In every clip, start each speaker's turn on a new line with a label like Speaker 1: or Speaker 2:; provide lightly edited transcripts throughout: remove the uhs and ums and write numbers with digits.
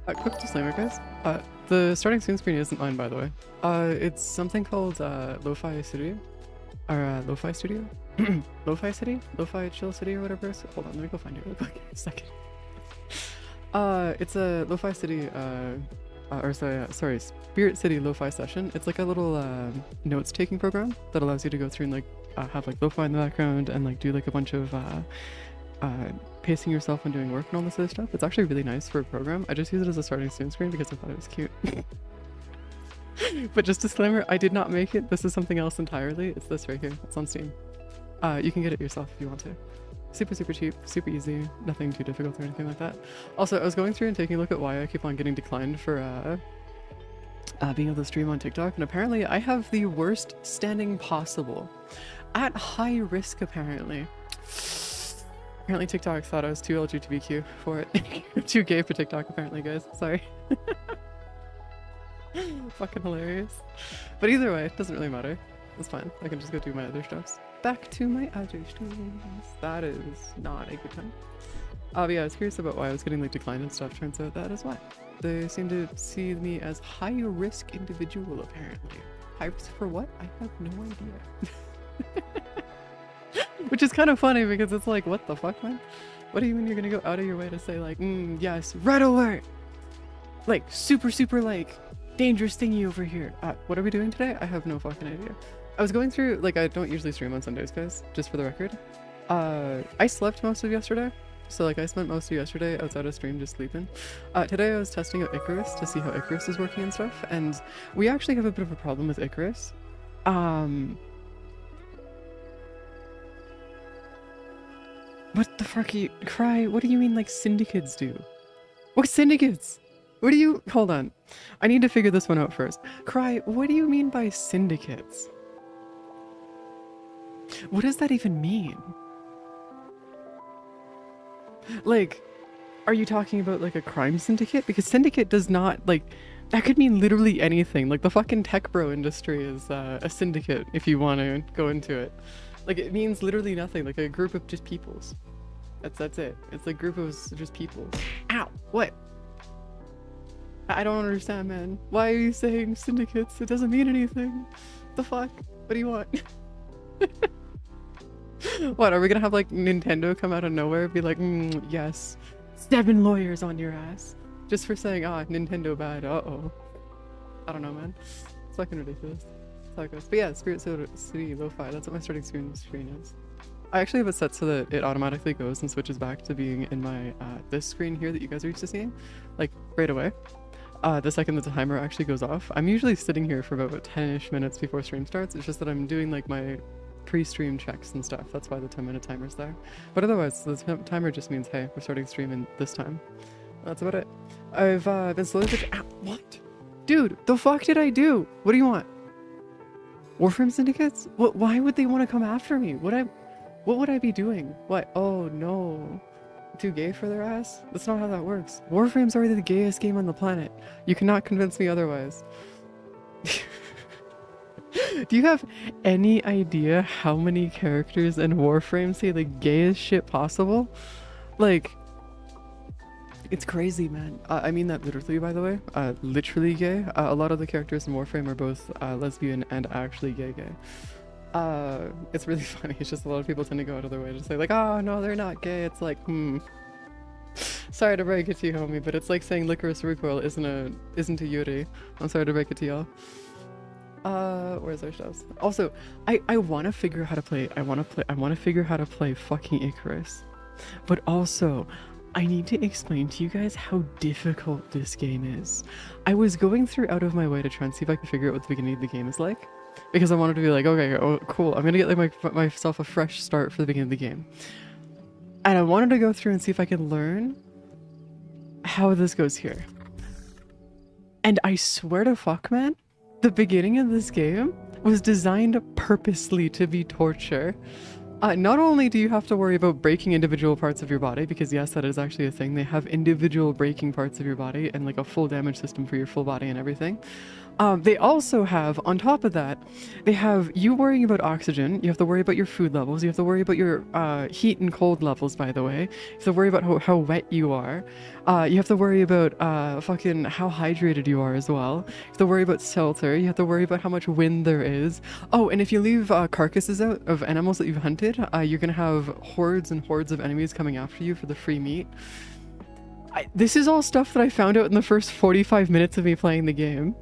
Speaker 1: Quick disclaimer, guys. The starting screen isn't mine, by the way. It's something called Lo-Fi City, or Lo-Fi Studio, Lo-Fi City, Lo-Fi Chill City, or whatever. Hold on, let me go find it real quick. A second. It's a Lo-Fi City, sorry, Spirit City Lo-Fi session. It's like a little notes-taking program that allows you to go through and like have like lo-fi in the background and like do like a bunch of pacing yourself and doing work and all this other stuff. It's actually really nice for a program. I just use it as a starting student screen because I thought it was cute. But just disclaimer, I did not make it. This is something else entirely. It's this right here. It's on Steam. You can get it yourself if you want to. Super cheap, super easy, nothing too difficult or anything like that. Also, I was going through and taking a look at why I keep on getting declined for being able to stream on TikTok, and apparently I have the worst standing possible. At high risk, apparently. Apparently TikTok thought I was too LGBTQ for it. Too gay for TikTok, apparently, guys. Sorry. Fucking hilarious. But either way, it doesn't really matter. It's fine. I can just go do my other stuffs. Back to my other stuffs. That is not a good time. But yeah, I was curious about why I was getting like declined and stuff. Turns out that is why. They seem to see me as high risk individual, apparently. High risk for what? I have no idea. Which is kind of funny because it's like, what the fuck, man? What do you mean you're gonna go out of your way to say like, yes, red alert! Like, super like, dangerous thingy over here. What are we doing today? I have no fucking idea. I was going through, like, I don't usually stream on Sundays, guys, just for the record. I slept most of yesterday. So like I spent most of yesterday outside of stream just sleeping. Today I was testing out Icarus to see how Icarus is working and stuff, and we actually have a bit of a problem with Icarus. What the fuck you cry? What do you mean like syndicates do? What syndicates? What do you hold on? I need to figure this one out first. Cry, what do you mean by syndicates? What does that even mean? Like, are you talking about like a crime syndicate? Because syndicate does not like, that could mean literally anything. Like the fucking tech bro industry is a syndicate if you want to go into it. Like it means literally nothing. Like a group of just peoples. That's it. It's a group of just people. Ow! What? I don't understand, man. Why are you saying syndicates? It doesn't mean anything. The fuck? What do you want? What, are we gonna have like Nintendo come out of nowhere and be like, yes, 7 lawyers on your ass just for saying, Nintendo bad, uh-oh. I don't know, man. It's fucking ridiculous. That's how it goes. But yeah, Spirit City Lo-Fi, that's what my starting screen is. I actually have it set so that it automatically goes and switches back to being in my, this screen here that you guys are used to seeing, like, right away. The second that the timer actually goes off. I'm usually sitting here for about 10-ish minutes before stream starts. It's just that I'm doing like my pre-stream checks and stuff. That's why the 10-minute timer's there. But otherwise, the timer just means, hey, we're starting streaming this time. That's about it. I've been slowly what? Dude, the fuck did I do? What do you want? Warframe syndicates? What? Why would they want to come after me? What would I be doing? What? Oh no. Too gay for their ass? That's not how that works. Warframe's already the gayest game on the planet. You cannot convince me otherwise. Do you have any idea how many characters in Warframe say the gayest shit possible? Like, it's crazy, man. I mean that literally, by the way. Literally gay. A lot of the characters in Warframe are both lesbian and actually gay. It's really funny. It's just a lot of people tend to go out of their way to say like, oh no, they're not gay. It's like, sorry to break it to you, homie, but it's like saying Licorice Recoil isn't a Yuri. I'm sorry to break it to y'all. Where's our stuffs? Also, I want to figure out how to play. I want to figure out how to play fucking Icarus, but also I need to explain to you guys how difficult this game is. I was going through out of my way to try and see if I could figure out what the beginning of the game is like, because I wanted to be like, okay, oh, cool, I'm gonna get like myself a fresh start for the beginning of the game, and I wanted to go through and see if I could learn how this goes here. And I swear to fuck, man, the beginning of this game was designed purposely to be torture. Not only do you have to worry about breaking individual parts of your body, because yes, that is actually a thing. They have individual breaking parts of your body and like a full damage system for your full body and everything. They also have, on top of that, they have you worrying about oxygen. You have to worry about your food levels. You have to worry about your heat and cold levels, by the way. You have to worry about how wet you are. You have to worry about fucking how hydrated you are as well. You have to worry about shelter. You have to worry about how much wind there is. Oh, and if you leave carcasses out of animals that you've hunted, you're going to have hordes and hordes of enemies coming after you for the free meat. This is all stuff that I found out in the first 45 minutes of me playing the game.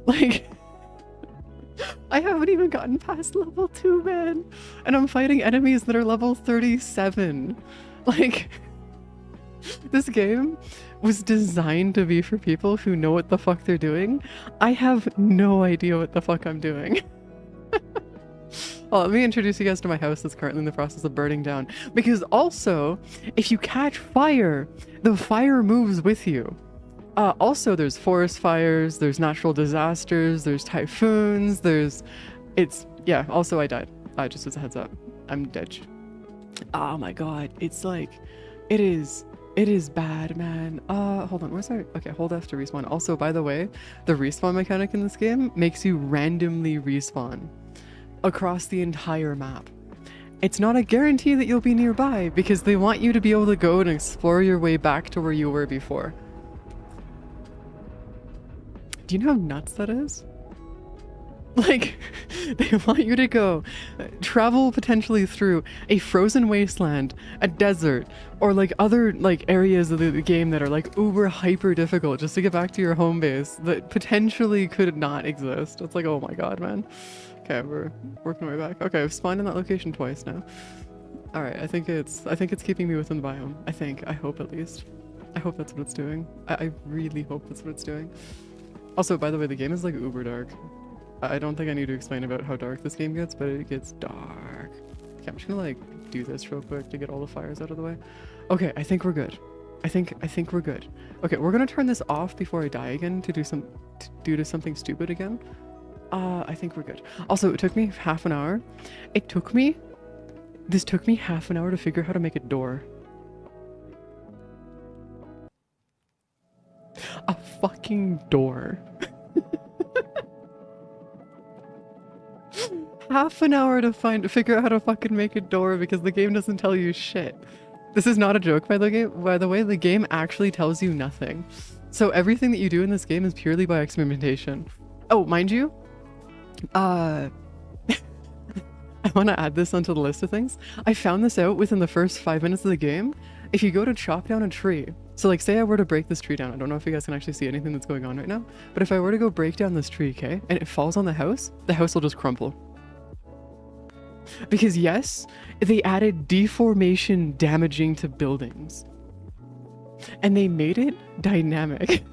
Speaker 1: Like, I haven't even gotten past level 2, man. And I'm fighting enemies that are level 37. Like, this game was designed to be for people who know what the fuck they're doing. I have no idea what the fuck I'm doing. Well, let me introduce you guys to my house that's currently in the process of burning down. Because also, if you catch fire, the fire moves with you. Also, there's forest fires, there's natural disasters, there's typhoons, yeah, also I died. Just as a heads up. I'm dead. Oh my god, it's like, it is bad, man. Hold on, where's our, okay, hold F to respawn. Also, by the way, the respawn mechanic in this game makes you randomly respawn across the entire map. It's not a guarantee that you'll be nearby because they want you to be able to go and explore your way back to where you were before. Do you know how nuts that is? Like, they want you to go travel potentially through a frozen wasteland, a desert, or like other like areas of the game that are like uber hyper difficult just to get back to your home base that potentially could not exist. It's like, oh my god, man. Okay, we're working our way back. Okay, I've spawned in that location twice now. All right, I think it's keeping me within the biome. I hope at least. I hope that's what it's doing. I really hope that's what it's doing. Also, by the way, the game is like uber dark. I don't think I need to explain about how dark this game gets, but it gets dark. Okay, I'm just gonna like do this real quick to get all the fires out of the way. Okay, I think we're good. I think we're good. Okay, we're gonna turn this off before I die again to do something stupid again. I think we're good. Also, it took me half an hour. This took me half an hour to figure out how to make a door. A fucking door. Half an hour to figure out how to fucking make a door because the game doesn't tell you shit. This is not a joke, by the way. The game actually tells you nothing. So everything that you do in this game is purely by experimentation. Oh, mind you, I want to add this onto the list of things. I found this out within the first 5 minutes of the game. If you go to chop down a tree, so like say I were to break this tree down, I don't know if you guys can actually see anything that's going on right now, but if I were to go break down this tree, okay, and it falls on the house will just crumple. Because yes, they added deformation damaging to buildings. And they made it dynamic.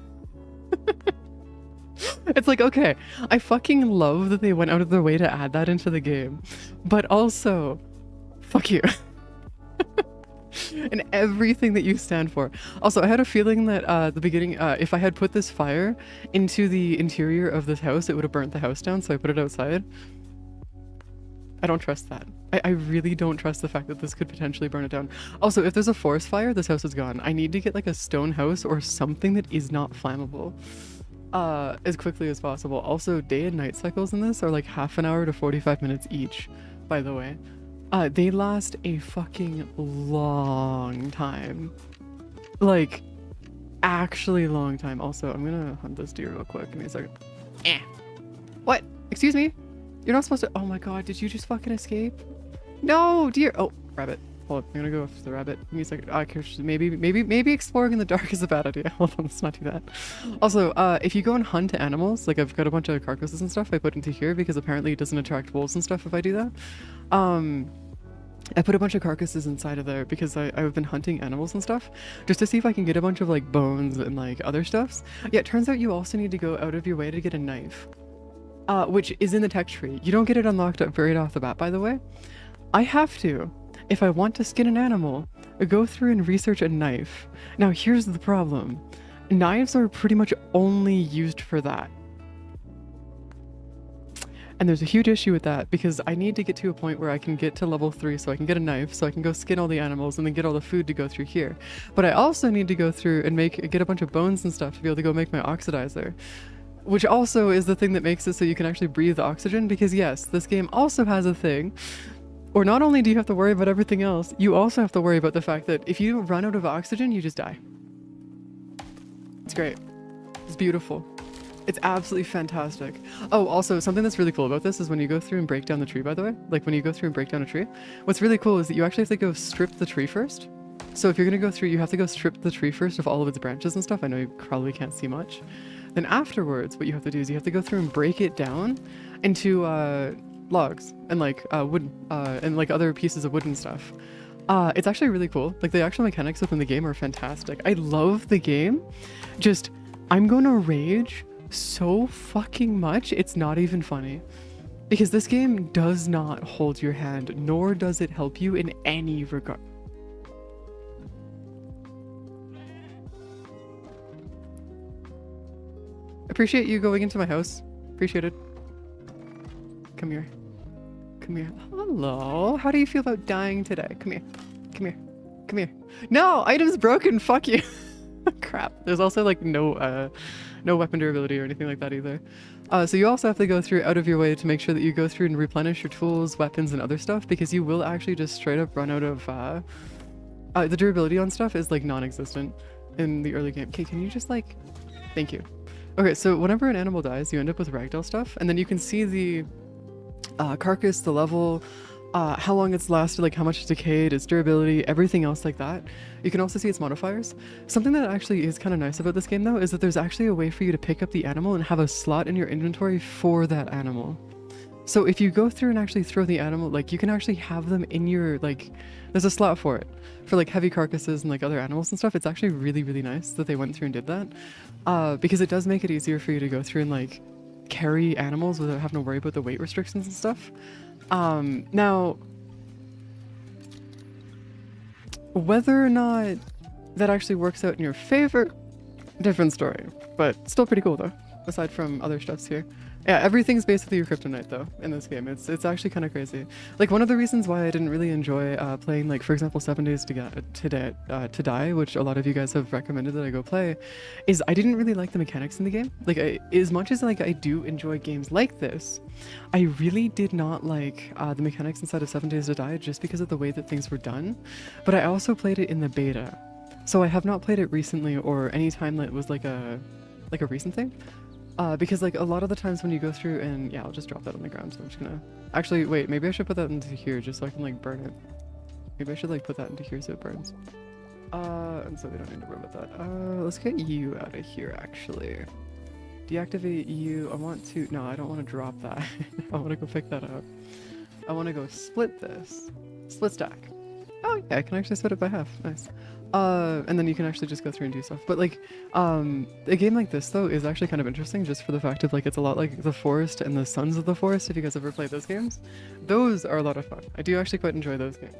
Speaker 1: It's like, okay, I fucking love that they went out of their way to add that into the game. But also, fuck you. And everything that you stand for. Also, I had a feeling that the beginning, if I had put this fire into the interior of this house, it would have burnt the house down, so I put it outside. I don't trust that. I really don't trust the fact that this could potentially burn it down. Also, if there's a forest fire, this house is gone. I need to get like a stone house or something that is not flammable as quickly as possible. Also, day and night cycles in this are like half an hour to 45 minutes each, by the way. They last a fucking long time. Like, actually long time. Also, I'm gonna hunt this deer real quick. Give me a second. What? Excuse me? You're not supposed to. Oh my god, did you just fucking escape? No, deer. Oh, rabbit. Hold on, I'm gonna go after the rabbit. Give me a second. Maybe exploring in the dark is a bad idea. Hold on, let's not do that. Also, if you go and hunt animals, like I've got a bunch of carcasses and stuff I put into here because apparently it doesn't attract wolves and stuff if I do that. I put a bunch of carcasses inside of there because I've been hunting animals and stuff just to see if I can get a bunch of like bones and like other stuffs. Yeah, it turns out you also need to go out of your way to get a knife. Which is in the tech tree. You don't get it unlocked up right off the bat, by the way. I have to, if I want to skin an animal, go through and research a knife. Now here's the problem. Knives are pretty much only used for that. And there's a huge issue with that because I need to get to a point where I can get to level 3 so I can get a knife, so I can go skin all the animals and then get all the food to go through here. But I also need to go through and get a bunch of bones and stuff to be able to go make my oxidizer. Which also is the thing that makes it so you can actually breathe oxygen, because yes, this game also has a thing. Or not only do you have to worry about everything else, you also have to worry about the fact that if you run out of oxygen, you just die. It's great. It's beautiful. It's absolutely fantastic. Oh, also, something that's really cool about this is when you go through and break down the tree, by the way. Like, when you go through and break down a tree, what's really cool is that you actually have to go strip the tree first. So if you're going to go through, you have to go strip the tree first of all of its branches and stuff. I know you probably can't see much. Then afterwards, what you have to do is you have to go through and break it down into logs and like wood and like other pieces of wood and stuff. It's actually really cool. Like, the actual mechanics within the game are fantastic. I love the game. Just, I'm gonna rage so fucking much, it's not even funny. Because this game does not hold your hand, nor does it help you in any regard. Appreciate you going into my house. Appreciate it. Come here. Come here. Hello. How do you feel about dying today? Come here. Come here. Come here. No! Item's broken! Fuck you! Crap. There's also like no weapon durability or anything like that either. So you also have to go through out of your way to make sure that you go through and replenish your tools, weapons, and other stuff, because you will actually just straight up run out of the durability on stuff is like non-existent in the early game. Okay, can you just like... Thank you. Okay, so whenever an animal dies, you end up with ragdoll stuff, and then you can see the carcass, the level, how long it's lasted, like how much it's decayed, its durability, everything else like that. You can also see its modifiers. Something that actually is kind of nice about this game though is that there's actually a way for you to pick up the animal and have a slot in your inventory for that animal. So if you go through and actually throw the animal, like you can actually have them in your, like, there's a slot for it. For like heavy carcasses and like other animals and stuff. It's actually really, really nice that they went through and did that. Because it does make it easier for you to go through and like carry animals without having to worry about the weight restrictions and stuff. Now, whether or not that actually works out in your favor, different story, but still pretty cool though, aside from other stuffs here. Yeah, everything's basically your kryptonite though in this game. It's actually kind of crazy. Like, one of the reasons why I didn't really enjoy playing, like, for example, 7 Days to Die, which a lot of you guys have recommended that I go play, is I didn't really like the mechanics in the game. Like, as much as like I do enjoy games like this, I really did not like the mechanics inside of 7 Days to Die just because of the way that things were done. But I also played it in the beta, so I have not played it recently or any time that it was like a recent thing. Because like a lot of the times when you go through and yeah, I'll just drop that on the ground. So I'm just gonna actually wait. Maybe I should put that into here just so I can like burn it. Maybe I should like put that into here so it burns. And so we don't need to worry about that. Let's get you out of here actually. Deactivate you. I want to. No, I don't want to drop that. I want to go pick that up. I want to go split this. Split stack. Oh yeah, I can actually split it by half. Nice. And then you can actually just go through and do stuff. But like, a game like this though is actually kind of interesting just for the fact of like, it's a lot like The Forest and the Sons of the Forest, if you guys ever played those games. Those are a lot of fun. I do actually quite enjoy those games.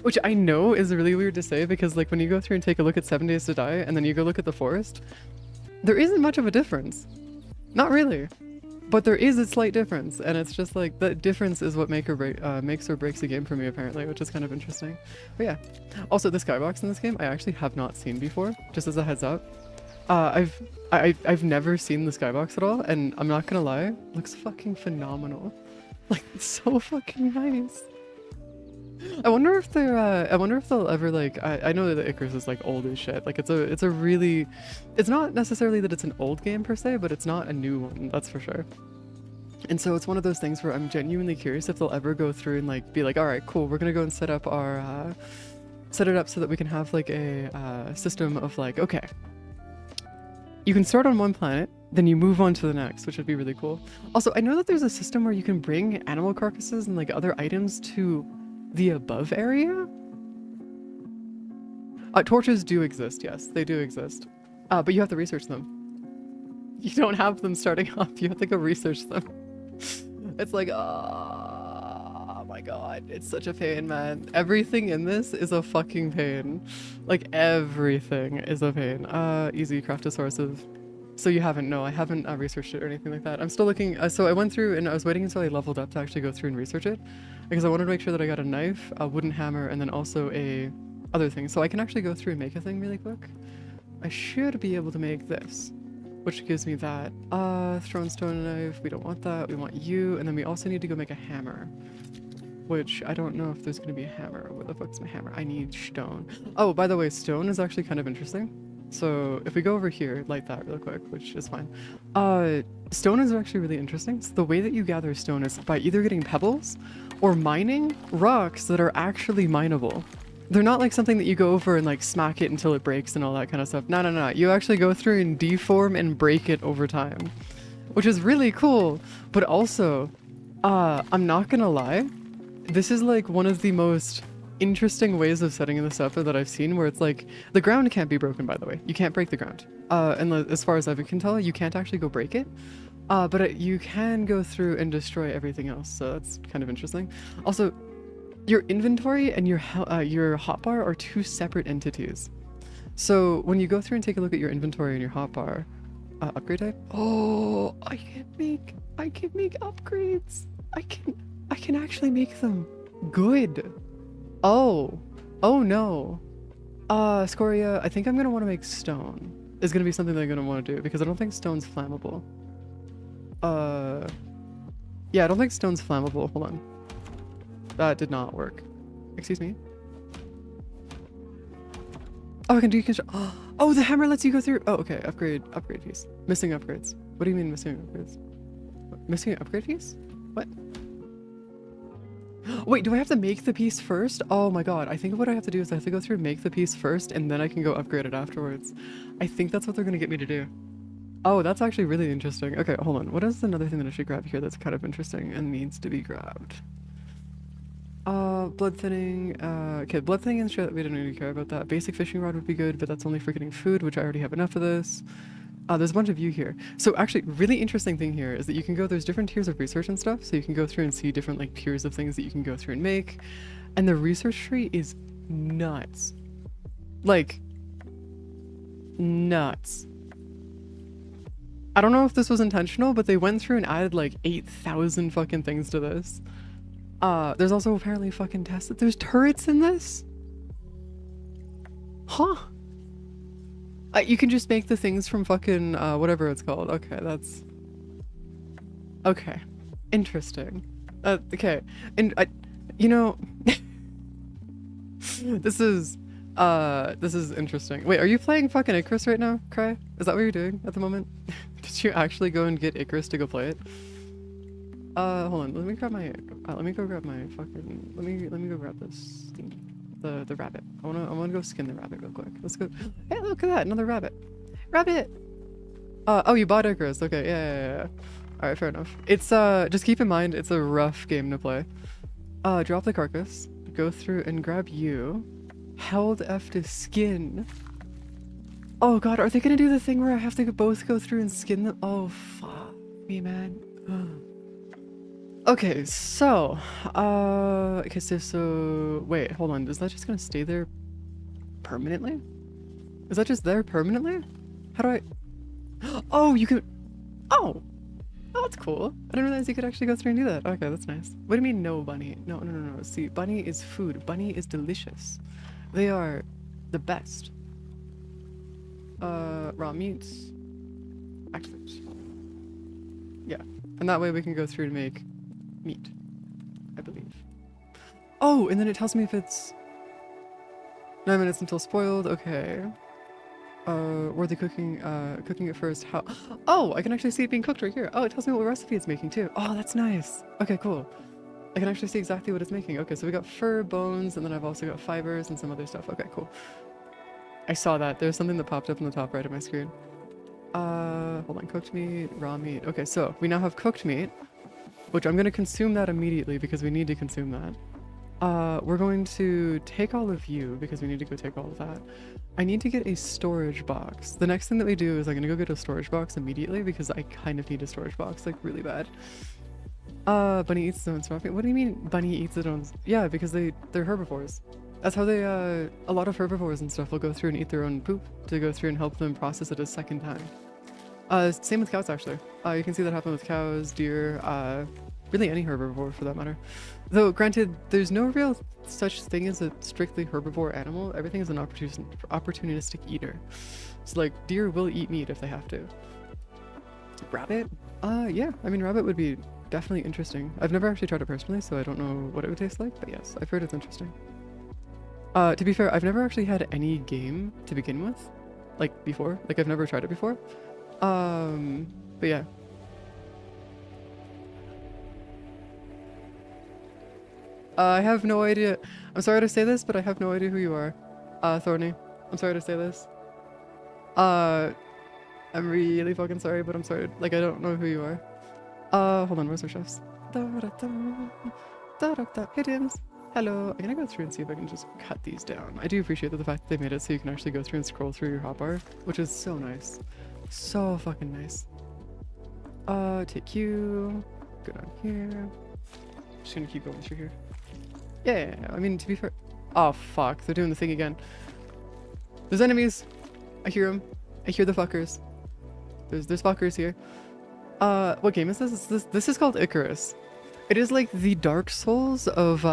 Speaker 1: Which I know is really weird to say because like when you go through and take a look at 7 Days to Die and then you go look at The Forest, there isn't much of a difference. Not really. But there is a slight difference, and it's just like that difference is what makes or breaks a game for me apparently, which is kind of interesting. But yeah. Also, the skybox in this game I actually have not seen before, just as a heads up. I've never seen the skybox at all, and I'm not gonna lie, it looks fucking phenomenal. Like, it's so fucking nice. I wonder if they'll ever like, I know that Icarus is like old as shit. Like it's a really, it's not necessarily that it's an old game per se, but it's not a new one, that's for sure. And so it's one of those things where I'm genuinely curious if they'll ever go through and like be like, all right, cool, we're gonna go and set it up so that we can have like a system of like, okay, you can start on one planet, then you move on to the next, which would be really cool. Also, I know that there's a system where you can bring animal carcasses and like other items to the above area? Torches do exist, yes, they do exist. But you have to research them. You don't have them starting off, you have to go research them. It's like, oh my god, it's such a pain, man. Everything in this is a fucking pain. Like, everything is a pain. Easy, craft a source of So you haven't? No, I haven't researched it or anything like that. I'm still looking. So I went through and I was waiting until I leveled up to actually go through and research it, because I wanted to make sure that I got a knife, a wooden hammer, and then also a other thing. So I can actually go through and make a thing really quick. I should be able to make this, which gives me that. Throne stone knife. We don't want that. We want you, and then we also need to go make a hammer. Which I don't know if there's gonna be a hammer. Where the fuck's my hammer? I need stone. Oh, by the way, stone is actually kind of interesting. So if we go over here, light that real quick, which is fine. Stone is actually really interesting. So the way that you gather stone is by either getting pebbles or mining rocks that are actually mineable. They're not like something that you go over and like smack it until it breaks and all that kind of stuff. No, no, no. You actually go through and deform and break it over time, which is really cool. But also, I'm not gonna lie. This is like one of the most interesting ways of setting this up that I've seen, where it's like the ground can't be broken, by the way. You can't break the ground. And as far as I can tell, you can't actually go break it. But you can go through and destroy everything else. So that's kind of interesting. Also, your inventory and your hotbar are two separate entities. So when you go through and take a look at your inventory and your hotbar, upgrade type. Oh, I can make upgrades. I can actually make them good. Oh no. Scoria, I think I'm gonna want to make stone. Is gonna be something that I'm gonna want to do, because I don't think stone's flammable. Yeah, I don't think stone's flammable. Hold on. That did not work. Excuse me. Oh, I can deconstruct. Oh, the hammer lets you go through. Oh, okay. Upgrade piece. Missing upgrades. What do you mean missing upgrades? Missing an upgrade piece? What? Wait, do I have to make the piece first? Oh my god, I think what I have to do is I have to go through and make the piece first, and then I can go upgrade it afterwards. I think that's what they're gonna get me to do. Oh, that's actually really interesting. Okay, hold on. What is another thing that I should grab here that's kind of interesting and needs to be grabbed? Blood thinning. Okay, blood thinning and shit, we don't really care about that. Basic fishing rod would be good, but that's only for getting food, which I already have enough of this. There's a bunch of you here. So actually, really interesting thing here is that you can go, there's different tiers of research and stuff, so you can go through and see different like tiers of things that you can go through and make. And the research tree is nuts. Like, nuts. I don't know if this was intentional, but they went through and added like 8,000 fucking things to this. There's also apparently fucking tests. There's turrets in this? Huh? You can just make the things from fucking, whatever it's called. Okay, that's... Okay. Interesting. Okay. And, you know... This is interesting. Wait, are you playing fucking Icarus right now, Cry? Is that what you're doing at the moment? Did you actually go and get Icarus to go play it? Hold on. Let me go grab my fucking... Let me go grab this thing. The rabbit. I wanna go skin the rabbit real quick. Let's go. Hey, look at that, another rabbit. Rabbit. Oh, you bought Icarus. Okay, yeah. All right, fair enough. It's just keep in mind it's a rough game to play. Drop the carcass. Go through and grab you. Held F to skin. Oh god, are they gonna do the thing where I have to both go through and skin them? Oh fuck me, man. Okay, so, okay, so, wait, hold on, is that just gonna stay there permanently? Is that just there permanently? How do I, oh, you can, oh, that's cool. I didn't realize you could actually go through and do that. Okay, that's nice. What do you mean no, Bunny? No, see, Bunny is food. Bunny is delicious. They are the best. Raw meats, activate. Yeah, and that way we can go through to make meat, I believe. Oh, and then it tells me if it's 9 minutes until spoiled. Okay. Worthy cooking it first. How? Oh, I can actually see it being cooked right here. Oh, it tells me what recipe it's making too. Oh, that's nice. Okay, cool. I can actually see exactly what it's making. Okay, so we got fur, bones, and then I've also got fibers and some other stuff. Okay, cool. I saw that. There's something that popped up in the top right of my screen. Hold on. Cooked meat, raw meat. Okay, so we now have cooked meat, which I'm going to consume that immediately because we need to consume that. We're going to take all of you because we need to go take all of that. I need to get a storage box. The next thing that we do is I'm going to go get a storage box immediately because I kind of need a storage box, like really bad. Bunny eats its own stuff. What do you mean bunny eats its own? Yeah, because they're herbivores. That's how they, a lot of herbivores and stuff will go through and eat their own poop to go through and help them process it a second time. Same with cows actually. You can see that happen with cows, deer, really any herbivore for that matter. Though granted, there's no real such thing as a strictly herbivore animal. Everything is an opportunistic eater. So like deer will eat meat if they have to. Rabbit? Yeah, I mean rabbit would be definitely interesting. I've never actually tried it personally, so I don't know what it would taste like, but yes, I've heard it's interesting. To be fair, I've never actually had any game to begin with, like before. Like I've never tried it before. But yeah. I have no idea. I'm sorry to say this, but I have no idea who you are. Thorny. I'm sorry to say this. I'm really fucking sorry, but I'm sorry. Like, I don't know who you are. Hold on, where's our chefs? Idioms. Hello. I'm gonna go through and see if I can just cut these down. I do appreciate the fact that they made it so you can actually go through and scroll through your hotbar, which is so nice. So fucking nice. Take you. Go down here. Just gonna keep going through here. Yeah, I mean, to be fair. Oh, fuck. They're doing the thing again. There's enemies. I hear them. I hear the fuckers. There's fuckers here. What game is this? This is called Icarus. It is like the Dark Souls of,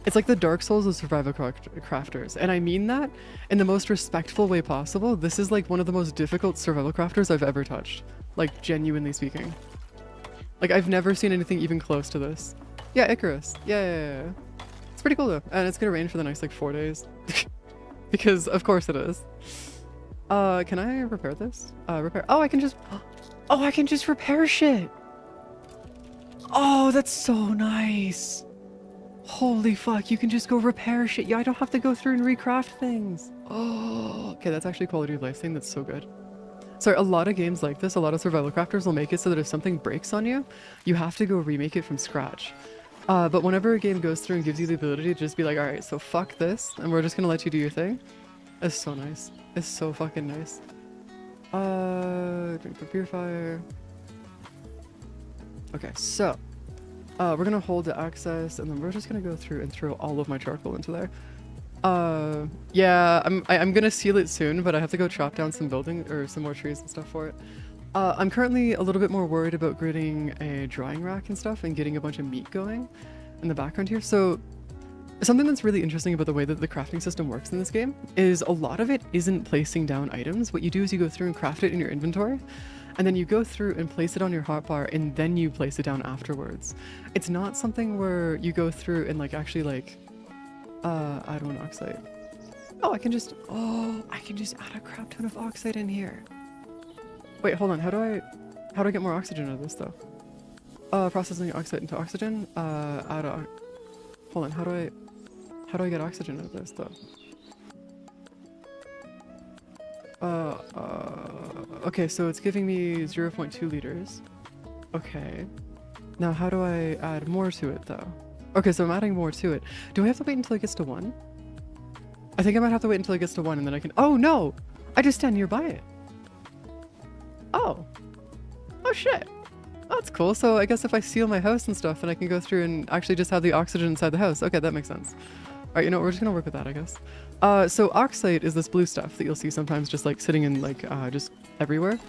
Speaker 1: it's like the Dark Souls of survival crafters. And I mean that in the most respectful way possible. This is like one of the most difficult survival crafters I've ever touched. Like, genuinely speaking. Like, I've never seen anything even close to this. Yeah, Icarus. Yeah. It's pretty cool though. And it's gonna rain for the next like 4 days. Because of course it is. Can I repair this? Repair. Oh, I can just... Oh, I can just repair shit. Oh, that's so nice. Holy fuck, you can just go repair shit. Yeah, I don't have to go through and recraft things. Oh, okay, that's actually a quality of life thing. That's so good. Sorry, a lot of games like this, a lot of survival crafters will make it so that if something breaks on you, you have to go remake it from scratch. But whenever a game goes through and gives you the ability to just be like, alright, so fuck this, and we're just gonna let you do your thing. It's so nice. It's so fucking nice. Drink for purifier. Okay, so we're gonna hold the access, and then we're just gonna go through and throw all of my charcoal into there. Yeah, I'm gonna seal it soon, but I have to go chop down some building or some more trees and stuff for it. I'm currently a little bit more worried about gritting a drying rack and stuff and getting a bunch of meat going in the background here. So something that's really interesting about the way that the crafting system works in this game is a lot of it isn't placing down items. What you do is you go through and craft it in your inventory, and then you go through and place it on your hotbar, and then you place it down afterwards. It's not something where you go through and like actually like add one oxide. Oh, I can just add a crap ton of oxide in here. Wait, hold on. How do I get more oxygen out of this though? Processing oxide into oxygen. Hold on. How do I get oxygen out of this though? Okay, so it's giving me 0.2 liters. Okay. Now how do I add more to it though? Okay, so I'm adding more to it. Do I have to wait until it gets to 1? I think I might have to wait until it gets to 1 and then I can... Oh no! I just stand nearby it. Oh. Oh shit. Oh, that's cool. So I guess if I seal my house and stuff, then I can go through and actually just have the oxygen inside the house. Okay, that makes sense. Alright, you know what? We're just gonna work with that, I guess. So oxide is this blue stuff that you'll see sometimes just like sitting in like just everywhere.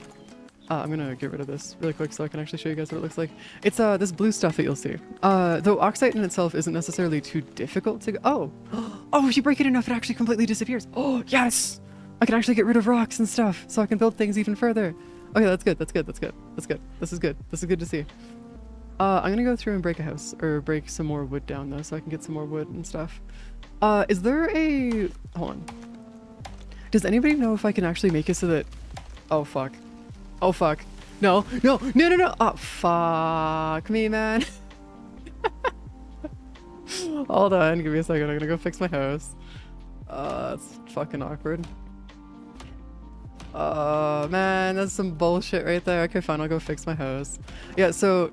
Speaker 1: I'm gonna get rid of this really quick so I can actually show you guys what it looks like. It's this blue stuff that you'll see. Though oxide in itself isn't necessarily too difficult to go. Oh, if you break it enough, it actually completely disappears. Oh, yes! I can actually get rid of rocks and stuff so I can build things even further. Okay, that's good. That's good. That's good. That's good. This is good. This is good to see. I'm gonna go through and break a house, or break some more wood down though, so I can get some more wood and stuff. Is there a... Hold on. Does anybody know if I can actually make it so that... Oh, fuck. Oh, fuck. No, no, no, no, no. Oh, fuck me, man. Hold on. Give me a second. I'm gonna go fix my house. It's fucking awkward. Oh, man. That's some bullshit right there. Okay, fine. I'll go fix my house. Yeah, so...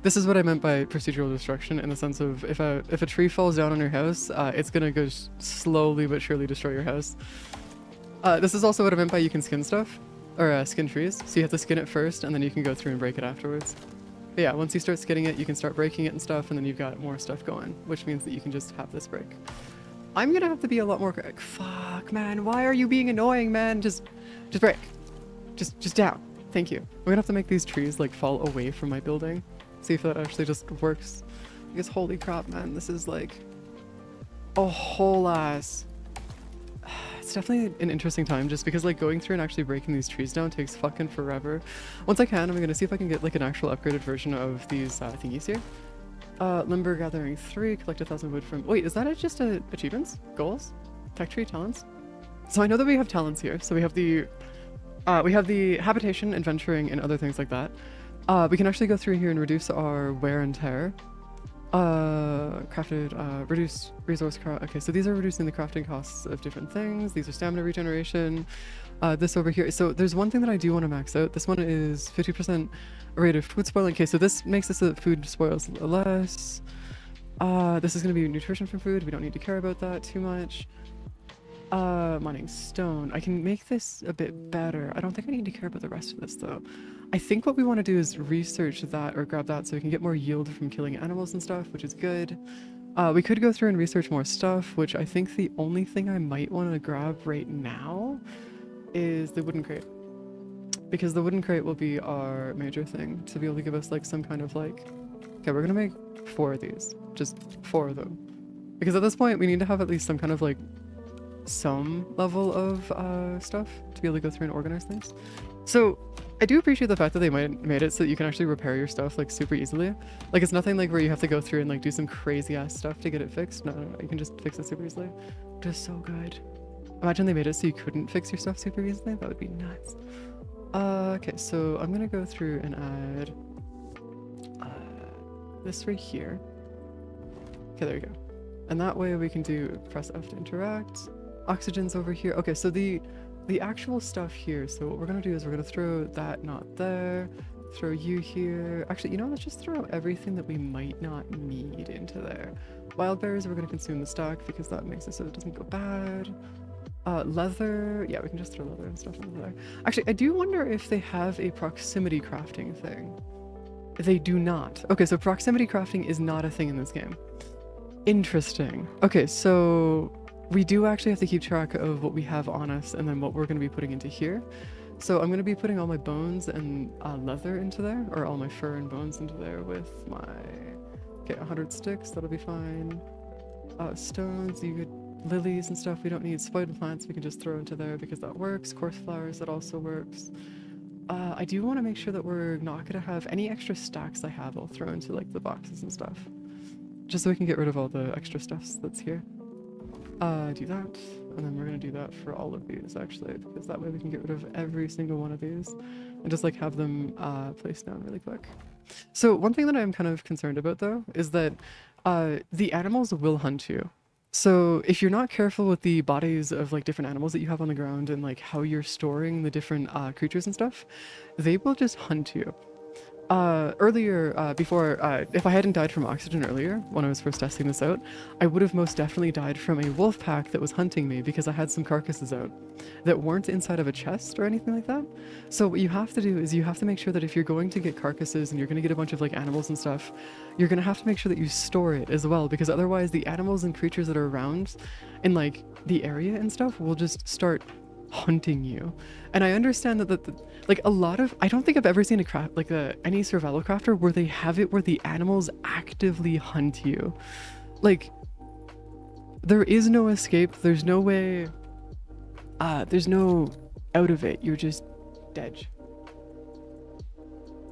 Speaker 1: This is what I meant by procedural destruction, in the sense of if a tree falls down on your house, it's gonna go slowly but surely destroy your house. This is also what I meant by you can skin stuff, or skin trees. So you have to skin it first, and then you can go through and break it afterwards. But yeah, once you start skinning it, you can start breaking it and stuff, and then you've got more stuff going, which means that you can just have this break. I'm gonna have to be a lot more... Fuck, man. Why are you being annoying, man? Just Just break. Just down. Thank you. We're gonna have to make these trees like fall away from my building. See if that actually just works. Because holy crap, man, this is like a whole ass. It's definitely an interesting time just because like going through and actually breaking these trees down takes fucking forever. Once I can, I'm gonna see if I can get like an actual upgraded version of these thingies here. Lumber gathering 3, collect 1,000 wood from. Wait, is that just achievements? Goals? Tech tree talents? So I know that we have talents here. So we have the habitation, adventuring, and other things like that. We can actually go through here and reduce our wear and tear. Reduce resource okay, so these are reducing the crafting costs of different things. These are stamina regeneration. This over here, so there's one thing that I do want to max out. This one is 50% rate of food spoiling. Okay, so this makes this so that food spoils less. This is going to be nutrition from food. We don't need to care about that too much. Mining stone. I can make this a bit better. I don't think I need to care about the rest of this though. I think what we want to do is research that or grab that so we can get more yield from killing animals and stuff, which is good. We could go through and research more stuff, which I think the only thing I might want to grab right now is the wooden crate. Because the wooden crate will be our major thing to be able to give us like some kind of like... Okay, we're gonna make 4 of these. Just 4 of them. Because at this point we need to have at least some kind of like some level of stuff to be able to go through and organize things. So I do appreciate the fact that they made it so that you can actually repair your stuff like super easily. Like it's nothing like where you have to go through and like do some crazy ass stuff to get it fixed. No, you can just fix it super easily, which is so good. Imagine they made it so you couldn't fix your stuff super easily. That would be nuts. Okay, so I'm gonna go through and add this right here. Okay, there you go. And that way we can do press F to interact. Oxygen's over here. Okay, so the actual stuff here, so what we're gonna do is we're gonna throw that not there, throw you here. Actually, you know, let's just throw everything that we might not need into there. Wild berries, we're gonna consume the stock because that makes it so it doesn't go bad. Leather, yeah, we can just throw leather and stuff into there. Actually, I do wonder if they have a proximity crafting thing. They do not. Okay, so proximity crafting is not a thing in this game. Interesting. Okay, so we do actually have to keep track of what we have on us and then what we're going to be putting into here. So I'm going to be putting all my bones and leather into there, or all my fur and bones into there with my... Okay, 100 sticks, that'll be fine. Stones, you could... Lilies and stuff we don't need. Spotted plants we can just throw into there because that works. Coarse flowers, that also works. I do want to make sure that we're not going to have any extra stacks I have, I'll throw into like the boxes and stuff. Just so we can get rid of all the extra stuffs that's here. Do that, and then we're gonna do that for all of these actually, because that way we can get rid of every single one of these and just like have them placed down really quick. So one thing that I'm kind of concerned about though is that the animals will hunt you. So if you're not careful with the bodies of like different animals that you have on the ground and like how you're storing the different creatures and stuff, they will just hunt you. Earlier, before, if I hadn't died from oxygen earlier, when I was first testing this out, I would have most definitely died from a wolf pack that was hunting me because I had some carcasses out that weren't inside of a chest or anything like that. So what you have to do is you have to make sure that if you're going to get carcasses and you're going to get a bunch of like animals and stuff, you're going to have to make sure that you store it as well, because otherwise the animals and creatures that are around in like the area and stuff will just start hunting you. And I understand that like a lot of, I don't think I've ever seen a craft like any survival crafter where they have it where the animals actively hunt you. Like there is no escape, there's no way, there's no out of it, you're just dead.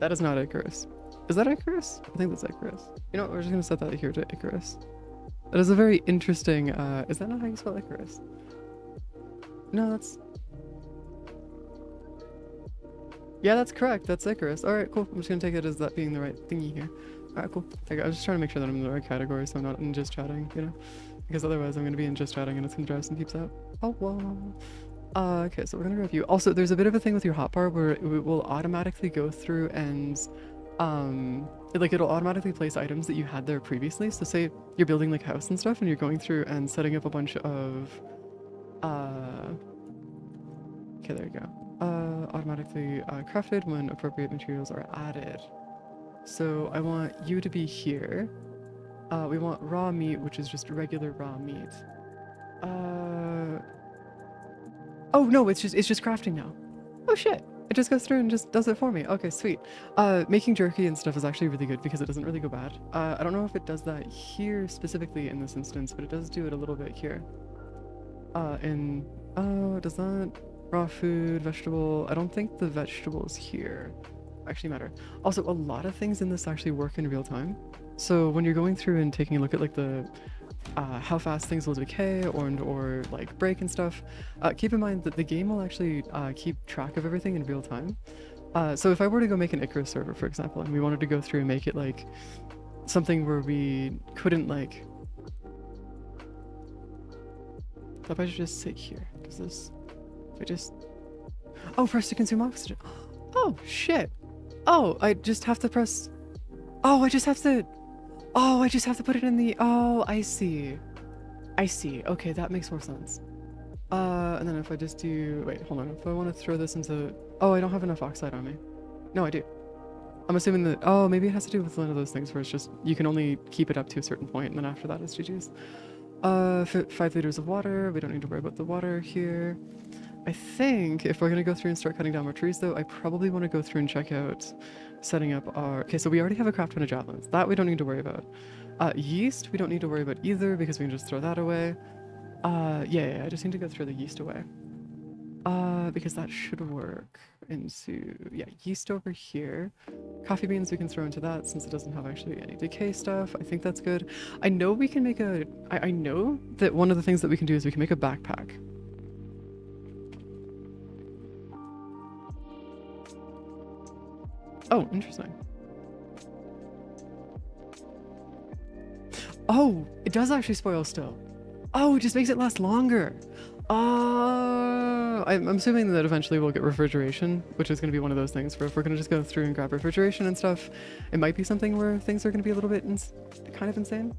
Speaker 1: That is not Icarus. Is that Icarus? I think that's Icarus. You know what, we're just gonna set that here to Icarus. That is a very interesting, is that not how you spell Icarus? No, that's... Yeah, that's correct. That's Icarus. Alright, cool. I'm just gonna take it as that being the right thingy here. Alright, cool. I was just trying to make sure that I'm in the right category so I'm not in just chatting, you know? Because otherwise I'm gonna be in just chatting and it's gonna drive some peeps out. Oh, whoa. Okay, so we're gonna grab you. Also, there's a bit of a thing with your hotbar where it will automatically go through and like it'll automatically place items that you had there previously. So say you're building like a house and stuff and you're going through and setting up a bunch of okay, there you go. Automatically crafted when appropriate materials are added. So I want you to be here. We want raw meat, which is just regular raw meat. Oh no, it's just crafting now. shit! It just goes through and just does it for me. Okay, sweet. Making jerky and stuff is actually really good because it doesn't really go bad. I don't know if it does that here specifically in this instance, but it does do it a little bit here. Does that raw food, vegetable? I don't think the vegetables here actually matter. Also, a lot of things in this actually work in real time. So when you're going through and taking a look at like the how fast things will decay or like break and stuff, keep in mind that the game will actually keep track of everything in real time. So if I were to go make an Icarus server, for example, and we wanted to go through and make it like something where we couldn't like, if I should just sit here, does this, if I just, oh, press to consume oxygen. Oh shit. Oh, I just have to press, oh, I just have to put it in the, oh, I see. Okay, that makes more sense. And then if I just do, wait, hold on. If I want to throw this into, oh, I don't have enough oxide on me. No, I do. I'm assuming that, oh, maybe it has to do with one of those things where it's just, you can only keep it up to a certain point, and then after that it's GG's. 5 liters of water. We don't need to worry about the water here. I think if we're going to go through and start cutting down more trees, though, I probably want to go through and check out setting up our... Okay, so we already have a craft of javelins. That we don't need to worry about. Yeast, we don't need to worry about either because we can just throw that away. Yeah, I just need to go throw the yeast away. Because that should work into... Yeah, yeast over here. Coffee beans we can throw into that since it doesn't have actually any decay stuff. I think that's good. I know we can make a... I know that one of the things that we can do is we can make a backpack. Oh, interesting. Oh, it does actually spoil still. Oh, it just makes it last longer. I'm assuming that eventually we'll get refrigeration, which is going to be one of those things where if we're going to just go through and grab refrigeration and stuff, it might be something where things are going to be a little bit kind of insane.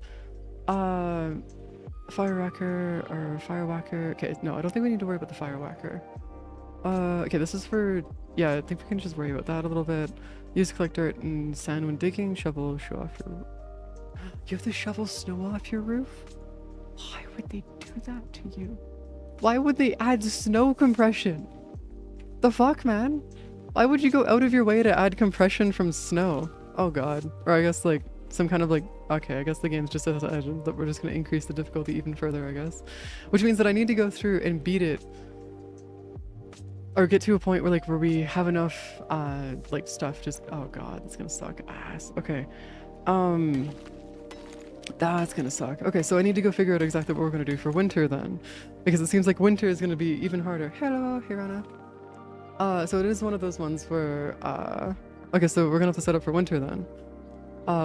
Speaker 1: Fire whacker or fire whacker. Okay, no, I don't think we need to worry about the fire whacker. Okay, this is for... Yeah, I think we can just worry about that a little bit. Use collect dirt and sand when digging. Shovel show off your... You have to shovel snow off your roof? Why would they do that to you? Why would they add snow compression? The fuck, man? Why would you go out of your way to add compression from snow? Oh god. Or I guess like some kind of like... Okay, I guess the game's just says that we're just going to increase the difficulty even further, I guess. Which means that I need to go through and beat it. Or get to a point where like where we have enough like stuff just... Oh god, it's gonna suck ass. Okay. That's gonna suck. Okay, so I need to go figure out exactly what we're gonna do for winter then. Because it seems like winter is gonna be even harder. Hello, Hirana. So it is one of those ones where... Okay, so we're gonna have to set up for winter then.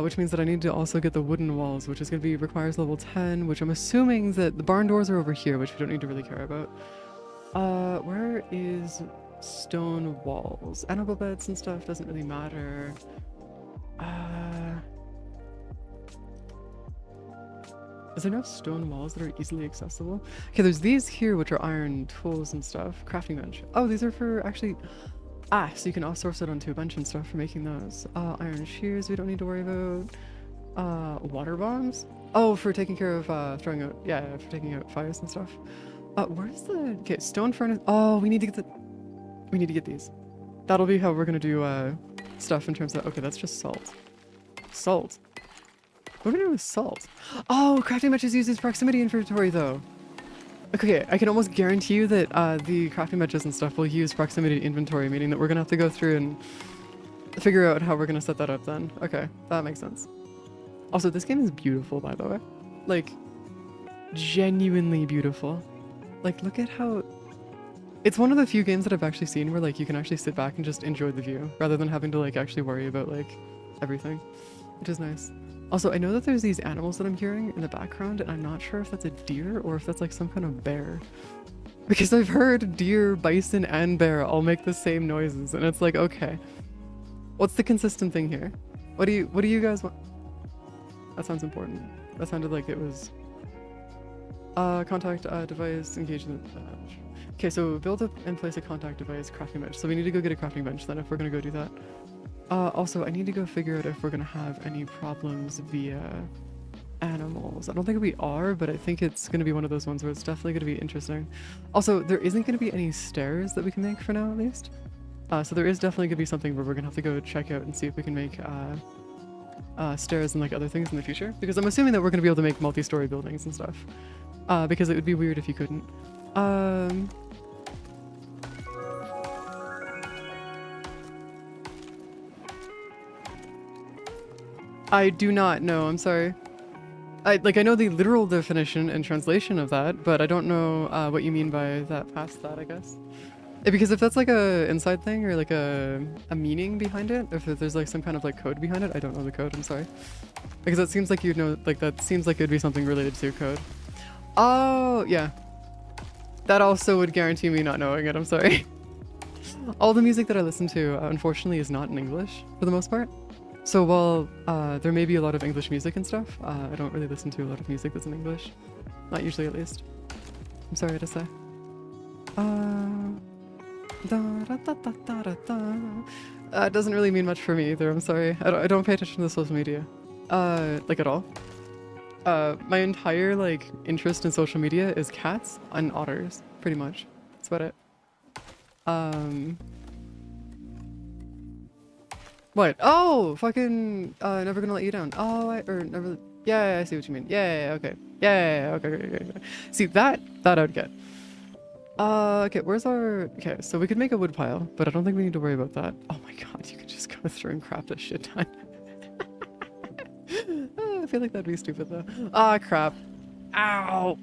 Speaker 1: Which means that I need to also get the wooden walls, which is gonna be... requires level 10, which I'm assuming that the barn doors are over here, which we don't need to really care about. Where is stone walls? Animal beds and stuff doesn't really matter. Is there enough stone walls that are easily accessible? Okay, there's these here, which are iron tools and stuff. Crafting bench. Oh, these are for actually... so you can outsource it onto a bench and stuff for making those. Iron shears we don't need to worry about. Water bombs? Oh, for taking care of, throwing out... Yeah, for taking out fires and stuff. Where's the... Okay, stone furnace... Oh, we need to get the... We need to get these. That'll be how we're gonna do, stuff in terms of... Okay, that's just salt. Salt? What are we doing with salt? Oh, crafting benches uses proximity inventory, though. Okay, I can almost guarantee you that, the crafting benches and stuff will use proximity inventory, meaning that we're gonna have to go through and figure out how we're gonna set that up then. Okay, that makes sense. Also, this game is beautiful, by the way. Like, genuinely beautiful. Like, look at how... It's one of the few games that I've actually seen where, like, you can actually sit back and just enjoy the view, rather than having to, like, actually worry about, like, everything. Which is nice. Also, I know that there's these animals that I'm hearing in the background, and I'm not sure if that's a deer or if that's, like, some kind of bear. Because I've heard deer, bison, and bear all make the same noises, and it's like, okay. What's the consistent thing here? What do you guys want? That sounds important. That sounded like it was... contact device, engagement. Okay, so build up and place a contact device, crafting bench. So we need to go get a crafting bench then if we're gonna go do that. Also, I need to go figure out if we're gonna have any problems via animals. I don't think we are, but I think it's gonna be one of those ones where it's definitely gonna be interesting. Also, there isn't gonna be any stairs that we can make for now, at least. So there is definitely gonna be something where we're gonna have to go check out and see if we can make stairs and like other things in the future, because I'm assuming that we're gonna be able to make multi-story buildings and stuff, because it would be weird if you couldn't. I do not know, I'm sorry. I know the literal definition and translation of that, but I don't know what you mean by that past that, I guess. Because if that's like a inside thing or like a meaning behind it, if there's like some kind of like code behind it, I don't know the code, I'm sorry. Because that seems like you'd know, like that seems like it'd be something related to code. Oh, yeah. That also would guarantee me not knowing it, I'm sorry. All the music that I listen to, unfortunately, is not in English for the most part. So while there may be a lot of English music and stuff, I don't really listen to a lot of music that's in English. Not usually, at least. I'm sorry to say. It doesn't really mean much for me either, I'm sorry. I don't pay attention to the social media. Like at all. My entire like interest in social media is cats and otters, pretty much. That's about it. What? Oh, fucking never gonna let you down. Oh, or never. Yeah, I see what you mean. Yeah, okay. Yeah, okay. See that I would get. Okay, where's our... Okay, so we could make a wood pile, but I don't think we need to worry about that. Oh my god, you could just go through and craft a shit ton. I feel like that'd be stupid though. Ah, crap. Ow.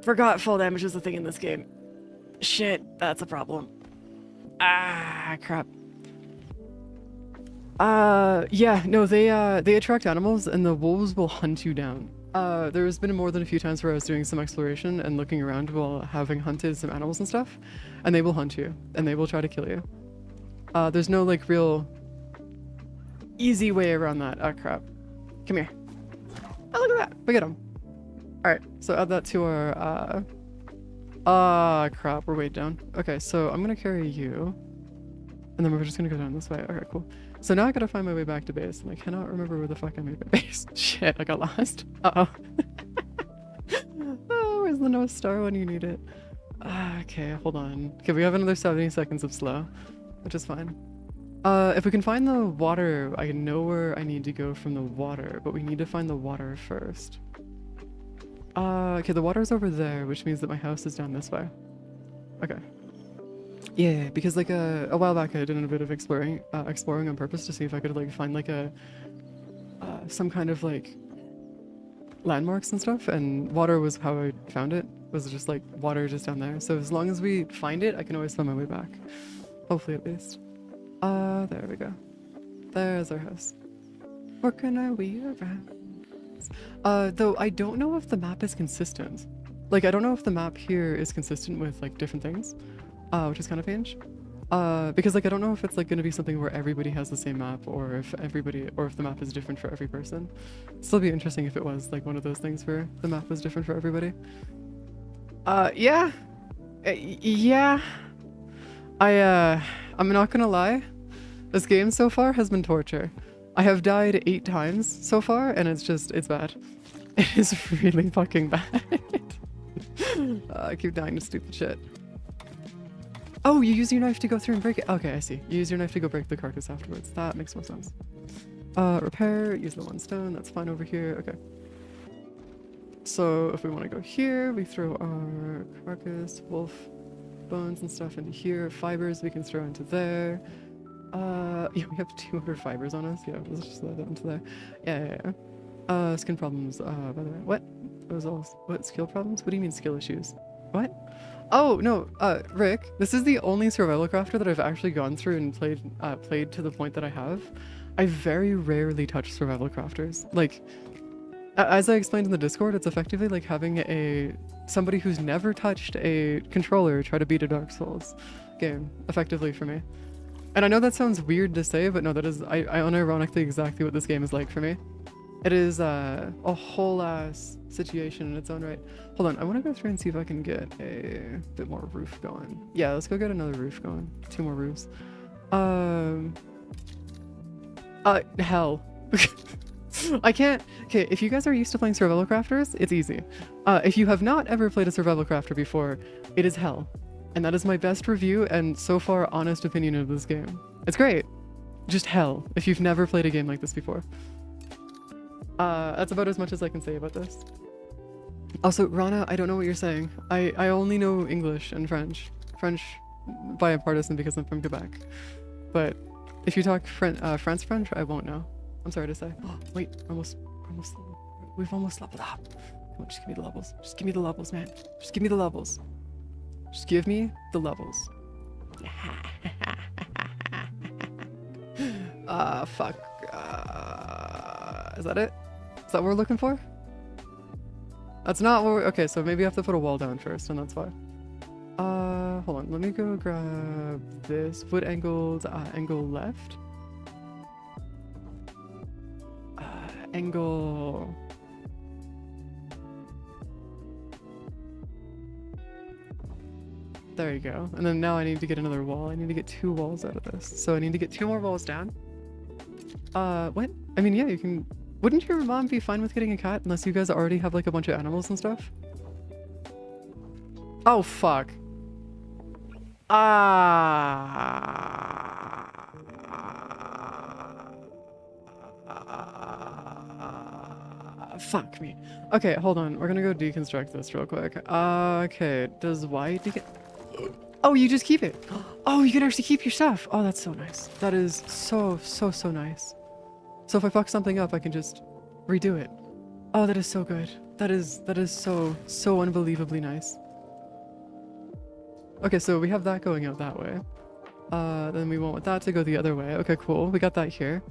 Speaker 1: Forgot fall damage is a thing in this game. Shit, that's a problem. Ah, crap. Yeah, no, they attract animals and the wolves will hunt you down. There's been more than a few times where I was doing some exploration and looking around while having hunted some animals and stuff, and they will hunt you, and they will try to kill you. There's no, like, real easy way around that. Oh, crap. Come here. Oh, look at that! We get him. Alright, so add that to our... crap, we're way down. Okay, so I'm gonna carry you, and then we're just gonna go down this way. Okay, cool. So now I gotta find my way back to base, and I cannot remember where the fuck I made my base. Shit, I got lost. Uh-oh. Oh, where's the North Star when you need it? Okay, hold on. Okay, we have another 70 seconds of slow, which is fine. If we can find the water, I know where I need to go from the water, but we need to find the water first. Okay, the water's over there, which means that my house is down this way. Okay. Yeah, because like a while back I did a bit of exploring on purpose to see if I could like find like a some kind of like landmarks and stuff, and water was how I found it. Was just like water just down there. So as long as we find it, I can always find my way back. Hopefully at least. There we go. There's our house. Working our way around. Though I don't know if the map is consistent. Like I don't know if the map here is consistent with like different things. Which is kind of pinch. Because like I don't know if it's like gonna be something where everybody has the same map, or if the map is different for every person. It'd still be interesting if it was like one of those things where the map was different for everybody. Yeah. Yeah. I'm not gonna lie. This game so far has been torture. I have died 8 times so far, and it's bad. It is really fucking bad. I keep dying to stupid shit. Oh, you use your knife to go through and break it. Okay, I see. You use your knife to go break the carcass afterwards. That makes more sense. Repair, use the 1 stone. That's fine over here. Okay. So if we want to go here, we throw our carcass, wolf bones and stuff into here. Fibers we can throw into there. Yeah, we have 200 fibers on us. Yeah, let's just throw that into there. Yeah. Skin problems, by the way. What? What, skill problems? What do you mean skill issues? What? Oh, no, Rick, this is the only survival crafter that I've actually gone through and played to the point that I have. I very rarely touch survival crafters. Like, as I explained in the Discord, it's effectively like having somebody who's never touched a controller try to beat a Dark Souls game, effectively for me. And I know that sounds weird to say, but no, that is, I unironically exactly what this game is like for me. It is a whole ass situation in its own right. Hold on, I want to go through and see if I can get a bit more roof going. Yeah, let's go get another roof going. 2 more roofs. Hell. I can't. Okay, if you guys are used to playing survival crafters, it's easy. If you have not ever played a survival crafter before, it is hell. And that is my best review and so far honest opinion of this game. It's great. Just hell if you've never played a game like this before. That's about as much as I can say about this. Also, Rana, I don't know what you're saying. I only know English and French. French bipartisan because I'm from Quebec. But if you talk France French, I won't know. I'm sorry to say. Oh, wait, we've almost leveled up. Come on, just give me the levels. Just give me the levels, man. Just give me the levels. Just give me the levels. Fuck. Is that it? Is that what we're looking for? That's not what we're... Okay, so maybe I have to put a wall down first, and that's why. Hold on. Let me go grab this. Wood angled, angle left. Angle... There you go. And then now I need to get another wall. I need to get 2 walls out of this. So I need to get 2 more walls down. What? I mean, yeah, you can... Wouldn't your mom be fine with getting a cat unless you guys already have like a bunch of animals and stuff? Oh, fuck. Fuck me. Okay, hold on. We're gonna go deconstruct this real quick. Okay, does white Oh, you just keep it. Oh, you can actually keep your stuff. Oh, that's so nice. That is so nice. So if I fuck something up, I can just redo it. Oh, that is so good. That is so unbelievably nice. Okay, so we have that going out that way. Then we want that to go the other way. Okay, cool. We got that here.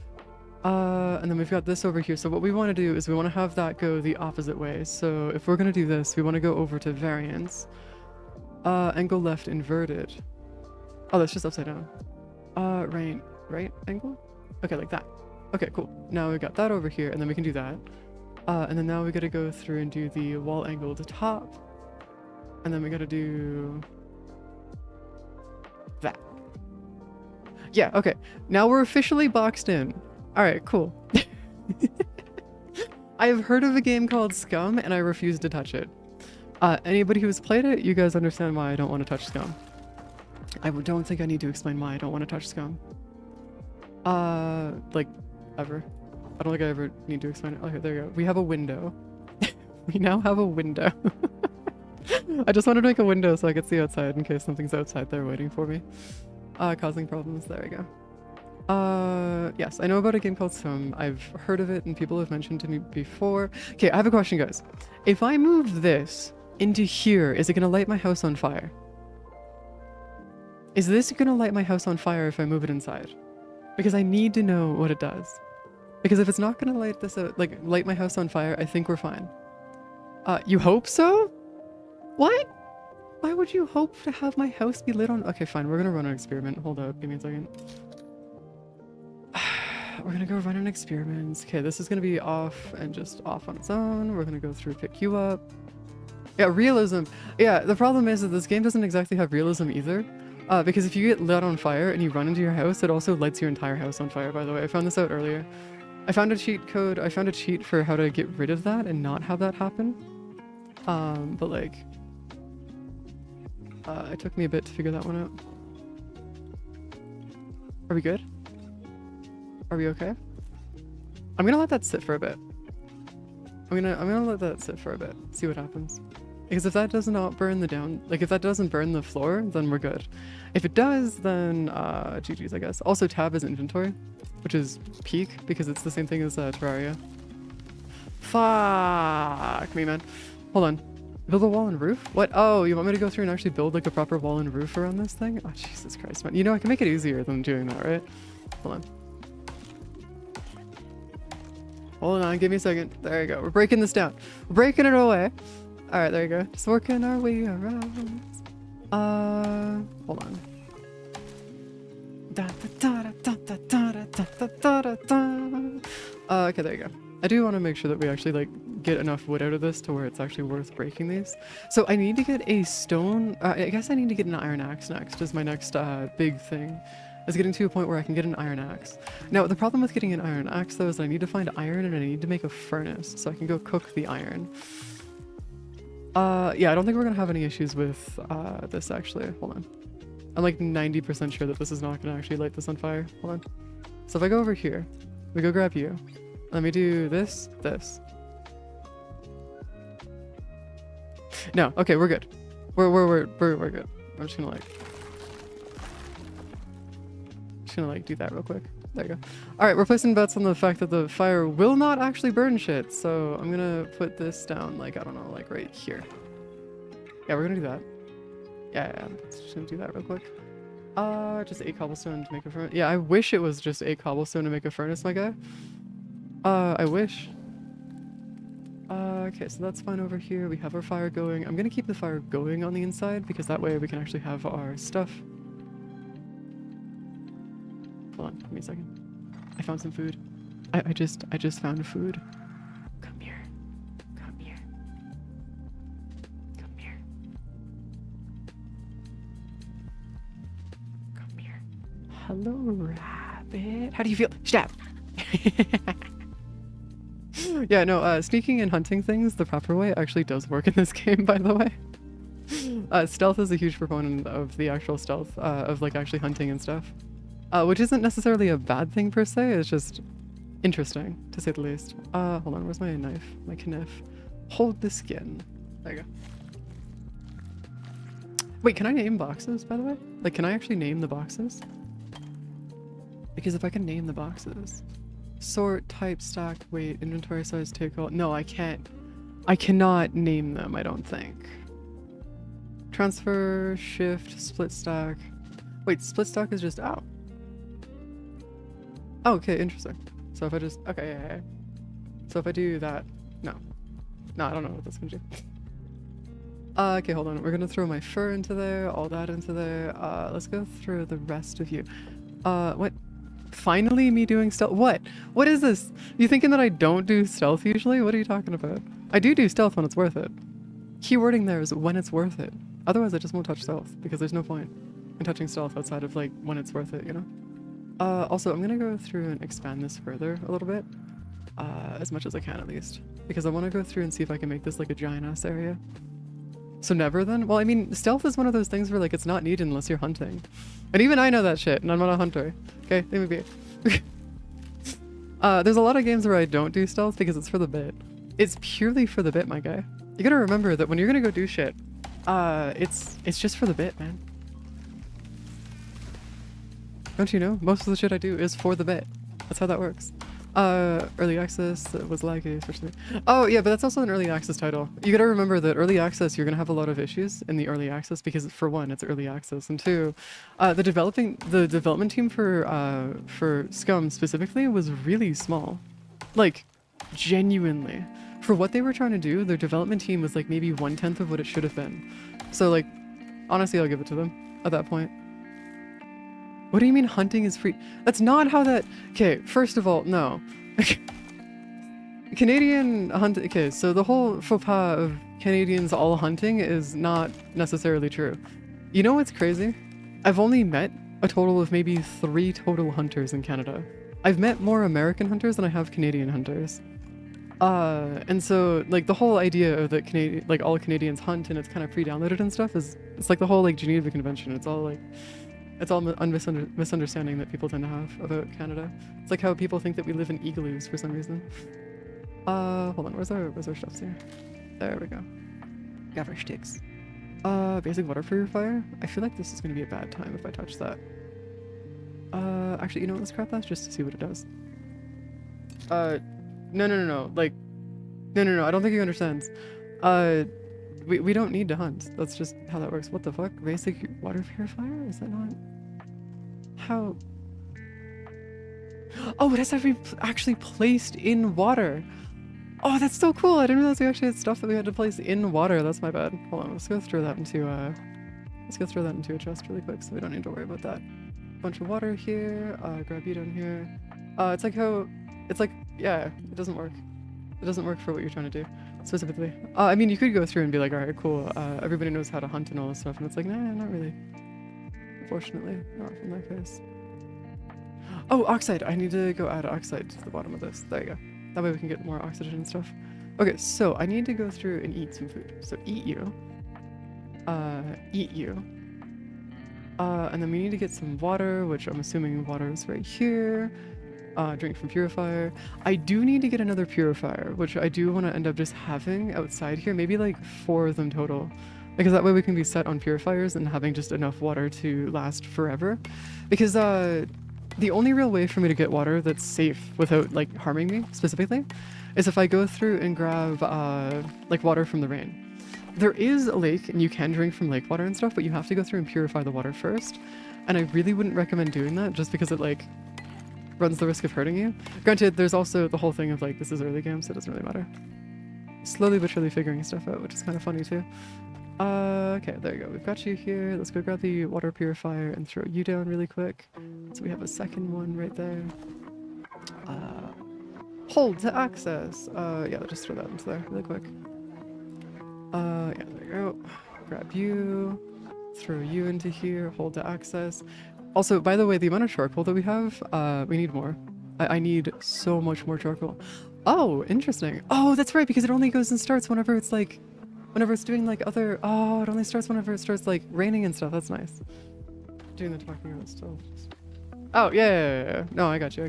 Speaker 1: And then we've got this over here. So what we want to do is we want to have that go the opposite way. So if we're going to do this, we want to go over to variance. Angle left inverted. Oh, that's just upside down. Right angle? Okay, like that. Okay, cool. Now we've got that over here, and then we can do that. And then now we gotta go through and do the wall angle to top. And then we gotta do... that. Yeah, okay. Now we're officially boxed in. Alright, cool. I have heard of a game called Scum, and I refuse to touch it. Anybody who's played it, you guys understand why I don't want to touch Scum. I don't think I need to explain why I don't want to touch Scum. Like, ever. I don't think I ever need to explain it. Okay, there you go. We have a window. We now have a window. I just wanted to make a window so I could see outside in case something's outside there waiting for me. Causing problems. There we go. Yes, I know about a game called Scum. I've heard of it and people have mentioned to me before. Okay, I have a question, guys. If I move this into here, is it going to light my house on fire? Is this going to light my house on fire if I move it inside? Because I need to know what it does. Because if it's not going to light this out, like light my house on fire, I think we're fine. You hope so? What? Why would you hope to have my house be lit on? Okay, fine. We're going to run an experiment. Hold up. Give me a second. We're going to go run an experiment. Okay, this is going to be off and just off on its own. We're going to go through, pick you up. Yeah, realism. Yeah, the problem is that this game doesn't exactly have realism either. Because if you get lit on fire and you run into your house, it also lights your entire house on fire, by the way. I found this out earlier. I found a cheat code. I found a cheat for how to get rid of that and not have that happen. But like... it took me a bit to figure that one out. Are we good? Are we okay? I'm gonna let that sit for a bit. I'm gonna let that sit for a bit. See what happens. Because if that does not burn the down, like if that doesn't burn the floor, then we're good. If it does, then GG's, I guess. Also, tab is inventory, which is peak because it's the same thing as Terraria. Fuck me, man. Hold on. Build a wall and roof? What? Oh, you want me to go through and actually build like a proper wall and roof around this thing? Oh, Jesus Christ, man. You know, I can make it easier than doing that, right? Hold on. Hold on, give me a second. There you go. We're breaking this down. We're breaking it away. All right, there you go. Just working our way around. Hold on. Okay, there you go. I do want to make sure that we actually like get enough wood out of this to where it's actually worth breaking these. So I need to get a stone. I guess I need to get an iron axe next. Is my next big thing. Is getting to a point where I can get an iron axe. Now the problem with getting an iron axe though is that I need to find iron and I need to make a furnace so I can go cook the iron. Yeah, I don't think we're gonna have any issues with this actually. Hold on. I'm like 90% sure that this is not gonna actually light this on fire. Hold on. So if I go over here, we go grab you. Let me do this, this. No, okay, we're good. We're good. I'm just gonna like do that real quick. There you go. All right, we're placing bets on the fact that the fire will not actually burn shit. So I'm gonna put this down, like, I don't know, like right here. Yeah, we're gonna do that. Yeah, just gonna do that real quick. Just 8 cobblestone to make a furnace. Yeah, I wish it was just 8 cobblestone to make a furnace, my guy. I wish. Okay, so that's fine over here. We have our fire going. I'm gonna keep the fire going on the inside because that way we can actually have our stuff. Hold on, give me a second. I found some food. I just found food. Come here. Come here. Come here. Come here. Hello, rabbit. How do you feel? Stab. Yeah, no, sneaking and hunting things the proper way actually does work in this game, by the way. Stealth is a huge proponent of the actual stealth, of like actually hunting and stuff. Which isn't necessarily a bad thing per se, it's just interesting, to say the least. Hold on, where's my knife? My knife. Hold the skin. There you go. Wait, can I name boxes, by the way? Like, can I actually name the boxes? Because if I can name the boxes... Sort, type, stack, weight, inventory size, take all... No, I can't. I cannot name them, I don't think. Transfer, shift, split stack. Wait, split stack is just out. Oh, okay, interesting. So if I just... Okay, yeah. So if I do that... No. No, I don't know what that's gonna do. Okay, hold on. We're gonna throw my fur into there, all that into there. Let's go through the rest of you. What? Finally me doing stealth? What? What is this? You thinking that I don't do stealth usually? What are you talking about? I do stealth when it's worth it. Keywording there is when it's worth it. Otherwise I just won't touch stealth because there's no point in touching stealth outside of like when it's worth it, you know? Also I'm gonna go through and expand this further a little bit. As much as I can at least. Because I want to go through and see if I can make this like a giant ass area. So never then? Well, I mean, stealth is one of those things where like it's not needed unless you're hunting. And even I know that shit, and I'm not a hunter. Okay, leave me be. There's a lot of games where I don't do stealth because it's for the bit. It's purely for the bit, my guy. You gotta remember that when you're gonna go do shit, it's just for the bit, man. Don't you know? Most of the shit I do is for the bit. That's how that works. Early access was laggy, especially. Oh yeah, but that's also an early access title. You gotta remember that early access, you're gonna have a lot of issues in the early access because for one, it's early access, and two, the development team for Scum specifically was really small. Like, genuinely. For what they were trying to do, their development team was like maybe 1/10 of what it should have been. So like, honestly, I'll give it to them at that point. What do you mean hunting is free? That's not how that... Okay, first of all, no. Canadian hunting... Okay, so the whole faux pas of Canadians all hunting is not necessarily true. You know what's crazy? I've only met a total of maybe 3 total hunters in Canada. I've met more American hunters than I have Canadian hunters. And so, like, the whole idea of that Canadian... Like, all Canadians hunt and it's kind of pre-downloaded and stuff is... It's like the whole, like, Geneva Convention. It's all, like... It's all misunderstanding that people tend to have about Canada. It's like how people think that we live in igloos for some reason. Hold on, where's our stuff here? There we go. Got our sticks. Basic water purifier? I feel like this is gonna be a bad time if I touch that. Actually, you know what, let's scrap that just to see what it does. No. Like, no, I don't think you understand. We don't need to hunt. That's just how that works. What the fuck? Basic water purifier? Is that not... How... Oh, it has to be actually placed in water. Oh, that's so cool. I didn't realize we actually had stuff that we had to place in water. That's my bad. Hold on, let's go throw that into a chest really quick so we don't need to worry about that. Bunch of water here. Grab you down here. It's like how... It's like... Yeah, it doesn't work. It doesn't work for what you're trying to do. Specifically. I mean, you could go through and be like, alright, cool, everybody knows how to hunt and all this stuff, and it's like, nah, not really. Unfortunately, not in that case. Oh, oxide! I need to go add oxide to the bottom of this. There you go. That way we can get more oxygen and stuff. Okay, so I need to go through and eat some food. So eat you. Eat you. And then we need to get some water, which I'm assuming water is right here. Drink from purifier. I do need to get another purifier, which I do want to end up just having outside here. Maybe like 4 of them total. Because that way we can be set on purifiers and having just enough water to last forever. Because the only real way for me to get water that's safe without like harming me specifically is if I go through and grab like water from the rain. There is a lake and you can drink from lake water and stuff, but you have to go through and purify the water first. And I really wouldn't recommend doing that just because it like runs the risk of hurting you. Granted, there's also the whole thing of like, this is early game, so it doesn't really matter. Slowly but surely figuring stuff out, which is kind of funny too. Okay, there you go. We've got you here. Let's go grab the water purifier and throw you down really quick. So we have a second one right there. Hold to access. Yeah, just throw that into there really quick. Yeah, there you go. Grab you. Throw you into here. Hold to access. Also, by the way, the amount of charcoal that we have, we need more. I need so much more charcoal. Oh, interesting. Oh, that's right, because it only goes and starts whenever it's like, whenever it's doing like other, oh, it only starts whenever it starts like raining and stuff. That's nice. Doing the talking about stuff. Oh, yeah. No, I got you.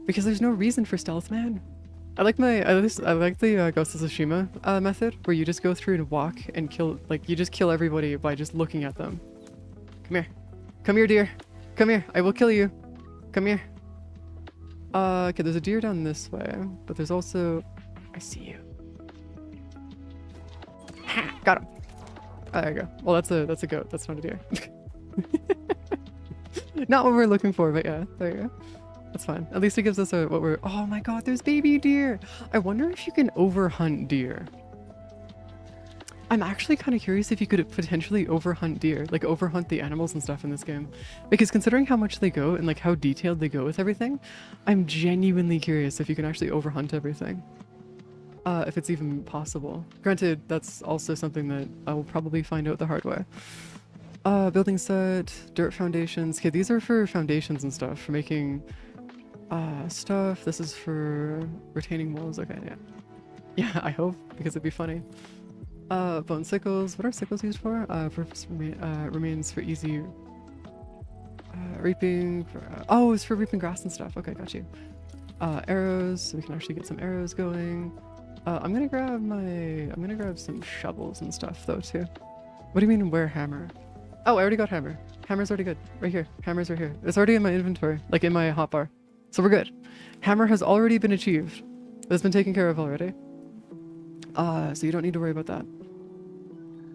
Speaker 1: Because there's no reason for stealth, man. I like the Ghost of Tsushima method, where you just go through and walk and kill, like you just kill everybody by just looking at them. Come here. Come here, dear. Come here. I will kill you. Come here. Okay, there's a deer down this way, but there's also... I see you. Ha! Got him. Oh, there you go. Well, that's a goat. That's not a deer. Not what we're looking for, but yeah, there you go. That's fine. At least it gives us what we're... Oh my god, there's baby deer! I wonder if you can overhunt deer. I'm actually kind of curious if you could potentially overhunt deer, like overhunt the animals and stuff in this game. Because considering how much they go and like how detailed they go with everything, I'm genuinely curious if you can actually overhunt everything. If it's even possible. Granted, that's also something that I will probably find out the hard way. Building set, dirt foundations. Okay, these are for foundations and stuff, for making stuff. This is for retaining walls. Okay, yeah. Yeah, I hope, because it'd be funny. Bone sickles. What are sickles used for? Remains for easy reaping. Oh, it's for reaping grass and stuff. Okay, got you. Arrows, so we can actually get some arrows going. I'm gonna grab some shovels and stuff though too. What do you mean where hammer? Oh, I already got hammer. Hammer's already good. Right here. Hammer's right here. It's already in my inventory, like in my hotbar. So we're good. Hammer has already been achieved. It's been taken care of already. So you don't need to worry about that.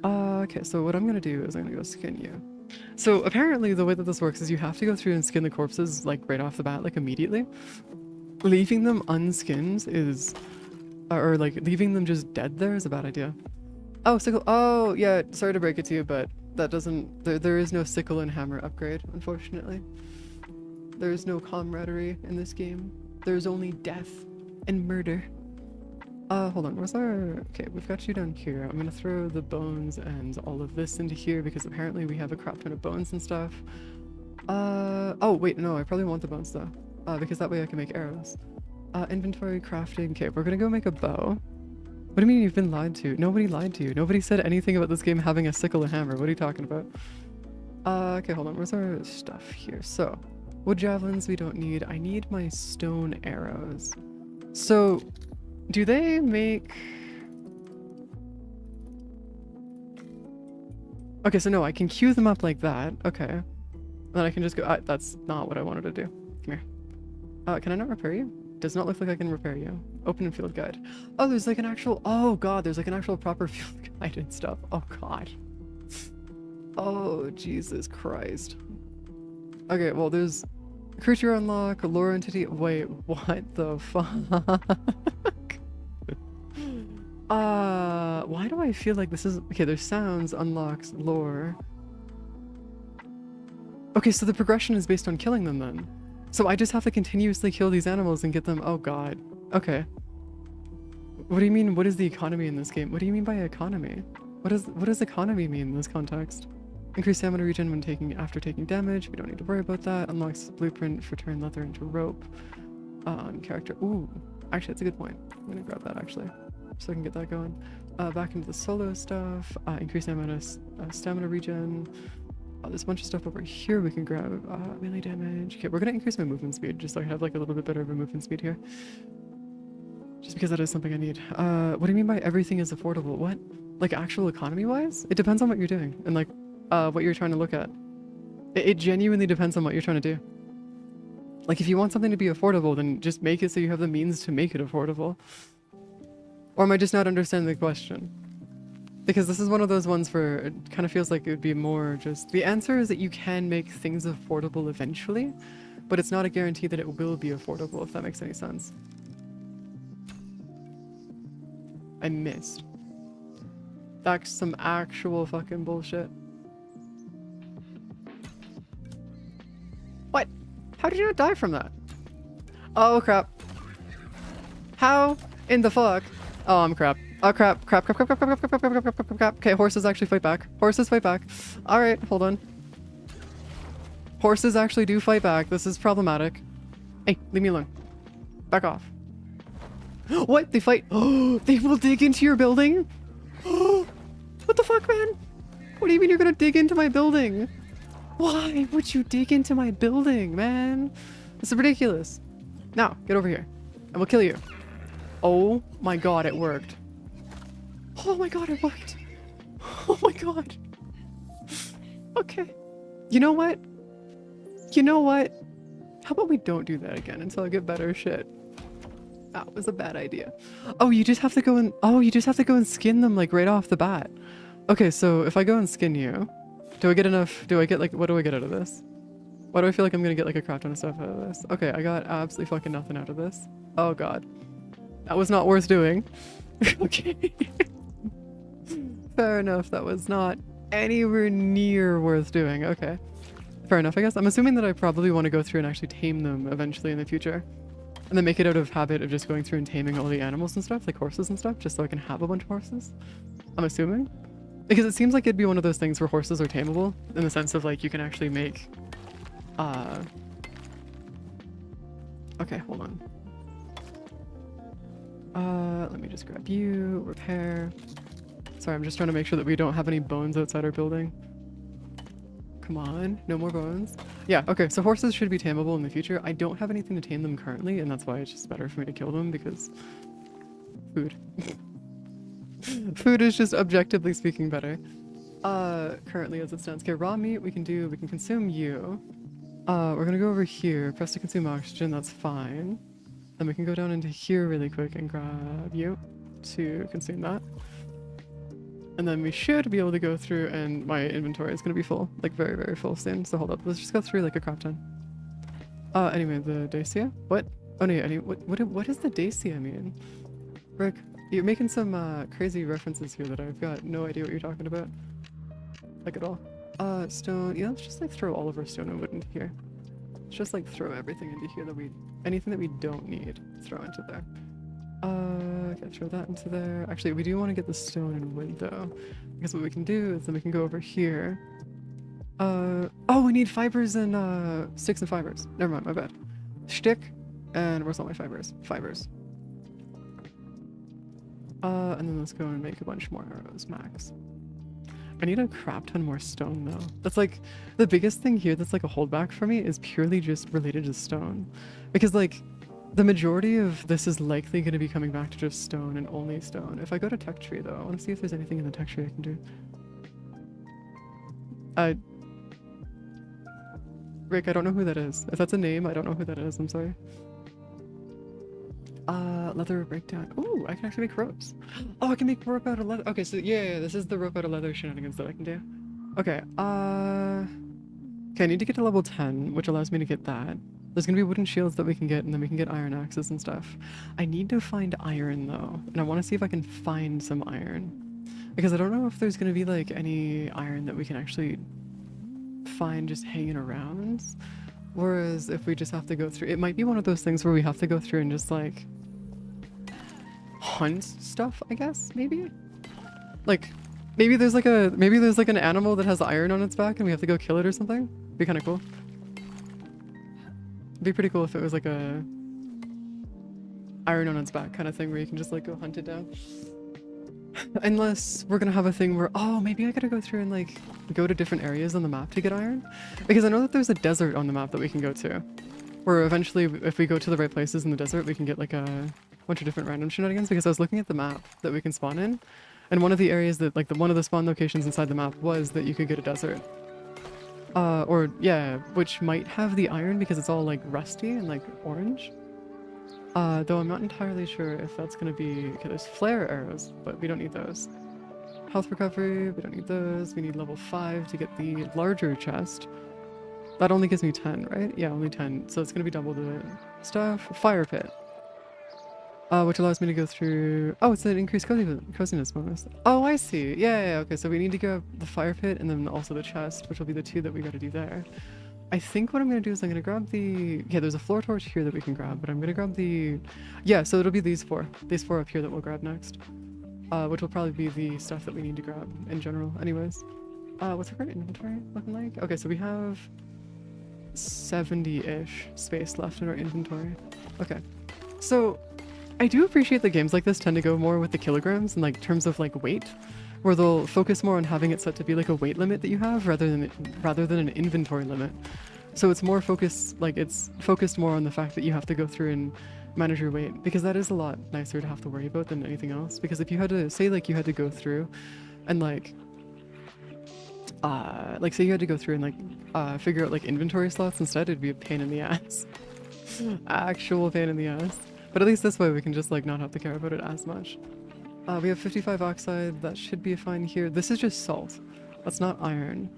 Speaker 1: Okay, so what I'm gonna do is I'm gonna go skin you. So apparently the way that this works is you have to go through and skin the corpses like right off the bat, like immediately. Leaving them unskinned is, or like leaving them just dead there is a bad idea. Oh, sickle. Oh, yeah, sorry to break it to you, but that doesn't, there is no sickle and hammer upgrade, unfortunately. There is no camaraderie in this game. There's only death and murder. Hold on, where's our... Okay, we've got you down here. I'm gonna throw the bones and all of this into here because apparently we have a crap ton of bones and stuff. Oh, wait, no, I probably want the bones though. Because that way I can make arrows. Inventory, crafting. Okay, we're gonna go make a bow. What do you mean you've been lied to? Nobody lied to you. Nobody said anything about this game having a sickle and hammer. What are you talking about? Okay, hold on, where's our stuff here? So, wood javelins we don't need. I need my stone arrows. So... do they make... Okay, so no, I can queue them up like that. Okay. Then I can just go... that's not what I wanted to do. Come here. Can I not repair you? Does not look like I can repair you. Open and field guide. Oh, there's like an actual... oh god, there's like an actual proper field guide and stuff. Oh god. Oh, Jesus Christ. Okay, well there's... creature unlock, lore entity... wait, what the fuck? Why do I feel like this is... okay, there's sounds, unlocks, lore. Okay, so the progression is based on killing them then. So I just have to continuously kill these animals and get them... oh god. Okay. What do you mean, what is the economy in this game? What do you mean by economy? What does economy mean in this context? Increase stamina regen when after taking damage. We don't need to worry about that. Unlocks blueprint for turn leather into rope. Character... ooh. Actually, that's a good point. I'm gonna grab that actually, so I can get that going. Back into the solo stuff. Increase the amount of stamina regen. There's a bunch of stuff over here we can grab. Melee damage. Okay, we're gonna increase my movement speed just so I have like a little bit better of a movement speed here. Just because that is something I need. What do you mean by everything is affordable? What? Like actual economy wise? It depends on what you're doing and like what you're trying to look at. It genuinely depends on what you're trying to do. Like if you want something to be affordable, then just make it so you have the means to make it affordable. Or am I just not understanding the question? Because this is one of those ones where it kind of feels like it would be more just... The answer is that you can make things affordable eventually, but it's not a guarantee that it will be affordable, if that makes any sense. I missed. That's some actual fucking bullshit. What? How did you not die from that? Oh crap. How in the fuck? Oh, I'm crap. Oh crap, crap, crap, crap, crap, crap, crap, crap, crap, crap, crap, crap. Okay, horses actually fight back. Horses fight back. Alright, hold on. Horses actually do fight back. This is problematic. Hey, leave me alone. Back off. What? They fight? Oh, they will dig into your building? Oh, what the fuck, man? What do you mean you're gonna dig into my building? Why would you dig into my building, man? This is ridiculous. Now, get over here. I will kill you. Oh my god, it worked. Oh my god, it worked. Oh my god. Okay. You know what? You know what? How about we don't do that again until I get better shit? That was a bad idea. Oh, you just have to go and... Oh, you just have to go and skin them, like, right off the bat. Okay, so if I go and skin you, do I get enough... Do I get, like... What do I get out of this? Why do I feel like I'm gonna get, like, a crap ton of stuff out of this? Okay, I got absolutely fucking nothing out of this. Oh, God. That was not worth doing. Okay. Fair enough, that was not anywhere near worth doing. Okay. Fair enough, I guess. I'm assuming that I probably want to go through and actually tame them eventually in the future. And then make it out of habit of just going through and taming all the animals and stuff, like horses and stuff, just so I can have a bunch of horses. I'm assuming. Because it seems like it'd be one of those things where horses are tameable, in the sense of like you can actually make... Okay, hold on. Let me just grab you, repair. Sorry, I'm just trying to make sure that we don't have any bones outside our building. Come on, no more bones. Yeah, okay, so horses should be tameable in the future. I don't have anything to tame them currently, and that's why it's just better for me to kill them, because... Food. Food is just objectively speaking better. Currently as it stands. Okay, raw meat we can consume you. We're gonna go over here, press to consume oxygen, that's fine. Then we can go down into here really quick and grab you to consume that. And then we should be able to go through and my inventory is going to be full. Like very, very full soon. So hold up. Let's just go through like a crap ton. Anyway, the Dacia? What? Oh no, what does the Dacia mean? Rick, you're making some crazy references here that I've got no idea what you're talking about. Like at all. Stone. Yeah, let's just like throw all of our stone and wood into here. Let's just like throw everything into here that anything that we don't need, throw into there. Okay, throw that into there. Actually, we do want to get the stone and wood though, because what we can do is then we can go over here. Oh, we need fibers and sticks and fibers. Never mind, my bad. Stick, and where's all my fibers? Fibers. And then let's go and make a bunch more arrows, max. I need a crap ton more stone though. That's like the biggest thing here that's like a holdback for me is purely just related to stone, because like the majority of this is likely going to be coming back to just stone and only stone. If I go to tech tree though, I want to see if there's anything in the tech tree I can do. Rick, I don't know who that is. If that's a name, I don't know who that is. I'm sorry. Leather breakdown. Ooh, I can actually make ropes. Oh, I can make rope out of leather. Okay, so yeah, this is the rope out of leather shenanigans that I can do. Okay, okay, I need to get to level 10, which allows me to get that. There's gonna be wooden shields that we can get, and then we can get iron axes and stuff. I need to find iron though, and I want to see if I can find some iron. Because I don't know if there's gonna be like any iron that we can actually find just hanging around. Whereas if we just have to go through, it might be one of those things where we have to go through and just like hunt stuff, I guess, maybe? Like, maybe there's like an animal that has iron on its back and we have to go kill it or something. Be kind of cool. It'd be pretty cool if it was like a... iron on its back kind of thing where you can just like go hunt it down. Unless we're gonna have a thing where, oh, maybe I gotta go through and like go to different areas on the map to get iron. Because I know that there's a desert on the map that we can go to. Where eventually, if we go to the right places in the desert, we can get like a bunch of different random shenanigans. Because I was looking at the map that we can spawn in. And one of the areas that, like one of the spawn locations inside the map was that you could get a desert. Or yeah, which might have the iron because it's all like rusty and like orange. Though I'm not entirely sure if that's gonna be... Okay, there's flare arrows, but we don't need those. Health recovery, we don't need those. We need level 5 to get the larger chest. That only gives me 10, right? Yeah, only 10. So it's gonna be double the stuff. Fire pit. Which allows me to go through... Oh, it's an increased coziness bonus. Oh, I see. Yeah, okay, so we need to go the fire pit and then also the chest, which will be the 2 that we gotta do there. I think what I'm going to do is I'm going to grab the... Yeah, there's a floor torch here that we can grab, but I'm going to grab the... Yeah, so it'll be these 4. These 4 up here that we'll grab next. Which will probably be the stuff that we need to grab in general anyways. What's our current inventory looking like? Okay, so we have 70-ish space left in our inventory. Okay. So, I do appreciate that games like this tend to go more with the kilograms in like terms of like weight. Where they'll focus more on having it set to be like a weight limit that you have rather than an inventory limit. So it's more focused, like it's focused more on the fact that you have to go through and manage your weight, because that is a lot nicer to have to worry about than anything else. Because if you had to say like you had to go through and like say you had to go through and like figure out like inventory slots instead, it'd be a pain in the ass. Actual pain in the ass. But at least this way we can just like not have to care about it as much. We have 55 oxide, that should be fine here. This is just salt. That's not iron.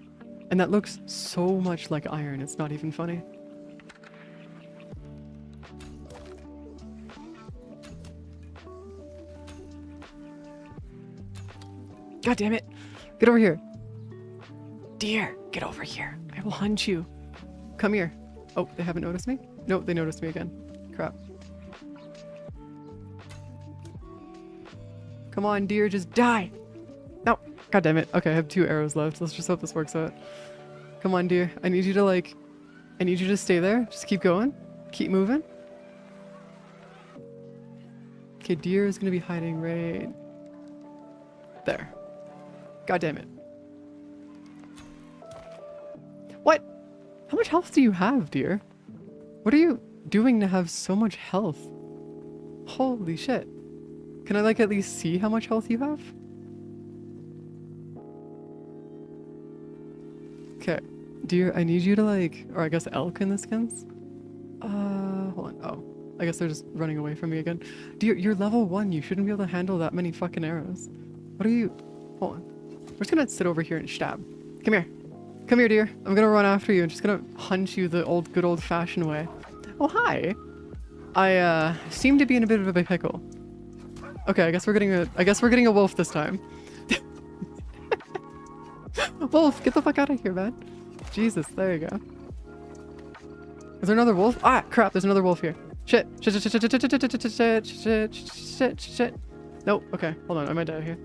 Speaker 1: And that looks so much like iron, it's not even funny. God damn it! Get over here! Deer, get over here. I will hunt you. Come here. Oh, they haven't noticed me? No, they noticed me again. Crap. Come on, deer, just die! No! God damn it. Okay, I have 2 arrows left. Let's just hope this works out. Come on, deer. I need you to like... I need you to stay there. Just keep going. Keep moving. Okay, deer is gonna be hiding right... there. God damn it. What? How much health do you have, deer? What are you doing to have so much health? Holy shit. Can I like at least see how much health you have? Okay. Deer, I need you to like, or I guess elk in this sense? Hold on. Oh, I guess they're just running away from me again. Deer, you're level 1. You shouldn't be able to handle that many fucking arrows. What are you? Hold on. We're just gonna sit over here and stab. Come here. Come here, deer. I'm gonna run after you and just gonna hunt you the good old fashioned way. Oh, hi. I, seem to be in a bit of a pickle. Okay, I guess we're getting a wolf this time. Wolf, get the fuck out of here, man. Jesus, there you go. Is there another wolf? Ah, crap, there's another wolf here. Shit. Shit. Nope, okay, hold on, I might die here.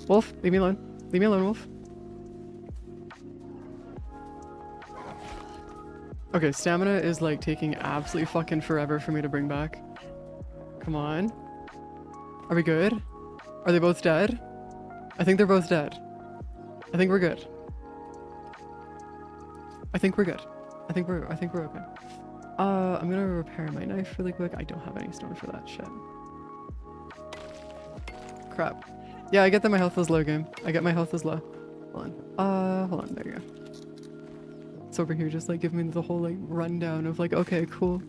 Speaker 1: Wolf, leave me alone. Leave me alone, wolf. Okay, stamina is like taking absolutely fucking forever for me to bring back. Come on. Are we good? Are they both dead? I think they're both dead. I think we're good. I think we're good. I think we're okay. I'm gonna repair my knife really quick. I don't have any stone for that shit. Crap. Yeah, I get that my health is low, game. I get my health is low. Hold on, there you go. It's over here just like giving me the whole like rundown of like, okay, cool.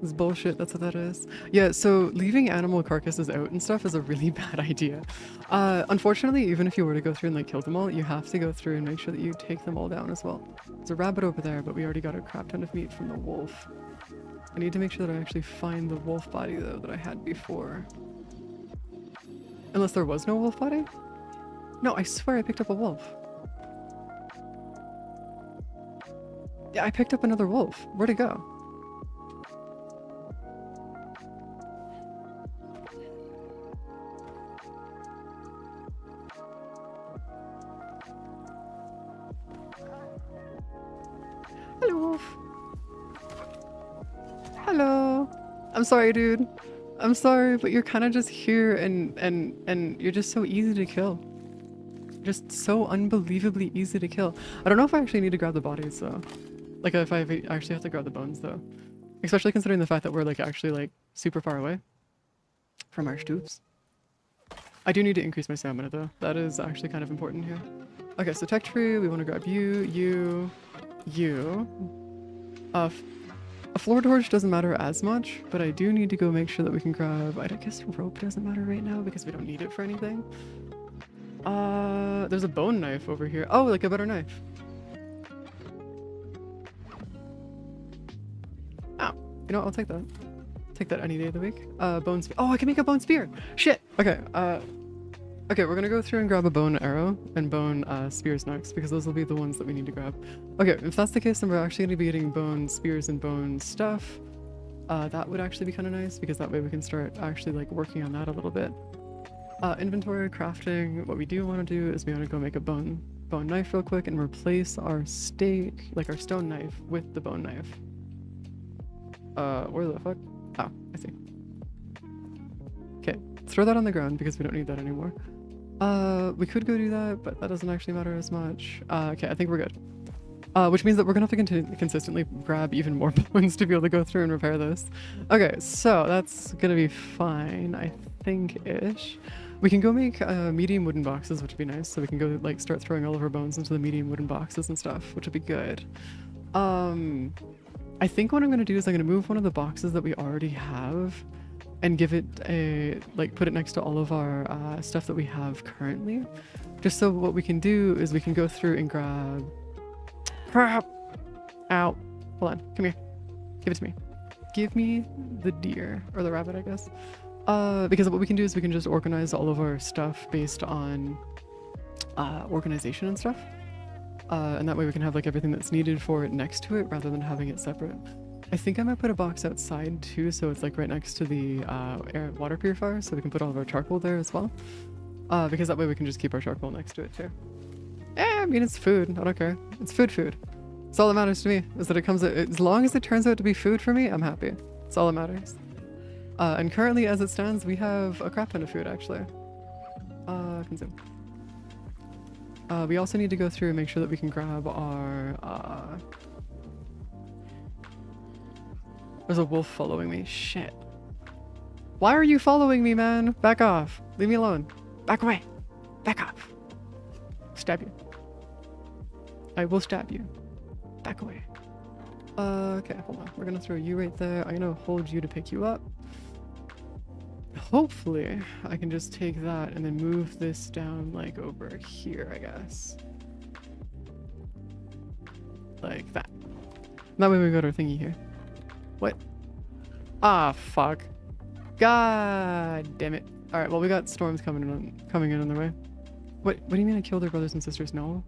Speaker 1: This bullshit, that's what that is. Yeah, so leaving animal carcasses out and stuff is a really bad idea. Unfortunately, even if you were to go through and like kill them all, you have to go through and make sure that you take them all down as well. There's a rabbit over there, but we already got a crap ton of meat from the wolf. I need to make sure that I actually find the wolf body though that I had before. Unless there was no wolf body? No, I swear I picked up a wolf. Yeah, I picked up another wolf. Where'd it go? Hello, wolf. Hello. I'm sorry, dude. I'm sorry, but you're kind of just here and you're just so easy to kill. Just so unbelievably easy to kill. I don't know if I actually need to grab the bodies though. Like if I actually have to grab the bones though. Especially considering the fact that we're like actually like super far away from our stoops. I do need to increase my stamina though. That is actually kind of important here. Okay, so tech tree, we want to grab you. A floor torch doesn't matter as much, but I do need to go make sure that we can grab, I guess rope doesn't matter right now because we don't need it for anything. There's a bone knife over here. Oh, like a better knife. Oh, you know what? I'll take that. Take that any day of the week. Bone spear. Oh, I can make a bone spear. Shit. Okay. Okay, we're gonna go through and grab a bone arrow and bone spears next because those will be the ones that we need to grab. Okay, if that's the case, then we're actually gonna be getting bone spears and bone stuff. That would actually be kind of nice because that way we can start actually like working on that a little bit. Inventory, crafting, what we do want to do is we want to go make a bone knife real quick and replace our stake, like our stone knife, with the bone knife. Where the fuck? Oh, I see. Okay, throw that on the ground because we don't need that anymore. We could go do that, but that doesn't actually matter as much. Okay, I think we're good. Which means that we're gonna have to consistently grab even more bones to be able to go through and repair this. Okay, so that's gonna be fine, I think-ish. We can go make medium wooden boxes, which would be nice. So we can go like start throwing all of our bones into the medium wooden boxes and stuff, which would be good. I think what I'm gonna do is I'm gonna move one of the boxes that we already have and give it a, like put it next to all of our stuff that we have currently. Just so what we can do is we can go through and grab, ow, hold on, come here, give it to me. Give me the deer, or the rabbit, I guess. Because what we can do is we can just organize all of our stuff based on organization and stuff. And that way we can have like everything that's needed for it next to it rather than having it separate. I think I might put a box outside too, so it's like right next to the water purifier, so we can put all of our charcoal there as well. Because that way we can just keep our charcoal next to it too. I mean, it's food, I don't care. It's food. It's all that matters to me, is that it comes out, as long as it turns out to be food for me, I'm happy. That's all that matters. And currently, as it stands, we have a crap ton of food, actually. Consume. We also need to go through and make sure that we can grab our, There's a wolf following me. Shit. Why are you following me, man? Back off. Leave me alone. Back away. Back off. Stab you. I will stab you. Back away. Okay, hold on. We're gonna throw you right there. I'm gonna hold you to pick you up. Hopefully, I can just take that and then move this down, like, over here, I guess. Like that. That way we got our thingy here. What? Ah, fuck. God damn it. Alright, well, we got storms coming in on the way. What do you mean I killed their brothers and sisters? No.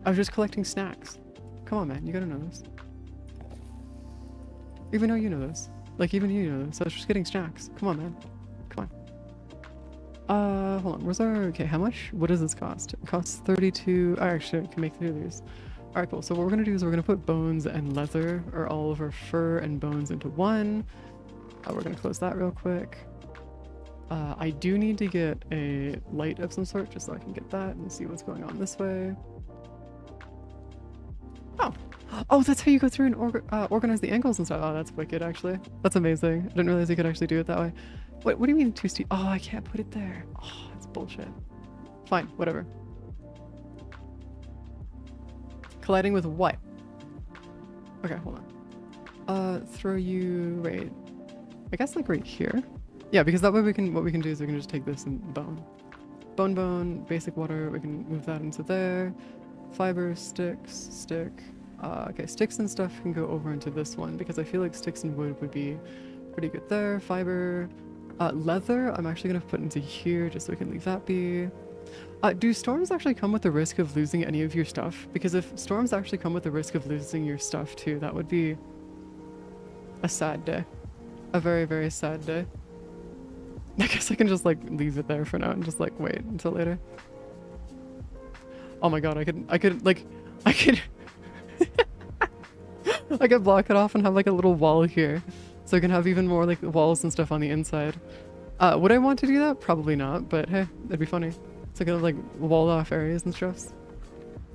Speaker 1: I was just collecting snacks. Come on, man. You gotta know this. Even though you know this. Like, even you know this. I was just getting snacks. Come on, man. Come on. Hold on. Where's our... Okay, how much? What does this cost? It costs 32... I actually can make 3 of these. Alright, cool. So what we're gonna do is we're gonna put bones and leather, or all of our fur and bones into one. We're gonna close that real quick. I do need to get a light of some sort, just so I can get that and see what's going on this way. Oh, that's how you go through and organize the angles and stuff. Oh, that's wicked, actually. That's amazing. I didn't realize you could actually do it that way. What do you mean 2 steep? Oh, I can't put it there. Oh, that's bullshit. Fine, whatever. Colliding with what? Okay, hold on. Throw you right... I guess like right here? Yeah, because that way what we can do is we can just take this and bone. Bone, basic water, we can move that into there. Fiber, sticks, stick. Okay, sticks and stuff can go over into this one because I feel like sticks and wood would be pretty good there. Fiber, leather, I'm actually gonna put into here just so we can leave that be. Do storms actually come with the risk of losing any of your stuff? Because if storms actually come with the risk of losing your stuff too, that would be a sad day. A very, very sad day. I guess I can just like leave it there for now and just like wait until later. Oh my god, I could I could block it off and have like a little wall here So I can have even more like walls and stuff on the inside. Would I want to do that? Probably not, but hey, that'd be funny. So I could have like walled off areas and stuff.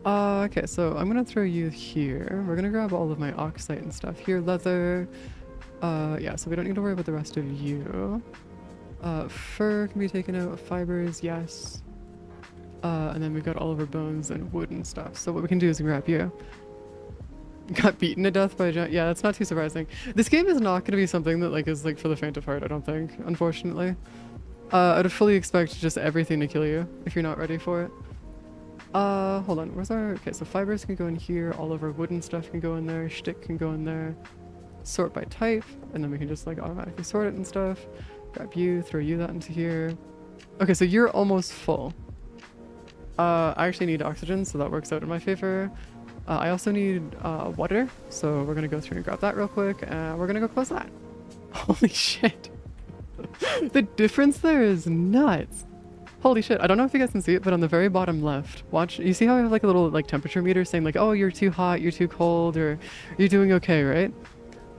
Speaker 1: Okay, so I'm gonna throw you here. We're gonna grab all of my oxite and stuff here. Leather. Yeah, so we don't need to worry about the rest of you. Fur can be taken out. Fibers, yes. And then we've got all of our bones and wood and stuff. So what we can do is grab you. Got beaten to death by a giant. Yeah, that's not too surprising. This game is not gonna be something that like is like for the faint of heart, I don't think, unfortunately. I'd fully expect just everything to kill you if you're not ready for it. Hold on, where's our... Okay, so fibers can go in here, all of our wooden stuff can go in there, shtick can go in there, sort by type, and then we can just like automatically sort it and stuff. Grab you, throw you that into here. Okay, so you're almost full. I actually need oxygen, so that works out in my favor. I also need water, so we're gonna go through and grab that real quick, and we're gonna go close that. Holy shit. The difference there is nuts. Holy shit, I don't know if you guys can see it, but on the very bottom left, watch, you see how I have like a little like temperature meter saying like, oh, you're too hot, you're too cold, or you're doing okay, right?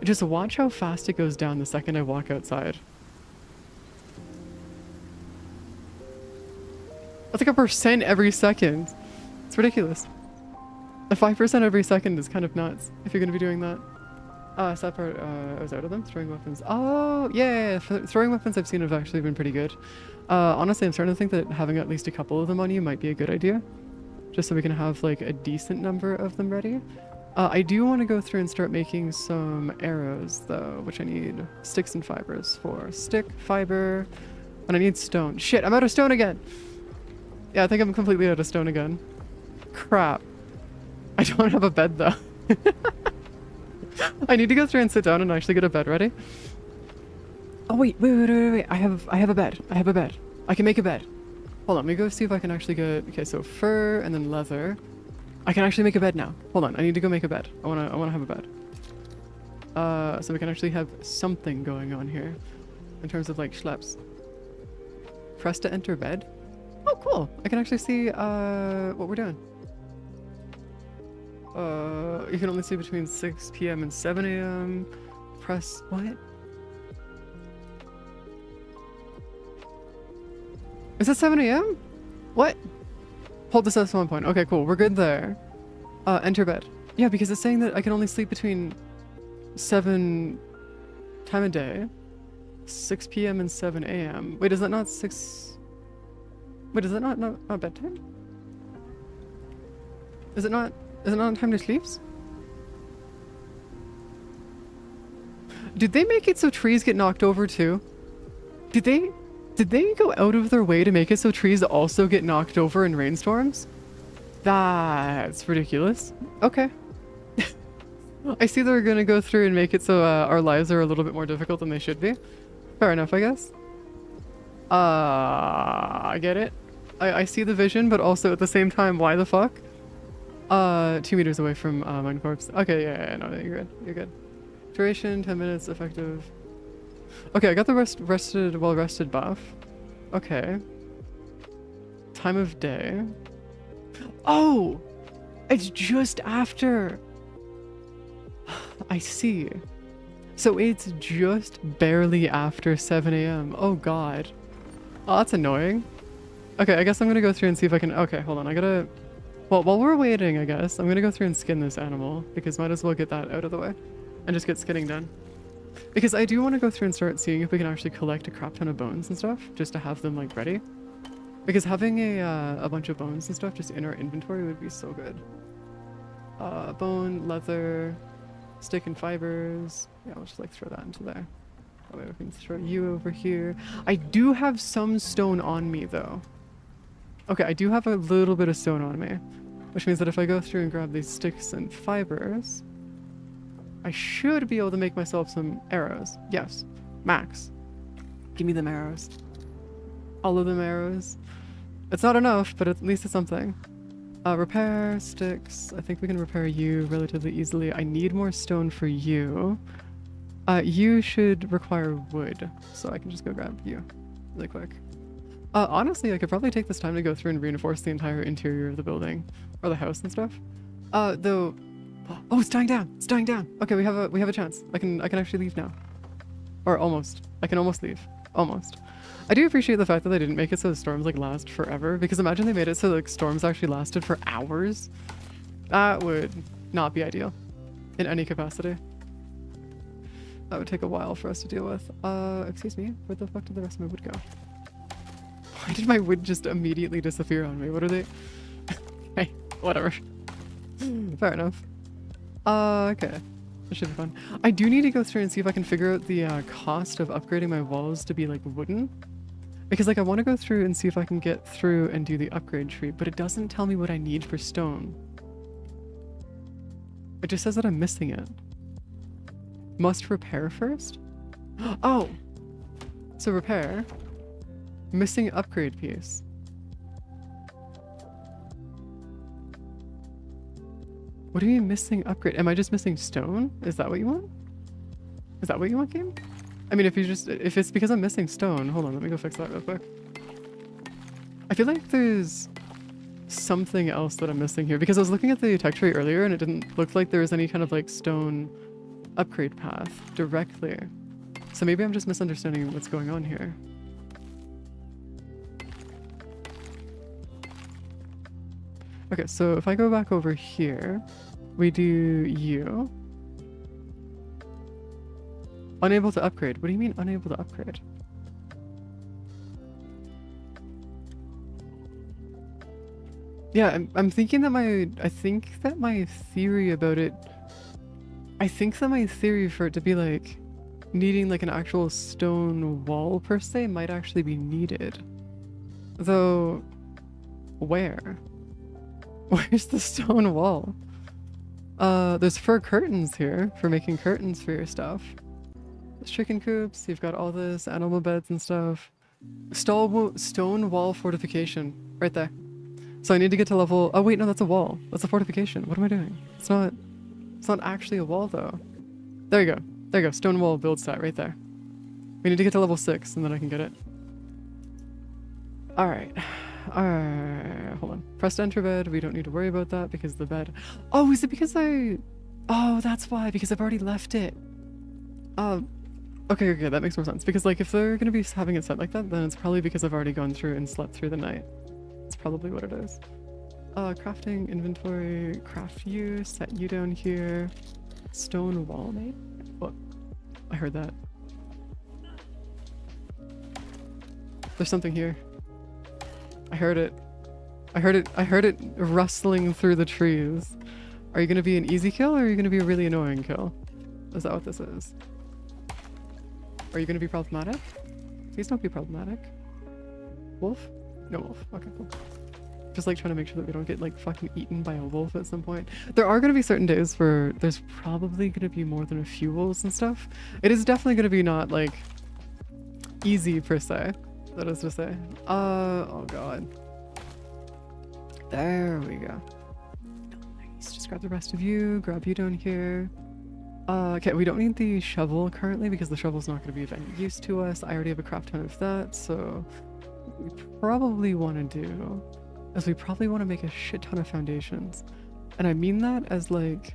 Speaker 1: Just watch how fast it goes down the second I walk outside. That's like a % every second. It's ridiculous. A 5% every second is kind of nuts if you're going to be doing that. So that part, I was out of them. Throwing weapons. Oh, yeah. Throwing weapons I've seen have actually been pretty good. Honestly, I'm starting to think that having at least a couple of them on you might be a good idea. Just so we can have like a decent number of them ready. I do want to go through and start making some arrows though, which I need sticks and fibers for. Stick, fiber, and I need stone. Shit, I'm out of stone again. Yeah, I think I'm completely out of stone again. Crap. I don't have a bed though. I need to go through and sit down and actually get a bed ready. Oh wait. I have a bed. I have a bed. I can make a bed. Hold on, let me go see if I can actually get... Okay, so fur and then leather. I can actually make a bed now. Hold on, I need to go make a bed. I wanna have a bed. So we can actually have something going on here in terms of like schleps. Press to enter bed. Oh, cool. I can actually see what we're doing. You can only see between 6 p.m. and 7 a.m. Press what? Is it 7 a.m.? What? Hold this at one point. Okay, cool. We're good there. Enter bed. Yeah, because it's saying that I can only sleep between 7 time of day, 6 p.m. and 7 a.m. Wait, is that not 6? Wait, is that not bedtime? Is it not time to sleep? Did they make it so trees get knocked over too? Did they go out of their way to make it so trees also get knocked over in rainstorms? That's ridiculous. Okay. I see they're gonna go through and make it so our lives are a little bit more difficult than they should be. Fair enough, I guess. I get it. I see the vision, but also at the same time, why the fuck? 2 meters away from mine corpse. Okay, yeah, no, you're good. You're good. Duration, 10 minutes, effective. Okay, I got the well-rested buff. Okay. Time of day. Oh! It's just after! I see. So it's just barely after 7 a.m. Oh god. Oh, that's annoying. Okay, I guess I'm gonna go through and see if I can... Okay, hold on, I gotta... Well, while we're waiting, I guess, I'm gonna go through and skin this animal, because might as well get that out of the way. And just get skinning done. Because I do want to go through and start seeing if we can actually collect a crap ton of bones and stuff, just to have them, like, ready. Because having a bunch of bones and stuff just in our inventory would be so good. Bone, leather, stick and fibers. Yeah, I'll just, like, throw that into there. That way we can throw you over here. I do have some stone on me, though. Okay, I do have a little bit of stone on me. Which means that if I go through and grab these sticks and fibers... I should be able to make myself some arrows. Yes. Max. Give me them arrows. All of them arrows. It's not enough, but at least it's something. Repair sticks. I think we can repair you relatively easily. I need more stone for you. You should require wood, so I can just go grab you really quick. Honestly, I could probably take this time to go through and reinforce the entire interior of the building or the house and stuff. Though... Oh, it's dying down. It's dying down. Okay, we have a chance. I can actually leave now. Or almost. I can almost leave. Almost. I do appreciate the fact that they didn't make it so storms like last forever, because imagine they made it so like storms actually lasted for hours. That would not be ideal in any capacity. That would take a while for us to deal with. Excuse me, where the fuck did the rest of my wood go? Why did my wood just immediately disappear on me? What are they? Hey, whatever. Fair enough. Okay. That should be fun. I do need to go through and see if I can figure out the cost of upgrading my walls to be like wooden. Because like I want to go through and see if I can get through and do the upgrade tree, but it doesn't tell me what I need for stone. It just says that I'm missing it. Must repair first? Oh! So repair. Missing upgrade piece. What do you mean missing upgrade? Am I just missing stone? Is that what you want? Is that what you want, game? I mean, if it's because I'm missing stone, hold on, let me go fix that real quick. I feel like there's something else that I'm missing here, because I was looking at the tech tree earlier and it didn't look like there was any kind of like stone upgrade path directly. So maybe I'm just misunderstanding what's going on here. Okay, so if I go back over here, we do you. Unable to upgrade. What do you mean unable to upgrade? Yeah, I'm thinking that I think that my theory about it, I think that my theory for it to be like needing like an actual stone wall per se might actually be needed. Though, where? Where's the stone wall? There's fur curtains here for making curtains for your stuff. There's chicken coops, you've got all this, animal beds and stuff. Stone wall fortification, right there. So I need to get to level, oh wait, no, that's a wall. That's a fortification. What am I doing? It's not actually a wall though. There you go. There you go, stone wall build stat right there. We need to get to level 6 and then I can get it. Alright. Hold on. Press to enter bed. We don't need to worry about that because the bed... Oh, is it because Oh, that's why. Because I've already left it. Okay, that makes more sense. Because, like, if they're going to be having it set like that, then it's probably because I've already gone through and slept through the night. That's probably what it is. Crafting, inventory, craft you, set you down here. Stone wall, mate? What? I heard that. There's something here. I heard it. I heard it rustling through the trees. Are you gonna be an easy kill or are you gonna be a really annoying kill? Is that what this is? Are you gonna be problematic? Please don't be problematic. Wolf? No wolf. Okay, cool. Just like trying to make sure that we don't get like fucking eaten by a wolf at some point. There are gonna be certain days where there's probably gonna be more than a few wolves and stuff. It is definitely gonna be not like easy per se. That is to say. Oh god. There we go. Nice. Just grab the rest of you. Grab you down here. Okay, we don't need the shovel currently because the shovel's not going to be of any use to us. I already have a crap ton of that, so what we probably want to do is we probably want to make a shit ton of foundations. And I mean that as like,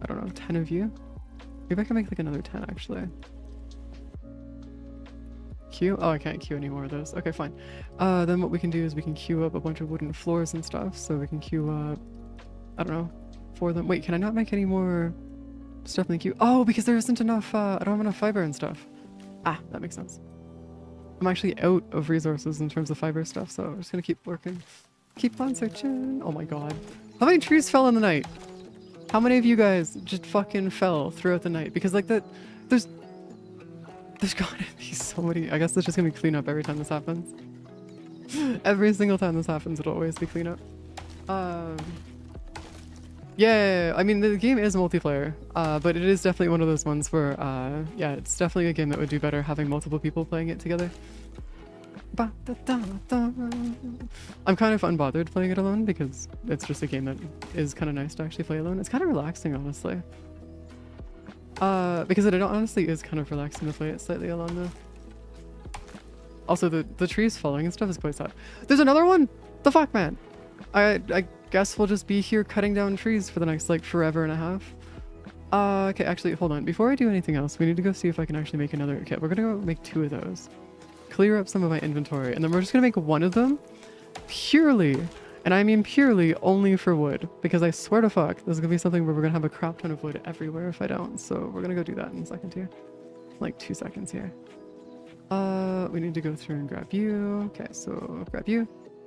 Speaker 1: I don't know, 10 of you. Maybe I can make like another 10 actually. Queue? Oh, I can't queue any more of those. Okay, fine. Then what we can do is we can queue up a bunch of wooden floors and stuff. So we can queue up, I don't know, 4 of them. Wait, can I not make any more stuff in the queue? Oh, because there isn't enough, I don't have enough fiber and stuff. Ah, that makes sense. I'm actually out of resources in terms of fiber stuff, so I'm just gonna keep working. Keep on searching. Oh my god. How many trees fell in the night? How many of you guys just fucking fell throughout the night? Because like there's gotta be so many. I guess there's just gonna be cleanup every time this happens. Every single time this happens, it'll always be cleanup. Yeah, I mean, the game is multiplayer, but it is definitely one of those ones where, yeah, it's definitely a game that would do better having multiple people playing it together. I'm kind of unbothered playing it alone because it's just a game that is kind of nice to actually play alone. It's kind of relaxing, honestly. Because it honestly is kind of relaxing to play it slightly alone though. Also, the trees falling and stuff is quite sad. There's another one? The fuck, man? I guess we'll just be here cutting down trees for the next, like, forever and a half. Okay, actually, hold on. Before I do anything else, we need to go see if I can actually make another. Okay, we're gonna go make 2 of those. Clear up some of my inventory, and then we're just gonna make 1 of them purely, and I mean purely, only for wood. Because I swear to fuck, this is gonna be something where we're gonna have a crap ton of wood everywhere if I don't. So we're gonna go do that in a second here. Like 2 seconds here. We need to go through and grab you. Okay, so grab you.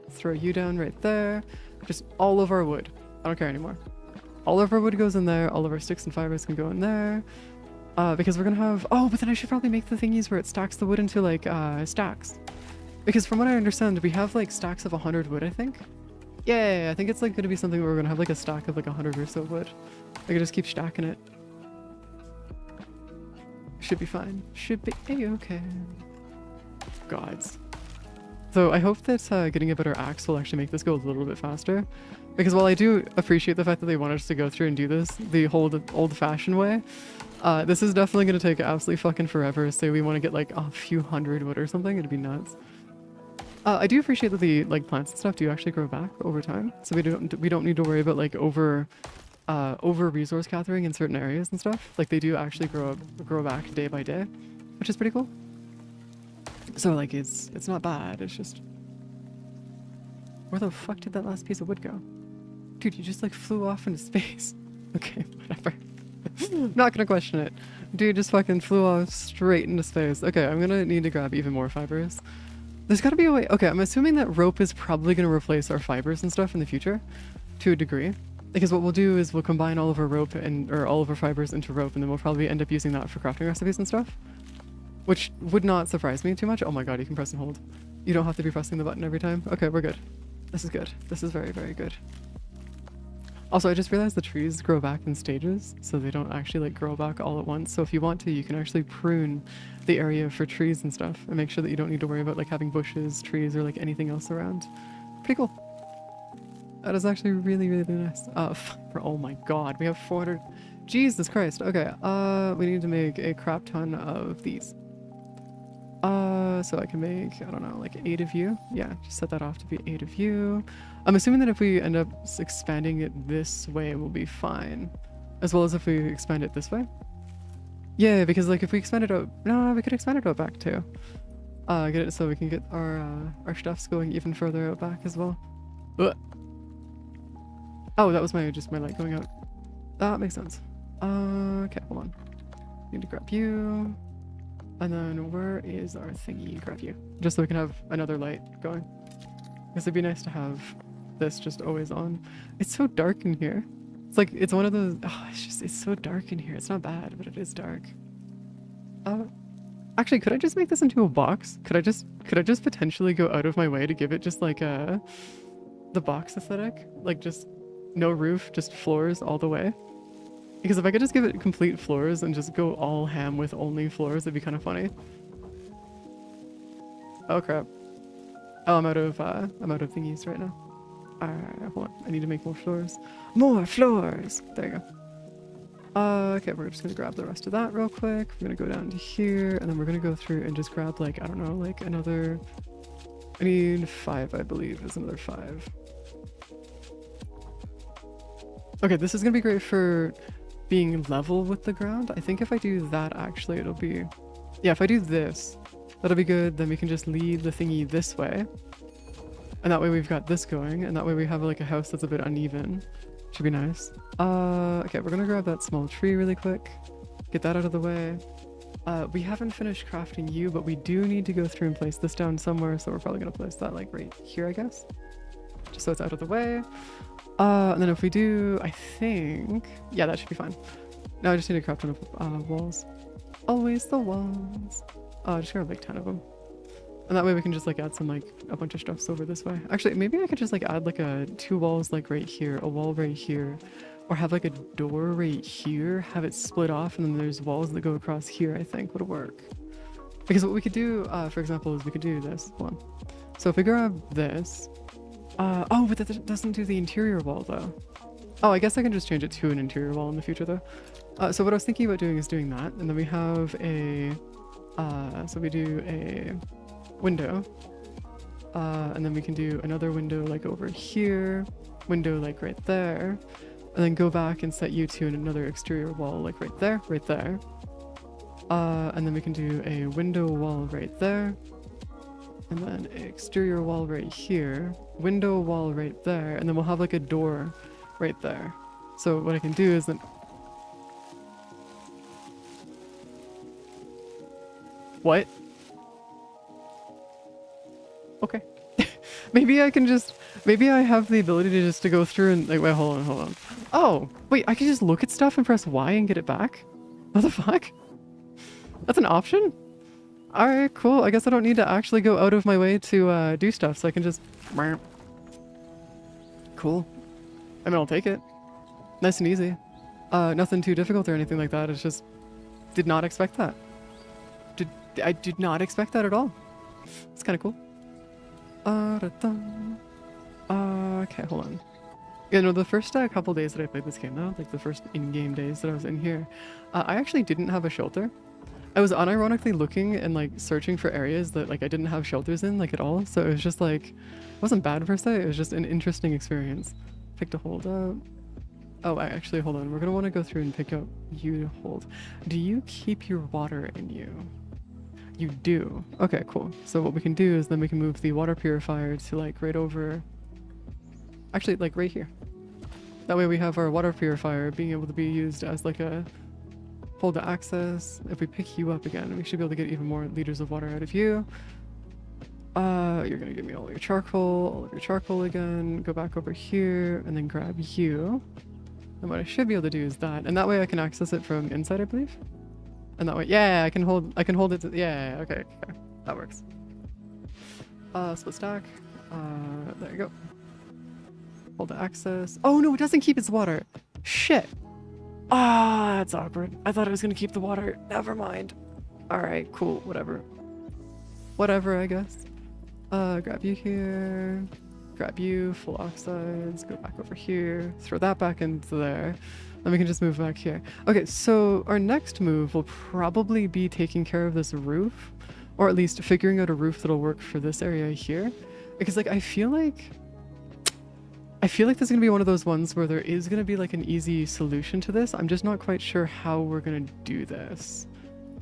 Speaker 1: Throw you down right there. Just all of our wood. I don't care anymore. All of our wood goes in there. All of our sticks and fibers can go in there. Because we're gonna have... Oh, but then I should probably make the thingies where it stacks the wood into, like, stacks. Because from what I understand, we have, like, stacks of 100 wood, I think. Yeah, I think it's, like, gonna be something where we're gonna have, like, a stack of, like, 100 or so wood. I can just keep stacking it. Should be fine. Should be A-okay. Gods. So I hope that getting a better axe will actually make this go a little bit faster. Because while I do appreciate the fact that they wanted us to go through and do this the whole old-fashioned way, this is definitely going to take absolutely fucking forever. Say we want to get like a few hundred wood or something, it'd be nuts. I do appreciate that the like plants and stuff do actually grow back over time, so we don't need to worry about like over resource gathering in certain areas and stuff. Like they do actually grow back day by day, which is pretty cool. So like it's not bad. It's just, where the fuck did that last piece of wood go? Dude, you just like flew off into space. Okay, whatever. I'm not gonna question it. Dude just fucking flew off straight into space. Okay, I'm gonna need to grab even more fibers. There's gotta be a way. Okay, I'm assuming that rope is probably gonna replace our fibers and stuff in the future to a degree. Because what we'll do is we'll combine all of our rope or all of our fibers into rope, and then we'll probably end up using that for crafting recipes and stuff. Which would not surprise me too much. Oh my god, you can press and hold. You don't have to be pressing the button every time. Okay, we're good. This is good. This is very, very good. Also, I just realized the trees grow back in stages, so they don't actually like grow back all at once. So if you want to, you can actually prune the area for trees and stuff and make sure that you don't need to worry about like having bushes, trees, or like anything else around. Pretty cool. That is actually really, really nice. Oh my god, we have 400. Jesus Christ. Okay, we need to make a crap ton of these. So I can make, I don't know, like 8 of you. Yeah, just set that off to be 8 of you. I'm assuming that if we end up expanding it this way, we'll be fine. As well as if we expand it this way. Yeah, because like if we expand it out, no, we could expand it out back too. Get it so we can get our stuffs going even further out back as well. Ugh. Oh, that was just my light going out. That makes sense. Okay, hold on. Need to grab you. And then where is our thingy? Grab you. Just so we can have another light going. Because it'd be nice to have this just always on. It's so dark in here. It's like, it's one of those, oh, it's so dark in here. It's not bad, but it is dark. Actually, could I just make this into a box? Could I just potentially go out of my way to give it just like the box aesthetic? Like just no roof, just floors all the way? Because if I could just give it complete floors and just go all ham with only floors, it'd be kind of funny. Oh crap. Oh, I'm out of thingies right now. Alright, hold on. I need to make more floors. More floors! There you go. Okay, we're just gonna grab the rest of that real quick. We're gonna go down to here, and then we're gonna go through and just grab like, I don't know, like another... I need 5, I believe, is another 5. Okay, this is gonna be great for being level with the ground. I think if I do that, actually, it'll be... Yeah, if I do this, that'll be good. Then we can just lead the thingy this way. And that way we've got this going, and that way we have like a house that's a bit uneven. Should be nice. Okay, we're gonna grab that small tree really quick. Get that out of the way. We haven't finished crafting you, but we do need to go through and place this down somewhere, so we're probably gonna place that like right here, I guess. Just so it's out of the way. And then if we do, I think... Yeah, that should be fine. Now I just need to craft enough walls. Always the walls. Just grab like 10 of them. And that way we can just like add some like a bunch of stuffs over this way. Actually, maybe I could just like add like 2 walls like right here, a wall right here, or have like a door right here, have it split off, and then there's walls that go across here, I think would work. Because what we could do, for example, is we could do this. Hold on. So if we grab this... oh, but that doesn't do the interior wall though. Oh, I guess I can just change it to an interior wall in the future though. So what I was thinking about doing is doing that, and then we have a... so we do a window, and then we can do another window like over here, window like right there, And then go back and set you to another exterior wall, like right there, right there. And then we can do a window wall right there. And then an exterior wall right here. Window wall right there. And then we'll have like a door right there. So what I can do is then... What? Okay. Maybe I can just... Maybe I have the ability to just to go through and... Like, wait, hold on. Oh! Wait, I can just look at stuff and press Y and get it back? What the fuck? That's an option? Alright, cool. I guess I don't need to actually go out of my way to do stuff, so I can just... Cool. I mean, I'll take it. Nice and easy. Nothing too difficult or anything like that. It's just... Did not expect that. I did not expect that at all. It's kind of cool. Okay, hold on. You know, the first couple days that I played this game though, like the first in-game days that I was in here, I actually didn't have a shelter. I was unironically looking and like searching for areas that like I didn't have shelters in like at all. So it was just like, it wasn't bad per se, it was just an interesting experience. Pick to hold up. Oh, actually, hold on. We're gonna want to go through and pick up you to hold. Do you keep your water in you? You do. Okay, cool. So what we can do is then we can move the water purifier to like right over... Actually, like right here. That way we have our water purifier being able to be used as like a hold to access. If we pick you up again, we should be able to get even more liters of water out of you. You're gonna give me all of your charcoal again. Go back over here and then grab you. And what I should be able to do is that. And that way I can access it from inside, I believe. And that way, yeah, I can hold it to, yeah, okay, that works. Split stack, there you go. Hold to access. Oh no, it doesn't keep its water. Shit. Ah, that's awkward. I thought it was gonna keep the water. Never mind. All right, cool, whatever. Whatever, I guess. Grab you here. Grab you, full oxides, go back over here, throw that back into there. Then we can just move back here. Okay, so our next move will probably be taking care of this roof, or at least figuring out a roof that'll work for this area here. Because like, I feel like this is gonna be one of those ones where there is gonna be like an easy solution to this. I'm just not quite sure how we're gonna do this.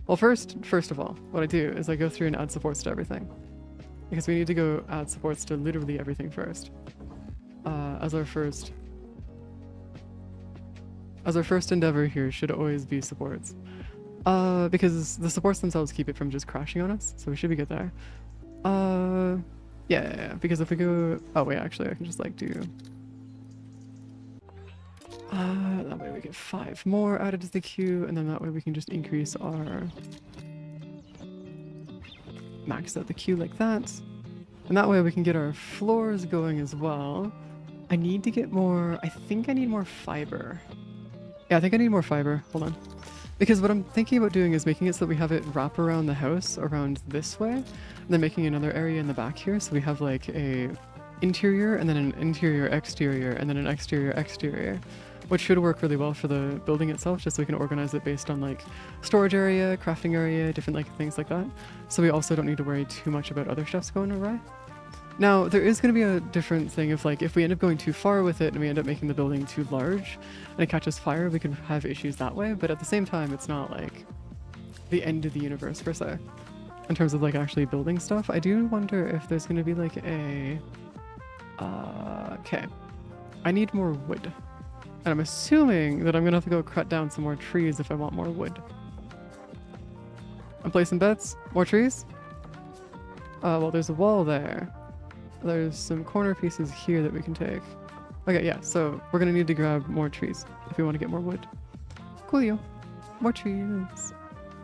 Speaker 1: Well, first of all, what I do is I go through and add supports to everything. Because we need to go add supports to literally everything first. As our first endeavor here should always be supports. Because the supports themselves keep it from just crashing on us, so we should be good there. Yeah, because if we go... Oh wait, actually I can just like do... that way we get 5 more added to the queue, and then that way we can just increase our... Max out the queue like that. And that way we can get our floors going as well. I need to get more... I think I need more fiber. Yeah, I think I need more fiber. Hold on. Because what I'm thinking about doing is making it so that we have it wrap around the house around this way, and then making another area in the back here so we have like a interior and then an interior exterior and then an exterior exterior, which should work really well for the building itself, just so we can organize it based on like storage area, crafting area, different like things like that. So we also don't need to worry too much about other stuffs going awry. Now, there is going to be a different thing if like, if we end up going too far with it and we end up making the building too large and it catches fire, we can have issues that way. But at the same time, it's not like the end of the universe per se. In terms of like actually building stuff, I do wonder if there's going to be like a... okay. I need more wood. And I'm assuming that I'm going to have to go cut down some more trees if I want more wood. I'm placing bets. More trees? Well, there's a wall there. There's some corner pieces here that we can take. Okay, yeah, so we're gonna need to grab more trees if we want to get more wood. Coolio. More trees.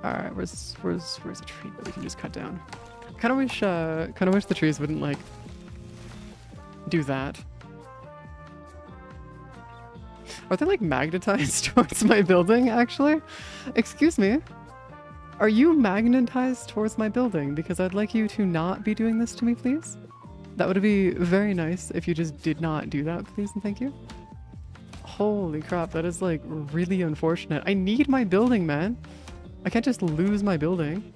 Speaker 1: Alright, where's a tree that we can just cut down? Kinda wish the trees wouldn't like do that. Are they like magnetized towards my building actually? Excuse me. Are you magnetized towards my building? Because I'd like you to not be doing this to me, please. That would be very nice if you just did not do that, please and thank you. Holy crap, that is like really unfortunate. I need my building, man. I can't just lose my building.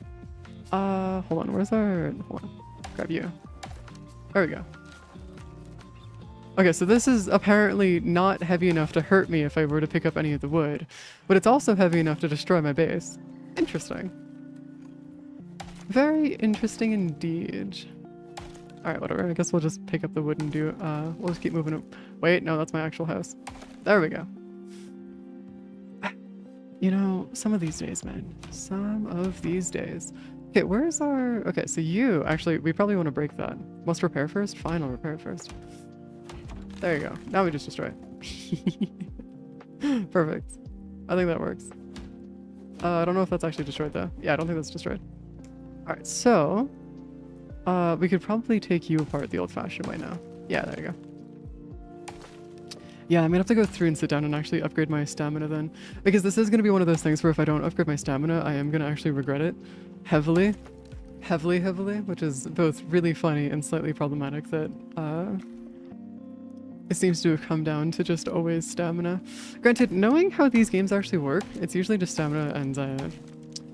Speaker 1: Hold on, where's our... Hold on. Grab you. There we go. Okay, so this is apparently not heavy enough to hurt me if I were to pick up any of the wood, but it's also heavy enough to destroy my base. Interesting. Very interesting indeed. Alright, whatever. I guess we'll just pick up the wood and do, we'll just keep moving it. Wait, no, that's my actual house. There we go. You know, some of these days, man. Some of these days. Okay, where's our... Okay, so you... Actually, we probably want to break that. Must repair first? Fine, I'll repair it first. There you go. Now we just destroy it. Perfect. I think that works. I don't know if that's actually destroyed, though. Yeah, I don't think that's destroyed. Alright, so... we could probably take you apart the old-fashioned way now. Yeah, there you go. Yeah, I'm gonna have to go through and sit down and actually upgrade my stamina then. Because this is gonna be one of those things where if I don't upgrade my stamina, I am gonna actually regret it. Heavily. Heavily, which is both really funny and slightly problematic that, it seems to have come down to just always stamina. Granted, knowing how these games actually work, it's usually just stamina and,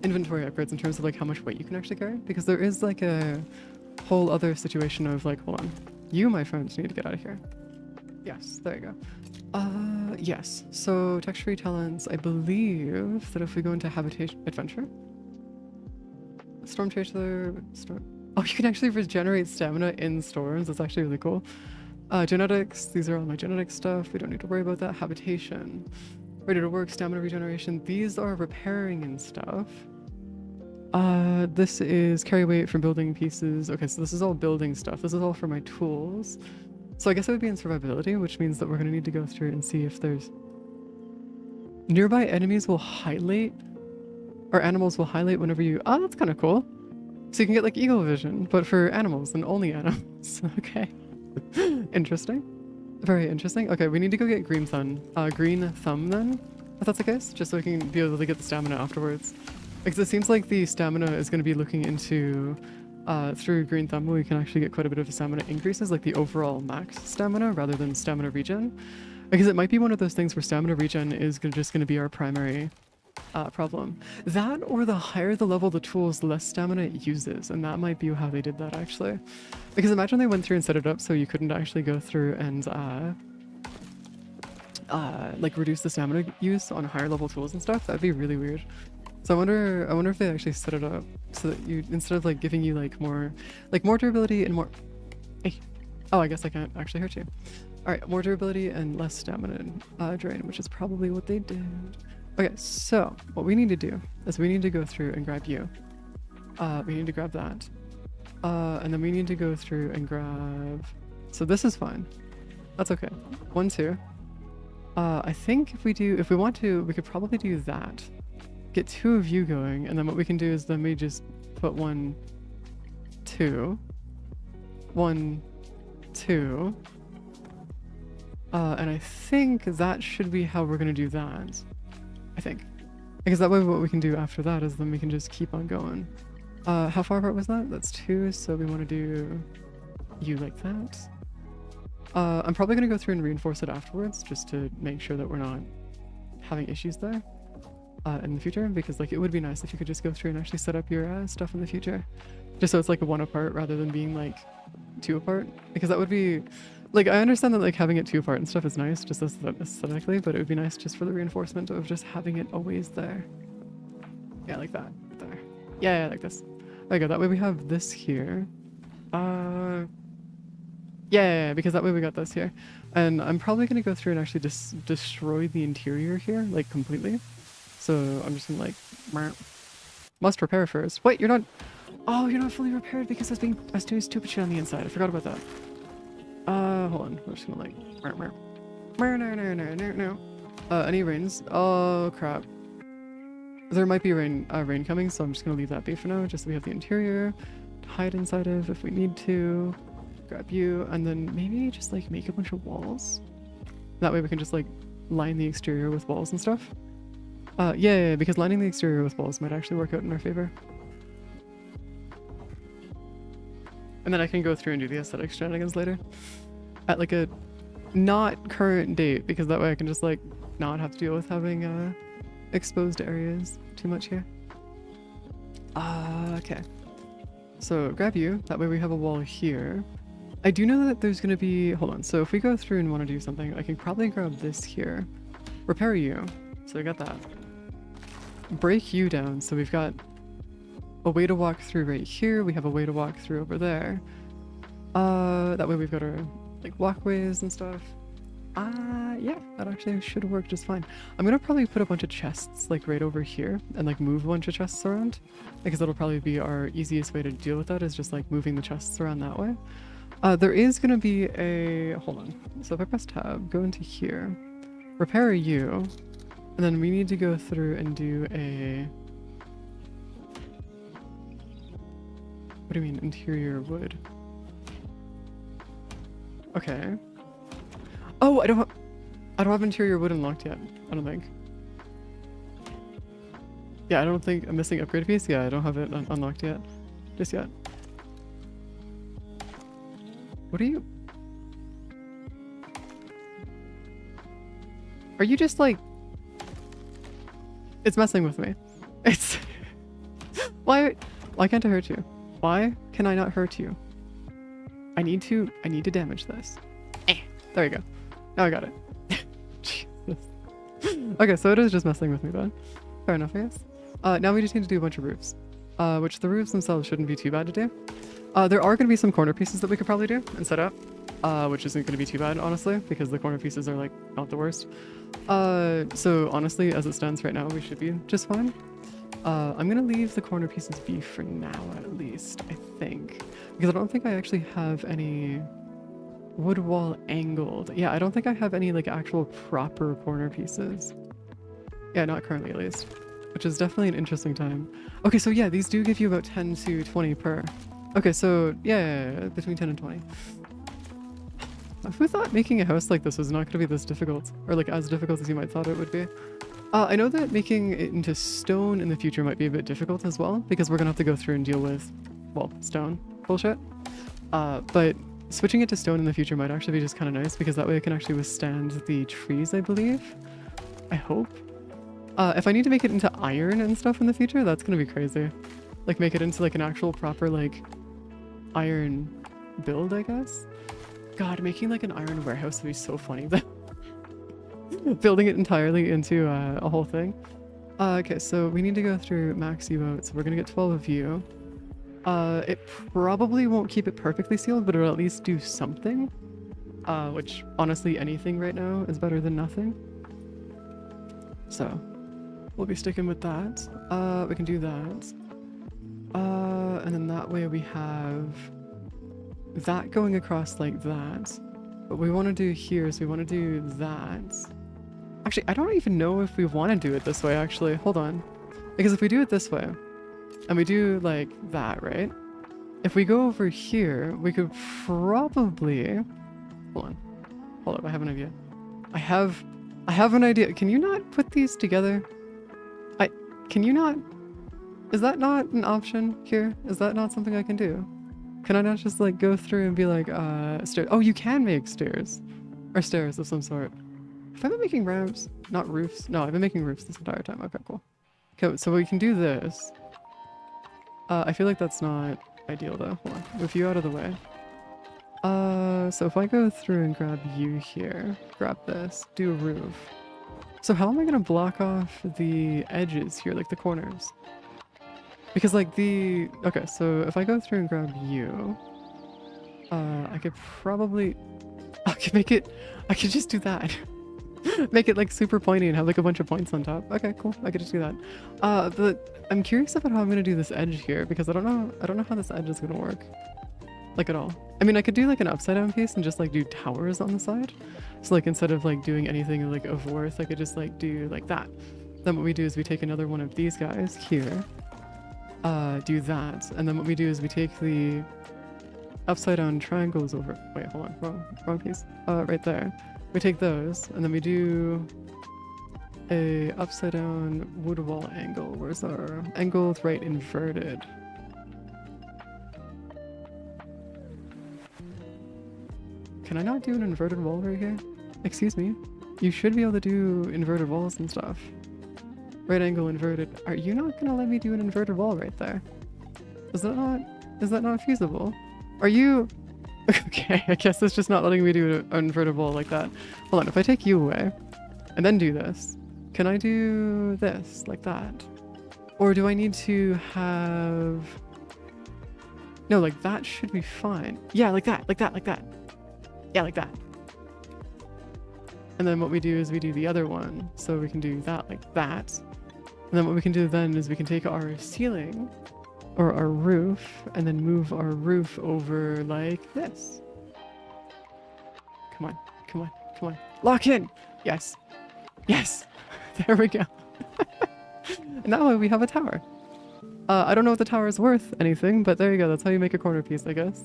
Speaker 1: inventory upgrades in terms of, like, how much weight you can actually carry. Because there is, like, a whole other situation of, like, hold on. You, my friends, need to get out of here. Yes, there you go. Yes. So, texture talents, I believe that if we go into habitation adventure, storm chaser, oh, you can actually regenerate stamina in storms. That's actually really cool. Genetics, these are all my genetic stuff. We don't need to worry about that. Habitation, ready to work, stamina regeneration. These are repairing and stuff. This is carry weight from building pieces. Okay, so this is all building stuff. This is all for my tools. So I guess it would be in survivability, which means that we're going to need to go through and see if there's... Nearby enemies will highlight, or animals will highlight whenever you... Oh, that's kind of cool. So you can get like eagle vision, but for animals and only animals. Okay. Interesting. Very interesting. Okay, we need to go get green thumb then, if that's the case, just so we can be able to get the stamina afterwards. Because it seems like the stamina is going to be looking into... through green thumb, we can actually get quite a bit of stamina increases, like the overall max stamina rather than stamina regen. Because it might be one of those things where stamina regen is just going to be our primary problem. That, or the higher the level the tools, less stamina it uses, and that might be how they did that actually. Because imagine they went through and set it up so you couldn't actually go through and like reduce the stamina use on higher level tools and stuff. That'd be really weird. So I wonder if they actually set it up so that you, instead of like giving you like more durability and more... Hey. Oh, I guess I can't actually hurt you. Alright, more durability and less stamina drain, which is probably what they did. Okay, so what we need to do is we need to go through and grab you. We need to grab that. And then we need to go through and grab... So this is fine. That's okay. 1, 2. I think if we want to, we could probably do that. Get 2 of you going, and then what we can do is then we just put 1, 2, 1, 2, and I think that should be how we're gonna do that. I think, because that way what we can do after that is then we can just keep on going. How far apart was that? That's 2, so we want to do you like that. I'm probably gonna go through and reinforce it afterwards just to make sure that we're not having issues there. In the future, because like it would be nice if you could just go through and actually set up your stuff in the future, just so it's like a 1 apart rather than being like 2 apart, because that would be like, I understand that like having it 2 apart and stuff is nice just aesthetically, but it would be nice just for the reinforcement of just having it always there. Yeah, like that there. Yeah, like this. There you go. That way we have this here. Yeah, because that way we got this here, and I'm probably gonna go through and actually just destroy the interior here like completely. So I'm just gonna like, must repair first. Wait, you're not, oh, you're not fully repaired because I was doing stupid shit on the inside. I forgot about that. Hold on, I'm just gonna like, any rains? Oh crap. There might be rain coming, so I'm just gonna leave that be for now, just so we have the interior to hide inside of if we need to. Grab you, and then maybe just like make a bunch of walls. That way we can just like line the exterior with walls and stuff. Yeah, because lining the exterior with walls might actually work out in our favor. And then I can go through and do the aesthetic shenanigans later. At like a not current date, because that way I can just like not have to deal with having exposed areas too much here. Okay. So grab you, that way we have a wall here. I do know that there's gonna be, hold on. So if we go through and want to do something, I can probably grab this here. Repair you. So I got that. Break you down. So we've got a way to walk through right here. We have a way to walk through over there. That way we've got our like walkways and stuff. Yeah, that actually should work just fine. I'm gonna probably put a bunch of chests like right over here and like move a bunch of chests around, because that'll probably be our easiest way to deal with that, is just like moving the chests around that way. There is gonna be a, hold on. So if I press tab, go into here, repair you, and then we need to go through and do a, what do you mean interior wood? Okay. Oh, I don't have interior wood unlocked yet. I don't think. Yeah, I don't think I'm missing upgrade piece. Yeah, I don't have it unlocked yet. Just yet. What are you? Are you just like? It's messing with me. It's why can't I hurt you? Why can I not hurt you? I need to damage this. There you go. Now I got it. Jesus. Okay, so it is just messing with me then. Fair enough, I guess. Now we just need to do a bunch of roofs. Which the roofs themselves shouldn't be too bad to do. There are going to be some corner pieces that we could probably do and set up. Which isn't going to be too bad, honestly, because the corner pieces are like not the worst. So honestly, as it stands right now, we should be just fine. I'm going to leave the corner pieces be for now, at least, I think. Because I don't think I actually have any wood wall angled. Yeah, I don't think I have any like actual proper corner pieces. Yeah, not currently at least. Which is definitely an interesting time. Okay, so yeah, these do give you about 10 to 20 per. Okay, so yeah, between 10 and 20. Who thought making a house like this was not going to be this difficult? Or like as difficult as you might thought it would be? I know that making it into stone in the future might be a bit difficult as well, because we're going to have to go through and deal with, well, stone bullshit. But switching it to stone in the future might actually be just kind of nice, because that way it can actually withstand the trees, I believe. I hope. If I need to make it into iron and stuff in the future, that's going to be crazy. Like make it into like an actual proper like iron build, I guess. God, making like an iron warehouse would be so funny. Building it entirely into a whole thing. Okay, so we need to go through max emotes. So we're going to get 12 of you. It probably won't keep it perfectly sealed, but it'll at least do something. Which, honestly, anything right now is better than nothing. So, we'll be sticking with that. We can do that. And then that way we have that going across like that. What we want to do here is we want to do that. Actually, I don't even know if we want to do it this way, actually. Hold on. Because if we do it this way, and we do like that, right? If we go over here, we could probably... Hold on. Hold up, I have an idea. I have an idea. Can you not put these together? Can you not? Is that not an option here? Is that not something I can do? Can I not just like go through and be like, stairs? Oh, you can make stairs. Or stairs of some sort. Have I been making ramps? Not roofs? No, I've been making roofs this entire time. Okay, cool. Okay, so we can do this. I feel like that's not ideal though. Hold on. Move you out of the way. So if I go through and grab you here, grab this, do a roof. So how am I gonna block off the edges here, like the corners? Because like the... Okay, so if I go through and grab you, I could probably... I could make it... I could just do that. Make it like super pointy and have like a bunch of points on top. Okay, cool. I could just do that. But I'm curious about how I'm gonna do this edge here, because I don't know how this edge is gonna work. Like at all. I mean, I could do like an upside down piece and just like do towers on the side. So like instead of like doing anything like of worth, I could just like do like that. Then what we do is we take another one of these guys here, do that, and then what we do is we take the upside down triangles over. Wait, hold on, wrong piece. Right there. We take those, and then we do a upside down wood wall angle. Where's our angled right inverted? Can I not do an inverted wall right here? Excuse me. You should be able to do inverted walls and stuff. Right angle inverted. Are you not gonna let me do an inverted wall right there? Is that not feasible? Are you... Okay, I guess it's just not letting me do an inverted wall like that. Hold on, if I take you away and then do this, can I do this like that? Or do I need to have... No, like that should be fine. Yeah, like that, like that, like that. Yeah, like that. And then what we do is we do the other one. So we can do that like that. And then what we can do then is we can take our ceiling or our roof and then move our roof over like this. Come on, come on, come on. Lock in! Yes. Yes! There we go. And that way we have a tower. I don't know if the tower is worth anything, but there you go. That's how you make a corner piece, I guess.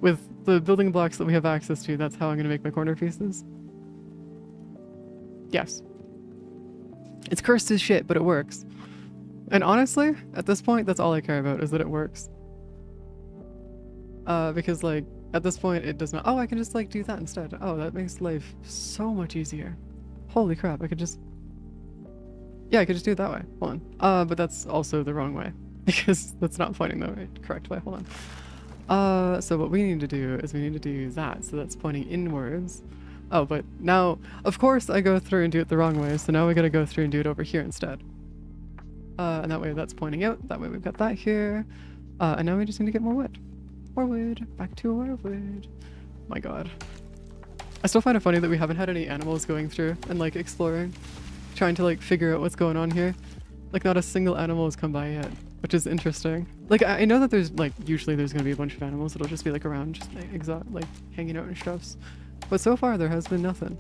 Speaker 1: With the building blocks that we have access to, that's how I'm going to make my corner pieces. Yes. It's cursed as shit, but it works. And honestly, at this point, that's all I care about, is that it works. Because, like, at this point, it does not... Oh, I can just, like, do that instead. Oh, that makes life so much easier. Holy crap, I could just... Yeah, I could just do it that way. Hold on. But that's also the wrong way. Because that's not pointing the correct way. Hold on. So what we need to do is we need to do that. So that's pointing inwards. Oh, but now, of course, I go through and do it the wrong way. So now we gotta go through and do it over here instead. And that way that's pointing out. That way we've got that here. And now we just need to get more wood. More wood. Back to our wood. My god. I still find it funny that we haven't had any animals going through and, like, exploring. Trying to, like, figure out what's going on here. Like, not a single animal has come by yet, which is interesting. Like, I know that there's, like, usually there's gonna be a bunch of animals that'll just be, like, around, just, like, hanging out and stuffs. But so far, there has been nothing.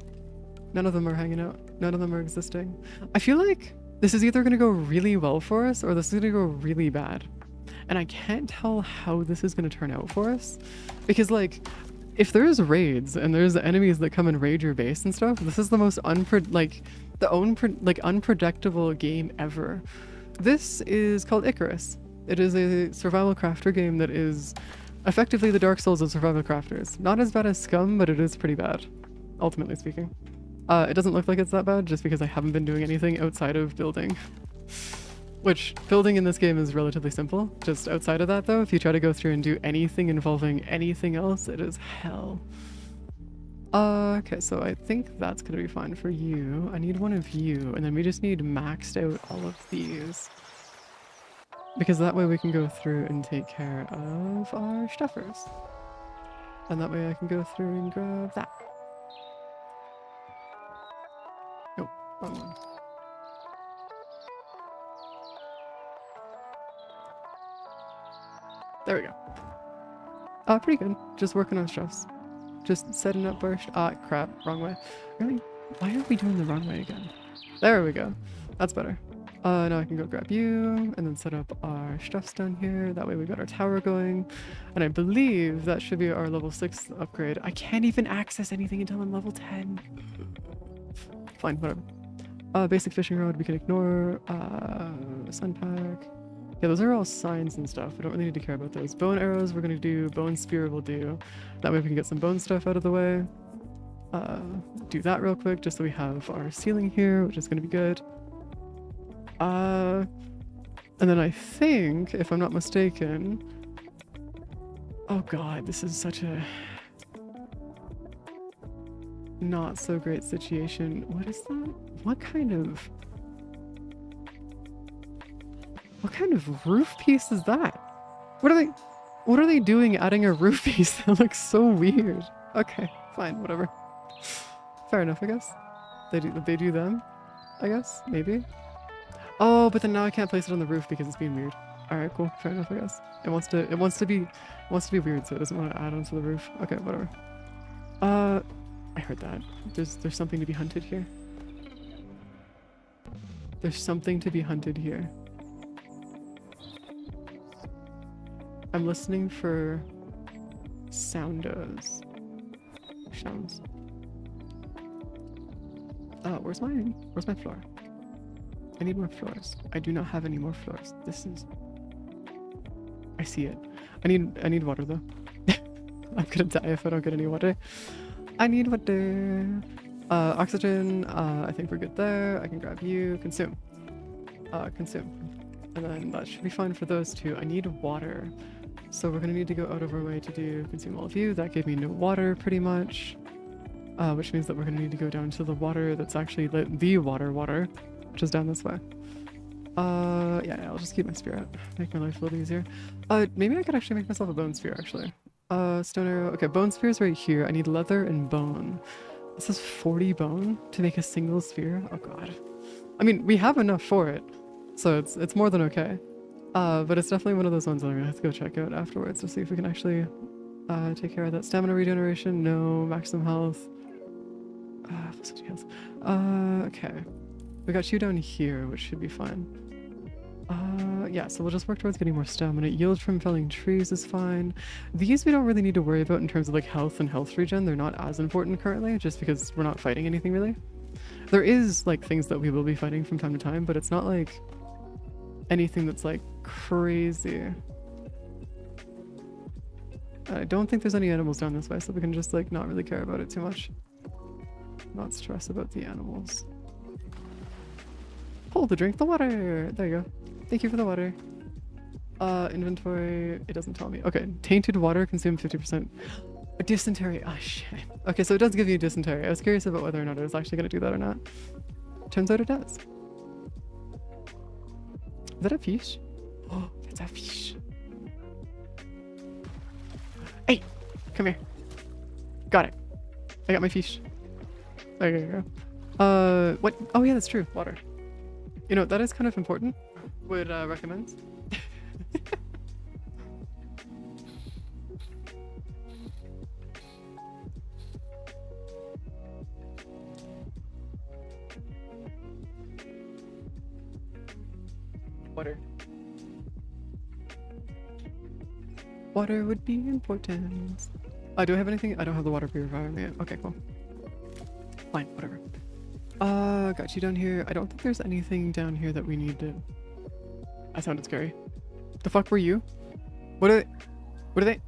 Speaker 1: None of them are hanging out. None of them are existing. I feel like this is either gonna go really well for us, or this is gonna go really bad. And I can't tell how this is gonna turn out for us. Because, like, if there's raids, and there's enemies that come and raid your base and stuff, this is the most unpredictable game ever. This is called Icarus. It is a survival crafter game that is effectively the Dark Souls of survival crafters. Not as bad as Scum, but it is pretty bad, ultimately speaking. It doesn't look like it's that bad just because I haven't been doing anything outside of building. Which, building in this game is relatively simple. Just outside of that though, if you try to go through and do anything involving anything else, it is hell. Okay, so I think that's gonna be fine for you. I need one of you, and then we just need maxed out all of these. Because that way we can go through and take care of our stuffers. And that way I can go through and grab that. Nope, wrong one. There we go. Pretty good. Just working on stuffs. Just setting up our... crap. Wrong way. Really? Why are we doing the wrong way again? There we go. That's better. Now I can go grab you, and then set up our stuffs down here. That way we've got our tower going. And I believe that should be our level 6 upgrade. I can't even access anything until I'm level 10. Fine, whatever. Basic fishing rod we can ignore. Sun pack. Yeah, those are all signs and stuff. We don't really need to care about those. Bow and arrows we're going to do. Bow and spear we'll do. That way we can get some bone stuff out of the way. Do that real quick just so we have our ceiling here, which is going to be good. And then I think, if I'm not mistaken... Oh god, this is such a... not so great situation. What is that? What kind of roof piece is that? What are they doing adding a roof piece? That looks so weird. Okay, fine, whatever. Fair enough, I guess. They do them, I guess, maybe. Oh, but then now I can't place it on the roof because it's being weird. Alright, cool, fair enough, I guess. It wants to be weird, so it doesn't want to add onto the roof. Okay, whatever. I heard that. There's something to be hunted here. There's something to be hunted here. I'm listening for sounds. Where's my floor? I need more floors. I do not have any more floors. I see it. I need water though. I'm gonna die if I don't get any water. I need water. Oxygen, I think we're good there. I can grab you. Consume. Consume. And then that should be fine for those two. I need water. So we're gonna need to go out of our way to do consume all of you. That gave me no water pretty much. Which means that we're gonna need to go down to the water that's actually the water, which is down this way. Yeah, I'll just keep my spear out. Make my life a little easier. Maybe I could actually make myself a bone spear, actually. Stone arrow. Okay, bone spear's right here. I need leather and bone. This is 40 bone to make a single spear. Oh god. I mean, we have enough for it, so it's more than okay. But it's definitely one of those ones that I'm gonna have to go check out afterwards to see if we can actually take care of that. Stamina regeneration, no. Maximum health. Plus 50 health. Okay. We got you down here, which should be fine. Yeah, so we'll just work towards getting more stamina. Yield from felling trees is fine. These we don't really need to worry about in terms of like health and health regen. They're not as important currently, just because we're not fighting anything really. There is like things that we will be fighting from time to time, but it's not like anything that's like crazy. I don't think there's any animals down this way, so we can just like not really care about it too much. Not stress about the animals. Hold to drink the water. There you go. Thank you for the water. Inventory. It doesn't tell me. Okay. Tainted water consumed 50%. Dysentery. Oh shit. Okay, so it does give you dysentery. I was curious about whether or not it was actually going to do that or not. Turns out it does. Is that a fish? Oh, it's a fish. Hey, come here. Got it. I got my fish. There you go. What? Oh yeah, that's true. Water. You know, that is kind of important. Would recommend. Water. Water would be important. Do I have anything? I don't have the water purifier yet. Okay, cool. Fine, whatever. Got you down here. I don't think there's anything down here that we need to... That sounded scary. The fuck were you? What are they?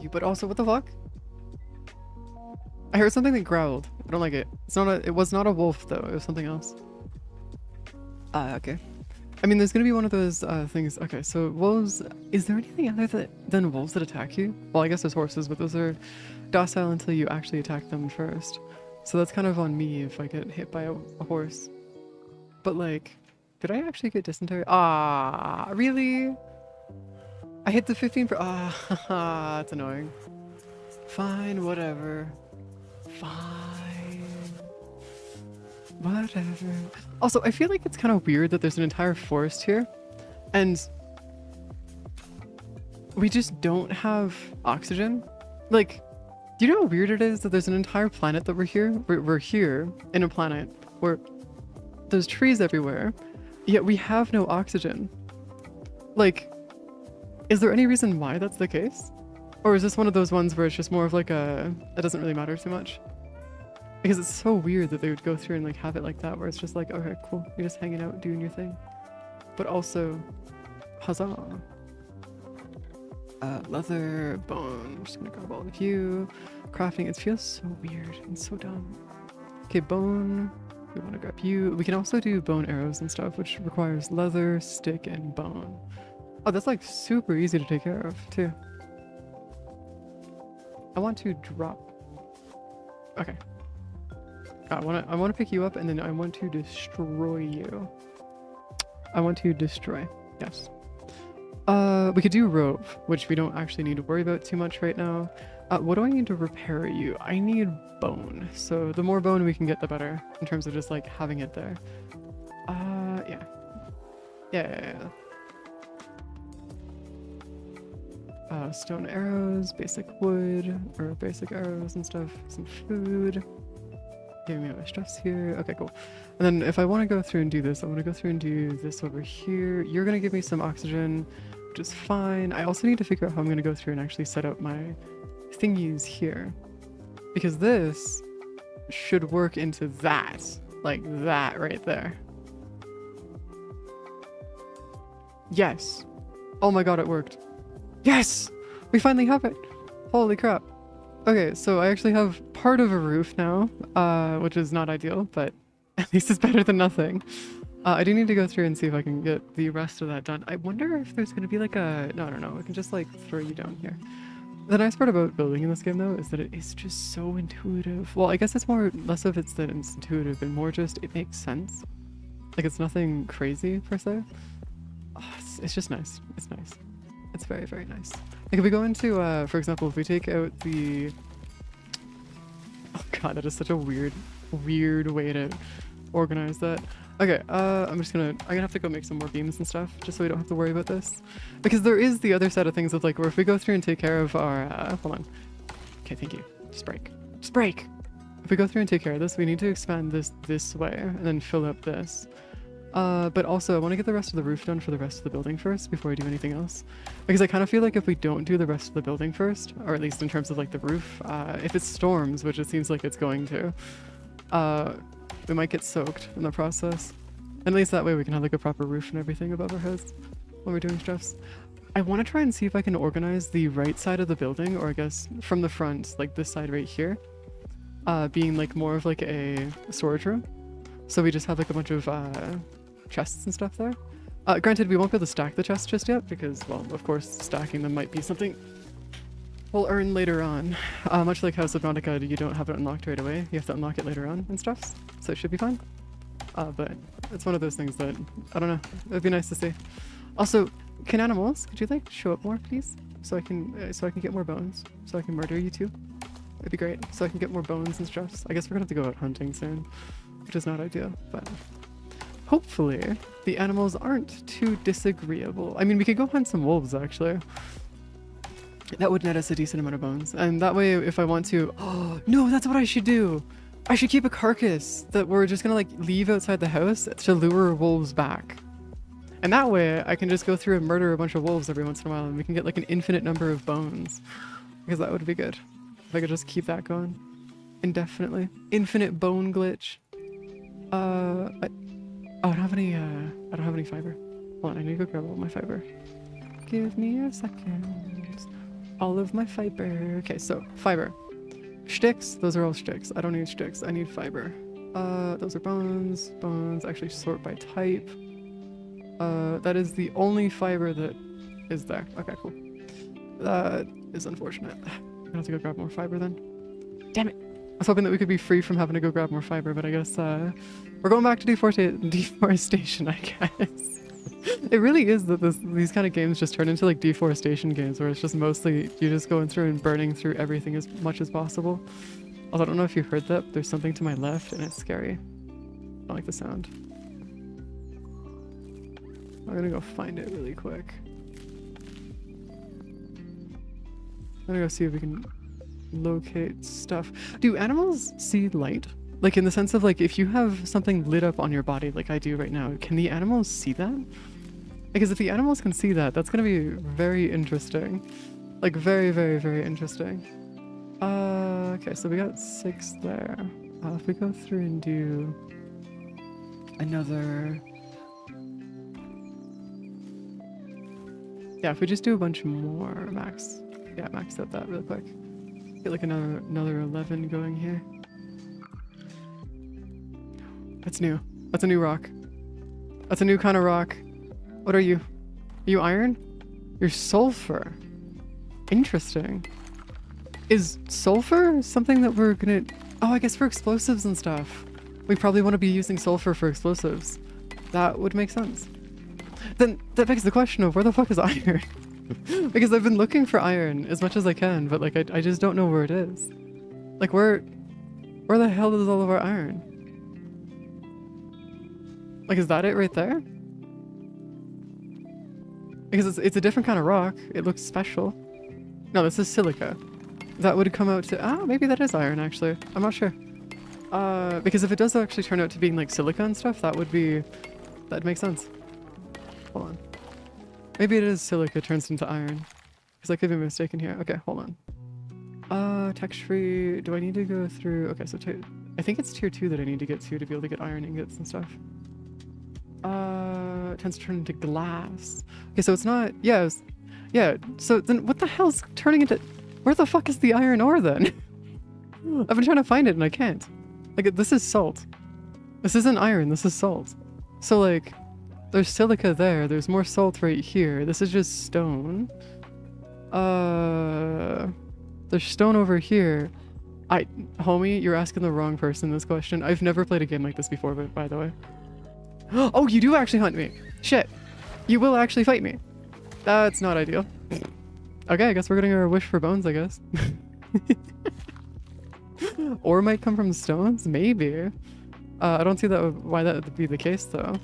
Speaker 1: But also, what the fuck? I heard something that growled. I don't like it. It was not a wolf though. It was something else. Okay. I mean, there's gonna be one of those things. Okay, so wolves. Is there anything other than wolves that attack you? Well, I guess there's horses, but those are docile until you actually attack them first. So that's kind of on me if I get hit by a horse. But like, did I actually get dysentery? Ah, really? I hit the 15 for. Ah, that's annoying. Fine, whatever. Fine. Whatever. Also, I feel like it's kind of weird that there's an entire forest here, and we just don't have oxygen. Like, do you know how weird it is that there's an entire planet that we're here? We're here in a planet where there's trees everywhere, yet we have no oxygen. Like, is there any reason why that's the case? Or is this one of those ones where it's just more of like a, it doesn't really matter too much? Because it's so weird that they would go through and like have it like that, where it's just like, okay, cool, you're just hanging out, doing your thing. But also, huzzah. Leather, bone, I'm just gonna grab all of you. Crafting, it feels so weird and so dumb. Okay, bone, we wanna grab you. We can also do bone arrows and stuff, which requires leather, stick, and bone. Oh, that's like super easy to take care of, too. I want to drop. Okay. I want to pick you up, and then I want to destroy you. I want to destroy. Yes. We could do rope, which we don't actually need to worry about too much right now. What do I need to repair you? I need bone. So the more bone we can get, the better in terms of just like having it there. Yeah. Yeah. Stone arrows, basic wood, or basic arrows and stuff. Some food. Giving me my stress here. Okay, cool. And then if I want to go through and do this, I want to go through and do this over here. You're going to give me some oxygen, which is fine. I also need to figure out how I'm going to go through and actually set up my thingies here. Because this should work into that. Like that right there. Yes. Oh my god, it worked. Yes! We finally have it! Holy crap. Okay, so I actually have part of a roof now, which is not ideal, but at least it's better than nothing. I do need to go through and see if I can get the rest of that done. I wonder if there's going to be like a... No, no, I can just like throw you down here. The nice part about building in this game though is that it is just so intuitive. Well, I guess it's more less of it's that it's intuitive and more just it makes sense. Like it's nothing crazy per se. Oh, it's just nice. It's nice. It's very, very nice. Like if we go into, for example, if we take out the... Oh god, that is such a weird way to organize that. Okay, I'm gonna have to go make some more beams and stuff, just so we don't have to worry about this. Because there is the other side of things of like, where if we go through and take care of our, hold on. Okay, thank you. Just break. Just break! If we go through and take care of this, we need to expand this way, and then fill up this. But also I want to get the rest of the roof done for the rest of the building first, before I do anything else. Because I kind of feel like if we don't do the rest of the building first, or at least in terms of like the roof, if it storms, which it seems like it's going to, we might get soaked in the process. At least that way we can have like a proper roof and everything above our heads when we're doing stuffs. I want to try and see if I can organize the right side of the building, or I guess from the front, like this side right here, being like more of like a storage room. So we just have like a bunch of chests and stuff there. Granted, we won't be able to stack the chests just yet because, well, of course, stacking them might be something we'll earn later on. Much like House of Nautica, you don't have it unlocked right away. You have to unlock it later on and stuff, so it should be fine. But it's one of those things that, I don't know, it'd be nice to see. Also, can animals, could you like show up more, please? So I can get more bones, so I can murder you too. It'd be great, so I can get more bones and stuff. I guess we're gonna have to go out hunting soon, which is not ideal, but hopefully the animals aren't too disagreeable. I mean, we could go hunt some wolves actually. That would net us a decent amount of bones, and that way if I want to... Oh no, that's what I should do! I should keep a carcass that we're just gonna like leave outside the house to lure wolves back. And that way I can just go through and murder a bunch of wolves every once in a while and we can get like an infinite number of bones. Because that would be good. If I could just keep that going indefinitely. Infinite bone glitch. I don't have any fiber. Hold on, I need to go grab all my fiber. Give me a second. All of my fiber. Okay, so fiber. Sticks, those are all sticks. I don't need sticks, I need fiber. Those are bones. Bones actually sort by type. That is the only fiber that is there. Okay, cool. That is unfortunate. I'm gonna have to go grab more fiber then. Damn it! I was hoping that we could be free from having to go grab more fiber, but I guess we're going back to deforestation, I guess. It really is that these kind of games just turn into like deforestation games where it's just mostly you just going through and burning through everything as much as possible. Although I don't know if you heard that, but there's something to my left and it's scary. I don't like the sound. I'm gonna go find it really quick. I'm gonna go see if we can locate stuff. Do animals see light? Like in the sense of like if you have something lit up on your body like I do right now, can the animals see that? Because if the animals can see that, that's gonna be very interesting. Like very, very, very interesting. Okay, so we got 6 there. If we go through and do another... Yeah, if we just do a bunch more, max out that real quick. Get like another 11 going here. That's new. That's a new rock. That's a new kind of rock. What are you? Are you iron? You're sulfur. Interesting. Is sulfur something that we're gonna... Oh, I guess for explosives and stuff. We probably want to be using sulfur for explosives. That would make sense. Then that begs the question of where the fuck is iron? Because I've been looking for iron as much as I can, but like I just don't know where it is. Like where the hell is all of our iron? Like is that it right there? Because it's a different kind of rock. It looks special. No, this is silica. That would come out to... Ah, maybe that is iron actually. I'm not sure. Because if it does actually turn out to being like silica and stuff, that'd make sense. Hold on. Maybe it is silica turns into iron. Because I could be mistaken here. Okay, hold on. Text free. Do I need to go through... Okay, so I think it's tier 2 that I need to get to be able to get iron ingots and stuff. It tends to turn into glass. Okay, so it's not... Yeah, yeah, so then what the hell's turning into... Where the fuck is the iron ore then? I've been trying to find it and I can't. Like, this is salt. This isn't iron, this is salt. So like, there's silica there. There's more salt right here. This is just stone. There's stone over here. Homie, you're asking the wrong person this question. I've never played a game like this before, but by the way. Oh, you do actually hunt me. Shit. You will actually fight me. That's not ideal. Okay, I guess we're getting our wish for bones, I guess. Ore might come from stones? Maybe. I don't see why that would be the case, though.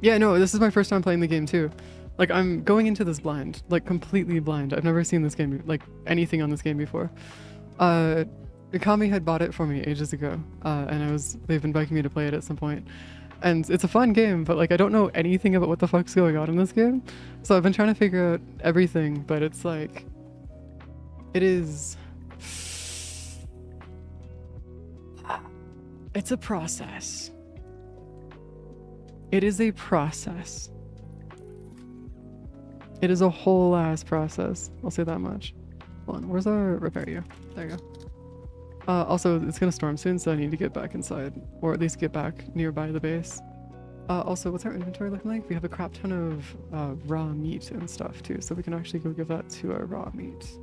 Speaker 1: Yeah, no, this is my first time playing the game, too. Like, I'm going into this blind. Like, completely blind. I've never seen this game, like, anything on this game before. Ikami had bought it for me ages ago, and they've been begging me to play it at some point. And it's a fun game, but like I don't know anything about what the fuck's going on in this game. So I've been trying to figure out everything, but it's like, it's a process. It is a process. It is a whole ass process. I'll say that much. Hold on, where's our repair you? There you go. Also, it's gonna storm soon, so I need to get back inside, or at least get back nearby the base. Also, what's our inventory looking like? We have a crap ton of raw meat and stuff too, so we can actually go give that to our raw meat.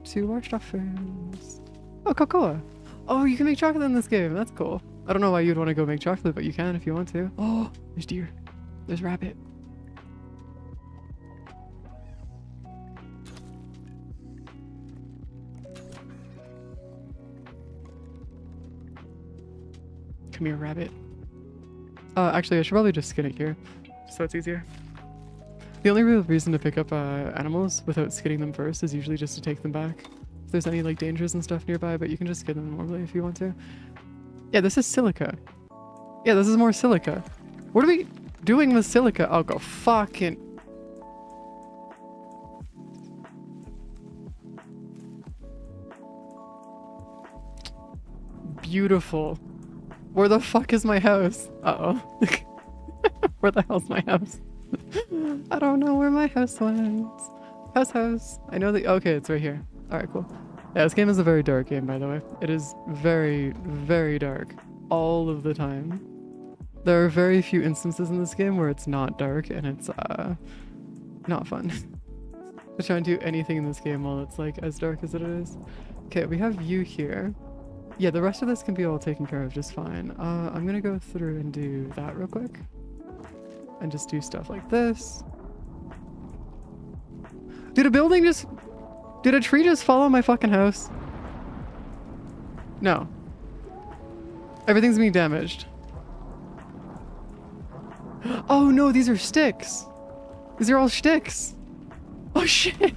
Speaker 1: To our stuffers. Oh, cocoa! Oh, you can make chocolate in this game. That's cool. I don't know why you'd want to go make chocolate, but you can if you want to. Oh, there's deer. There's rabbit. Come here, rabbit. Actually, I should probably just skin it here, so it's easier. The only real reason to pick up animals without skinning them first is usually just to take them back. If there's any like dangers and stuff nearby, but you can just skin them normally if you want to. Yeah, this is silica. Yeah, this is more silica. What are we doing with silica? I'll go fucking... Beautiful. Where the fuck is my house? Uh-oh. Where the hell's my house? I don't know where my house went. House. I know that... Okay, it's right here. Alright, cool. Yeah, this game is a very dark game, by the way. It is very, very dark. All of the time. There are very few instances in this game where it's not dark, and it's, not fun. To try and do anything in this game while it's, like, as dark as it is. Okay, we have you here. Yeah, the rest of this can be all taken care of just fine. I'm gonna go through and do that real quick. And just do stuff like this. Did a tree just fall on my fucking house? No. Everything's being damaged. Oh no, these are sticks. These are all sticks. Oh shit.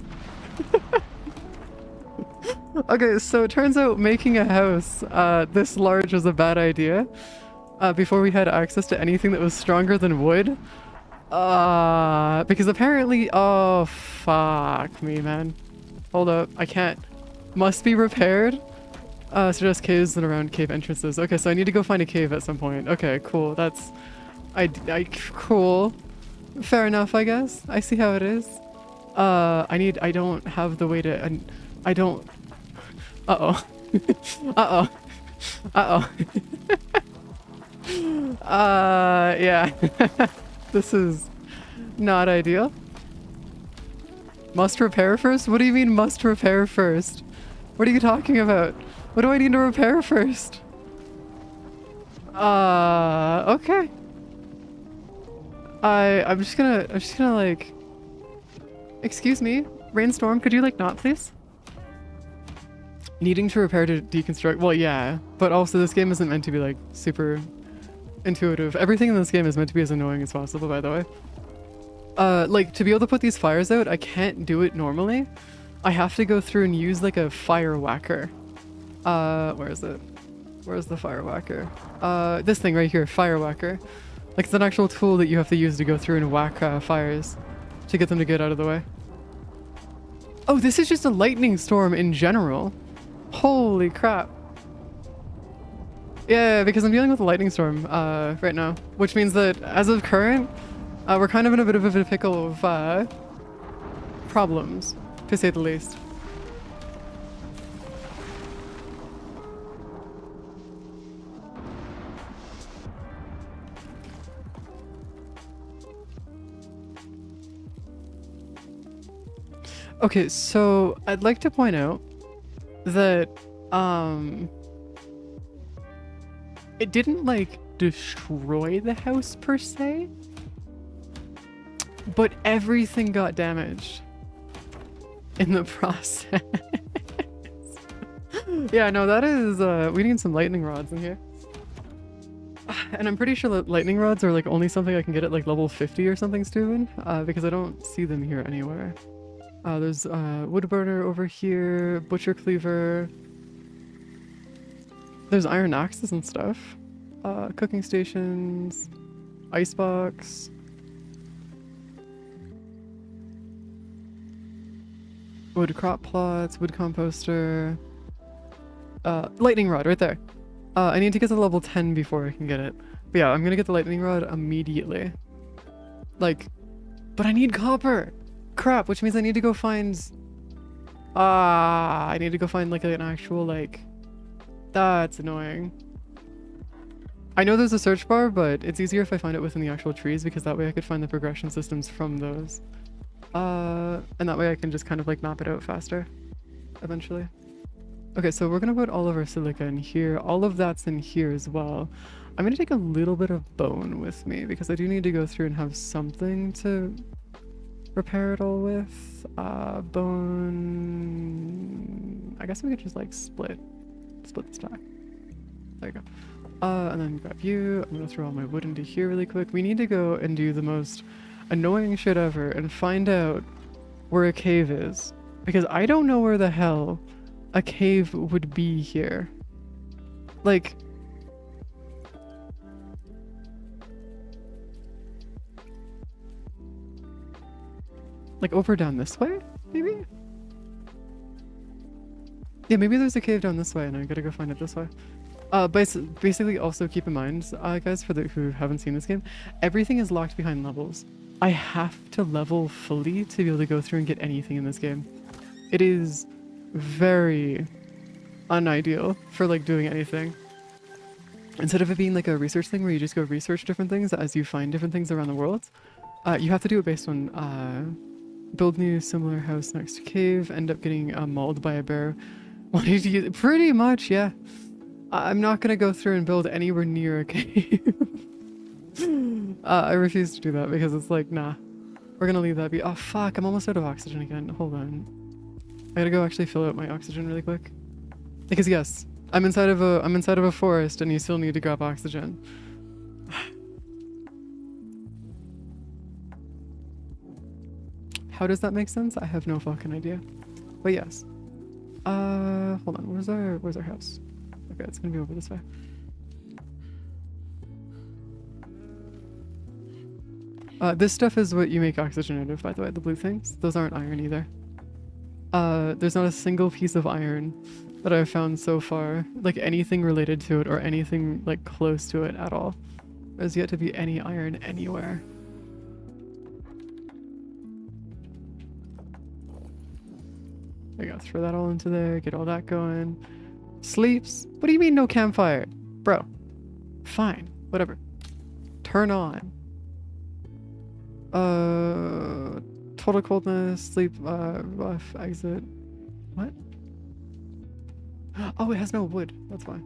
Speaker 1: Okay, so it turns out making a house this large was a bad idea before we had access to anything that was stronger than wood. Because apparently... Oh, fuck me, man. Hold up, I can't. Must be repaired? Suggest caves and around cave entrances. Okay, so I need to go find a cave at some point. Okay, cool, that's... Cool. Fair enough, I guess. I see how it is. I don't have the way to... I don't... Uh-oh. Uh-oh. Uh-oh. Yeah. This is not ideal. Must repair first? What do you mean must repair first? What are you talking about? What do I need to repair first? Okay. I'm just gonna like... Excuse me, Rainstorm, could you like not please? Needing to repair to deconstruct. Well, yeah, but also this game isn't meant to be like super intuitive. Everything in this game is meant to be as annoying as possible, by the way. Like to be able to put these fires out, I can't do it normally. I have to go through and use like a fire whacker. Where is it? Where's the fire whacker? This thing right here, fire whacker. Like it's an actual tool that you have to use to go through and whack fires to get them to get out of the way. Oh, this is just a lightning storm in general. Holy crap. Yeah, because I'm dealing with a lightning storm right now, which means that as of current, we're kind of in a bit of a pickle of problems, to say the least. Okay, so I'd like to point out that um it didn't like destroy the house per se, but everything got damaged in the process. Yeah, no, that is we need some lightning rods in here. And I'm pretty sure that lightning rods are like only something I can get at like level 50 or something stupid, because I don't see them here anywhere. There's wood burner over here, butcher cleaver. There's iron axes and stuff. Cooking stations, icebox. Wood crop plots, wood composter. Lightning rod right there. I need to get to level 10 before I can get it. But yeah, I'm gonna get the lightning rod immediately. Like, but I need copper! Crap, which means I need to go find... I need to go find like an actual like... That's annoying. I know there's a search bar, but it's easier if I find it within the actual trees because that way I could find the progression systems from those. And that way I can just kind of like map it out faster, eventually. Okay, so we're gonna put all of our silica in here. All of that's in here as well. I'm gonna take a little bit of bone with me because I do need to go through and have something to repair it all with. Bone... I guess we could just like split the stack. There you go. And then grab you. I'm gonna throw all my wood into here really quick. We need to go and do the most annoying shit ever and find out where a cave is. Because I don't know where the hell a cave would be here. Like... Like over down this way, maybe? Yeah, maybe there's a cave down this way and I gotta go find it this way. Basically also keep in mind, guys, for the who haven't seen this game, everything is locked behind levels. I have to level fully to be able to go through and get anything in this game. It is very unideal for like doing anything. Instead of it being like a research thing where you just go research different things as you find different things around the world, you have to do it based on build new similar house next to cave, end up getting mauled by a bear. Wanted to use, pretty much, yeah. I'm not gonna go through and build anywhere near a cave. I refuse to do that because it's like, nah. We're gonna leave that be. Oh fuck, I'm almost out of oxygen again. Hold on. I gotta go actually fill out my oxygen really quick. Because yes, I'm inside of a forest and you still need to grab oxygen. How does that make sense? I have no fucking idea. But yes. Hold on, where's our house? Okay, it's gonna be over this way. This stuff is what you make oxygen out of, by the way, the blue things. Those aren't iron either. There's not a single piece of iron that I've found so far, like anything related to it or anything like close to it at all. There's yet to be any iron anywhere. I gotta throw that all into there, get all that going. Sleeps? What do you mean no campfire? Bro. Fine, whatever. Turn on. Total coldness, sleep, rough, exit. What? Oh, it has no wood. That's fine.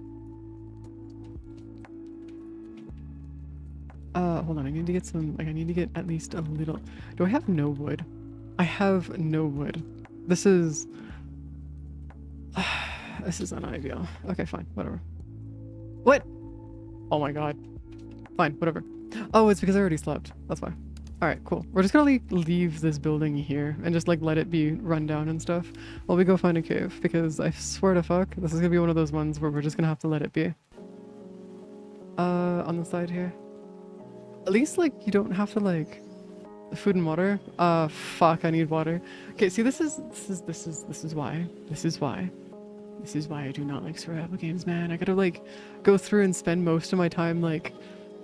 Speaker 1: Hold on. I need to get some, like, I need to get at least a little. Do I have no wood? I have no wood. This is... this is unideal. Okay, fine. Whatever. What? Oh my god. Fine, whatever. Oh, it's because I already slept. That's why. Alright, cool. We're just gonna leave this building here and just like let it be run down and stuff while we go find a cave, because I swear to fuck, this is gonna be one of those ones where we're just gonna have to let it be. On the side here. At least like you don't have to like food and water. Fuck, I need water. Okay, see this is why I do not like survival games, man. I gotta like go through and spend most of my time like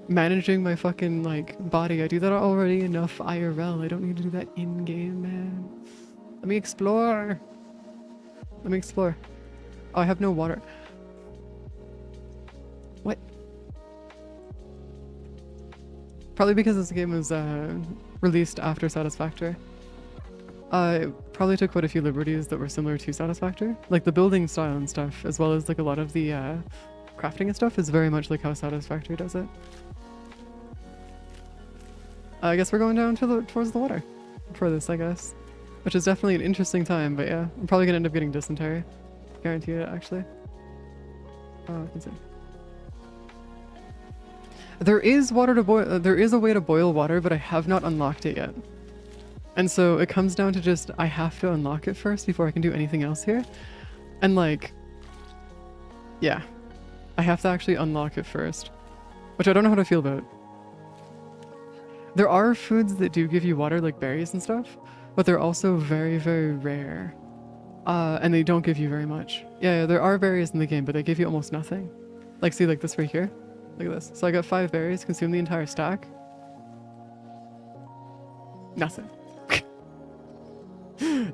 Speaker 1: managing my fucking like body. I do that already enough IRL. I don't need to do that in game, man. Let me explore. Let me explore. Oh, I have no water. What? Probably because this game was released after Satisfactory. I probably took quite a few liberties that were similar to Satisfactory. Like the building style and stuff, as well as like a lot of the crafting and stuff is very much like how Satisfactory does it. I guess we're going down to towards the water for this, I guess. Which is definitely an interesting time, but yeah. I'm probably gonna end up getting dysentery. Guarantee it, actually. Oh, I can see. There is water to boil. There is a way to boil water, but I have not unlocked it yet. And so it comes down to just, I have to unlock it first before I can do anything else here. And like, yeah, I have to actually unlock it first, which I don't know how to feel about. There are foods that do give you water, like berries and stuff, but they're also very, very rare. And they don't give you very much. Yeah, there are berries in the game, but they give you almost nothing. Like, see, like this right here. Look at this. So I got 5 berries, consume the entire stack. Nothing.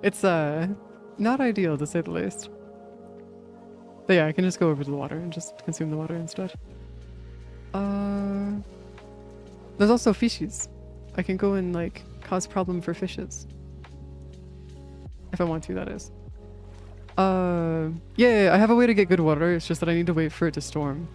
Speaker 1: It's not ideal to say the least. But yeah, I can just go over to the water and just consume the water instead. There's also fishes. I can go and like cause problem for fishes. If I want to, that is. Yeah, I have a way to get good water. It's just that I need to wait for it to storm.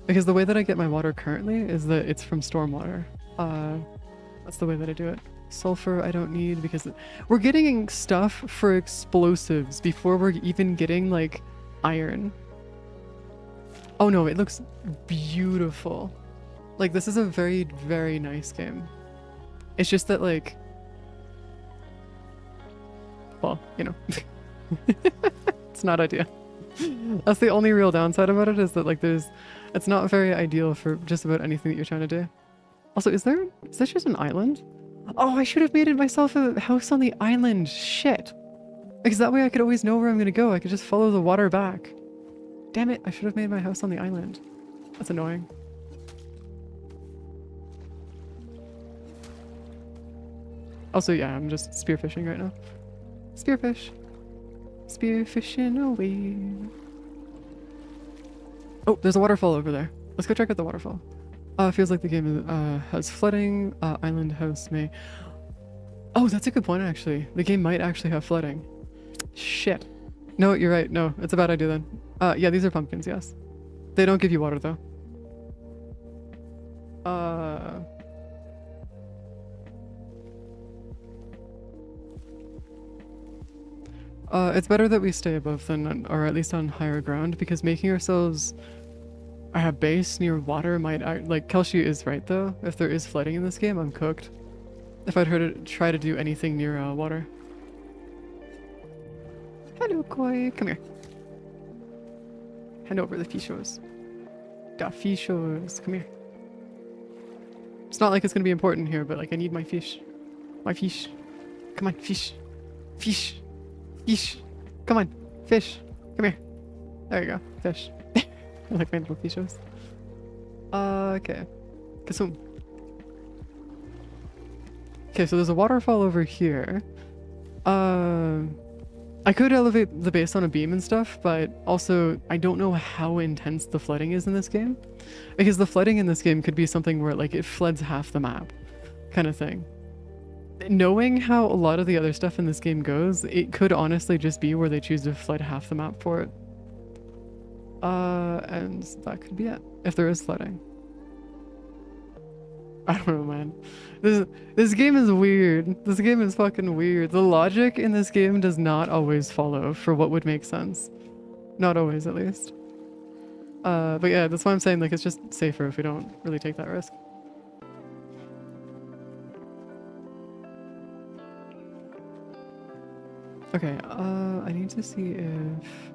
Speaker 1: Because the way that I get my water currently is that it's from stormwater. That's the way that I do it. Sulfur I don't need because we're getting stuff for explosives before we're even getting like iron. Oh no, it looks beautiful. Like this is a very, very nice game. It's just that like, well, you know, it's not ideal. That's the only real downside about it is that like it's not very ideal for just about anything that you're trying to do. Also, is this just an island? Oh, I should have made it myself a house on the island. Shit. Because that way I could always know where I'm gonna go. I could just follow the water back. Damn it, I should have made my house on the island. That's annoying. Also, yeah, I'm just spearfishing right now. Spearfish. Spearfishing away. Oh, there's a waterfall over there. Let's go check out the waterfall. Feels like the game has flooding. Island house may... Oh, that's a good point, actually. The game might actually have flooding. Shit. No, you're right. No, it's a bad idea then. Yeah, these are pumpkins, yes. They don't give you water, though. It's better that we stay above than, or at least on higher ground, because making ourselves a base near water might act, like Kelshi is right though. If there is flooding in this game, I'm cooked. If I'd heard it try to do anything near water. Hello, Koi. Come here. Hand over the fishos. Da fishos. Come here. It's not like it's gonna be important here, but like I need my fish. My fish. Come on, fish. Fish. Fish. Come on, fish. Come here. There you go, fish. I like my little fishos. Okay. Consume. Okay, so there's a waterfall over here. I could elevate the base on a beam and stuff, but also I don't know how intense the flooding is in this game. Because the flooding in this game could be something where like it floods half the map kind of thing. Knowing how a lot of the other stuff in this game goes, it could honestly just be where they choose to flood half the map for it. And that could be it, if there is flooding. I don't know, man. This game is weird. This game is fucking weird. The logic in this game does not always follow for what would make sense. Not always, at least. But yeah, that's why I'm saying, like, it's just safer if we don't really take that risk. Okay, I need to see if...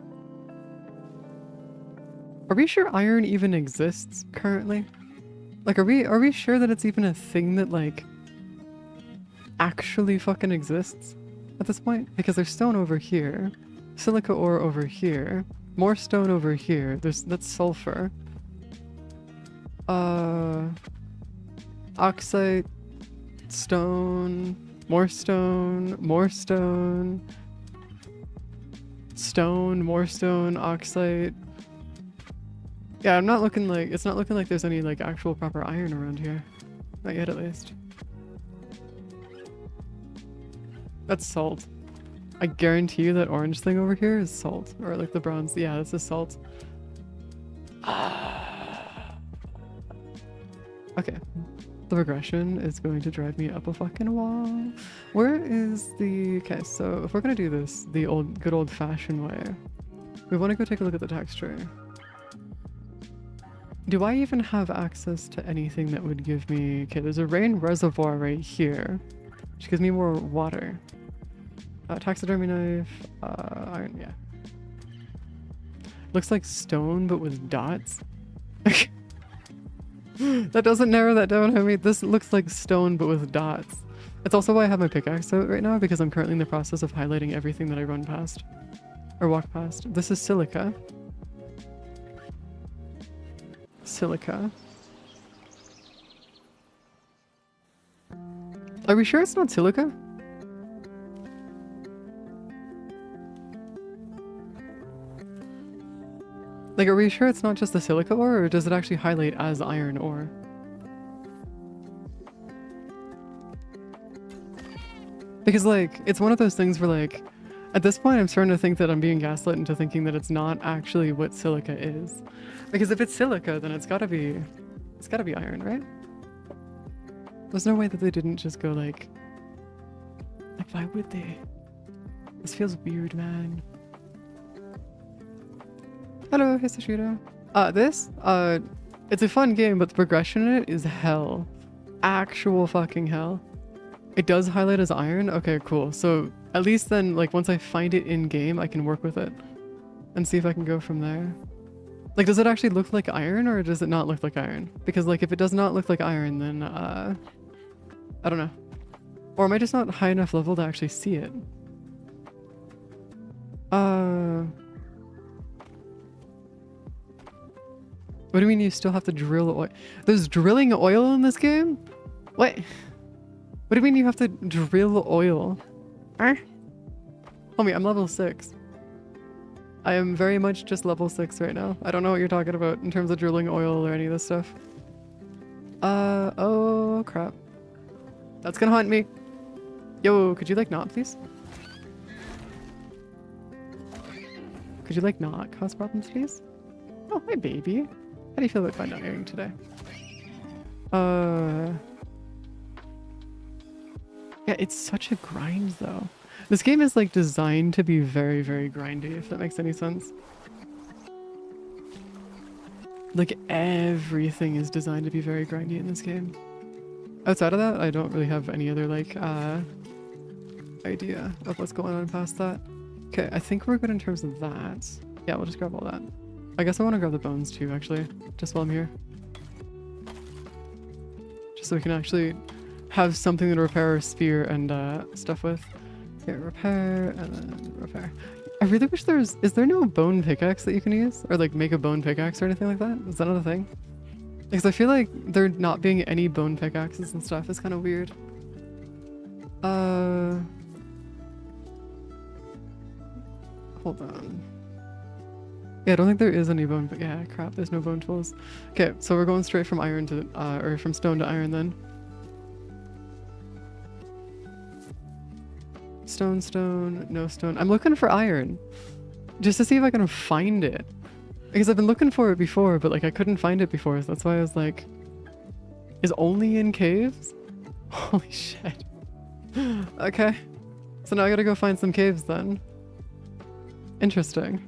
Speaker 1: Are we sure iron even exists currently? Like, are we sure that it's even a thing that, like, actually fucking exists at this point? Because there's stone over here, silica ore over here, more stone over here. That's sulfur. Oxide, stone, more stone, more stone, stone, more stone, oxide. Yeah, I'm not looking like, it's not looking like there's any like actual proper iron around here. Not yet, at least. That's salt. I guarantee you that orange thing over here is salt. Or like the bronze. Yeah, this is salt. Okay. The regression is going to drive me up a fucking wall. Where is the... Okay, so if we're gonna do this the good old-fashioned way, we want to go take a look at the texture. Do I even have access to anything that would give me... Okay, there's a rain reservoir right here, which gives me more water. Taxidermy knife, iron, yeah. Looks like stone, but with dots. That doesn't narrow that down. I mean, this looks like stone, but with dots. It's also why I have my pickaxe out right now, because I'm currently in the process of highlighting everything that I run past. Or walk past. This is silica. Silica. Are we sure it's not silica? Like, are we sure it's not just the silica ore, or does it actually highlight as iron ore? Because, like, it's one of those things where, like, at this point I'm starting to think that I'm being gaslit into thinking that it's not actually what silica is. Because if it's silica, then it's gotta be iron, right? There's no way that they didn't just go, like, why would they? This feels weird, man. Hello, Hisashiro. It's a fun game, but the progression in it is hell. Actual fucking hell. It does highlight as iron? Okay, cool. So at least then, like, once I find it in game, I can work with it and see if I can go from there. Like, does it actually look like iron, or does it not look like iron? Because, like, if it does not look like iron, then, I don't know. Or am I just not high enough level to actually see it? What do you mean you still have to drill oil? There's drilling oil in this game? What? What do you mean you have to drill oil? Huh? Homie, I'm level 6. I am very much just level 6 right now. I don't know what you're talking about in terms of drilling oil or any of this stuff. Oh crap. That's gonna haunt me. Yo, could you like not, please? Could you like not cause problems, please? Oh, hi baby. How do you feel about finding iron today? Yeah, it's such a grind though. This game is like designed to be very, very grindy, if that makes any sense. Like everything is designed to be very grindy in this game. Outside of that, I don't really have any other like idea of what's going on past that. Okay, I think we're good in terms of that. Yeah, we'll just grab all that. I guess I want to grab the bones too, actually, just while I'm here. Just so we can actually have something to repair our spear and stuff with. Okay, repair, and then repair. I really wish is there no bone pickaxe that you can use? Or like make a bone pickaxe or anything like that? Is that not a thing? Because I feel like there not being any bone pickaxes and stuff is kind of weird. Hold on. Yeah, I don't think there is any bone, but yeah, crap, there's no bone tools. Okay, so we're going straight from iron to, or from stone to iron then. Stone, stone, no stone. I'm looking for iron. Just to see if I can find it. Because I've been looking for it before, but like I couldn't find it before, so that's why I was like, is only in caves? Holy shit. Okay. So now I gotta go find some caves then. Interesting.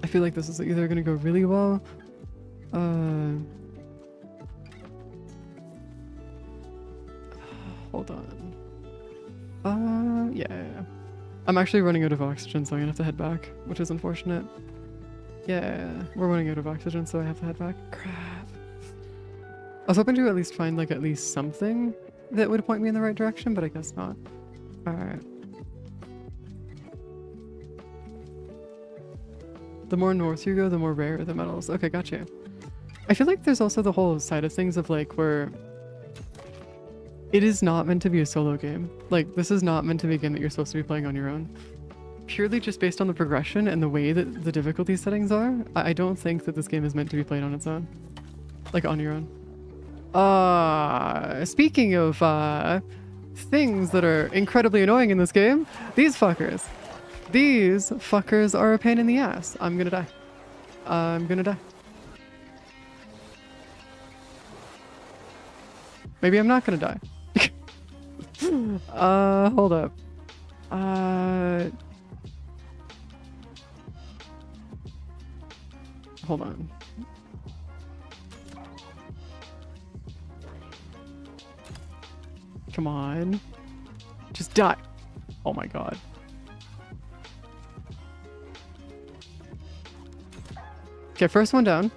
Speaker 1: I feel like this is either gonna go really well. Hold on. Yeah. I'm actually running out of oxygen, so I'm gonna have to head back, which is unfortunate. Yeah, we're running out of oxygen, so I have to head back. Crap. I was hoping to at least find like at least something that would point me in the right direction, but I guess not. Alright. The more north you go, the more rare the metals. Okay, gotcha. I feel like there's also the whole side of things of like where it is not meant to be a solo game. Like, this is not meant to be a game that you're supposed to be playing on your own. Purely just based on the progression and the way that the difficulty settings are, I don't think that this game is meant to be played on its own. Like, on your own. Speaking of, things that are incredibly annoying in this game. These fuckers. These fuckers are a pain in the ass. I'm gonna die. I'm gonna die. Maybe I'm not gonna die. Hold up. Hold on. Come on. Just die. Oh my god. Okay, first one down.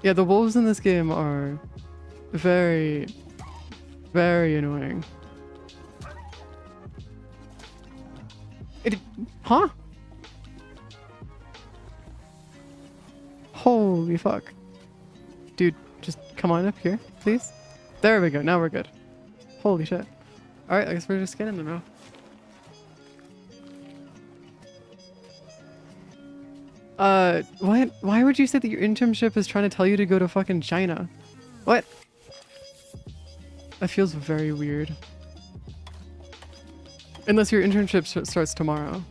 Speaker 1: Yeah, the wolves in this game are very, very annoying. Huh? Holy fuck. Dude, just come on up here, please. There we go, now we're good. Holy shit. Alright, I guess we're just getting them now. What? Why would you say that your internship is trying to tell you to go to fucking China? What? That feels very weird. Unless your internship starts tomorrow.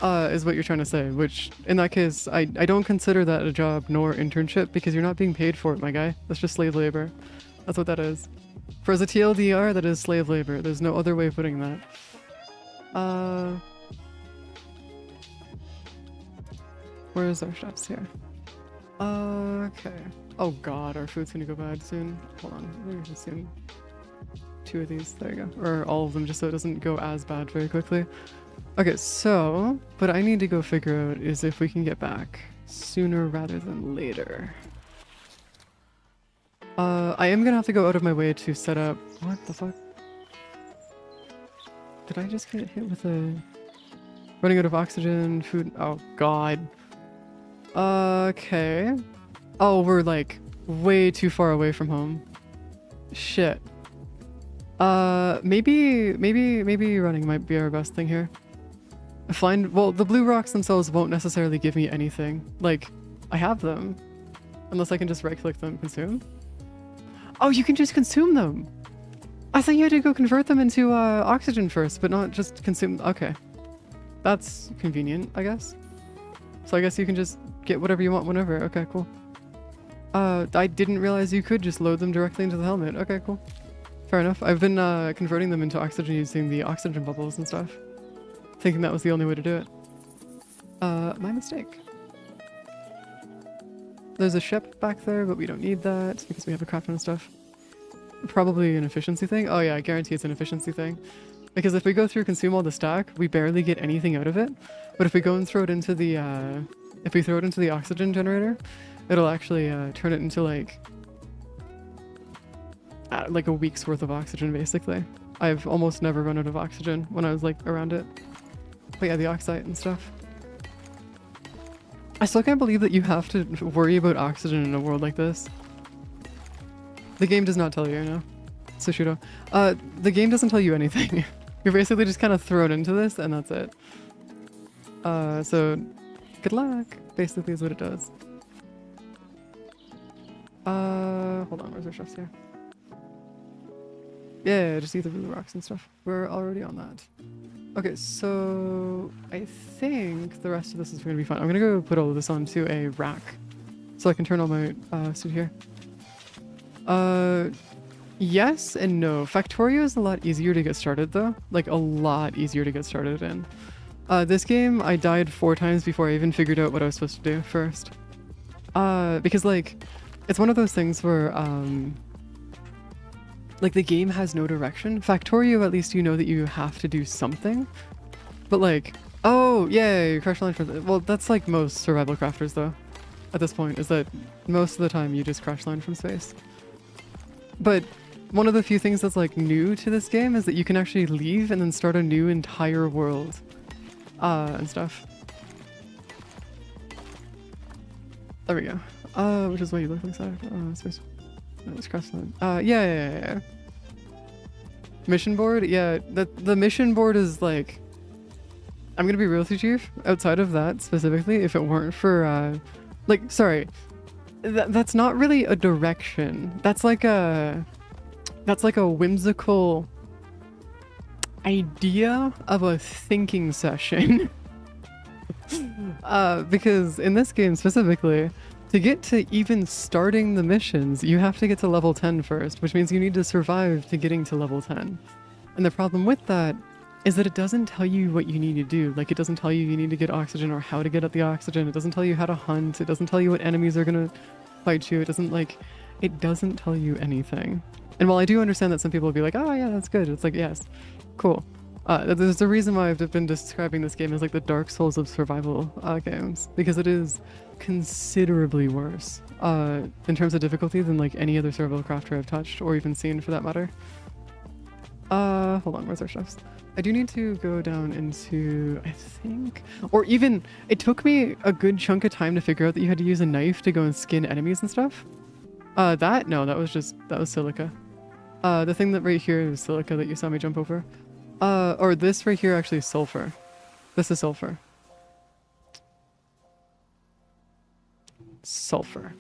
Speaker 1: Is what you're trying to say, which in that case, I don't consider that a job nor internship because you're not being paid for it, my guy. That's just slave labor. That's what that is. For as a TLDR, that is slave labor. There's no other way of putting that. Where's our chefs here? Okay. Oh god, our food's gonna go bad soon. Hold on, we're just seeing 2 of these. There you go. Or all of them, just so it doesn't go as bad very quickly. Okay, so what I need to go figure out is if we can get back sooner rather than later. I am gonna have to go out of my way to set up... What the fuck? Did I just get hit with a... Running out of oxygen, food... Oh god. Okay. Oh, we're like way too far away from home. Shit. Maybe running might be our best thing here. Well, the blue rocks themselves won't necessarily give me anything. Like, I have them. Unless I can just right-click them, consume. Oh, you can just consume them! I thought you had to go convert them into, oxygen first, but not just consume... Okay. That's convenient, I guess. So I guess you can just get whatever you want whenever. Okay, cool. I didn't realize you could just load them directly into the helmet. Okay, cool. Fair enough. I've been converting them into oxygen using the oxygen bubbles and stuff. Thinking that was the only way to do it. My mistake. There's a ship back there, but we don't need that because we have a crap ton of stuff. Probably an efficiency thing. Oh yeah, I guarantee it's an efficiency thing. Because if we go through consume all the stack, we barely get anything out of it. But if we go and throw it into the, if we throw it into the oxygen generator, it'll actually turn it into like a week's worth of oxygen, basically. I've almost never run out of oxygen when I was like around it. But yeah, the oxide and stuff. I still can't believe that you have to worry about oxygen in a world like this. The game does not tell you, no. Sushido. The game doesn't tell you anything. You're basically just kind of thrown into this and that's it. So good luck, basically is what it does. Hold on, where's our chefs here? Yeah, just eat the blue rocks and stuff. We're already on that. Okay, so I think the rest of this is going to be fine. I'm going to go put all of this onto a rack so I can turn on my suit here. Yes and no. Factorio is a lot easier to get started though. Like a lot easier to get started in. This game, I died 4 times before I even figured out what I was supposed to do first. Because like, it's one of those things where, like the game has no direction. Factorio, at least you know that you have to do something. But like, oh yeah, you crash land for well, that's like most survival crafters though. At this point, is that most of the time you just crash land from space. But one of the few things that's like new to this game is that you can actually leave and then start a new entire world. And stuff. There we go. Which is why you look like that. Space. Let's cross that. Yeah. Mission board? Yeah, the mission board is like... I'm gonna be real with you, Chief. Outside of that, specifically, if it weren't for, like, sorry. That's not really a direction. That's like a whimsical idea of a thinking session. Because in this game specifically, to get to even starting the missions, you have to get to level 10 first, which means you need to survive to getting to level 10. And the problem with that is that it doesn't tell you what you need to do. Like, it doesn't tell you need to get oxygen or how to get at the oxygen. It doesn't tell you how to hunt. It doesn't tell you what enemies are gonna fight you. It doesn't tell you anything. And while I do understand that some people will be like, oh yeah, that's good. It's like, yes, cool. There's a reason why I've been describing this game as like the Dark Souls of survival games, because it is considerably worse in terms of difficulty than like any other survival crafter I've touched or even seen for that matter. Hold on, where's our chefs? I do need to go down into, I think, or even, it took me a good chunk of time to figure out that you had to use a knife to go and skin enemies and stuff. That was silica. The thing that right here is silica that you saw me jump over. Or this right here actually is sulfur. This is sulfur. Sulfur.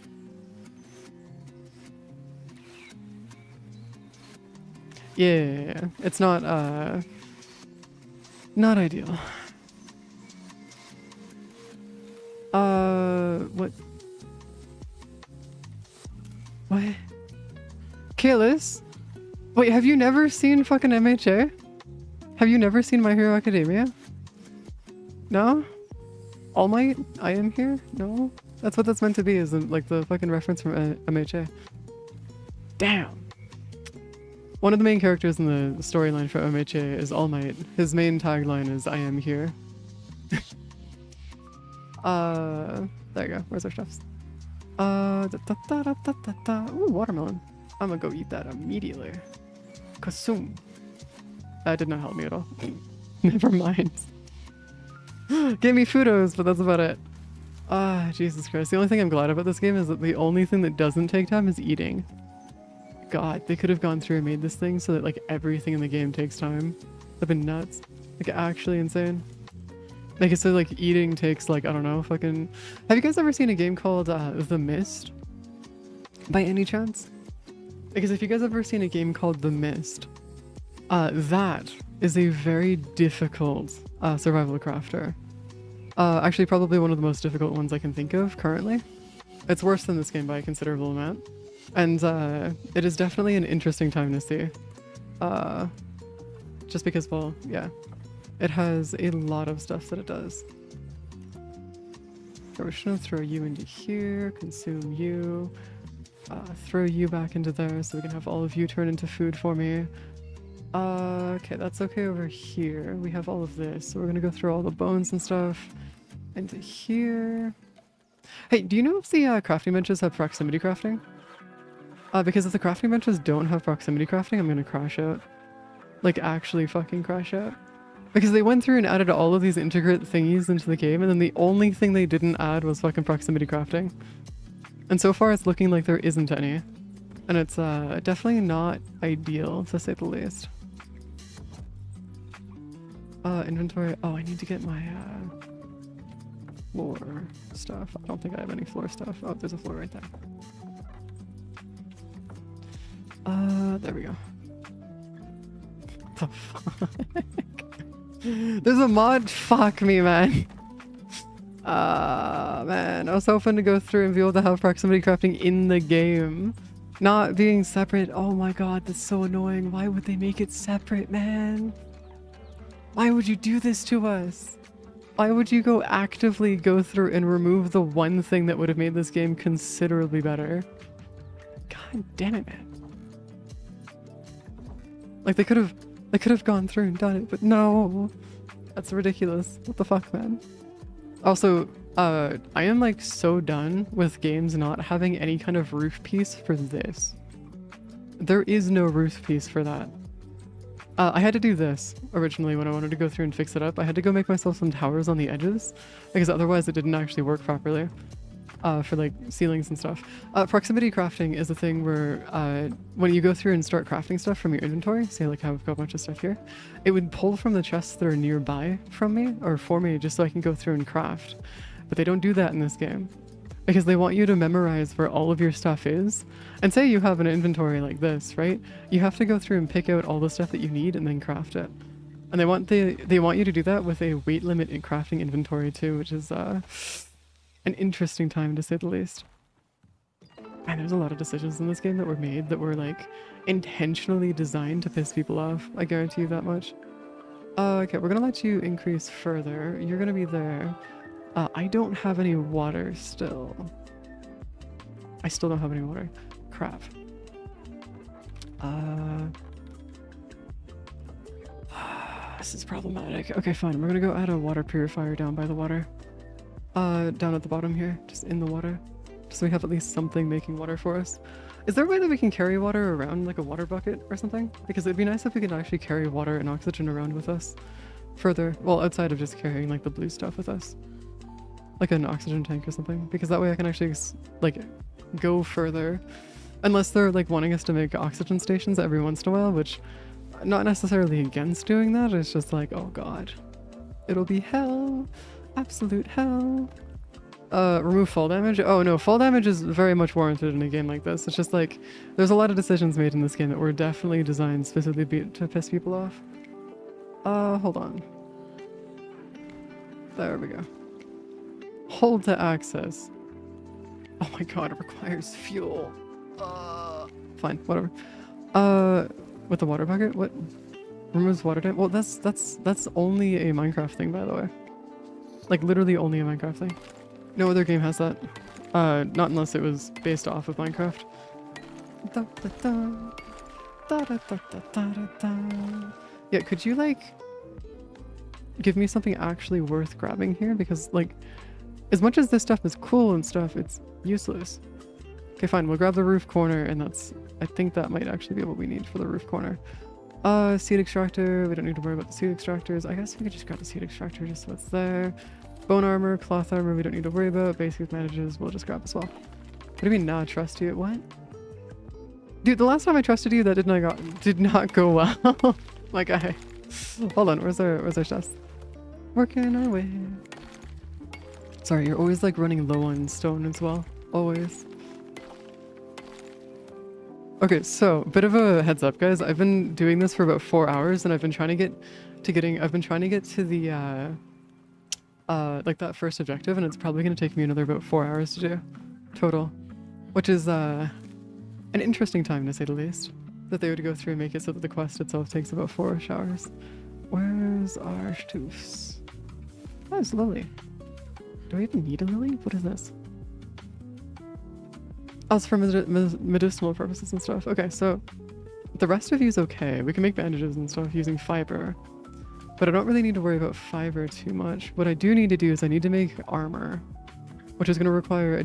Speaker 1: Yeah, it's not ideal. What? What? Kalis? Wait, have you never seen fucking MHA? Have you never seen My Hero Academia? No? All Might? I Am Here? No? That's what that's meant to be, isn't like the fucking reference from MHA. Damn. One of the main characters in the storyline for MHA is All Might. His main tagline is I am here. There you go. Where's our chefs? Ooh, watermelon. I'm gonna go eat that immediately. Consume. That did not help me at all. Never mind. Give me Fudos, but that's about it. Jesus Christ. The only thing I'm glad about this game is that the only thing that doesn't take time is eating. God, they could have gone through and made this thing so that like everything in the game takes time. That'd been nuts. Like actually insane. Like so like eating takes like, I don't know, fucking... Have you guys ever seen a game called The Mist? By any chance? Because if you guys ever seen a game called The Mist, that is a very difficult survival crafter. Actually probably one of the most difficult ones I can think of currently. It's worse than this game by a considerable amount. And it is definitely an interesting time to see. Just because, well, yeah. It has a lot of stuff that it does. So we're just gonna throw you into here, consume you, throw you back into there so we can have all of you turn into food for me. Okay, that's okay over here. We have all of this, so we're gonna go through all the bones and stuff into here. Hey, do you know if the crafting benches have proximity crafting? Because if the crafting benches don't have proximity crafting, I'm gonna crash out. Like, actually fucking crash out. Because they went through and added all of these integrate thingies into the game, and then the only thing they didn't add was fucking proximity crafting. And so far it's looking like there isn't any. And it's definitely not ideal, to say the least. Inventory. Oh, I need to get my floor stuff. I don't think I have any floor stuff. Oh, there's a floor right there. There we go. What the fuck? There's a mod? Fuck me, man. Man, I was hoping to go through and be able to have proximity crafting in the game. Not being separate. Oh my god, that's so annoying. Why would they make it separate, man? Why would you do this to us? Why would you actively go through and remove the one thing that would have made this game considerably better? God damn it, man. Like they could have gone through and done it, but no. That's ridiculous. What the fuck, man? Also, I am like so done with games not having any kind of roof piece for this. There is no roof piece for that. I had to do this originally when I wanted to go through and fix it up. I had to go make myself some towers on the edges because otherwise it didn't actually work properly for like ceilings and stuff. Proximity crafting is a thing where when you go through and start crafting stuff from your inventory, say like how I've got a bunch of stuff here, it would pull from the chests that are nearby from me or for me just so I can go through and craft. But they don't do that in this game. because they want you to memorize where all of your stuff is. And say you have an inventory like this, right? You have to go through and pick out all the stuff that you need and then craft it. And they want you to do that with a weight limit in crafting inventory too, which is an interesting time to say the least. And there's a lot of decisions in this game that were made that were like intentionally designed to piss people off. I guarantee you that much. Okay, we're gonna let you increase further. You're gonna be there. I don't have any water still. I still don't have any water. Crap. This is problematic. Okay, fine. We're gonna go add a water purifier down by the water. Down at the bottom here, just in the water. So we have at least something making water for us. Is there a way that we can carry water around, like a water bucket or something? Because it'd be nice if we could actually carry water and oxygen around with us. Further, well, outside of just carrying like the blue stuff with us. Like an oxygen tank or something. Because that way I can actually like go further. Unless they're like wanting us to make oxygen stations every once in a while, which not necessarily against doing that. It's just like, oh god. It'll be hell. Absolute hell. Remove fall damage? Oh no, fall damage is very much warranted in a game like this. It's just like, there's a lot of decisions made in this game that were definitely designed specifically to piss people off. Hold on. There we go. Hold to access. Oh my god, it requires fuel. Fine, whatever. With the water bucket? What? Removes water damage? Well, that's only a Minecraft thing, by the way. Like, literally only a Minecraft thing. No other game has that. Not unless it was based off of Minecraft. Yeah, could you, like, give me something actually worth grabbing here? Because, like, as much as this stuff is cool and stuff, it's useless. Okay, fine, we'll grab the roof corner, and I think that might actually be what we need for the roof corner. Seed extractor, we don't need to worry about the seed extractors. I guess we could just grab the seed extractor just so it's there. Bone armor, cloth armor, we don't need to worry about. Basic bandages, we'll just grab as well. What do you mean, nah, trust you? What? Dude, the last time I trusted you, that did not go well. My guy. Hold on, where's our chest? Working our way. Sorry, you're always like running low on stone as well. Always. Okay, so bit of a heads up, guys. I've been doing this for about 4 hours, and I've been trying to get to the like that first objective, and it's probably going to take me another about 4 hours to do total, which is an interesting time to say the least, that they would go through and make it so that the quest itself takes about 4 hours. Where's our Archtoofs? Oh, it's Lily. Do I even need a lily? What is this? Oh, it's for medicinal purposes and stuff. Okay, so the rest of you is okay. We can make bandages and stuff using fiber. But I don't really need to worry about fiber too much. What I do need to do is I need to make armor, which is going to require a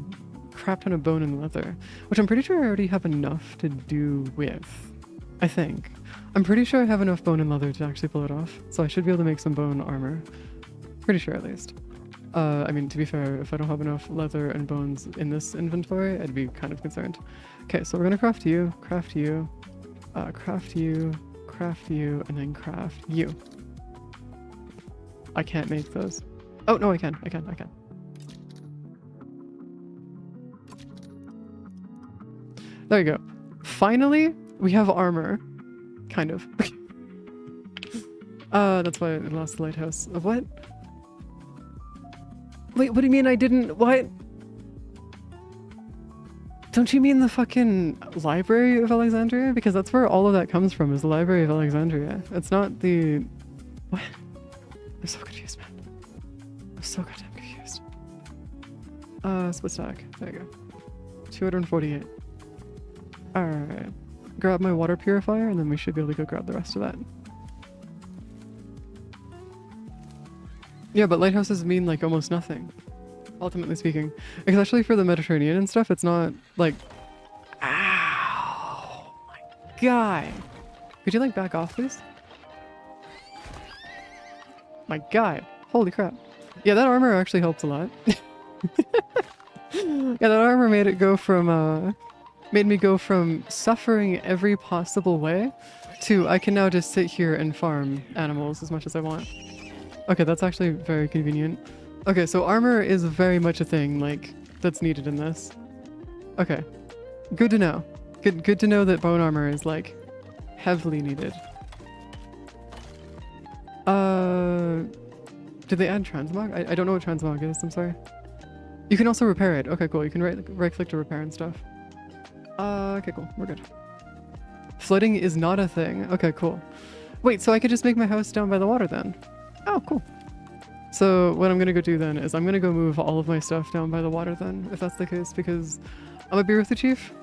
Speaker 1: crap ton of bone and leather, which I'm pretty sure I already have enough to do with. I think. I'm pretty sure I have enough bone and leather to actually pull it off, so I should be able to make some bone armor. Pretty sure at least. I mean, to be fair, if I don't have enough leather and bones in this inventory, I'd be kind of concerned. Okay, so we're gonna craft you, craft you, craft you, craft you, and then craft you. I can't make those. Oh, no, I can. There you go. Finally, we have armor. Kind of. That's why I lost the lighthouse. What? Wait, what do you mean I didn't? What? Don't you mean the fucking Library of Alexandria? Because that's where all of that comes from, is the Library of Alexandria. It's not the... What? I'm so confused, man. I'm so goddamn confused. Split stack. There you go. 248. Alright. Grab my water purifier, and then we should be able to go grab the rest of that. Yeah, but lighthouses mean, like, almost nothing. Ultimately speaking. Especially for the Mediterranean and stuff, it's not, like... Ow! My guy! Could you, like, back off, please? My guy! Holy crap. Yeah, that armor actually helped a lot. Yeah, that armor made it go from, made me go from suffering every possible way to I can now just sit here and farm animals as much as I want. Okay, that's actually very convenient. Okay, so armor is very much a thing. Like, that's needed in this. Okay, good to know. Good to know that bone armor is like heavily needed. Did they add transmog? I don't know what transmog is, I'm sorry. You can also repair it. Okay, cool. You can right click to repair and stuff. Okay, cool. We're good. Flooding is not a thing. Okay, cool. Wait, so I could just make my house down by the water then? Oh, cool. So what I'm gonna go do then is I'm gonna go move all of my stuff down by the water then, if that's the case, because I'm a beer with the chief.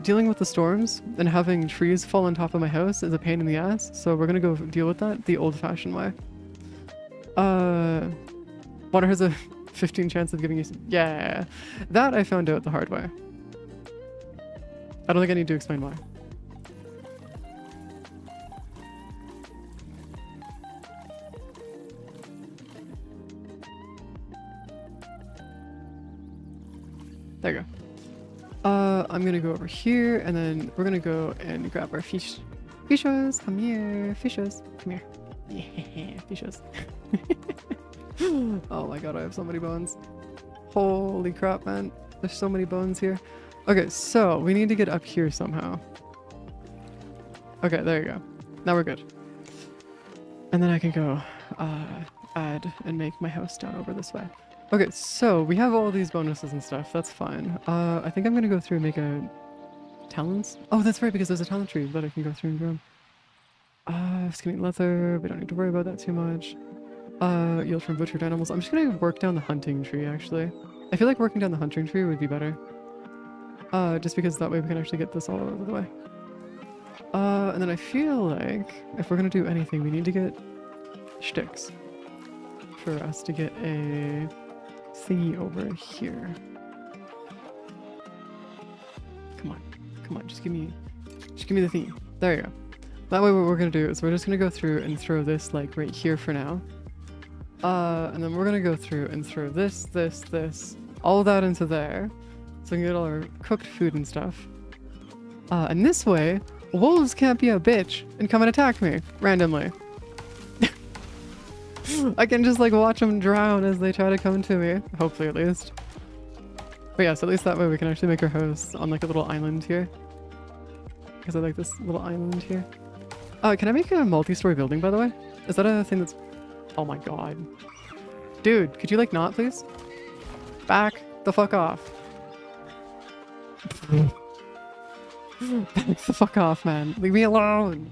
Speaker 1: Dealing with the storms and having trees fall on top of my house is a pain in the ass, so we're gonna go deal with that the old-fashioned way. Water has a 15 chance of giving you... Yeah, that I found out the hard way. I don't think I need to explain why. There you go. I'm gonna go over here, and then we're gonna go and grab our fish. Fishes, come here. Fishes, come here. Yeah, fishes. Oh my god, I have so many bones. Holy crap, man. There's so many bones here. Okay, so we need to get up here somehow. Okay, there you go. Now we're good. And then I can go add and make my house down over this way. Okay, so we have all these bonuses and stuff. That's fine. I think I'm gonna go through and make a talents. Oh, that's right, because there's a talent tree that I can go through and grow. Skinny leather. We don't need to worry about that too much. Yield from butchered animals. I'm just gonna work down the hunting tree, actually. I feel like working down the hunting tree would be better. Just because that way we can actually get this all over the way. And then I feel like if we're gonna do anything, we need to get sticks for us to get a thingy over here. Come on, just give me the thingy. There you go. That way what we're gonna do is we're just gonna go through and throw this like right here for now. And then we're gonna go through and throw this, all of that into there. So we can get all our cooked food and stuff. And this way, wolves can't be a bitch and come and attack me randomly. I can just like watch them drown as they try to come to me, hopefully at least. But yeah, so at least that way we can actually make our house on like a little island here. Because I like this little island here. Can I make a multi-story building, by the way? Is that a thing that's... Oh my god. Dude, could you like not, please? Back the fuck off. Back the fuck off, man. Leave me alone.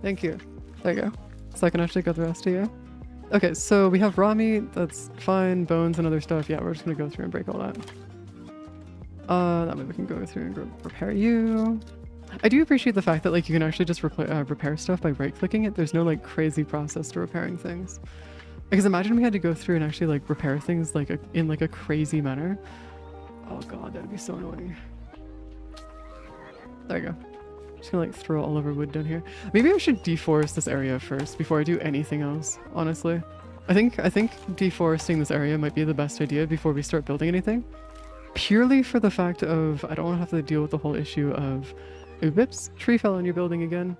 Speaker 1: Thank you. There you go. So I can actually go the rest of you. Okay, so we have raw meat. That's fine. Bones and other stuff. Yeah, we're just gonna go through and break all that. That way we can go through and repair you. I do appreciate the fact that like you can actually just repair stuff by right-clicking it. There's no like crazy process to repairing things. Because imagine we had to go through and actually like repair things like in like a crazy manner. Oh god, that would be so annoying. There you go. Just gonna like throw all over wood down here. Maybe I should deforest this area first before I do anything else, honestly. I think deforesting this area might be the best idea before we start building anything. Purely for the fact of I don't want to have to deal with the whole issue of oops, tree fell on your building again.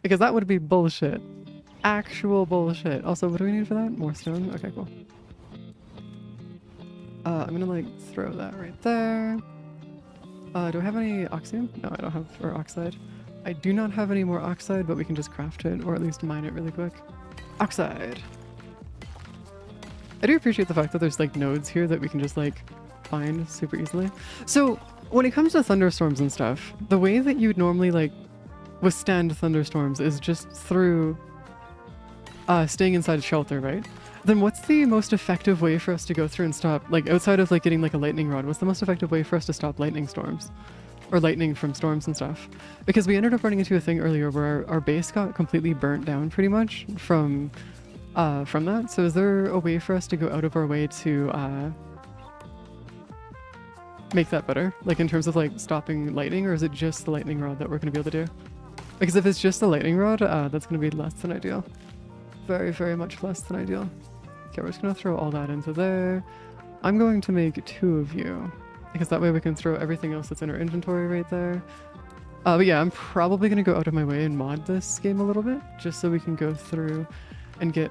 Speaker 1: Because that would be bullshit. Actual bullshit. Also, what do we need for that? More stone? Okay, cool. I'm gonna like throw that right there. Do I have any oxium? No, I don't have, or oxide. I do not have any more oxide, but we can just craft it, or at least mine it really quick. Oxide. I do appreciate the fact that there's like nodes here that we can just like find super easily. So when it comes to thunderstorms and stuff, the way that you'd normally like withstand thunderstorms is just through staying inside a shelter, right? Then what's the most effective way for us to go through and stop, like outside of like getting like a lightning rod, what's the most effective way for us to stop lightning storms? Or lightning from storms and stuff? Because we ended up running into a thing earlier where our base got completely burnt down pretty much from that. So is there a way for us to go out of our way to make that better? Like in terms of like stopping lightning, or is it just the lightning rod that we're going to be able to do? Because if it's just the lightning rod, that's going to be less than ideal. Very, very much less than ideal. Okay, we're just going to throw all that into there. I'm going to make 2 of you, because that way we can throw everything else that's in our inventory right there. But yeah, I'm probably going to go out of my way and mod this game a little bit, just so we can go through and get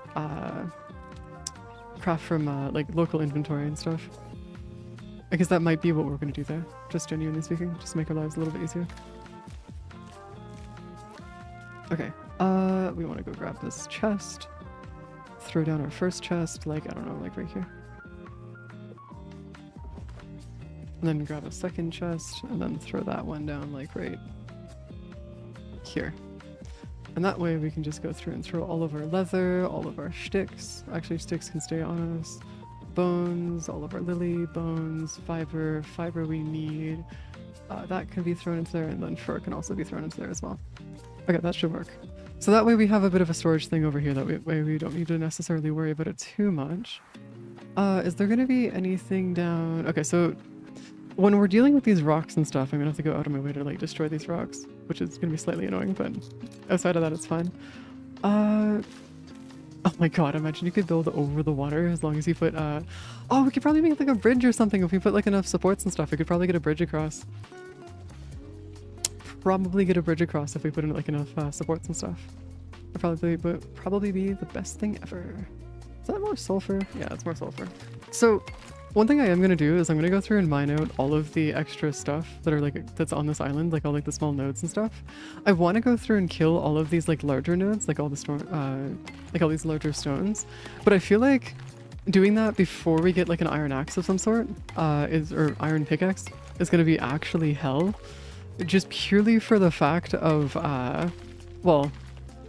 Speaker 1: craft from like local inventory and stuff. I guess that might be what we're gonna do there. Just genuinely speaking, just to make our lives a little bit easier. Okay, we want to go grab this chest. Throw down our first chest, like, I don't know, like right here. And then grab a second chest, and then throw that one down, like right here. And that way we can just go through and throw all of our leather, all of our sticks. Actually, sticks can stay on us. Bones, all of our lily, bones, fiber we need. That can be thrown into there, and then fur can also be thrown into there as well. Okay, that should work. So that way we have a bit of a storage thing over here, that way we don't need to necessarily worry about it too much. Is there going to be anything down... Okay, so when we're dealing with these rocks and stuff, I'm going to have to go out of my way to like destroy these rocks, which is going to be slightly annoying, but outside of that, it's fine. Oh my god, imagine you could build over the water as long as you put... Oh, we could probably make like a bridge or something. If we put like enough supports and stuff, we could probably get a bridge across. Probably get a bridge across if we put in like enough supports and stuff. Would probably be the best thing ever. Is that more sulfur? Yeah, it's more sulfur. So one thing I am gonna do is I'm gonna go through and mine out all of the extra stuff that are like that's on this island, like all like the small nodes and stuff. I want to go through and kill all of these like larger nodes, like all the like all these larger stones. But I feel like doing that before we get like an iron axe of some sort or iron pickaxe is gonna be actually hell. Just purely for the fact of, well,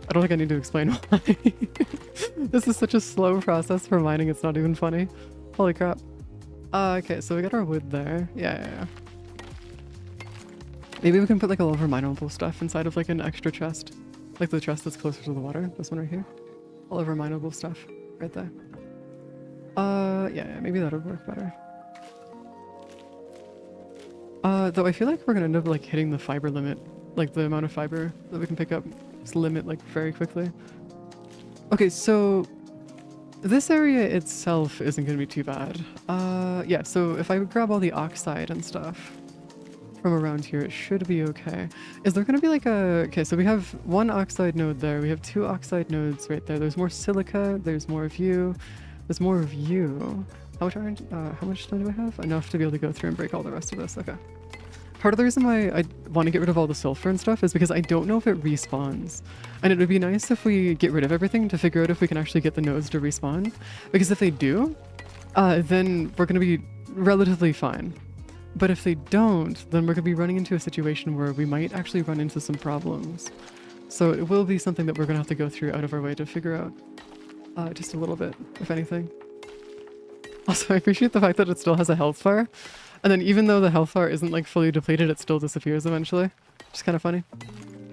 Speaker 1: I don't think I need to explain why. This is such a slow process for mining, it's not even funny. Holy crap. Okay, so we got our wood there. Yeah. Maybe we can put like all of our mineable stuff inside of like an extra chest. Like the chest that's closer to the water. This one right here. All of our mineable stuff right there. Yeah, maybe that would work better. Though I feel like we're gonna end up like hitting the fiber limit, like the amount of fiber that we can pick up is limit like very quickly. Okay, so this area itself isn't gonna be too bad. Yeah, so if I grab all the oxide and stuff from around here, it should be okay. Is there gonna be like a... Okay, so we have one oxide node there, we have two oxide nodes right there. There's more silica, there's more of you, there's more of you. How much stone do I have? Enough to be able to go through and break all the rest of this. Okay. Part of the reason why I want to get rid of all the sulfur and stuff is because I don't know if it respawns. And it would be nice if we get rid of everything to figure out if we can actually get the nodes to respawn. Because if they do, then we're going to be relatively fine. But if they don't, then we're going to be running into a situation where we might actually run into some problems. So it will be something that we're going to have to go through out of our way to figure out. Just a little bit, if anything. Also, I appreciate the fact that it still has a health bar. And then even though the health bar isn't like fully depleted, it still disappears eventually. Which is kind of funny.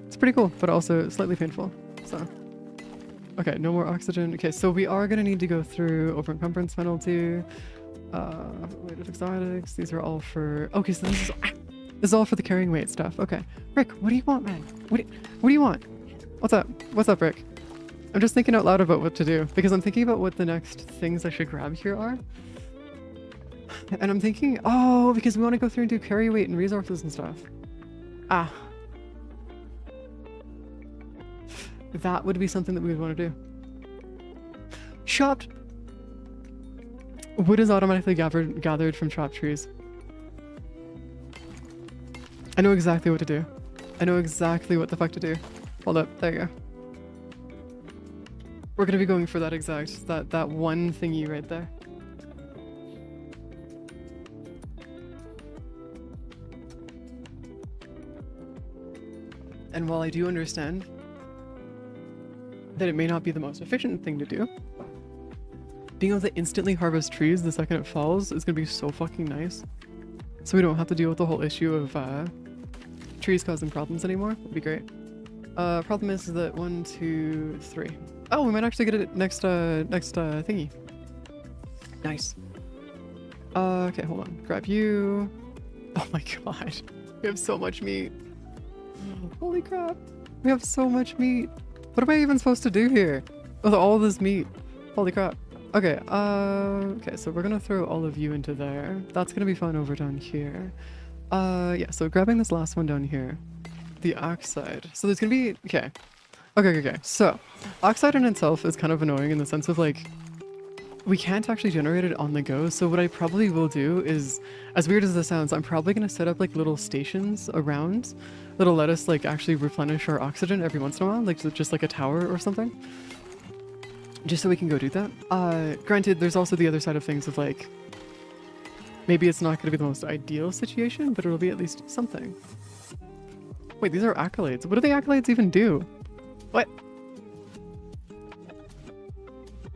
Speaker 1: It's pretty cool, but also slightly painful. So, okay, no more oxygen. Okay, so we are going to need to go through overencumbrance penalty. Weighted exotics. These are all for... Okay, so this is all for the carrying weight stuff. Okay. Rick, what do you want, man? What do you want? What's up? What's up, Rick? I'm just thinking out loud about what to do, because I'm thinking about what the next things I should grab here are. And I'm thinking, oh, because we want to go through and do carry weight and resources and stuff. Ah. That would be something that we would want to do. Chopped. Wood is automatically gathered from chopped trees. I know exactly what to do. I know exactly what the fuck to do. Hold up, there you go. We're gonna be going for that exact, that one thingy right there. And while I do understand that it may not be the most efficient thing to do, being able to instantly harvest trees the second it falls is gonna be so fucking nice. So we don't have to deal with the whole issue of trees causing problems anymore. Would be great. Problem is that 1, 2, 3. Oh, we might actually get it next thingy. Nice. Okay, hold on. Grab you. Oh my god. We have so much meat. Holy crap. We have so much meat. What am I even supposed to do here with all this meat? Holy crap. Okay, okay, so we're gonna throw all of you into there. That's gonna be fun over down here. Yeah, so grabbing this last one down here. The oxide. So there's gonna be... Okay. Okay. So, oxide in itself is kind of annoying in the sense of like... we can't actually generate it on the go. So what I probably will do is, as weird as this sounds, I'm probably going to set up like little stations around that'll let us like actually replenish our oxygen every once in a while, like just like a tower or something. Just so we can go do that. Granted, there's also the other side of things of like, maybe it's not going to be the most ideal situation, but it'll be at least something. Wait, these are accolades. What do the accolades even do? What?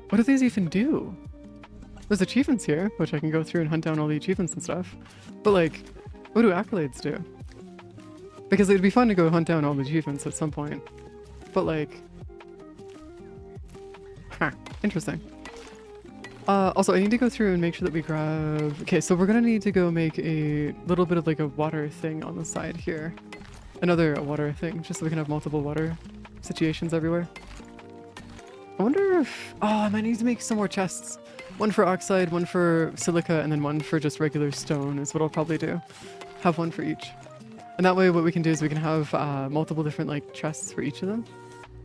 Speaker 1: What do these even do? There's achievements here, which I can go through and hunt down all the achievements and stuff. But like, what do accolades do? Because it'd be fun to go hunt down all the achievements at some point. But like... Huh, interesting. Also, I need to go through and make sure that we grab... Okay, so we're gonna need to go make a little bit of like a water thing on the side here. Another water thing, just so we can have multiple water situations everywhere. I wonder if... Oh, I might need to make some more chests. One for oxide, one for silica, and then one for just regular stone is what I'll probably do. Have one for each. And that way what we can do is we can have multiple different like chests for each of them.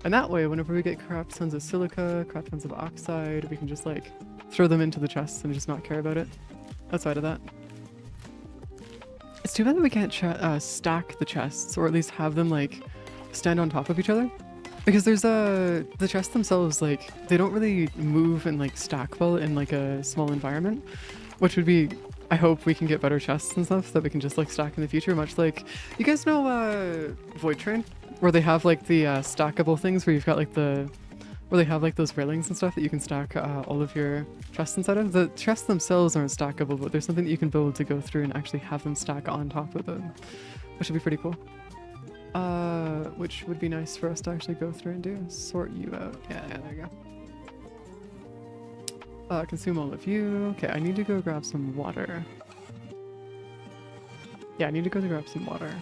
Speaker 1: And that way, whenever we get crap tons of silica, crap tons of oxide, we can just like throw them into the chests and just not care about it. Outside of that. It's too bad that we can't stack the chests, or at least have them like stand on top of each other. Because there's the chests themselves, like they don't really move and like stack well in like a small environment, which would be, I hope we can get better chests and stuff that we can just like stack in the future, much like, you guys know Void Train? Where they have like the stackable things where you've got like where they have like those railings and stuff that you can stack all of your chests inside of. The chests themselves aren't stackable, but there's something that you can build to go through and actually have them stack on top of them, which would be pretty cool. Which would be nice for us to actually go through and do. Sort you out. Yeah, there you go. Consume all of you. Okay, I need to go grab some water. Yeah, I need to go to grab some water.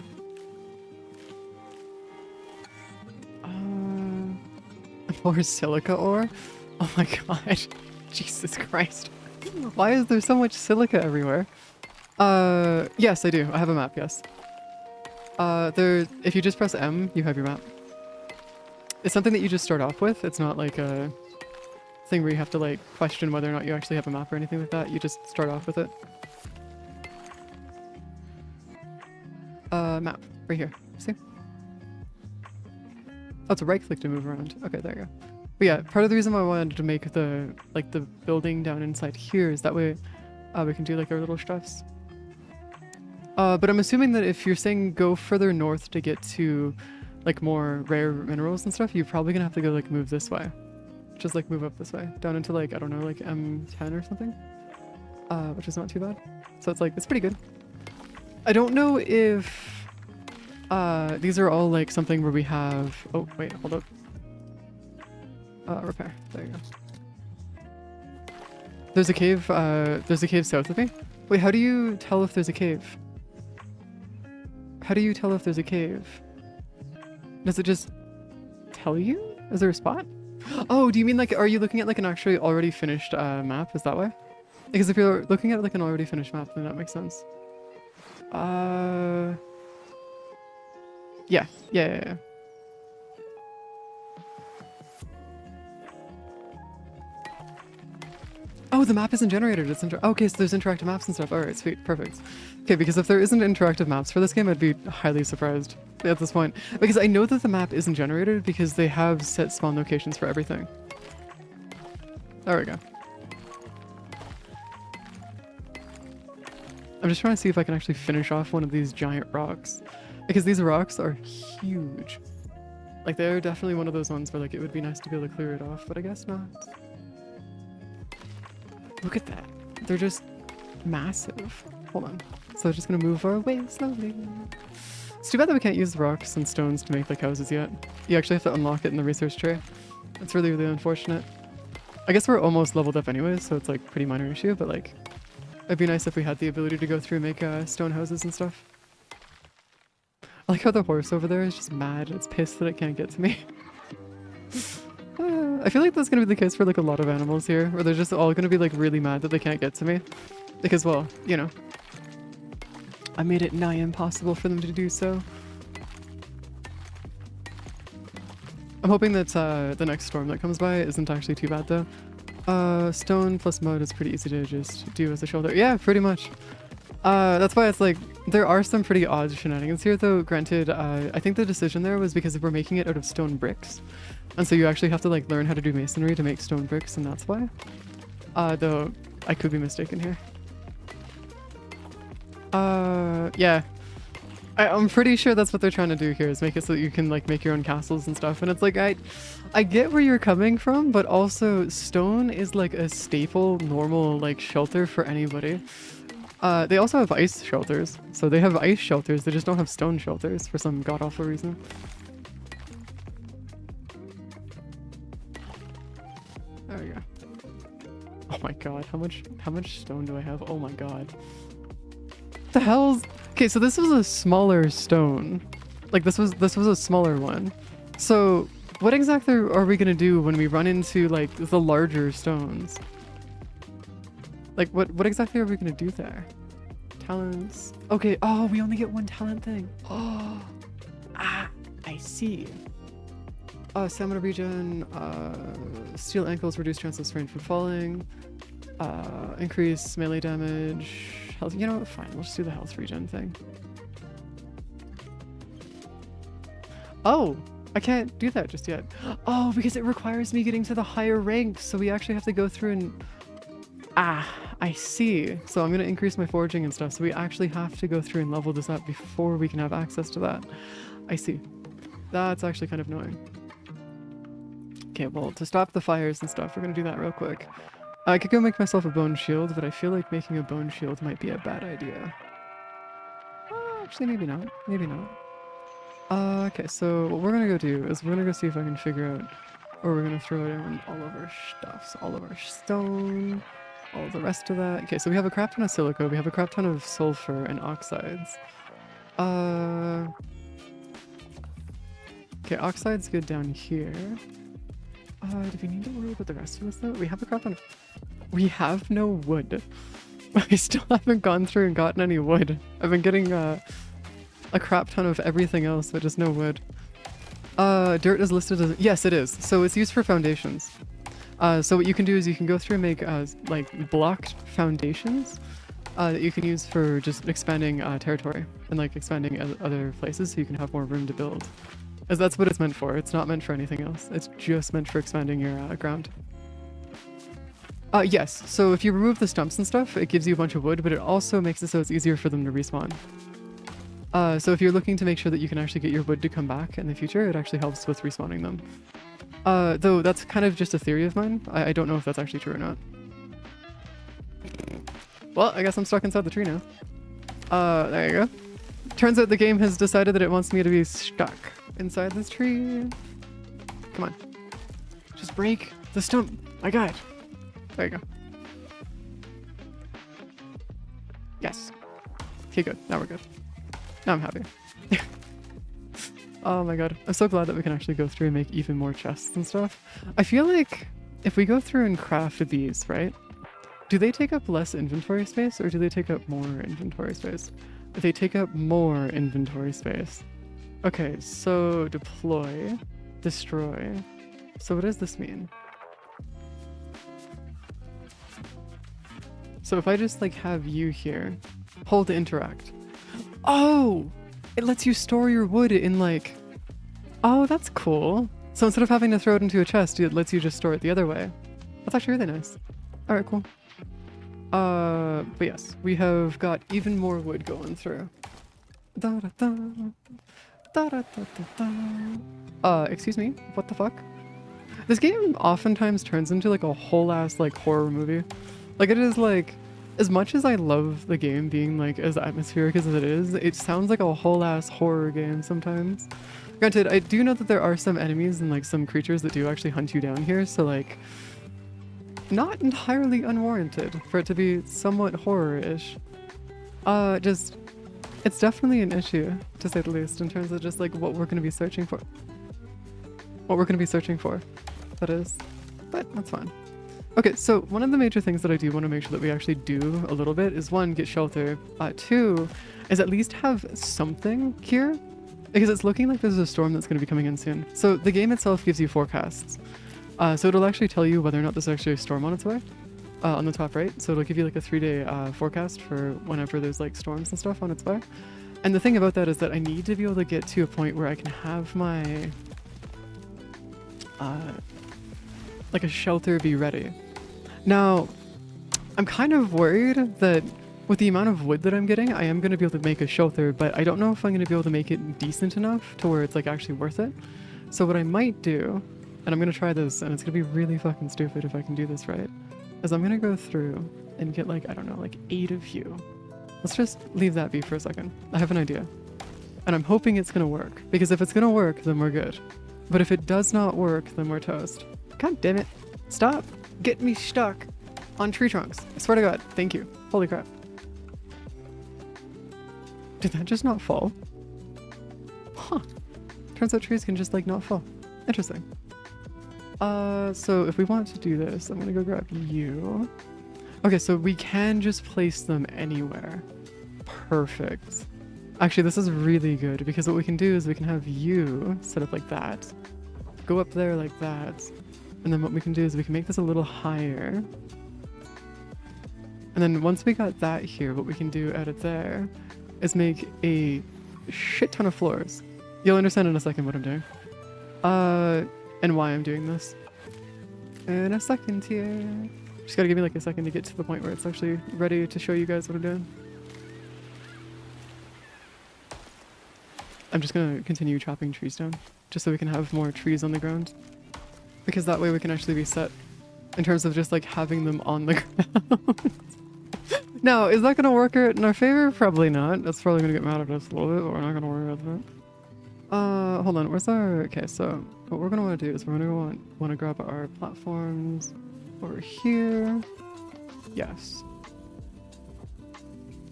Speaker 1: More silica ore? Oh my god. Jesus Christ. Why is there so much silica everywhere? Yes, I do. I have a map, yes. If you just press M, you have your map. It's something that you just start off with. It's not like a thing where you have to like question whether or not you actually have a map or anything like that. You just start off with it. Map. Right here. See? Oh, it's a right click to move around. Okay, there you go. But yeah, part of the reason why I wanted to make the building down inside here is that way we can do like our little stuffs. But I'm assuming that if you're saying go further north to get to like more rare minerals and stuff, you're probably gonna have to go like move this way. Just like move up this way. Down into like, I don't know, like M10 or something. Which is not too bad. So it's like, it's pretty good. I don't know if these are all like something where we have... Oh, wait, hold up. Repair. There you go. There's a cave south of me. Wait, how do you tell if there's a cave? How do you tell if there's a cave? Does it just tell you? Is there a spot? Oh, do you mean like, are you looking at like an actually already finished map? Is that why? Because if you're looking at like an already finished map, then that makes sense. Yeah. Oh, the map isn't generated. It's okay, so there's interactive maps and stuff. Alright, sweet, perfect. Okay, because if there isn't interactive maps for this game, I'd be highly surprised at this point. Because I know that the map isn't generated because they have set spawn locations for everything. There we go. I'm just trying to see if I can actually finish off one of these giant rocks. Because these rocks are huge. Like, they're definitely one of those ones where like it would be nice to be able to clear it off, but I guess not. Look at that. They're just massive. Hold on. So we're just gonna move our way slowly. It's too bad that we can't use rocks and stones to make like houses yet. You actually have to unlock it in the research tray. It's really, really unfortunate. I guess we're almost leveled up anyways, so it's like pretty minor issue, but like it'd be nice if we had the ability to go through and make stone houses and stuff. I like how the horse over there is just mad. It's pissed that it can't get to me. I feel like that's gonna be the case for like a lot of animals here, where they're just all gonna be like really mad that they can't get to me. Because, well, you know, I made it nigh impossible for them to do so. I'm hoping that the next storm that comes by isn't actually too bad though. Stone plus mud is pretty easy to just do as a shelter. Yeah, pretty much. That's why it's like, there are some pretty odd shenanigans here though. Granted, I think the decision there was because we're making it out of stone bricks. And so you actually have to like learn how to do masonry to make stone bricks, and that's why. Though I could be mistaken here. Yeah. I'm pretty sure that's what they're trying to do here, is make it so that you can like make your own castles and stuff. And it's like, I get where you're coming from, but also stone is like a staple, normal like shelter for anybody. They also have ice shelters. So they have ice shelters, they just don't have stone shelters for some god-awful reason. There we go. Oh my god, how much stone do I have? Oh my god. The hell's... Okay, so this was a smaller stone. Like this was a smaller one. So what exactly are we gonna do when we run into like the larger stones? Like what exactly are we gonna do there? Talents. Okay, oh, we only get one talent thing. Oh, I see. Stamina regen, steel ankles, reduce chance of sprain from falling, increase melee damage, health. You know what, fine, we'll just do the health regen thing. Oh, I can't do that just yet. Oh, because it requires me getting to the higher ranks, so we actually have to go through and... I see. So I'm going to increase my foraging and stuff, so we actually have to go through and level this up before we can have access to that. I see. That's actually kind of annoying. Okay, well, to stop the fires and stuff, we're going to do that real quick. I could go make myself a bone shield, but I feel like making a bone shield might be a bad idea. Actually, maybe not. Maybe not. Okay, so what we're gonna go do is we're gonna go see if I can figure out where we're gonna throw down all of our stuff. So all of our stone, all of the rest of that. Okay, so we have a crap ton of silica, we have a crap ton of sulfur and oxides. Okay, oxide's good down here. Do we need to worry about the rest of this though? We have a crap ton of... We have no wood. I still haven't gone through and gotten any wood. I've been getting a crap ton of everything else, but just no wood. Dirt is listed as... Yes, it is. So it's used for foundations. So what you can do is you can go through and make like blocked foundations that you can use for just expanding territory and like expanding other places so you can have more room to build. As that's what it's meant for. It's not meant for anything else. It's just meant for expanding your ground. Yes, so if you remove the stumps and stuff, it gives you a bunch of wood, but it also makes it so it's easier for them to respawn. So if you're looking to make sure that you can actually get your wood to come back in the future, it actually helps with respawning them. Though that's kind of just a theory of mine. I don't know if that's actually true or not. Well, I guess I'm stuck inside the tree now. There you go. Turns out the game has decided that it wants me to be stuck inside this tree. Come on. Just break the stump. I got it. There you go. Yes. Okay, good. Now we're good. Now I'm happy. Oh my god. I'm so glad that we can actually go through and make even more chests and stuff. I feel like if we go through and craft these, right? Do they take up less inventory space or do they take up more inventory space? They take up more inventory space. Okay, so deploy, destroy. So what does this mean? So if I just like have you here, hold to interact. Oh, it lets you store your wood in like, oh, that's cool. So instead of having to throw it into a chest, it lets you just store it the other way. That's actually really nice. All right, cool. But yes, we have got even more wood going through. Da da da. Da da da da da. Excuse me, what the fuck? This game oftentimes turns into like a whole ass like horror movie. Like it is like, as much as I love the game being like as atmospheric as it is, it sounds like a whole ass horror game sometimes. Granted, I do know that there are some enemies and like some creatures that do actually hunt you down here, so like, not entirely unwarranted for it to be somewhat horror-ish. Just, it's definitely an issue, to say the least, in terms of just like what we're gonna be searching for. What we're gonna be searching for, that is. But that's fine. Okay, so one of the major things that I do want to make sure that we actually do a little bit is one, get shelter. Two, is at least have something here, because it's looking like there's a storm that's going to be coming in soon. So the game itself gives you forecasts. So it'll actually tell you whether or not there's actually a storm on its way on the top right. So it'll give you like a 3-day forecast for whenever there's like storms and stuff on its way. And the thing about that is that I need to be able to get to a point where I can have my like a shelter be ready. Now, I'm kind of worried that with the amount of wood that I'm getting, I am going to be able to make a shelter, but I don't know if I'm going to be able to make it decent enough to where it's like actually worth it. So what I might do, and I'm going to try this, and it's going to be really fucking stupid if I can do this right, is I'm going to go through and get like, I don't know, like 8 of you. Let's just leave that be for a second. I have an idea. And I'm hoping it's going to work, because if it's going to work, then we're good. But if it does not work, then we're toast. God damn it. Stop getting me stuck on tree trunks. I swear to God. Thank you. Holy crap. Did that just not fall? Huh. Turns out trees can just like not fall. Interesting. So if we want to do this, I'm gonna go grab you. Okay, so we can just place them anywhere. Perfect. Actually, this is really good because what we can do is we can have you set up like that. Go up there like that. And then what we can do is we can make this a little higher. And then once we got that here, what we can do out of there is make a shit ton of floors. You'll understand in a second what I'm doing. And why I'm doing this. In a second here. Just gotta give me like a second to get to the point where it's actually ready to show you guys what I'm doing. I'm just gonna continue chopping trees down, just so we can have more trees on the ground. Because that way we can actually be set in terms of just like having them on the ground. Now, is that gonna work out in our favor? Probably not. That's probably gonna get mad at us a little bit, but we're not gonna worry about that. Hold on, where's our... Okay, so what we're gonna wanna do is we're gonna wanna grab our platforms over here. Yes.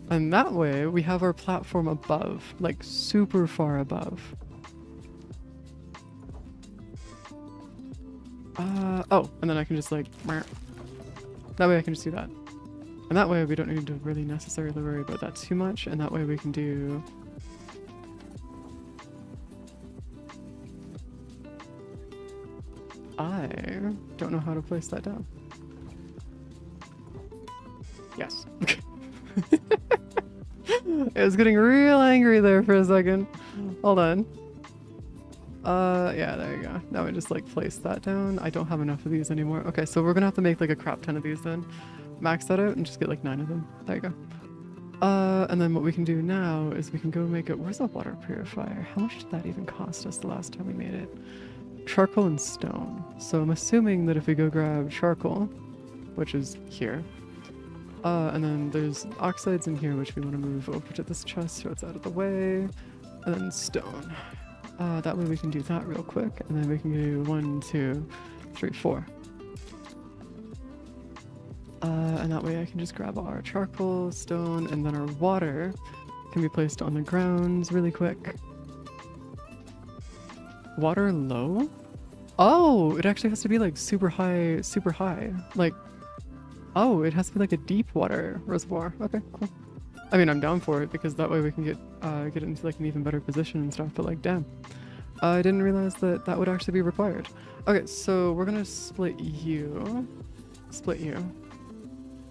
Speaker 1: And that way we have our platform above, like super far above. Oh, and then I can just like... That way I can just do that. And that way we don't need to really necessarily worry about that too much, and that way we can do... I don't know how to place that down. Yes. I was getting real angry there for a second. Hold on. Yeah, there you go. Now I just like place that down. I don't have enough of these anymore. Okay, so we're gonna have to make like a crap ton of these then. Max that out and just get like 9 of them. There you go. And then what we can do now is we can go make it... Where's the water purifier? How much did that even cost us the last time we made it? Charcoal and stone. So I'm assuming that if we go grab charcoal, which is here, and then there's oxides in here, which we want to move over to this chest so it's out of the way, and then stone. That way we can do that real quick, and then we can do 1, 2, 3, 4. And that way I can just grab our charcoal, stone, and then our water can be placed on the ground really quick. Water low? Oh, it actually has to be like super high, super high. Like, oh, it has to be like a deep water reservoir. Okay, cool. I mean, I'm down for it because that way we can get it into like an even better position and stuff, but like, damn. I didn't realize that that would actually be required. Okay, so we're gonna split you. Split you.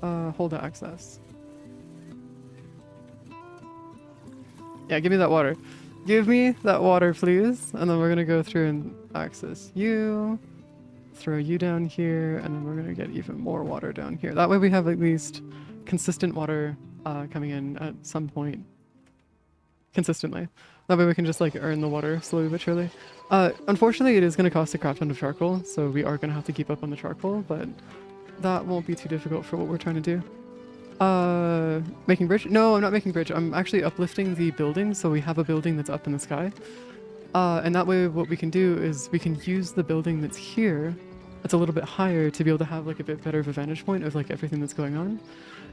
Speaker 1: Hold access. Yeah, give me that water. Give me that water, please. And then we're gonna go through and access you. Throw you down here, and then we're gonna get even more water down here. That way we have at least consistent water coming in at some point. Consistently. That way we can just like earn the water slowly but surely. Unfortunately, it is gonna cost a crap ton of charcoal, so we are gonna have to keep up on the charcoal, but that won't be too difficult for what we're trying to do. Making bridge? No, I'm not making bridge. I'm actually uplifting the building, so we have a building that's up in the sky. And that way what we can do is we can use the building that's here, that's a little bit higher, to be able to have like a bit better of a vantage point of like everything that's going on.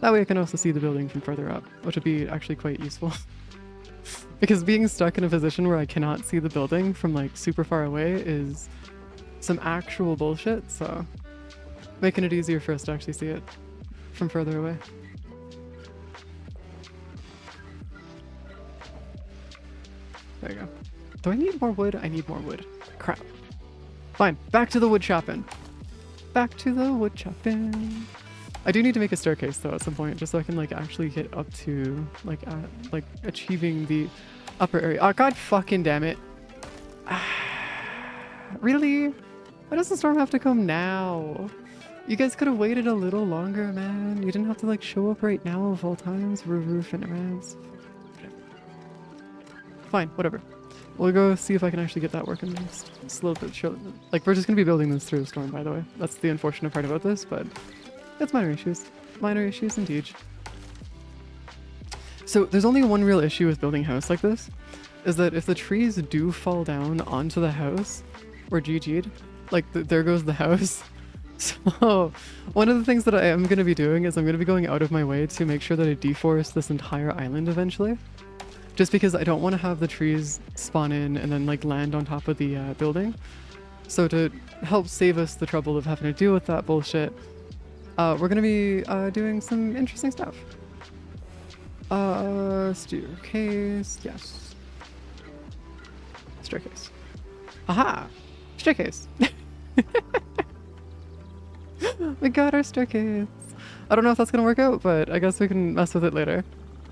Speaker 1: That way I can also see the building from further up, which would be actually quite useful. Because being stuck in a position where I cannot see the building from like super far away is some actual bullshit, so making it easier for us to actually see it from further away. There you go. Do I need more wood? I need more wood. Crap. Fine. Back to the wood chopping. back to the wood chopping. I do need to make a staircase though at some point, just so I can like actually get up to like achieving the upper area. Oh god fucking damn it. Really? Why does the storm have to come now? You guys could have waited a little longer, man. You didn't have to like show up right now of all times. Roof and ramps. Fine, whatever. We'll go see if I can actually get that working. Just slow bit show. Like we're just gonna be building this through the storm, by the way. That's the unfortunate part about this, but it's minor issues. Minor issues indeed. So there's only one real issue with building a house like this, is that if the trees do fall down onto the house, we're GG'd. Like there goes the house. So one of the things that I am going to be doing is I'm going to be going out of my way to make sure that I deforest this entire island eventually. Just because I don't want to have the trees spawn in and then like land on top of the building. So to help save us the trouble of having to deal with that bullshit, we're going to be doing some interesting stuff. Staircase, yes. Staircase. Aha! Staircase! We got our staircase. I don't know if that's gonna work out, but I guess we can mess with it later.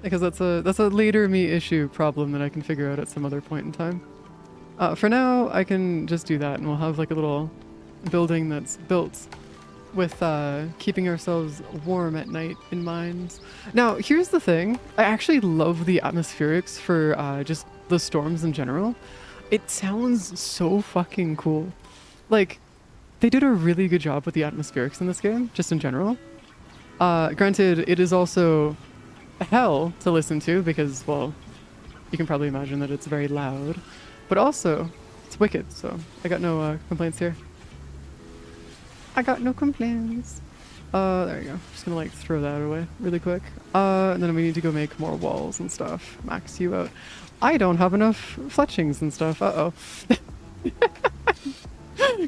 Speaker 1: Because that's a later me issue problem that I can figure out at some other point in time. For now, I can just do that and we'll have like a little building that's built with keeping ourselves warm at night in mind. Now, here's the thing. I actually love the atmospherics for just the storms in general. It sounds so fucking cool. Like, they did a really good job with the atmospherics in this game, just in general. Granted, it is also hell to listen to because, well, you can probably imagine that it's very loud. But also, it's wicked, so I got no complaints here. I got no complaints. There you go. Just gonna like throw that away really quick. And then we need to go make more walls and stuff. Max you out. I don't have enough fletchings and stuff. Uh-oh.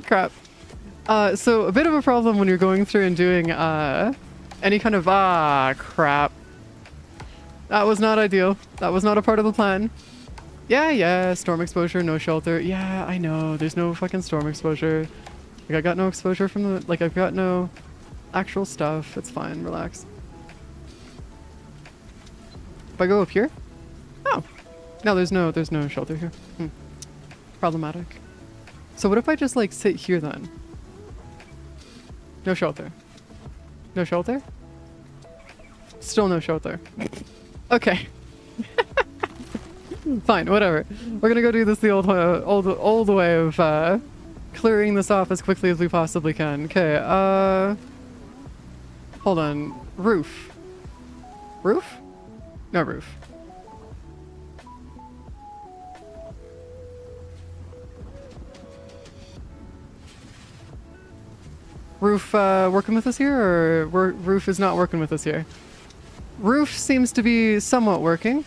Speaker 1: Crap. So a bit of a problem when you're going through and doing any kind of crap. That was not ideal. That was not a part of the plan. Yeah, storm exposure, no shelter. Yeah, I know. There's no fucking storm exposure. Like I got no exposure from the like I've got no actual stuff. It's fine, relax. If I go up here? Oh. No, there's no shelter here. Problematic. So what if I just like sit here then? No shelter. No shelter? Still no shelter. Okay. Fine, whatever. We're gonna go do this the old way of clearing this off as quickly as we possibly can. Okay, hold on. Roof. Roof? No roof. Roof working with us here, or Roof is not working with us here? Roof seems to be somewhat working.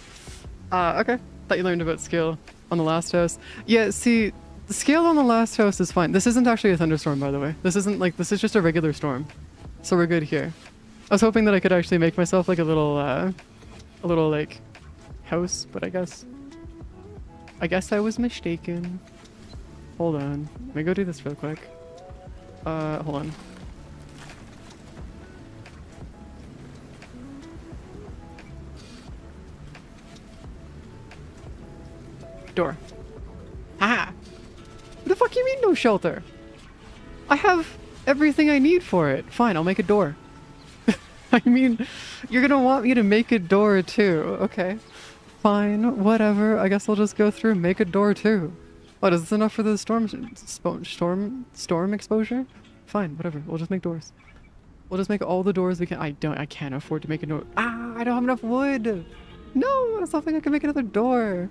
Speaker 1: Okay. Thought you learned about scale on the last house. Yeah, see, the scale on the last house is fine. This isn't actually a thunderstorm, by the way. This isn't like, this is just a regular storm. So we're good here. I was hoping that I could actually make myself like a little like house, but I guess I was mistaken. Hold on. Let me go do this real quick. Hold on. Door. Ah! What the fuck you mean no shelter? I have everything I need for it. Fine, I'll make a door. I mean, you're gonna want me to make a door too. Okay. Fine, whatever. I guess I'll just go through and make a door too. What, is this enough for the storm exposure? Fine, whatever. We'll just make doors. We'll just make all the doors we can. I can't afford to make a door. I don't have enough wood. No, that's not like I can make another door.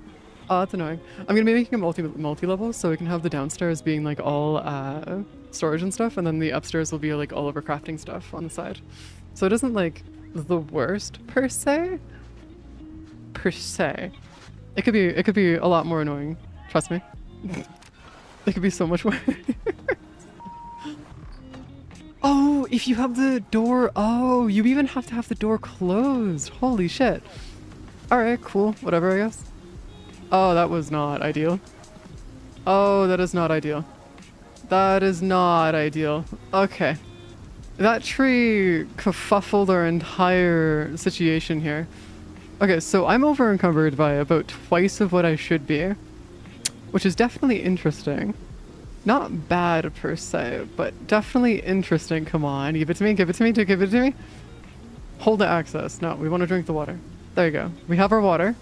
Speaker 1: Oh, that's annoying. I'm gonna be making a multi-level so we can have the downstairs being like all storage and stuff, and then the upstairs will be like all of our crafting stuff on the side. So it isn't like the worst per se. It could be a lot more annoying. Trust me. It could be so much worse. Oh, if you have the door. Oh, you even have to have the door closed. Holy shit. Alright, cool. Whatever, I guess. Oh, that was not ideal. Oh, that is not ideal. That is not ideal. Okay. That tree kerfuffled our entire situation here. Okay, so I'm over encumbered by about twice of what I should be, which is definitely interesting. Not bad per se, but definitely interesting. Come on, give it to me, give it to me, give it to me. Hold the access. No, we want to drink the water. There you go. We have our water.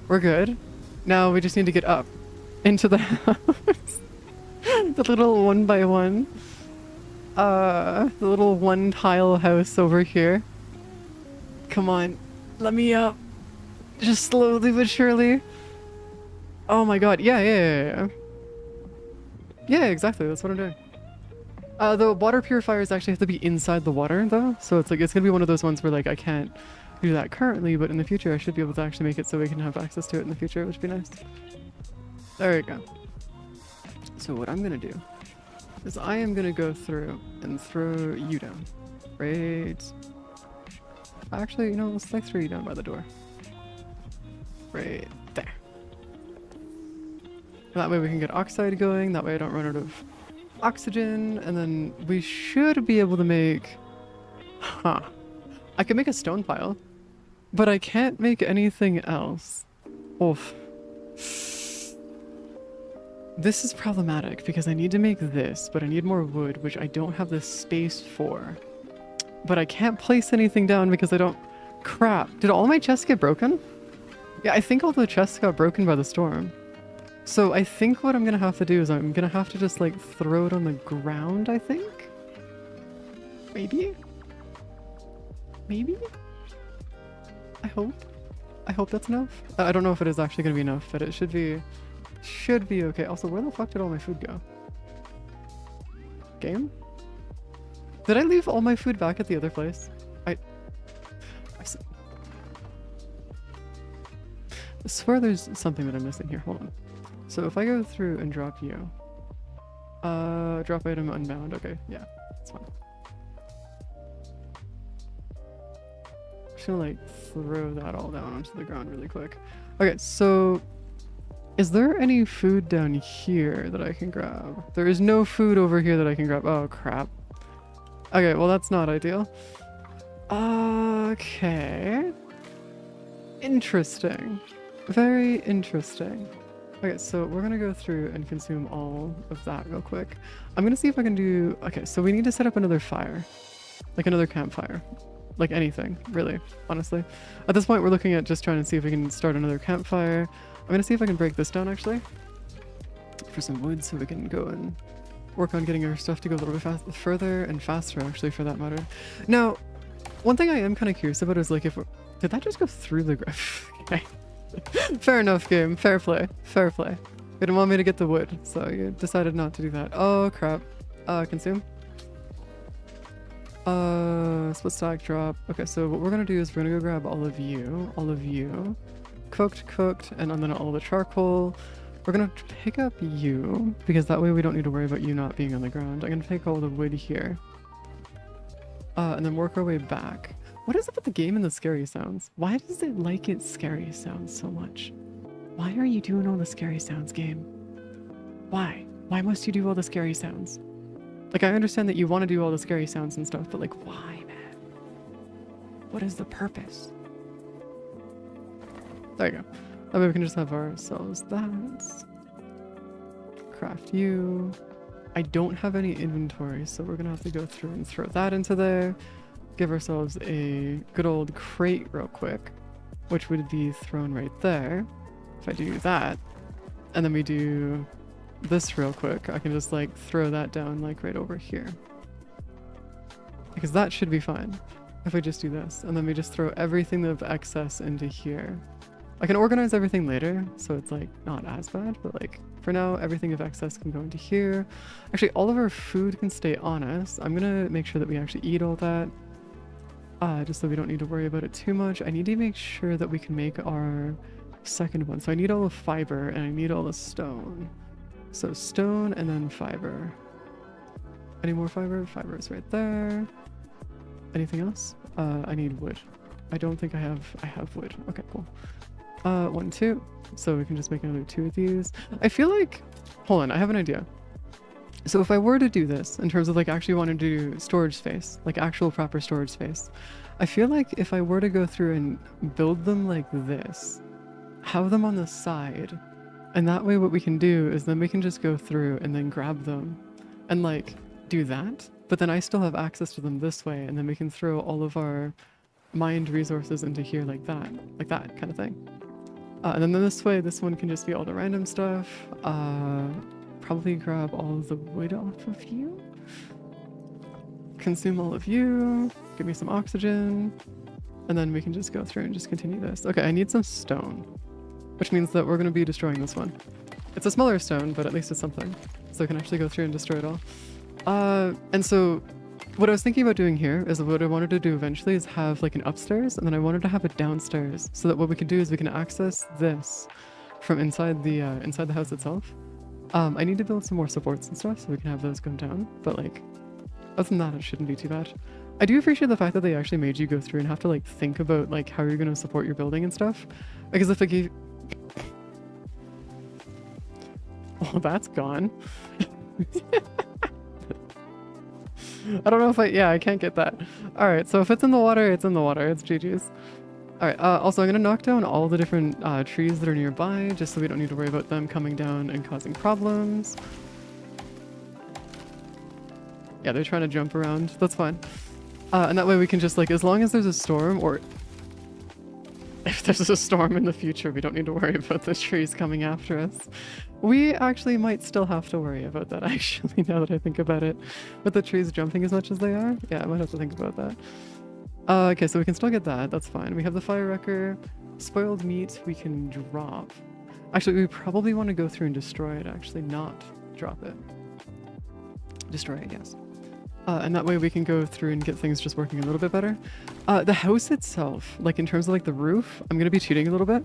Speaker 1: We're good. Now we just need to get up into the house. The little one by one. The little one tile house over here. Come on, let me up. Just slowly but surely. Oh my god, yeah. Yeah, exactly, that's what I'm doing. The water purifiers actually have to be inside the water though, so it's like, it's gonna be one of those ones where like I can't do that currently, but in the future I should be able to actually make it so we can have access to it in the future, which would be nice. There we go. So what I'm gonna do is I am gonna go through and throw you down. Right. Actually, you know, let's like throw you down by the door. Right there. That way we can get oxide going, that way I don't run out of oxygen, and then we should be able to make... Huh. I can make a stone pile, but I can't make anything else. Oof. This is problematic because I need to make this, but I need more wood, which I don't have the space for. But I can't place anything down because I don't... Crap. Did all my chests get broken? Yeah, I think all the chests got broken by the storm. So I think what I'm gonna have to do is I'm gonna have to just like throw it on the ground, I think? Maybe? Maybe? I hope. I hope that's enough. I don't know if it is actually gonna be enough, but it should be okay. Also, where the fuck did all my food go? Game? Did I leave all my food back at the other place? I swear there's something that I'm missing here. Hold on. So if I go through and drop you, drop item unbound. Okay, yeah, that's fine. I'm just gonna like throw that all down onto the ground really quick. Okay, so is there any food down here that I can grab? There is no food over here that I can grab. Oh crap. Okay, well that's not ideal. Okay. Interesting. Very interesting. Okay, so we're gonna go through and consume all of that real quick. I'm gonna see if I can do... Okay, so we need to set up another fire. Like another campfire. Like anything, really, honestly. At this point, we're looking at just trying to see if we can start another campfire. I'm gonna see if I can break this down, actually. For some wood, so we can go and work on getting our stuff to go a little bit further and faster, actually, for that matter. Now, one thing I am kind of curious about is, like, if we're... Did that just go through the ground? Okay. Fair enough, game. Fair play. Fair play. You didn't want me to get the wood, so you decided not to do that. Oh, crap. Consume. Split stack drop. Okay, so what we're gonna do is we're gonna go grab all of you. Cooked, and then all the charcoal. We're gonna pick up you, because that way we don't need to worry about you not being on the ground. I'm gonna take all the wood here. And then work our way back. What is up with the game and the scary sounds? Why does it like its scary sounds so much? Why are you doing all the scary sounds, game? Why? Why must you do all the scary sounds? Like, I understand that you want to do all the scary sounds and stuff, but like, why, man? What is the purpose? There you go. That way we can just have ourselves that. Craft you. I don't have any inventory, so we're gonna have to go through and throw that into there. Give ourselves a good old crate real quick, which would be thrown right there. If I do that, and then we do this real quick, I can just like throw that down like right over here. Because that should be fine if we just do this, and then we just throw everything of excess into here. I can organize everything later, so it's like not as bad, but like for now, everything of excess can go into here. Actually, all of our food can stay on us. I'm gonna make sure that we actually eat all that. Just so we don't need to worry about it too much. I need to make sure that we can make our second one. So I need all the fiber and I need all the stone. So stone and then fiber. Any more fiber? Fiber is right there. Anything else? I need wood. I don't think I have wood. Okay, cool. 1, 2. So we can just make another 2 of these. I feel like, hold on, I have an idea. So if I were to do this in terms of like actually wanting to do storage space, like actual proper storage space, I feel like if I were to go through and build them like this, have them on the side, and that way what we can do is then we can just go through and then grab them and like do that, but then I still have access to them this way, and then we can throw all of our mined resources into here like that kind of thing. And then this way, this one can just be all the random stuff. Probably grab all of the wood off of you. Consume all of you. Give me some oxygen. And then we can just go through and just continue this. Okay, I need some stone, which means that we're going to be destroying this one. It's a smaller stone, but at least it's something. So I can actually go through and destroy it all. And so what I was thinking about doing here is what I wanted to do eventually is have like an upstairs, and then I wanted to have it downstairs so that what we can do is we can access this from inside the house itself. I need to build some more supports and stuff so we can have those come down, but like other than that, it shouldn't be too bad. I do appreciate the fact that they actually made you go through and have to like think about like how you're going to support your building and stuff, because if I gave oh, that's gone. I don't know if I can't get that. All right, so if it's in the water, it's in the water. It's GG's. All right, also I'm gonna knock down all the different trees that are nearby, just so we don't need to worry about them coming down and causing problems. Yeah, they're trying to jump around. That's fine. And that way we can just like, as long as there's a storm, or if there's a storm in the future, we don't need to worry about the trees coming after us. We actually might still have to worry about that, actually, now that I think about it. With the trees jumping as much as they are? Yeah, I might have to think about that. Okay, so we can still get that. That's fine. We have the fire wrecker. Spoiled meat we can drop. Actually, we probably want to go through and destroy it, actually, not drop it. Destroy it, yes. And that way we can go through and get things just working a little bit better. The house itself, like in terms of like the roof, I'm going to be cheating a little bit.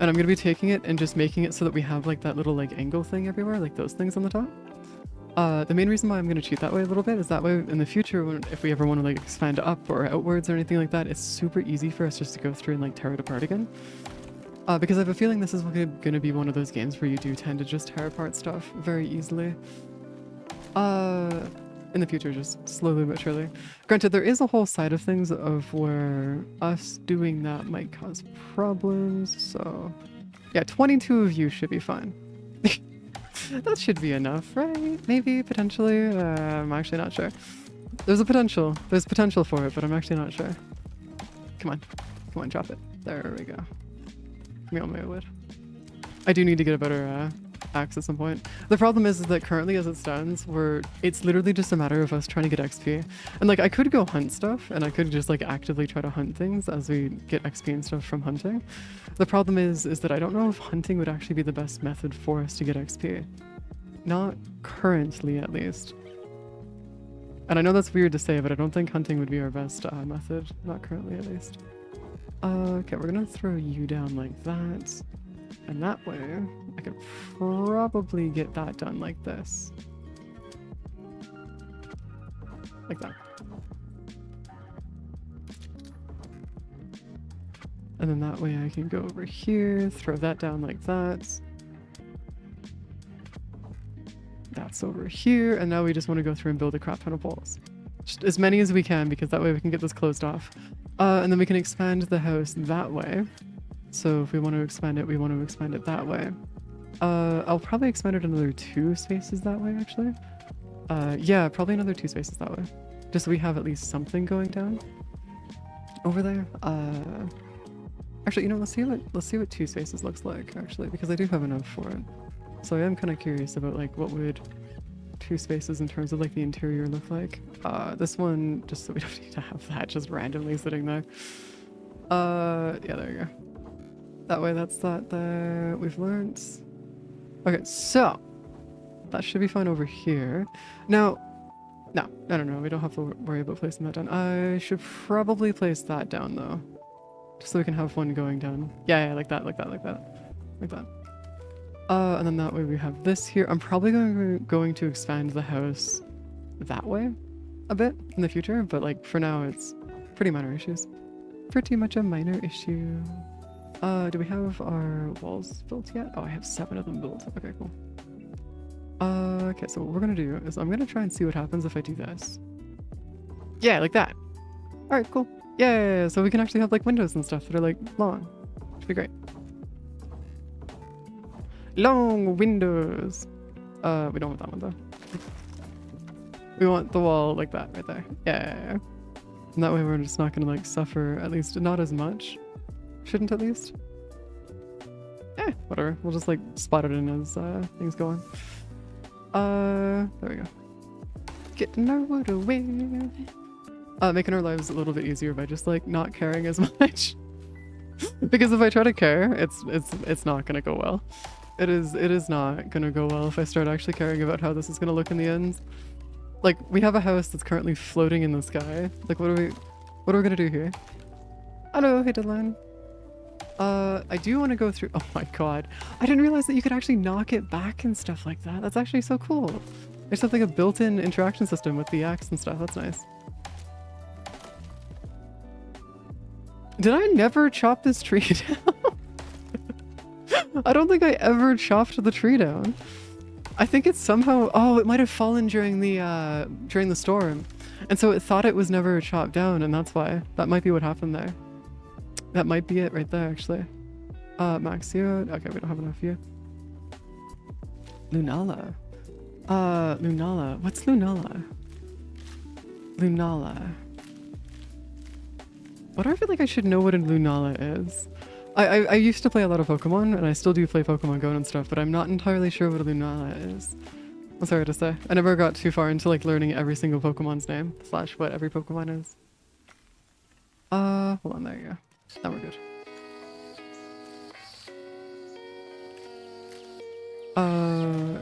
Speaker 1: And I'm going to be taking it and just making it so that we have like that little like angle thing everywhere, like those things on the top. The main reason why I'm going to cheat that way a little bit is that way in the future, if we ever want to like expand up or outwards or anything like that, it's super easy for us just to go through and like tear it apart again. Because I have a feeling this is going to be one of those games where you do tend to just tear apart stuff very easily. In the future, just slowly but surely. Granted, there is a whole side of things of where us doing that might cause problems, so... Yeah, 22 of you should be fine. That should be enough, right? Maybe, potentially? I'm actually not sure. There's a potential. There's potential for it, but I'm actually not sure. Come on. Come on, drop it. There we go. Give me all my wood. I do need to get a better axe at some point. The problem is that currently as it stands, it's literally just a matter of us trying to get XP. And like I could go hunt stuff and I could just like actively try to hunt things as we get XP and stuff from hunting. The problem is that I don't know if hunting would actually be the best method for us to get XP. Not currently, at least. And I know that's weird to say, but I don't think hunting would be our best method. Not currently, at least. Okay, we're gonna throw you down like that. And that way, I could probably get that done like this. Like that. And then that way I can go over here, throw that down like that. That's over here, and now we just want to go through and build a crap ton of walls. Just as many as we can, because that way we can get this closed off. And then we can expand the house that way. So if we want to expand it, we want to expand it that way. I'll probably expand it another 2 spaces that way, actually. Yeah, probably another 2 spaces that way. Just so we have at least something going down over there. Actually, you know, let's see what 2 spaces looks like, actually, because I do have enough for it. So I am kind of curious about like what would 2 spaces in terms of like the interior look like. This one, just so we don't need to have that just randomly sitting there. Yeah, there you go. That way, that's that there. We've learned. Okay, so that should be fine over here. Now, no, we don't have to worry about placing that down. I should probably place that down though, just so we can have one going down. Yeah, like that. And then that way we have this here. I'm probably going to expand the house that way a bit in the future, but like for now, it's pretty minor issues. Pretty much a minor issue. Do we have our walls built yet? Oh, I have 7 of them built. Okay, cool. Okay, so what we're gonna do is I'm gonna try and see what happens if I do this. Yeah, like that. All right, cool. Yeah, so we can actually have like windows and stuff that are like long. Should be great. Long windows. We don't want that one though. We want the wall like that right there. Yeah. And that way we're just not gonna like suffer, at least not as much. Shouldn't at least. Whatever. We'll just like spot it in as things go on. There we go. Getting our wood away. Making our lives a little bit easier by just like not caring as much. Because if I try to care, it's not gonna go well. It is not gonna go well if I start actually caring about how this is gonna look in the end. Like, we have a house that's currently floating in the sky. Like, what are we gonna do here? Hello, hey Deadline. I do want to go through. Oh my god, I didn't realize that you could actually knock it back and stuff like that. That's actually so cool. There's something a built-in interaction system with the axe and stuff. That's nice. Did I never chop this tree down? I don't think I ever chopped the tree down. I think it's somehow, oh, it might have fallen during the storm. And so it thought it was never chopped down, and that's why. That might be what happened there. That might be it right there, actually. Maxio. Okay, we don't have enough here. Lunala. Lunala. What's Lunala? Lunala. Why do I feel like I should know what a Lunala is? I used to play a lot of Pokemon, and I still do play Pokemon Go and stuff, but I'm not entirely sure what a Lunala is. I'm sorry to say. I never got too far into like learning every single Pokemon's name, / what every Pokemon is. Hold on, there you go. Now we're good.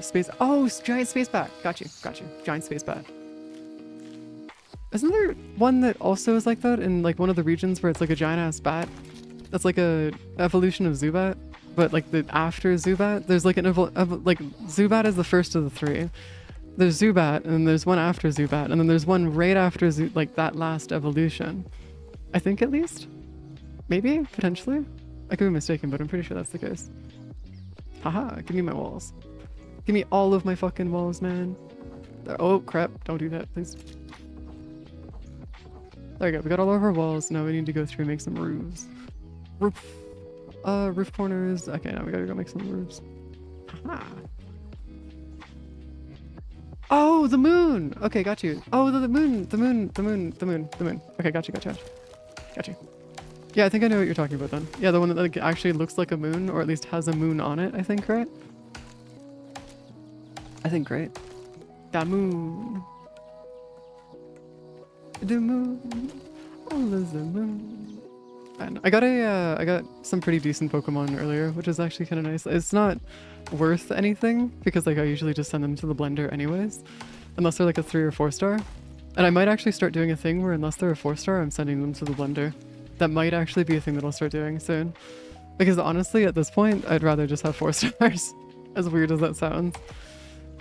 Speaker 1: Space. Oh, giant space bat. Got you. Giant space bat. Isn't there one that also is like that in like one of the regions where it's like a giant ass bat? That's like a evolution of Zubat, but like the after Zubat, there's like an like Zubat is the first of the three. There's Zubat, and then there's one after Zubat, and then there's one right after like that last evolution. I think at least. Maybe? Potentially? I could be mistaken, but I'm pretty sure that's the case. Haha, give me my walls. Give me all of my fucking walls, man. Oh, crap. Don't do that, please. There we go. We got all of our walls. Now we need to go through and make some roofs. Roof corners. Okay, now we gotta go make some roofs. Haha. Oh, the moon! Okay, got you. Oh, the moon. Okay, got you. Yeah, I think I know what you're talking about then. Yeah, the one that like actually looks like a moon, or at least has a moon on it, I think, right? I think, right? The moon. The moon. All is the moon. And I got some pretty decent Pokemon earlier, which is actually kind of nice. It's not worth anything, because like I usually just send them to the blender anyways, unless they're like a 3 or 4 star. And I might actually start doing a thing where unless they're a 4 star, I'm sending them to the blender. That might actually be a thing that I'll start doing soon. Because honestly, at this point, I'd rather just have 4 stars. As weird as that sounds.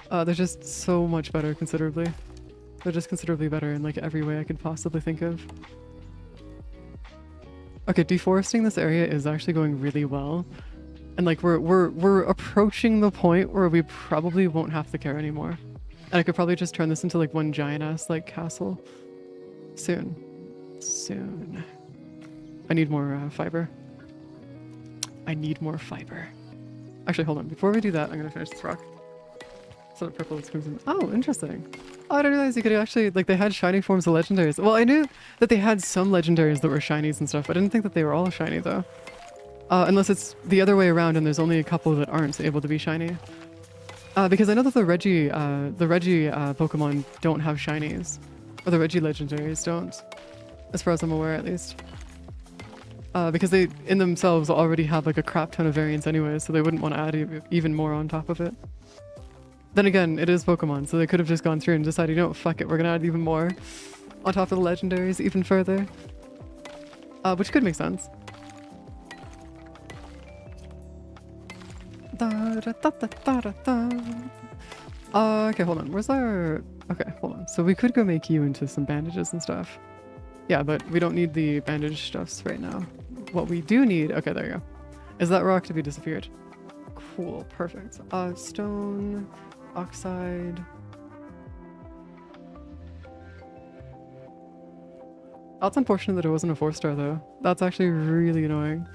Speaker 1: They're just so much better, considerably. They're just considerably better in like every way I could possibly think of. Okay, deforesting this area is actually going really well. And like we're approaching the point where we probably won't have to care anymore. And I could probably just turn this into like one giant ass like castle. Soon. I need more fiber. Actually, hold on. Before we do that, I'm gonna finish this rock. So purple is crimson. Oh, interesting. Oh, I didn't realize you could actually, like, they had shiny forms of legendaries. Well, I knew that they had some legendaries that were shinies and stuff. I didn't think that they were all shiny, though. Unless it's the other way around and there's only a couple that aren't able to be shiny. Because I know that the Reggie Pokemon don't have shinies. Or the Reggie legendaries don't. As far as I'm aware, at least. Because they, in themselves, already have like a crap ton of variants anyway, so they wouldn't want to add even more on top of it. Then again, it is Pokemon, so they could have just gone through and decided, you know what, fuck it, we're gonna add even more on top of the legendaries, even further. Which could make sense. Okay, hold on, where's our... Okay, hold on. So we could go make you into some bandages and stuff. Yeah, but we don't need the bandage stuffs right now. What we do need, okay, there you go, is that rock to be disappeared. Cool, perfect. Stone, Oxide. That's unfortunate that it wasn't a 4-star though. That's actually really annoying.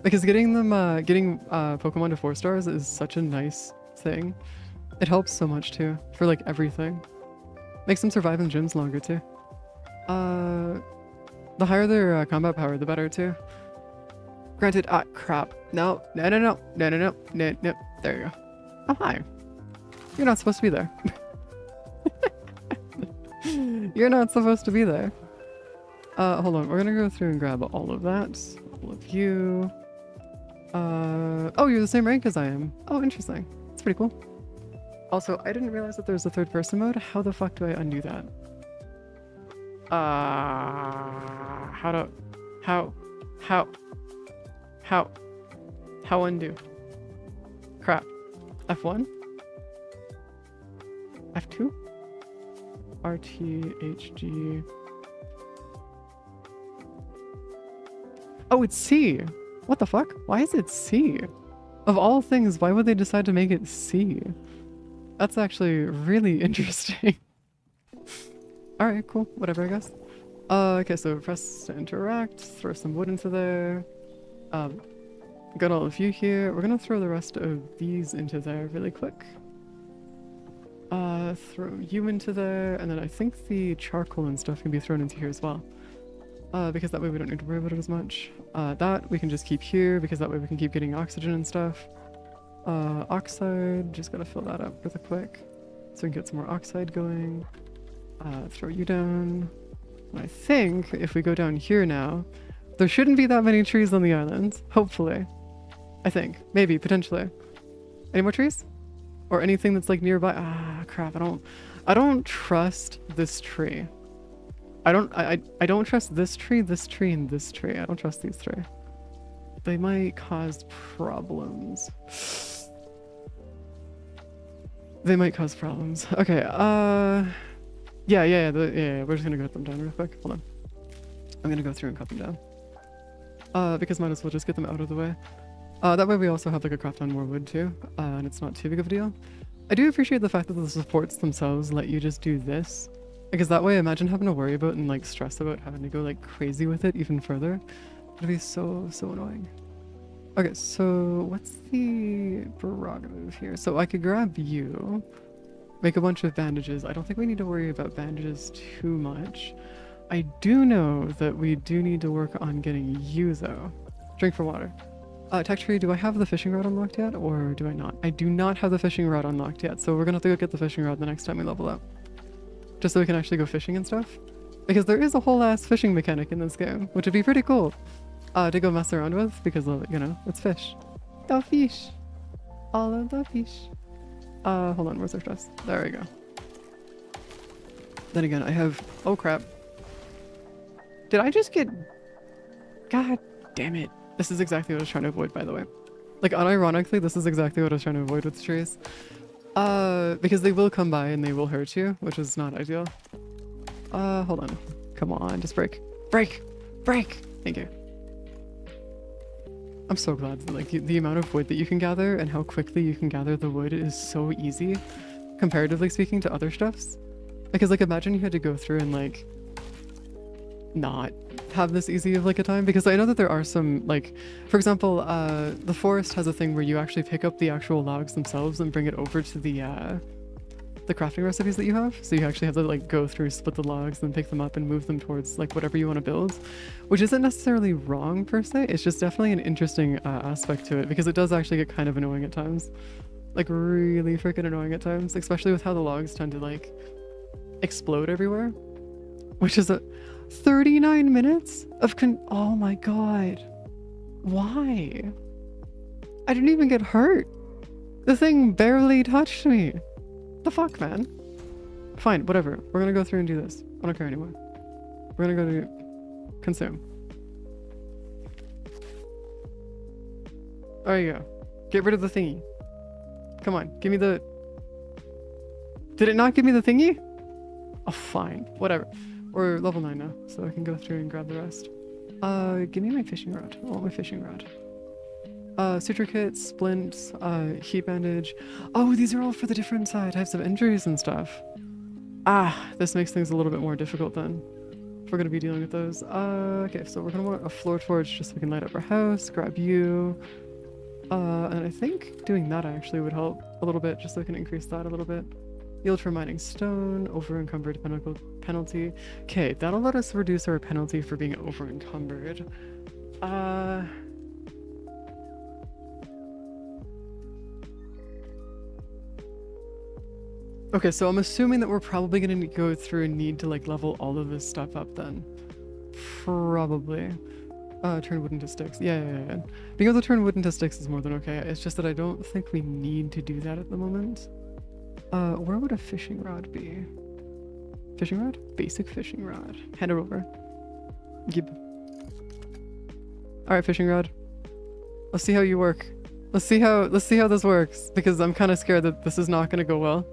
Speaker 1: Because getting them, Pokemon to 4 stars is such a nice thing. It helps so much too, for like everything. Makes them survive in gyms longer too. The higher their combat power, the better too. Granted, crap. No. There you go. Oh, hi. You're not supposed to be there. You're not supposed to be there. Hold on. We're gonna go through and grab all of that. All of you. Oh, you're the same rank as I am. Oh, interesting. That's pretty cool. Also, I didn't realize that there's a third person mode. How the fuck do I undo that? How undo? Crap. F1? F2? RTHG. Oh, it's C. What the fuck? Why is it C? Of all things, why would they decide to make it C? That's actually really interesting. Alright, cool. Whatever, I guess. Okay, so press to interact, throw some wood into there. Got all of you here. We're gonna throw the rest of these into there really quick. Throw you into there, and then I think the charcoal and stuff can be thrown into here as well. Because that way we don't need to worry about it as much. That we can just keep here, because that way we can keep getting oxygen and stuff. Oxide, just gotta fill that up really quick. So we can get some more oxide going. Throw you down. And I think if we go down here now, there shouldn't be that many trees on the island. Hopefully. I think. Maybe. Potentially. Any more trees? Or anything that's like nearby? Ah, crap. I don't trust this tree. I don't trust this tree, and this tree. I don't trust these three. They might cause problems. They might cause problems. Okay, yeah, we're just gonna cut them down real quick. Hold on. I'm gonna go through and cut them down. Because might as well just get them out of the way. That way we also have like a craft on more wood too, and it's not too big of a deal. I do appreciate the fact that the supports themselves let you just do this. Because that way, imagine having to worry about and like stress about having to go like crazy with it even further. It'd be so annoying. Okay, so what's the prerogative here? So I could grab you, make a bunch of bandages. I don't think we need to worry about bandages too much. I do know that we do need to work on getting you though. Drink for water. Tech tree, do I have the fishing rod unlocked yet or do I not? I do not have the fishing rod unlocked yet, so we're gonna have to go get the fishing rod the next time we level up. Just so we can actually go fishing and stuff. Because there is a whole ass fishing mechanic in this game, which would be pretty cool to go mess around with because, you know, it's fish. The fish. All of the fish. Hold on, where's our chest? There we go. Then again, I have... Oh crap. Did I just get... God damn it. This is exactly what I was trying to avoid, by the way. Like, unironically, this is exactly what I was trying to avoid with the trees. Because they will come by and they will hurt you, which is not ideal. Hold on. Come on, just break. Break! Break! Thank you. I'm so glad that, like, the amount of wood that you can gather and how quickly you can gather the wood is so easy, comparatively speaking to other stuffs. Because, like, imagine you had to go through and, like, not have this easy of like a time, because I know that there are some, like, for example, the forest has a thing where you actually pick up the actual logs themselves and bring it over to the crafting recipes that you have, so you actually have to like go through, split the logs, then pick them up and move them towards like whatever you want to build, which isn't necessarily wrong per se. It's just definitely an interesting aspect to it, because it does actually get kind of annoying at times, like really freaking annoying at times, especially with how the logs tend to like explode everywhere, which is a 39 minutes of oh my god. Why? I didn't even get hurt. The thing barely touched me. The fuck, man? Fine, whatever. We're gonna go through and do this. I don't care anymore. We're gonna go to consume. There you go. Get rid of the thingy. Come on, give me the... Did it not give me the thingy? Oh, fine. Whatever. We're level 9 now, so I can go through and grab the rest. Give me my fishing rod. I want my fishing rod. Suture kit, splints, heat bandage. Oh, these are all for the different types of injuries and stuff. Ah, this makes things a little bit more difficult then. If we're gonna be dealing with those. Okay, so we're gonna want a floor torch just so we can light up our house, grab you. And I think doing that actually would help a little bit, just so we can increase that a little bit. Yield for mining stone, over encumbered penalty. Okay, that'll let us reduce our penalty for being over encumbered. Okay, so I'm assuming that we're probably gonna go through and need to like level all of this stuff up then. Probably. Turn wood into sticks. Yeah. Being able to turn wood into sticks is more than okay. It's just that I don't think we need to do that at the moment. Where would a fishing rod be? Fishing rod? Basic fishing rod. Hand it over. Gib. Alright, fishing rod. Let's see how you work. Let's see how this works, because I'm kind of scared that this is not gonna go well.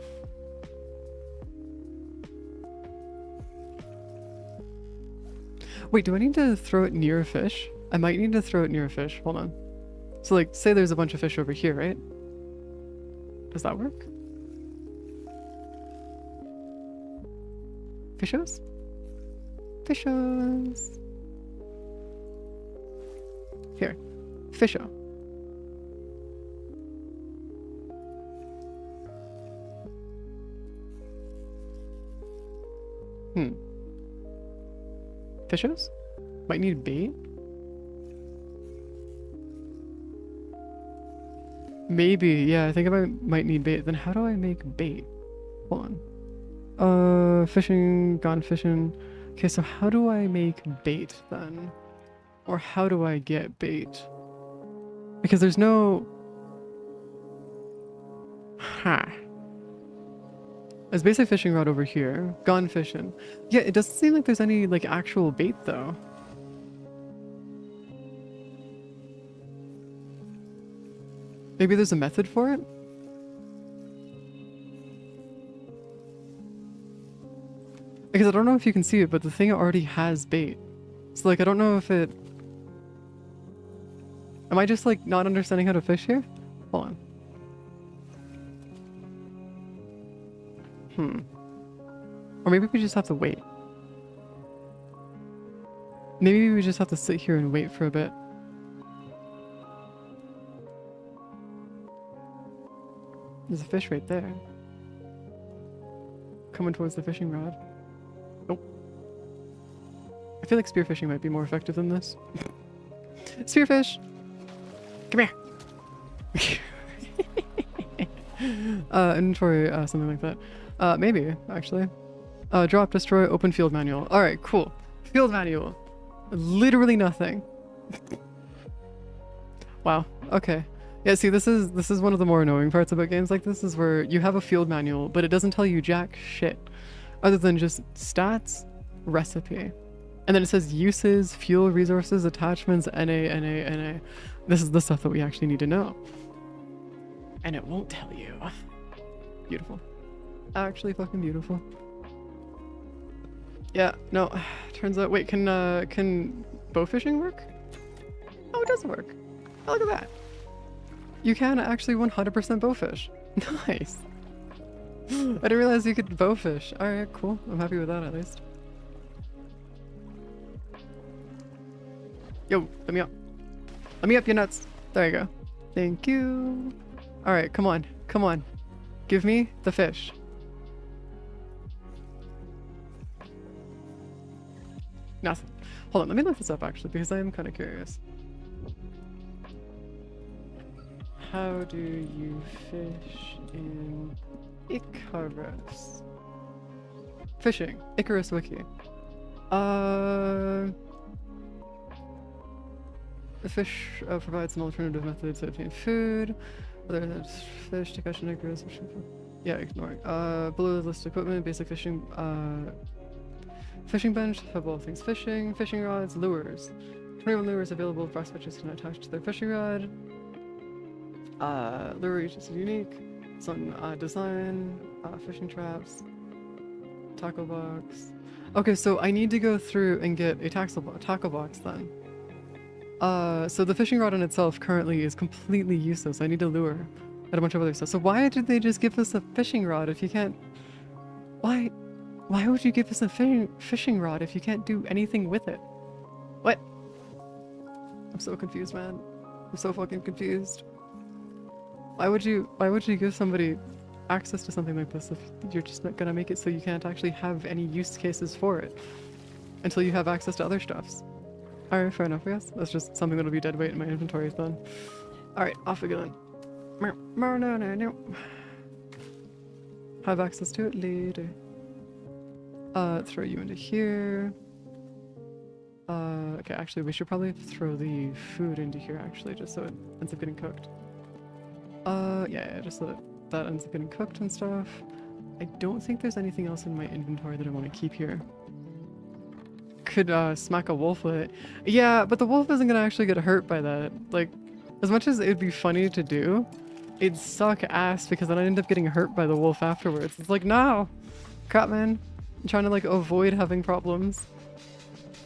Speaker 1: Wait, do I need to throw it near a fish? I might need to throw it near a fish. Hold on. So like, say there's a bunch of fish over here, right? Does that work? Fishos? Fishos. Here. Fisho. Fishos? Might need bait? Maybe, yeah, I think I might need bait. Then how do I make bait? Hold on. Fishing, gone fishing. Okay, so how do I make bait then? Or how do I get bait? Because there's no... There's basic fishing rod over here. Gone fishing. Yeah, it doesn't seem like there's any like actual bait though. Maybe there's a method for it? Because I don't know if you can see it, but the thing already has bait. So like I don't know if it... Am I just like not understanding how to fish here? Hold on. Or maybe we just have to wait. Maybe we just have to sit here and wait for a bit. There's a fish right there. Coming towards the fishing rod. Nope. I feel like spearfishing might be more effective than this. Spearfish! Come here! Inventory, something like that. Maybe, actually. Drop, destroy, open field manual. Alright, cool. Field manual. Literally nothing. Wow, okay. Yeah, see, this is one of the more annoying parts about games like this, is where you have a field manual, but it doesn't tell you jack shit. Other than just stats, recipe. And then it says uses, fuel, resources, attachments, NA. This is the stuff that we actually need to know. And it won't tell you. Beautiful. Actually fucking beautiful. Yeah, no, turns out, wait, can bow fishing work? Oh, it does work. Oh, look at that. You can actually 100% bow fish. Nice. I didn't realize you could bow fish. Alright, cool. I'm happy with that at least. Yo, let me up. Let me up, you nuts. There you go. Thank you. Alright, come on. Come on. Give me the fish. Nothing. Hold on, let me look this up actually, because I am kind of curious. How do you fish in Icarus? Fishing. Icarus Wiki. The fish provides an alternative method to obtain food. Other than fish to catch an Icarus. Yeah, ignoring. Below the list of equipment, basic fishing, fishing bench, have all things fishing, fishing rods, lures. 21 lures available, frost fetches can attach to their fishing rod. Lure each is unique. Some design, fishing traps, tackle box. Okay, so I need to go through and get a tackle box then. So the fishing rod in itself currently is completely useless. I need a lure and a bunch of other stuff. So why did they just give us a fishing rod if you can't... Why would you give us a fishing rod if you can't do anything with it? What? I'm so confused, man. I'm so fucking confused. Why would you give somebody access to something like this if you're just not gonna make it so you can't actually have any use cases for it until you have access to other stuffs? Alright, fair enough, I guess. That's just something that'll be dead weight in my inventory then. Alright, off we go then. Have access to it later. Throw you into here. Okay, actually we should probably throw the food into here actually, just so it ends up getting cooked. Yeah, just so that ends up getting cooked and stuff. I don't think there's anything else in my inventory that I want to keep here. Could smack a wolf with it. Yeah, but the wolf isn't gonna actually get hurt by that. Like, as much as it'd be funny to do, it'd suck ass because then I'd end up getting hurt by the wolf afterwards. It's like, no! Crap, man. I'm trying to, like, avoid having problems.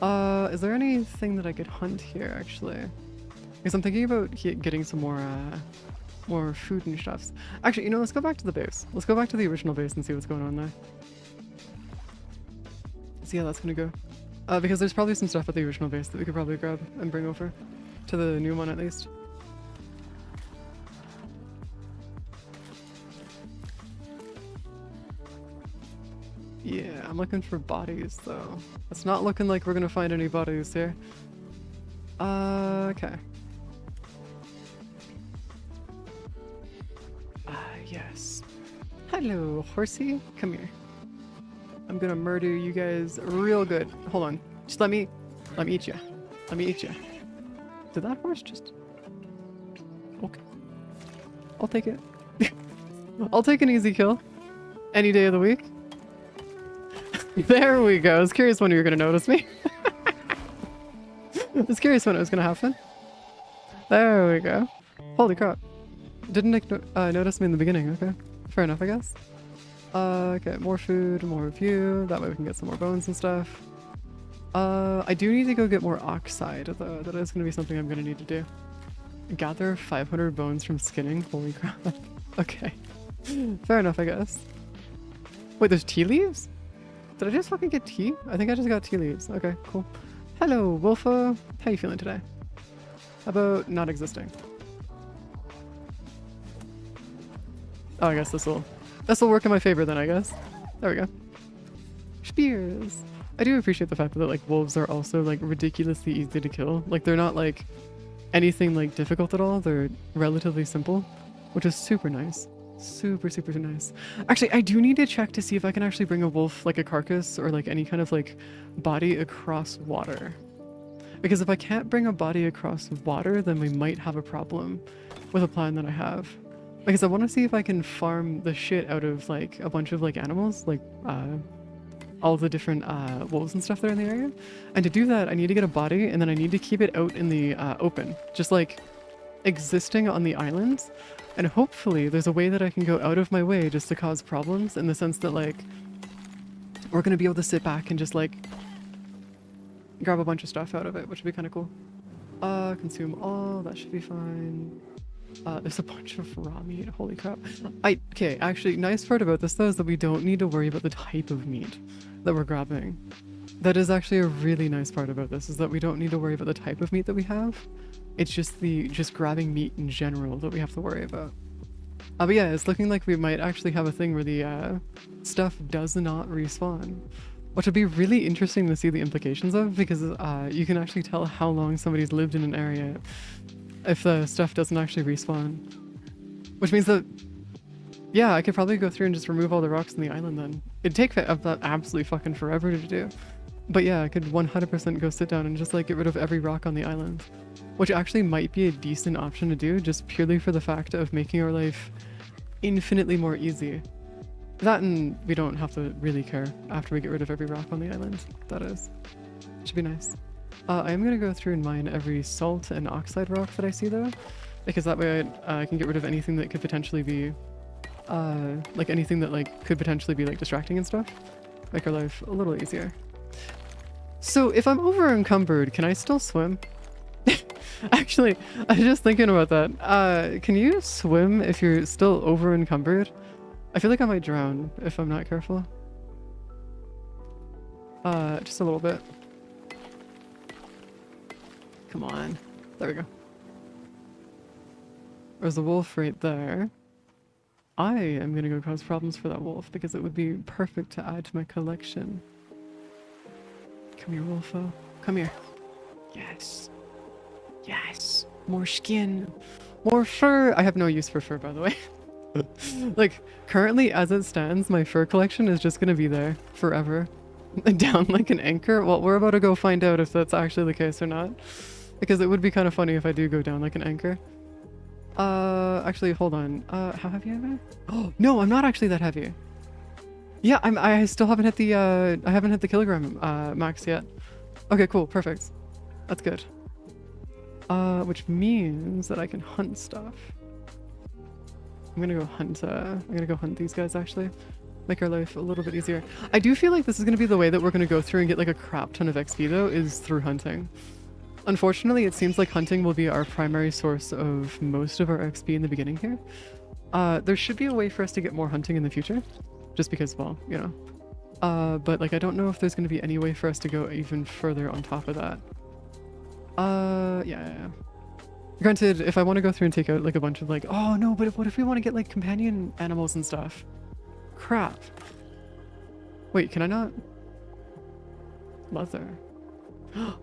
Speaker 1: Is there anything that I could hunt here, actually? Because I'm thinking about getting some more food and stuffs. Actually, you know, let's go back to the base. Let's go back to the original base and see what's going on there. See how that's gonna go. Because there's probably some stuff at the original base that we could probably grab and bring over to the new one at least. Yeah, I'm looking for bodies though. It's not looking like we're gonna find any bodies here. Okay. Yes. Hello, horsey. Come here. I'm gonna murder you guys real good. Hold on. Just let me eat you. Let me eat you. Did that horse just... Okay. I'll take it. I'll take an easy kill. Any day of the week. There we go. I was curious when you were gonna notice me. I was curious when it was gonna happen. There we go. Holy crap. Didn't notice me in the beginning. Okay. Fair enough, I guess. Okay, more food, more of you. That way we can get some more bones and stuff. I do need to go get more oxide, though. That is going to be something I'm going to need to do. Gather 500 bones from skinning. Holy crap. Okay. Fair enough, I guess. Wait, there's tea leaves? Did I just fucking get tea? I think I just got tea leaves. Okay, cool. Hello, Wolfa. How you feeling today? How about not existing? Oh, I guess this'll work in my favor then, I guess. There we go. Spears. I do appreciate the fact that like wolves are also like ridiculously easy to kill. Like they're not like anything like difficult at all. They're relatively simple, which is super nice. Super, super nice. Actually, I do need to check to see if I can actually bring a wolf, like a carcass or like any kind of like body across water. Because if I can't bring a body across water, then we might have a problem with a plan that I have. Because I want to see if I can farm the shit out of like a bunch of like animals, like all the different wolves and stuff that are in the area. And to do that, I need to get a body and then I need to keep it out in the open, just like existing on the islands. And hopefully there's a way that I can go out of my way just to cause problems in the sense that like we're going to be able to sit back and just like grab a bunch of stuff out of it, which would be kind of cool. Consume all, that should be fine. There's a bunch of raw meat. Holy crap. Okay, actually, nice part about this though is that we don't need to worry about the type of meat that we're grabbing. That is actually a really nice part about this, is that we don't need to worry about the type of meat that we have. It's just grabbing meat in general that we have to worry about. But yeah, it's looking like we might actually have a thing where the stuff does not respawn. Which would be really interesting to see the implications of, because you can actually tell how long somebody's lived in an area if the stuff doesn't actually respawn. Which means that, yeah, I could probably go through and just remove all the rocks in the island then. It'd take absolutely fucking forever to do. But yeah, I could 100% go sit down and just like get rid of every rock on the island. Which actually might be a decent option to do, just purely for the fact of making our life infinitely more easy. That, and we don't have to really care after we get rid of every rock on the island, that is. Should be nice. I am going to go through and mine every salt and oxide rock that I see though, because that way I can get rid of anything that could potentially be, like anything that like could potentially be like distracting and stuff. Make our life a little easier. So if I'm over encumbered, can I still swim? Actually, I was just thinking about that. Can you swim if you're still over encumbered? I feel like I might drown if I'm not careful. Just a little bit. Come on. There we go. There's a wolf right there. I am gonna go cause problems for that wolf because it would be perfect to add to my collection. Come here, wolfo. Come here. Yes. Yes. More skin. More fur. I have no use for fur, by the way. Like, currently, as it stands, my fur collection is just gonna be there forever. Down like an anchor. Well, we're about to go find out if that's actually the case or not. Because it would be kind of funny if I do go down like an anchor. Actually, hold on. How heavy am I? Oh, no, I'm not actually that heavy. Yeah, I still haven't hit the, I haven't hit the kilogram, max yet. Okay, cool, perfect. That's good. Which means that I can hunt stuff. I'm gonna go hunt these guys, actually. Make our life a little bit easier. I do feel like this is gonna be the way that we're gonna go through and get like a crap ton of XP though, is through hunting. Unfortunately, it seems like hunting will be our primary source of most of our XP in the beginning here. There should be a way for us to get more hunting in the future. Just because, well, you know. But like, I don't know if there's going to be any way for us to go even further on top of that. Yeah. Granted, if I want to go through and take out like a bunch of like, oh no, but what if we want to get like companion animals and stuff? Crap. Wait, can I not? Leather.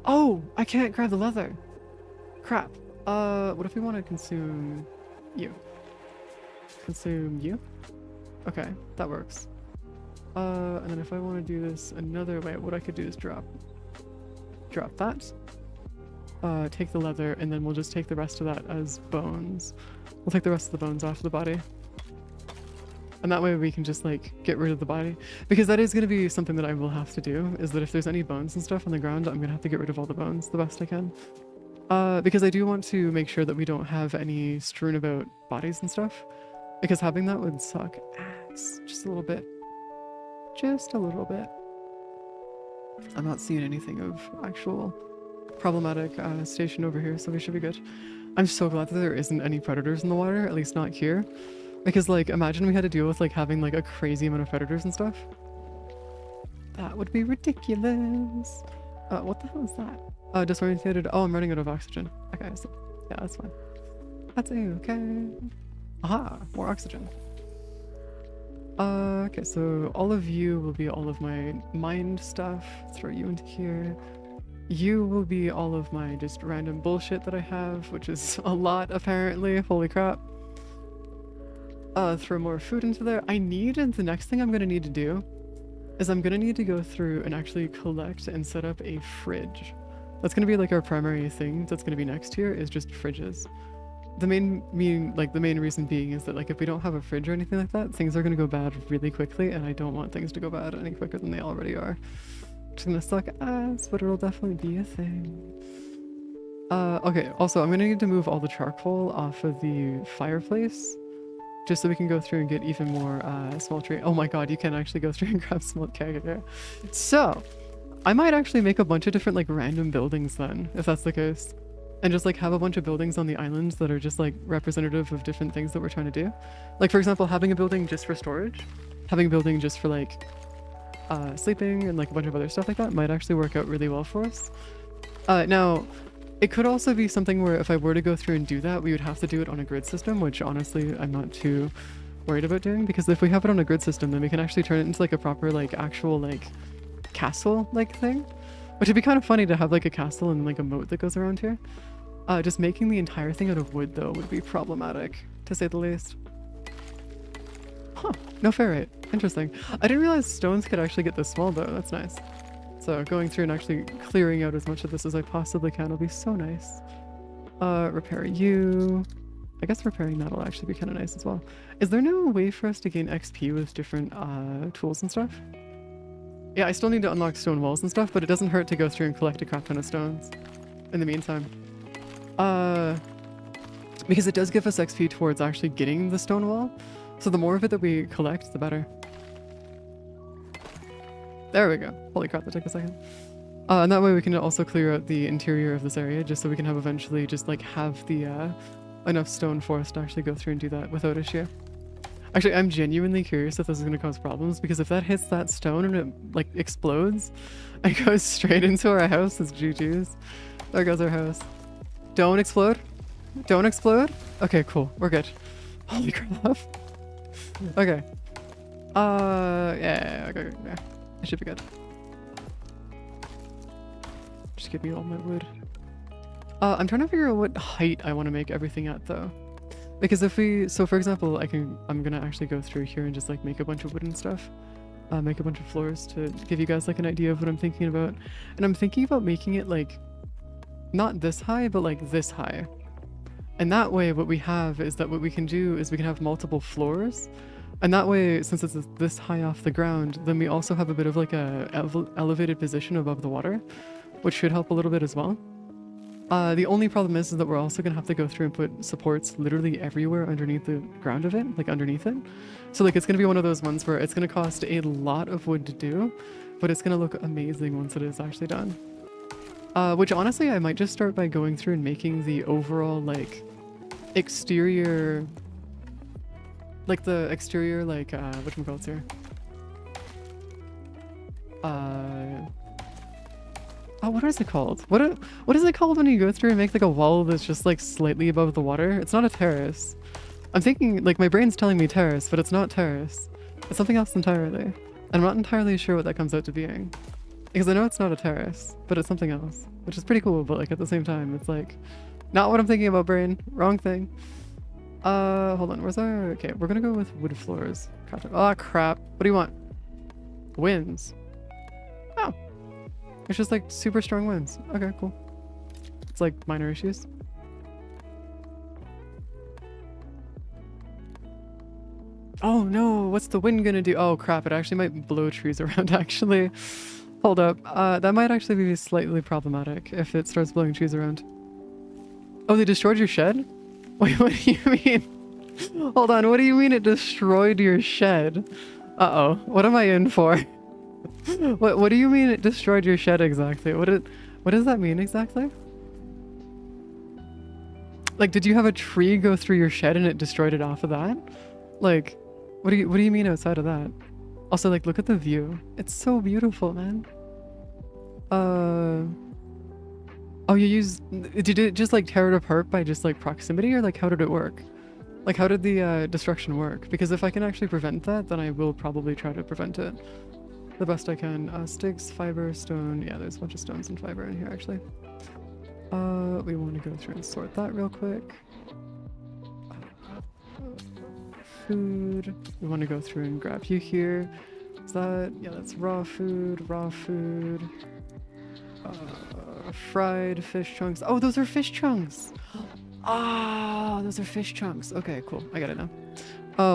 Speaker 1: Oh, I can't grab the leather. Crap. What if we want to consume you? Consume you? Okay, that works. And then if I want to do this another way, what I could do is drop that. Take the leather, and then we'll just take the rest of that as bones. We'll take the rest of the bones off the body. And that way we can just like get rid of the body. Because that is going to be something that I will have to do, is that if there's any bones and stuff on the ground, I'm going to have to get rid of all the bones the best I can. Because I do want to make sure that we don't have any strewn about bodies and stuff. Because having that would suck ass. Just a little bit. Just a little bit. I'm not seeing anything of actual problematic station over here, so we should be good. I'm so glad that there isn't any predators in the water, at least not here. Because, like, imagine we had to deal with, like, having, like, a crazy amount of predators and stuff. That would be ridiculous. What the hell is that? Disorientated. Oh, I'm running out of oxygen. Okay, so, yeah, that's fine. That's okay. Aha, more oxygen. Okay, so all of you will be all of my mind stuff. Throw you into here. You will be all of my just random bullshit that I have, which is a lot, apparently. Holy crap. Throw more food into there. The next thing I'm gonna need to do is I'm gonna need to go through and actually collect and set up a fridge. That's gonna be like our primary thing that's gonna be next here, is just fridges. The main reason being is that like if we don't have a fridge or anything like that, things are gonna go bad really quickly, and I don't want things to go bad any quicker than they already are. It's gonna suck ass, but it'll definitely be a thing. Okay, also I'm gonna need to move all the charcoal off of the fireplace, just so we can go through and get even more smeltery. Oh my god, you can actually go through and grab okay. So, I might actually make a bunch of different like random buildings then, if that's the case. And just like have a bunch of buildings on the islands that are just like representative of different things that we're trying to do. Like for example, having a building just for storage, having a building just for like sleeping and like a bunch of other stuff like that might actually work out really well for us. Now, it could also be something where if I were to go through and do that, we would have to do it on a grid system, which honestly I'm not too worried about doing, because if we have it on a grid system, then we can actually turn it into like a proper like actual like castle like thing, which would be kind of funny to have like a castle and like a moat that goes around here. Just making the entire thing out of wood though would be problematic, to say the least. Huh, no ferrite. Interesting. I didn't realize stones could actually get this small though. That's nice. So going through and actually clearing out as much of this as I possibly can will be so nice. Repair you. I guess repairing that will actually be kind of nice as well. Is there no way for us to gain XP with different tools and stuff? Yeah, I still need to unlock stone walls and stuff, but it doesn't hurt to go through and collect a crap ton of stones in the meantime. Because it does give us XP towards actually getting the stone wall. So the more of it that we collect, the better. There we go. Holy crap, that took a second. And that way we can also clear out the interior of this area just so we can have eventually just like have the enough stone for us to actually go through and do that without issue. Actually, I'm genuinely curious if this is going to cause problems, because if that hits that stone and it like explodes and goes straight into our house, it's GG's. There goes our house. Don't explode. Don't explode. Okay, cool. We're good. Holy crap. Okay. Yeah, okay, yeah. I should be good. Just give me all my wood. I'm trying to figure out what height I want to make everything at though. Because if we, so for example, I'm gonna actually go through here and just like make a bunch of wooden stuff. Make a bunch of floors to give you guys like an idea of what I'm thinking about. And I'm thinking about making it like, not this high, but like this high. And that way what we have is that what we can do is we can have multiple floors. And that way, since it's this high off the ground, then we also have a bit of like a elevated position above the water, which should help a little bit as well. The only problem is that we're also gonna have to go through and put supports literally everywhere underneath the ground of it, like underneath it. So like it's gonna be one of those ones where it's gonna cost a lot of wood to do, but it's gonna look amazing once it is actually done. Which honestly, I might just start by going through and making the overall like exterior, like the exterior like whatchamacallits here? Oh, what is it called? What is it called when you go through and make like a wall that's just like slightly above the water? It's not a terrace. I'm thinking, like my brain's telling me terrace, but it's not terrace. It's something else entirely. I'm not entirely sure what that comes out to being. Because I know it's not a terrace, but it's something else. Which is pretty cool, but like at the same time, it's like, not what I'm thinking about, brain. Wrong thing. Hold on, where's our... Okay, we're gonna go with wood floors. Oh crap, what do you want? Winds. Oh. It's just like super strong winds. Okay, cool. It's like minor issues. Oh no, what's the wind gonna do? Oh crap, it actually might blow trees around actually. Hold up, that might actually be slightly problematic if it starts blowing trees around. Oh, they destroyed your shed? Wait, what do you mean? Hold on, what do you mean it destroyed your shed? Uh-oh, what am I in for? What do you mean it destroyed your shed exactly? What does that mean exactly? Like, did you have a tree go through your shed and it destroyed it off of that? Like, what do you mean outside of that? Also, like, look at the view. It's so beautiful, man. Oh, did it just like tear it apart by just like proximity, or like how did it work? Like, how did the destruction work? Because if I can actually prevent that, then I will probably try to prevent it the best I can. Sticks, fiber, stone. Yeah, there's a bunch of stones and fiber in here actually. We want to go through and sort that real quick. Food. We want to go through and grab you here. Is that... yeah, that's raw food, raw food. Fried fish chunks. Oh, those are fish chunks! Ah, those are fish chunks. Okay, cool. I got it now.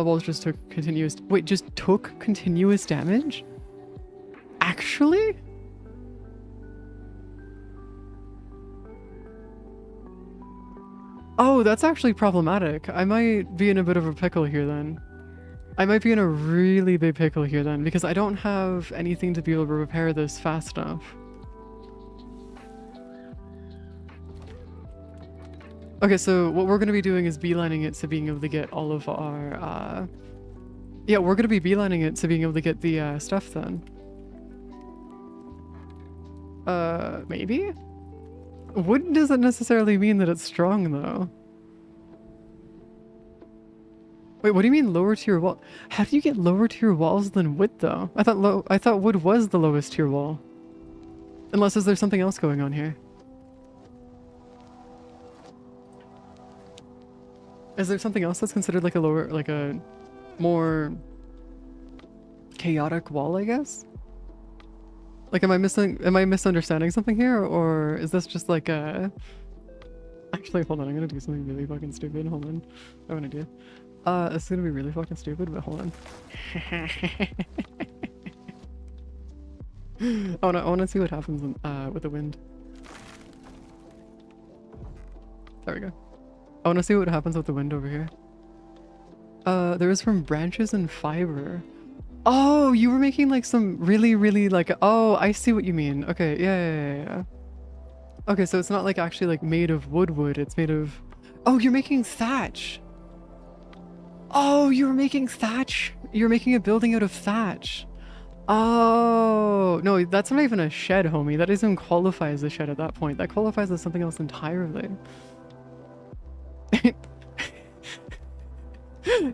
Speaker 1: Walls just took continuous... wait, just took continuous damage? Actually? Oh, that's actually problematic. I might be in a bit of a pickle here then. I might be in a really big pickle here then, because I don't have anything to be able to repair this fast enough. Okay, so what we're going to be doing is beelining it to being able to get all of our... yeah, we're going to be beelining it to being able to get the stuff then. Maybe? Wood doesn't necessarily mean that it's strong, though. Wait, what do you mean lower tier wall? How do you get lower tier walls than wood, though? I thought wood was the lowest tier wall. Unless is there something else going on here? Is there something else that's considered like a lower, like a more chaotic wall, I guess? Like, am I misunderstanding something here, or is this just like a... Actually, hold on, I'm gonna do something really fucking stupid. Hold on. I have an idea. This is gonna be really fucking stupid, but hold on. I wanna see what happens with the wind. There we go. I wanna see what happens with the wind over here. There is from branches and fiber. Oh, you were making like some really, really like, oh, I see what you mean. Okay, yeah. Okay, so it's not like actually like made of wood, it's made of, oh, you're making thatch. Oh, you were making thatch. You're making a building out of thatch. Oh, no, that's not even a shed, homie. That doesn't qualify as a shed at that point. That qualifies as something else entirely.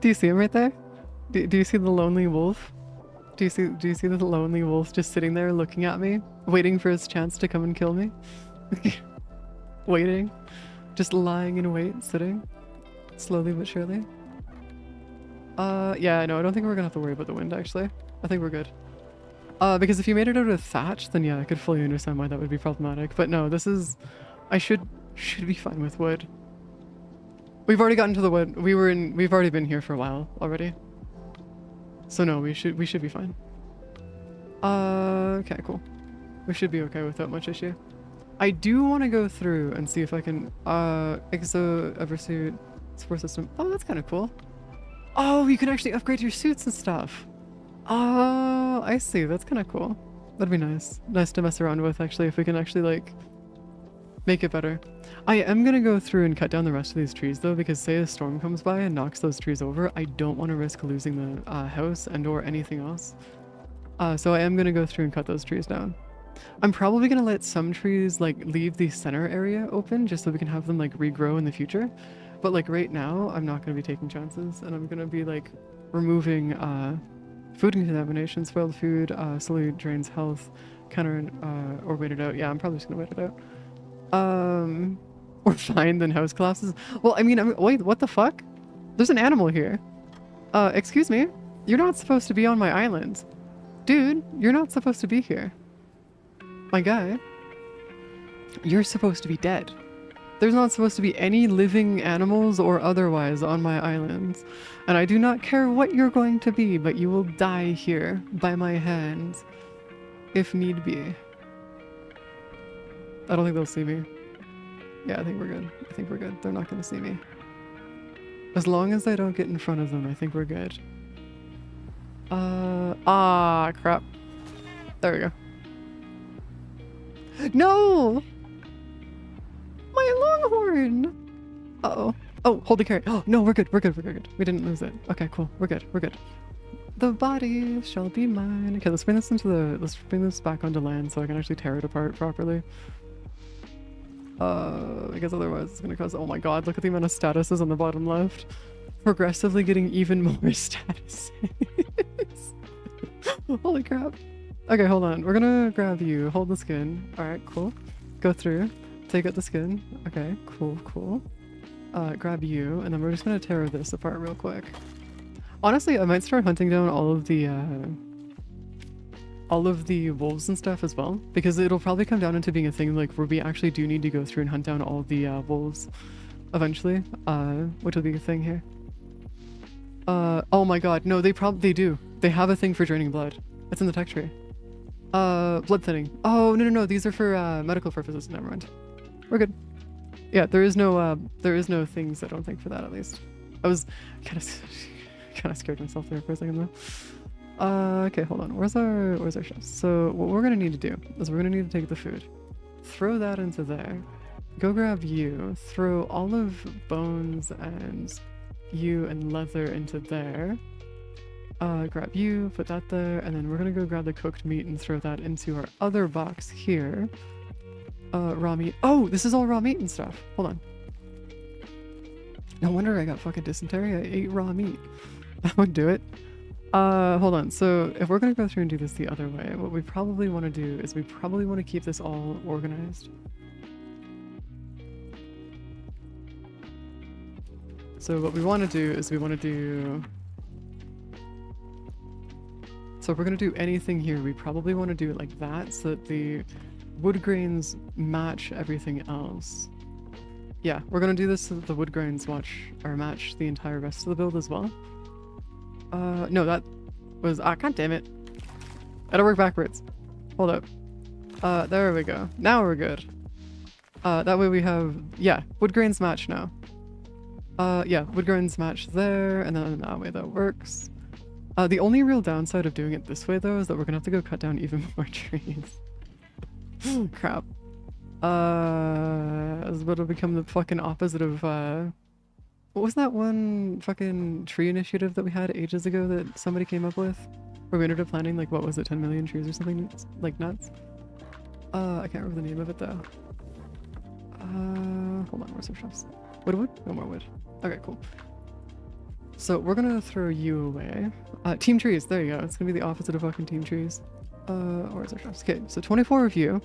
Speaker 1: Do you see him right there? Do you see the lonely wolf? Do you see the lonely wolf just sitting there looking at me, waiting for his chance to come and kill me? Waiting. Just lying in wait, sitting. Slowly but surely. Yeah, no, I don't think we're gonna have to worry about the wind, actually. I think we're good. Because if you made it out of thatch, then yeah, I could fully understand why that would be problematic. But no, this is... I should be fine with wood. We've already gotten to the wood. We've already been here for a while already. So no, we should be fine. Okay, cool. We should be okay without much issue. I do want to go through and see if I can, Exo Eversuit support system. Oh, that's kind of cool. Oh, you can actually upgrade your suits and stuff. Oh, I see. That's kind of cool. That'd be nice. Nice to mess around with, actually, if we can actually, like, make it better. I am gonna go through and cut down the rest of these trees, though, because say a storm comes by and knocks those trees over, I don't want to risk losing the house and or anything else. So I am gonna go through and cut those trees down. I'm probably gonna let some trees, like, leave the center area open, just so we can have them, like, regrow in the future. But, like, right now, I'm not gonna be taking chances, and I'm gonna be, like, removing, food contamination, spoiled food, slowly drains health, counter, or wait it out. Yeah, I'm probably just gonna wait it out. Or find then house collapses. Well, I mean, wait, what the fuck? There's an animal here. Excuse me? You're not supposed to be on my island. Dude, you're not supposed to be here. My guy. You're supposed to be dead. There's not supposed to be any living animals or otherwise on my island. And I do not care what you're going to be, but you will die here by my hand. If need be. I don't think they'll see me. Yeah, I think we're good. I think we're good. They're not going to see me. As long as I don't get in front of them, I think we're good. Crap. There we go. No! My longhorn! Uh-oh. Oh, hold the carrot. Oh, no, we're good. We're good. We're good. We didn't lose it. Okay, cool. We're good. We're good. The body shall be mine. Okay, let's bring this back onto land so I can actually tear it apart properly. Because otherwise it's gonna cause, oh my god, look at the amount of statuses on the bottom left. Progressively getting even more statuses. Holy crap. Okay, hold on. We're gonna grab you. Hold the skin. Alright, cool. Go through. Take out the skin. Okay, cool. Grab you, and then we're just gonna tear this apart real quick. Honestly, I might start hunting down all of the wolves and stuff as well, because it'll probably come down into being a thing like where we actually do need to go through and hunt down all of the wolves eventually, which will be a thing here. Oh my god, no, they do. They have a thing for draining blood. It's in the tech tree. Blood thinning. Oh, no, these are for medical purposes. Never mind. We're good. Yeah, there is no things, I don't think, for that at least. I was kind of scared myself there for a second though. Okay, hold on. Where's our chef? So what we're gonna need to do is we're gonna need to take the food, throw that into there, go grab you, throw all of bones and you and leather into there, grab you, put that there, and then we're gonna go grab the cooked meat and throw that into our other box here. Raw meat. Oh, this is all raw meat and stuff. Hold on. No wonder I got fucking dysentery. I ate raw meat. That would do it. Hold on. So if we're gonna go through and do this the other way, what we probably want to do is we probably want to keep this all organized. So what we want to do is we want to do... So if we're going to do anything here, we probably want to do it like that so that the wood grains match everything else. Yeah, we're going to do this so that the wood grains match the entire rest of the build as well. No, that was... God damn it. Gotta work backwards. Hold up. There we go. Now we're good. That way we have... Yeah, wood grains match now. Yeah, wood grains match there, and then that way that works. The only real downside of doing it this way though is that we're gonna have to go cut down even more trees. Crap. It's about to become the fucking opposite of what was that one fucking tree initiative that we had ages ago that somebody came up with? Where we ended up planting like, what was it, 10 million trees or something like nuts? I can't remember the name of it though. Hold on, where's our shelves? Wood? No more wood. Okay, cool. So we're gonna throw you away. Team trees, there you go. It's gonna be the opposite of fucking team trees. Where's our shelves? Okay, so 24 of you.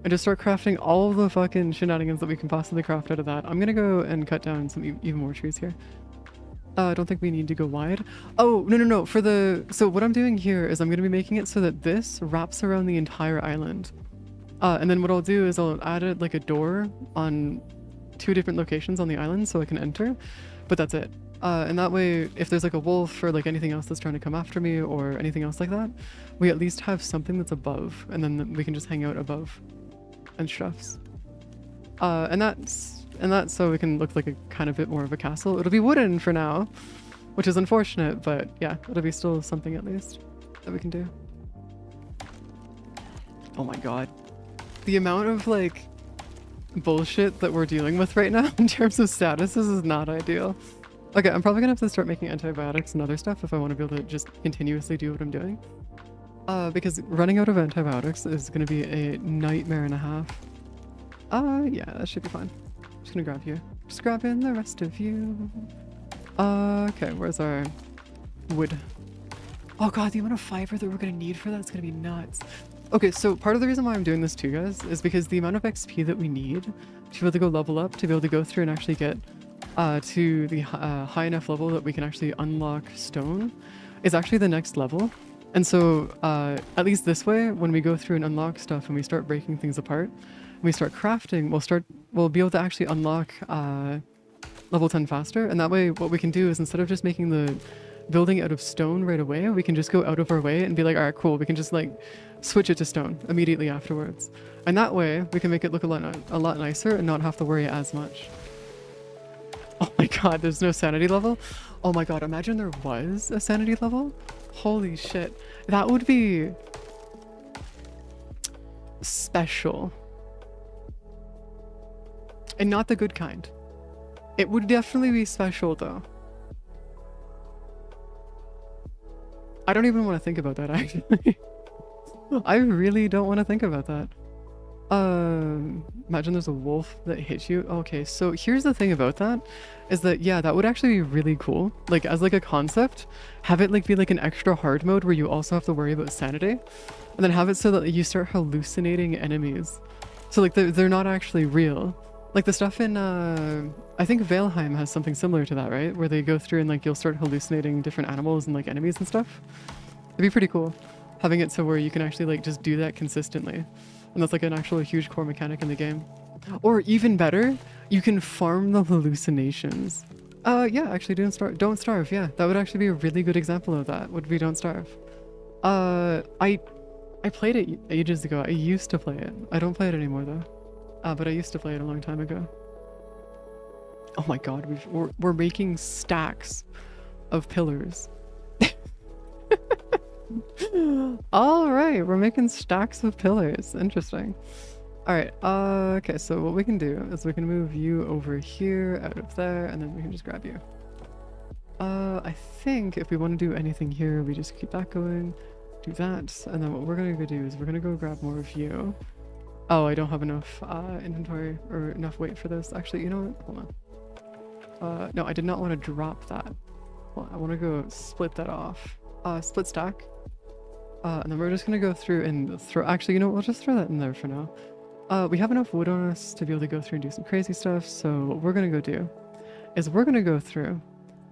Speaker 1: And just start crafting all the fucking shenanigans that we can possibly craft out of that. I'm gonna go and cut down some even more trees here. I don't think we need to go wide. Oh, no. So what I'm doing here is I'm gonna be making it so that this wraps around the entire island. And then what I'll do is I'll add it like a door on 2 different locations on the island so I can enter. But that's it. And that way, if there's like a wolf or like anything else that's trying to come after me or anything else like that, we at least have something that's above, and then we can just hang out above and stuffs. And that's so we can look like a kind of bit more of a castle. It'll be wooden for now, which is unfortunate, but yeah, it'll be still something at least that we can do. Oh my god. The amount of like bullshit that we're dealing with right now in terms of statuses is not ideal. Okay, I'm probably gonna have to start making antibiotics and other stuff if I want to be able to just continuously do what I'm doing. Because running out of antibiotics is gonna be a nightmare and a half. Yeah, that should be fine. Just gonna grab you. Just grabbing the rest of you. Okay, where's our wood? Oh god, the amount of fiber that we're gonna need for that's gonna be nuts. Okay, so part of the reason why I'm doing this too, guys, is because the amount of XP that we need to be able to go level up, to be able to go through and actually get to the high enough level that we can actually unlock stone is actually the next level. And so at least this way, when we go through and unlock stuff and we start breaking things apart, and we start crafting, we'll be able to actually unlock level 10 faster. And that way what we can do is, instead of just making the building out of stone right away, we can just go out of our way and be like, all right, cool, we can just like switch it to stone immediately afterwards. And that way we can make it look a lot nicer and not have to worry as much. Oh my god, there's no sanity level? Oh my god, imagine there was a sanity level? Holy shit. That would be special. And not the good kind. It would definitely be special though. I don't even want to think about that actually. I really don't want to think about that. Imagine there's a wolf that hits you. Okay, so here's the thing about that, is that yeah, that would actually be really cool. Like as like a concept, have it like be like an extra hard mode where you also have to worry about sanity, and then have it so that you start hallucinating enemies. So like they're not actually real. Like the stuff in I think Valheim has something similar to that, right? Where they go through and like you'll start hallucinating different animals and like enemies and stuff. It'd be pretty cool having it so where you can actually like just do that consistently. And that's like an actual huge core mechanic in the game. Or even better, you can farm the hallucinations. Yeah, actually don't starve, yeah. That would actually be a really good example of that, would be Don't Starve. I played it ages ago. I used to play it. I don't play it anymore though. But I used to play it a long time ago. Oh my god, we're making stacks of pillars. All right, we're making stacks of pillars. Interesting. All right. Okay, so what we can do is we can move you over here, out of there, and then we can just grab you. I think if we want to do anything here, we just keep that going, do that, and then what we're gonna go do is we're gonna go grab more of you. Oh, I don't have enough inventory or enough weight for this. Actually, you know what? Hold on. No, I did not want to drop that. Well, I want to go split that off. Split stack. And then we're just gonna go through and throw. Actually, you know what? We'll just throw that in there for now. We have enough wood on us to be able to go through and do some crazy stuff. So what we're gonna go do is we're gonna go through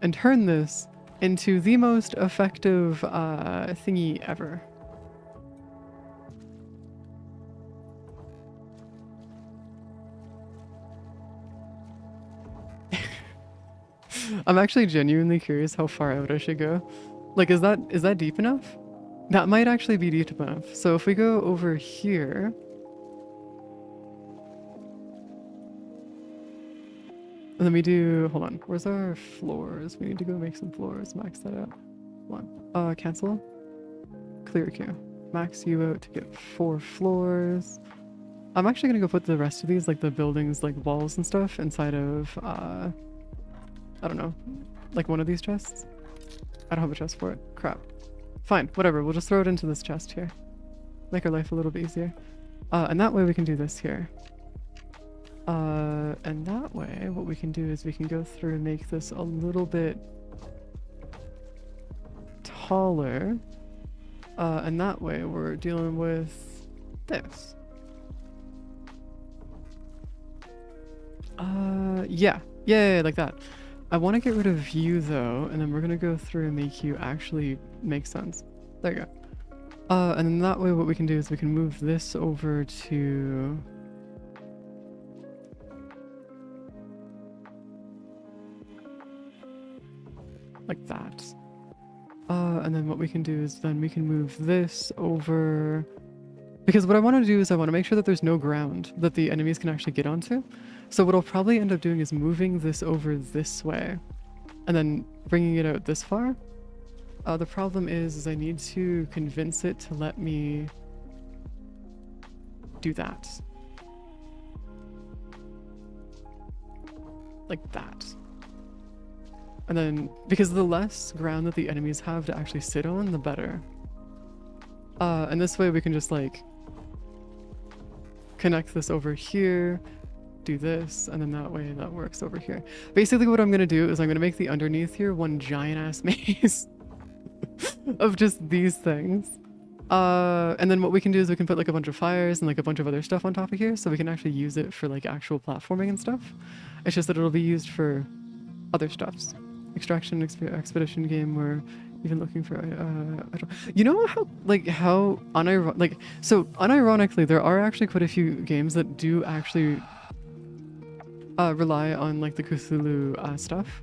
Speaker 1: and turn this into the most effective thingy ever. I'm actually genuinely curious how far out I should go. Like, is that deep enough? That might actually be deep enough. So if we go over here, and then we do, hold on, where's our floors? We need to go make some floors, max that out. one. Cancel. Clear queue. Max you out to get 4 floors. I'm actually gonna go put the rest of these, like the buildings, like walls and stuff, inside of, I don't know, like one of these chests. I don't have a chest for it. Crap. Fine, whatever. We'll just throw it into this chest here. Make our life a little bit easier. And that way we can do this here. And that way what we can do is we can go through and make this a little bit taller. And that way we're dealing with this. Yeah, like that. I want to get rid of you though, and then we're gonna go through and make you actually make sense. There you go. And then that way what we can do is we can move this over to... like that. And then what we can do is then we can move this over... because what I want to do is I want to make sure that there's no ground that the enemies can actually get onto. So what I'll probably end up doing is moving this over this way and then bringing it out this far. The problem is I need to convince it to let me do that. Like that. And then, because the less ground that the enemies have to actually sit on, the better. And this way we can just like connect this over here, do this, and then that way that works over here. Basically what I'm going to do is I'm going to make the underneath here one giant ass maze of just these things. And then what we can do is we can put like a bunch of fires and like a bunch of other stuff on top of here so we can actually use it for like actual platforming and stuff. It's just that it'll be used for other stuffs. Extraction, expedition game, or even looking for I don't, you know how unironically there are actually quite a few games that do actually rely on like the Cthulhu stuff.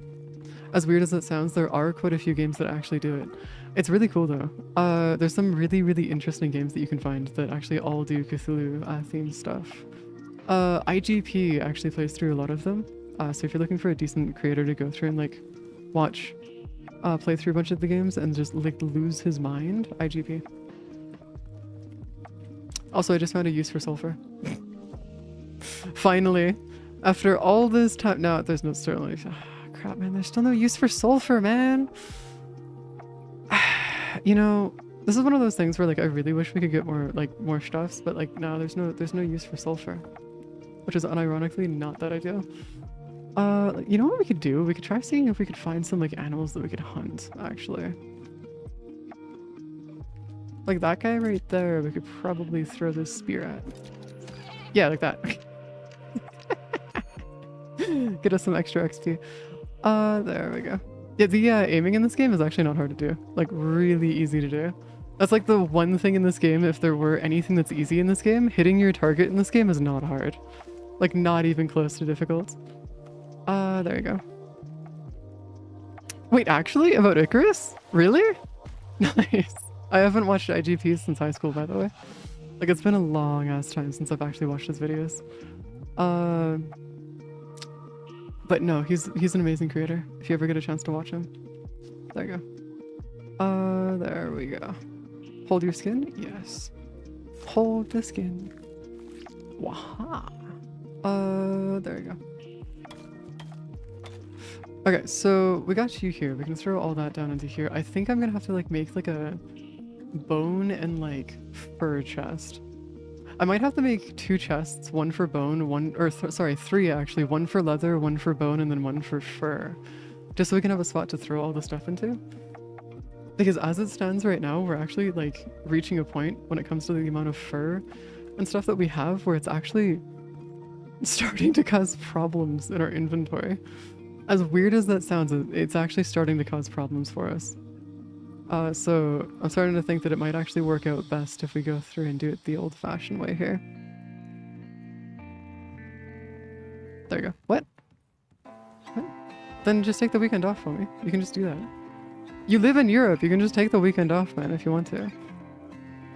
Speaker 1: As weird as it sounds, there are quite a few games that actually do it. It's really cool though. There's some really interesting games that you can find that actually all do Cthulhu themed stuff. IGP actually plays through a lot of them. So if you're looking for a decent creator to go through and like watch play through a bunch of the games and just like lose his mind, IGP. Also, I just found a use for sulfur. Finally, after all this time. No, there's no certainly. Crap, man. There's still no use for sulfur, man. You know, this is one of those things where like I really wish we could get more stuffs, but like no, there's no use for sulfur, which is unironically not that ideal. You know what we could do? We could try seeing if we could find some like animals that we could hunt, actually. Like that guy right there, we could probably throw this spear at. Yeah, like that. Get us some extra XP. There we go. Yeah, the aiming in this game is actually not hard to do. Like really easy to do. That's like the one thing in this game, if there were anything that's easy in this game, hitting your target in this game is not hard. Like not even close to difficult. There you go. Wait, actually? About Icarus? Really? Nice. I haven't watched IGP since high school, by the way. Like, it's been a long ass time since I've actually watched his videos. But no, he's an amazing creator, if you ever get a chance to watch him. There you go. There we go. Hold your skin? Yes. Hold the skin. Waha. There you go. Okay, so we got you here. We can throw all that down into here. I think I'm gonna have to like make like a bone and like fur chest. I might have to make 2 chests, one for bone, sorry, 3 actually. One for leather, one for bone, and then one for fur. Just so we can have a spot to throw all the stuff into. Because as it stands right now, we're actually like reaching a point when it comes to the amount of fur and stuff that we have where it's actually starting to cause problems in our inventory. As weird as that sounds, it's actually starting to cause problems for us. So I'm starting to think that it might actually work out best if we go through and do it the old-fashioned way here. There you go. What? Then just take the weekend off for me. You can just do that. You live in Europe. You can just take the weekend off, man, if you want to.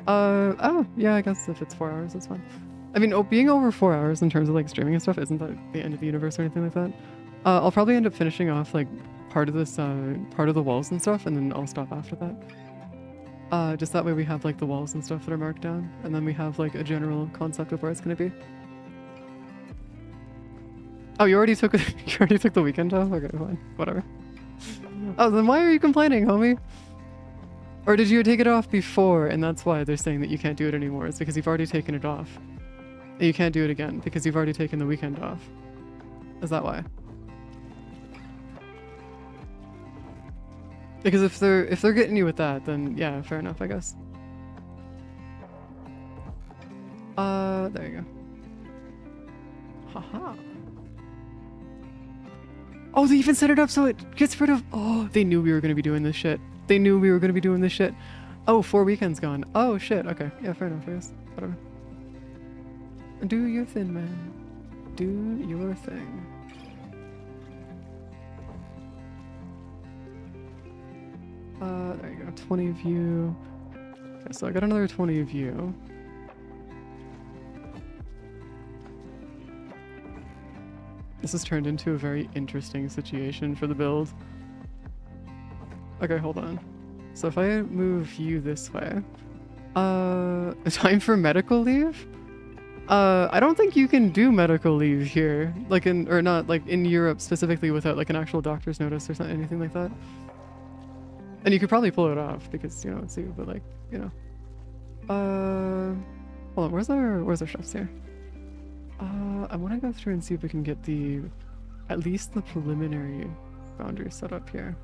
Speaker 1: Oh, yeah, I guess if it's 4 hours, that's fine. I mean, being over 4 hours in terms of like streaming and stuff isn't that the end of the universe or anything like that. I'll probably end up finishing off like part of this, part of the walls and stuff, and then I'll stop after that. Just that way we have like the walls and stuff that are marked down, and then we have like a general concept of where it's gonna be. Oh, you already took you already took the weekend off? Okay, fine, whatever. Oh, then why are you complaining, homie? Or did you take it off before, and that's why they're saying that you can't do it anymore? It's because you've already taken it off. And you can't do it again because you've already taken the weekend off. Is that why? Because if they're getting you with that, then yeah, fair enough, I guess. There you go. Haha. Oh, they even set it up so it gets rid of. Oh, they knew we were gonna be doing this shit. They knew we were gonna be doing this shit. Oh, 4 weekends gone. Oh shit. Okay. Yeah, fair enough. I guess. Whatever. Do your thing, man. Do your thing. There you go. 20 of you. Okay, so I got another 20 of you. This has turned into a very interesting situation for the build. Okay, hold on. So if I move you this way, time for medical leave? I don't think you can do medical leave here, like or not like in Europe specifically without like an actual doctor's notice or something, anything like that. And you could probably pull it off because, you know, it's you, but like, you know. Hold on, where's our chefs here? I want to go through and see if we can get at least the preliminary boundary set up here.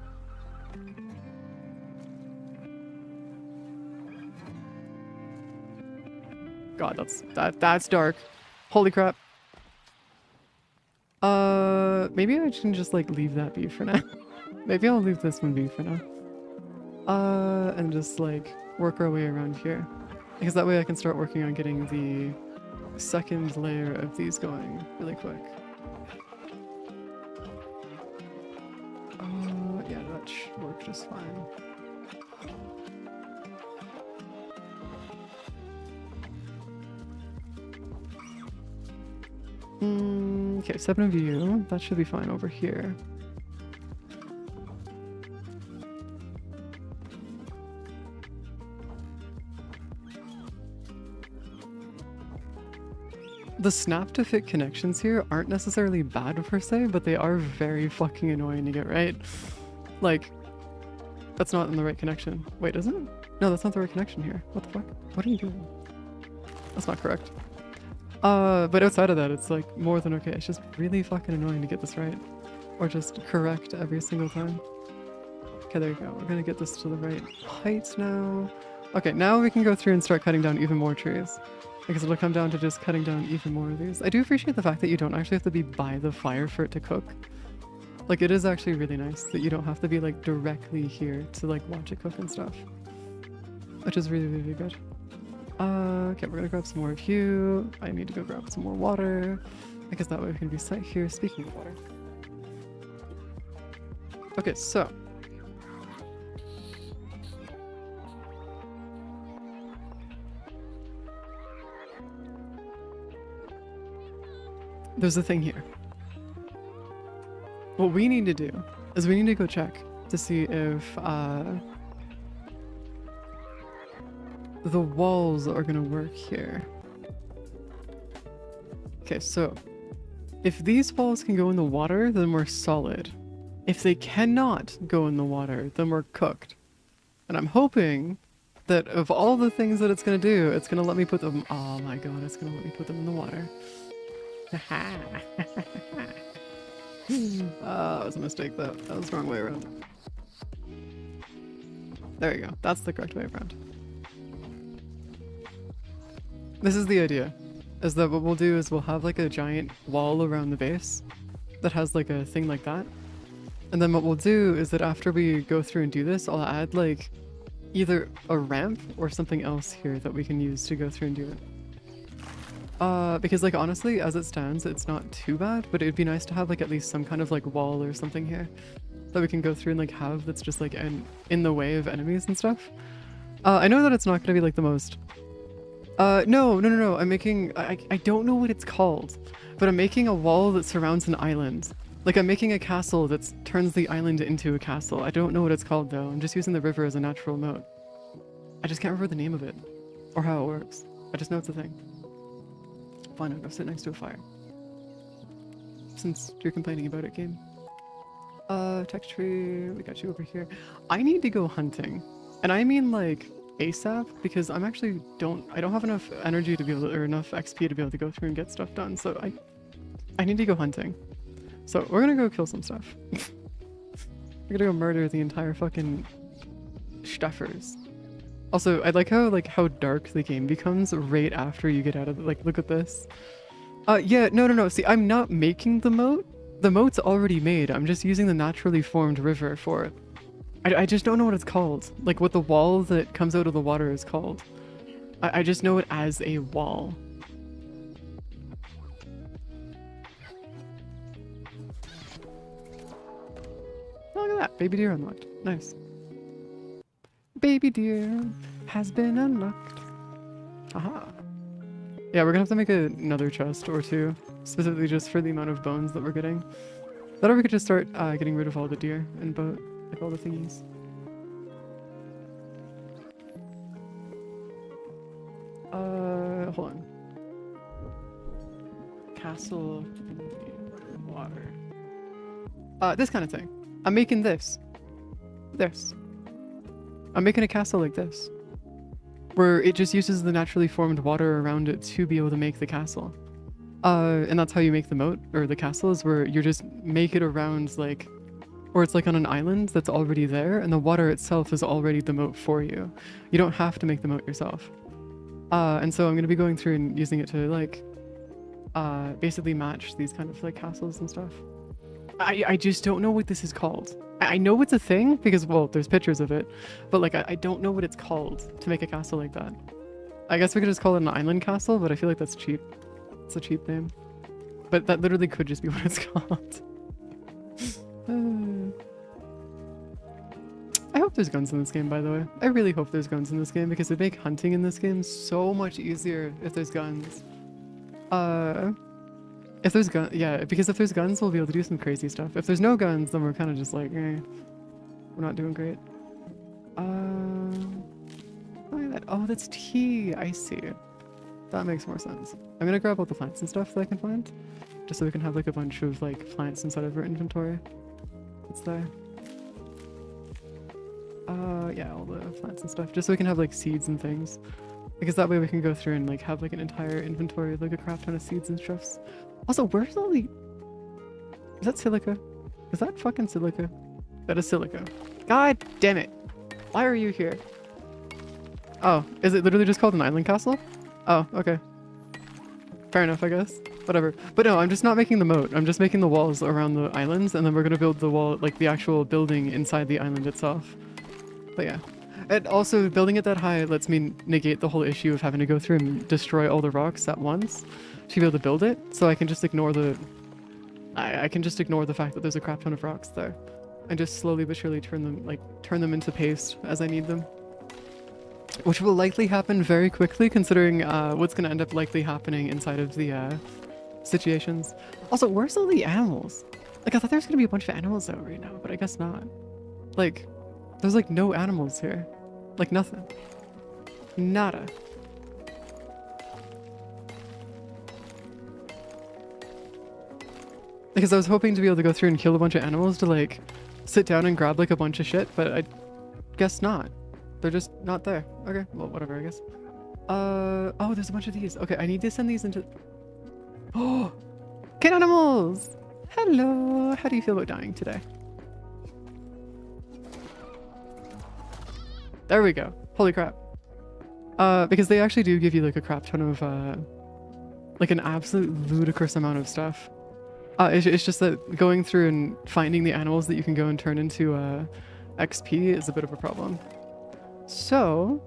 Speaker 1: God, that's dark. Holy crap. Maybe I can just like leave that be for now. Maybe I'll leave this one be for now. And just like work our way around here. Because that way I can start working on getting the second layer of these going really quick. Yeah, that should work just fine. Okay, 7 of you. That should be fine over here. The snap to fit connections here aren't necessarily bad per se, but they are very fucking annoying to get right. Like, that's not in the right connection. Wait, isn't it? No, that's not the right connection here. What the fuck? What are you doing? That's not correct. But outside of that, it's like more than okay. It's just really fucking annoying to get this right. Or just correct every single time. Okay, there you go. We're gonna get this to the right height now. Okay, now we can go through and start cutting down even more trees. Because it'll come down to just cutting down even more of these. I do appreciate the fact that you don't actually have to be by the fire for it to cook. Like, it is actually really nice that you don't have to be like directly here to like watch it cook and stuff. Which is really, really good. Okay, we're gonna grab some more of you. I need to go grab some more water. Because that way we can be sat here speaking of water. Okay, so. There's a thing here. What we need to do is we need to go check to see if the walls are gonna work here. Okay, so if these walls can go in the water, then we're solid. If they cannot go in the water, then we're cooked. And I'm hoping that of all the things that it's gonna do, it's gonna let me put them. Oh my god, it's gonna let me put them in the water. That was a mistake though. That was the wrong way around. There you go. That's the correct way around. This is the idea. Is that what we'll do is we'll have like a giant wall around the base that has like a thing like that. And then what we'll do is that after we go through and do this, I'll add like either a ramp or something else here that we can use to go through and do it. Because like honestly, as it stands, it's not too bad, but it'd be nice to have like at least some kind of like wall or something here that we can go through and like have that's just like in the way of enemies and stuff. I know that it's not gonna be like the most. No. I'm making. I don't know what it's called, but I'm making a wall that surrounds an island Like I'm making a castle that turns the island into a castle. I don't know what it's called though. I'm just using the river as a natural moat. I just can't remember the name of it or how it works. I just know it's a thing. Fine, I'll go sit next to a fire. Since you're complaining about it, game. Text tree, we got you over here. I need to go hunting. And I mean like ASAP because I'm actually I don't have enough energy to be able to, or enough XP to be able to go through and get stuff done. So I need to go hunting. So we're gonna go kill some stuff. We're gonna go murder the entire fucking Steffers. Also, I like how dark the game becomes right after you get out of it. Like, look at this. Yeah, no. See, I'm not making the moat. The moat's already made. I'm just using the naturally formed river for it. I just don't know what it's called. Like, what the wall that comes out of the water is called. I just know it as a wall. Oh, look at that. Baby deer unlocked. Nice. Baby deer has been unlocked. Aha. Yeah, we're gonna have to make another chest or two, specifically just for the amount of bones that we're getting. That or we could just start getting rid of all the deer and boat, like all the thingies. Hold on. Castle in water. This kind of thing. I'm making this. I'm making a castle like this, where it just uses the naturally formed water around it to be able to make the castle. And that's how you make the moat, or the castle, is where you just make it around like, or it's like on an island that's already there, and the water itself is already the moat for you. You don't have to make the moat yourself. And so I'm going to be going through and using it to like, basically match these kind of like castles and stuff. I just don't know what this is called. I know it's a thing because, well, there's pictures of it, but like I don't know what it's called to make a castle like that. I guess we could just call it an island castle, but I feel like that's cheap. It's a cheap name. But that literally could just be what it's called. I hope there's guns in this game, by the way. I really hope there's guns in this game because it'd make hunting in this game so much easier if there's guns. If there's guns, yeah, because if there's guns, we'll be able to do some crazy stuff. If there's no guns, then we're kind of just like, we're not doing great. Look at that. Oh, that's tea. I see. That makes more sense. I'm gonna grab all the plants and stuff that I can find, just so we can have like a bunch of like plants inside of our inventory. What's there? Yeah, all the plants and stuff, just so we can have like seeds and things. Because that way we can go through and like have like an entire inventory of like a crap ton of seeds and stuffs. Also, where's all the... Is that silica? Is that fucking silica? That is silica. God damn it. Why are you here? Oh, is it literally just called an island castle? Oh, okay. Fair enough, I guess. Whatever. But no, I'm just not making the moat. I'm just making the walls around the islands, and then we're gonna build the wall, like the actual building inside the island itself. But yeah. And also, building it that high lets me negate the whole issue of having to go through and destroy all the rocks at once to be able to build it. So I can just ignore the... I can just ignore the fact that there's a crap ton of rocks there. And just slowly but surely turn them into paste as I need them. Which will likely happen very quickly, considering what's going to end up likely happening inside of the situations. Also, where's all the animals? Like, I thought there was going to be a bunch of animals out right now, but I guess not. Like, there's like no animals here. Like nothing. Nada. Because I was hoping to be able to go through and kill a bunch of animals to like sit down and grab like a bunch of shit, but I guess not. They're just not there. Okay, well, whatever, I guess. Oh, there's a bunch of these. Okay, I need to send these into... Oh! Cat animals! Hello! How do you feel about dying today? There we go. Holy crap. Because they actually do give you like a crap ton of, like an absolute ludicrous amount of stuff. It's just that going through and finding the animals that you can go and turn into XP is a bit of a problem. So,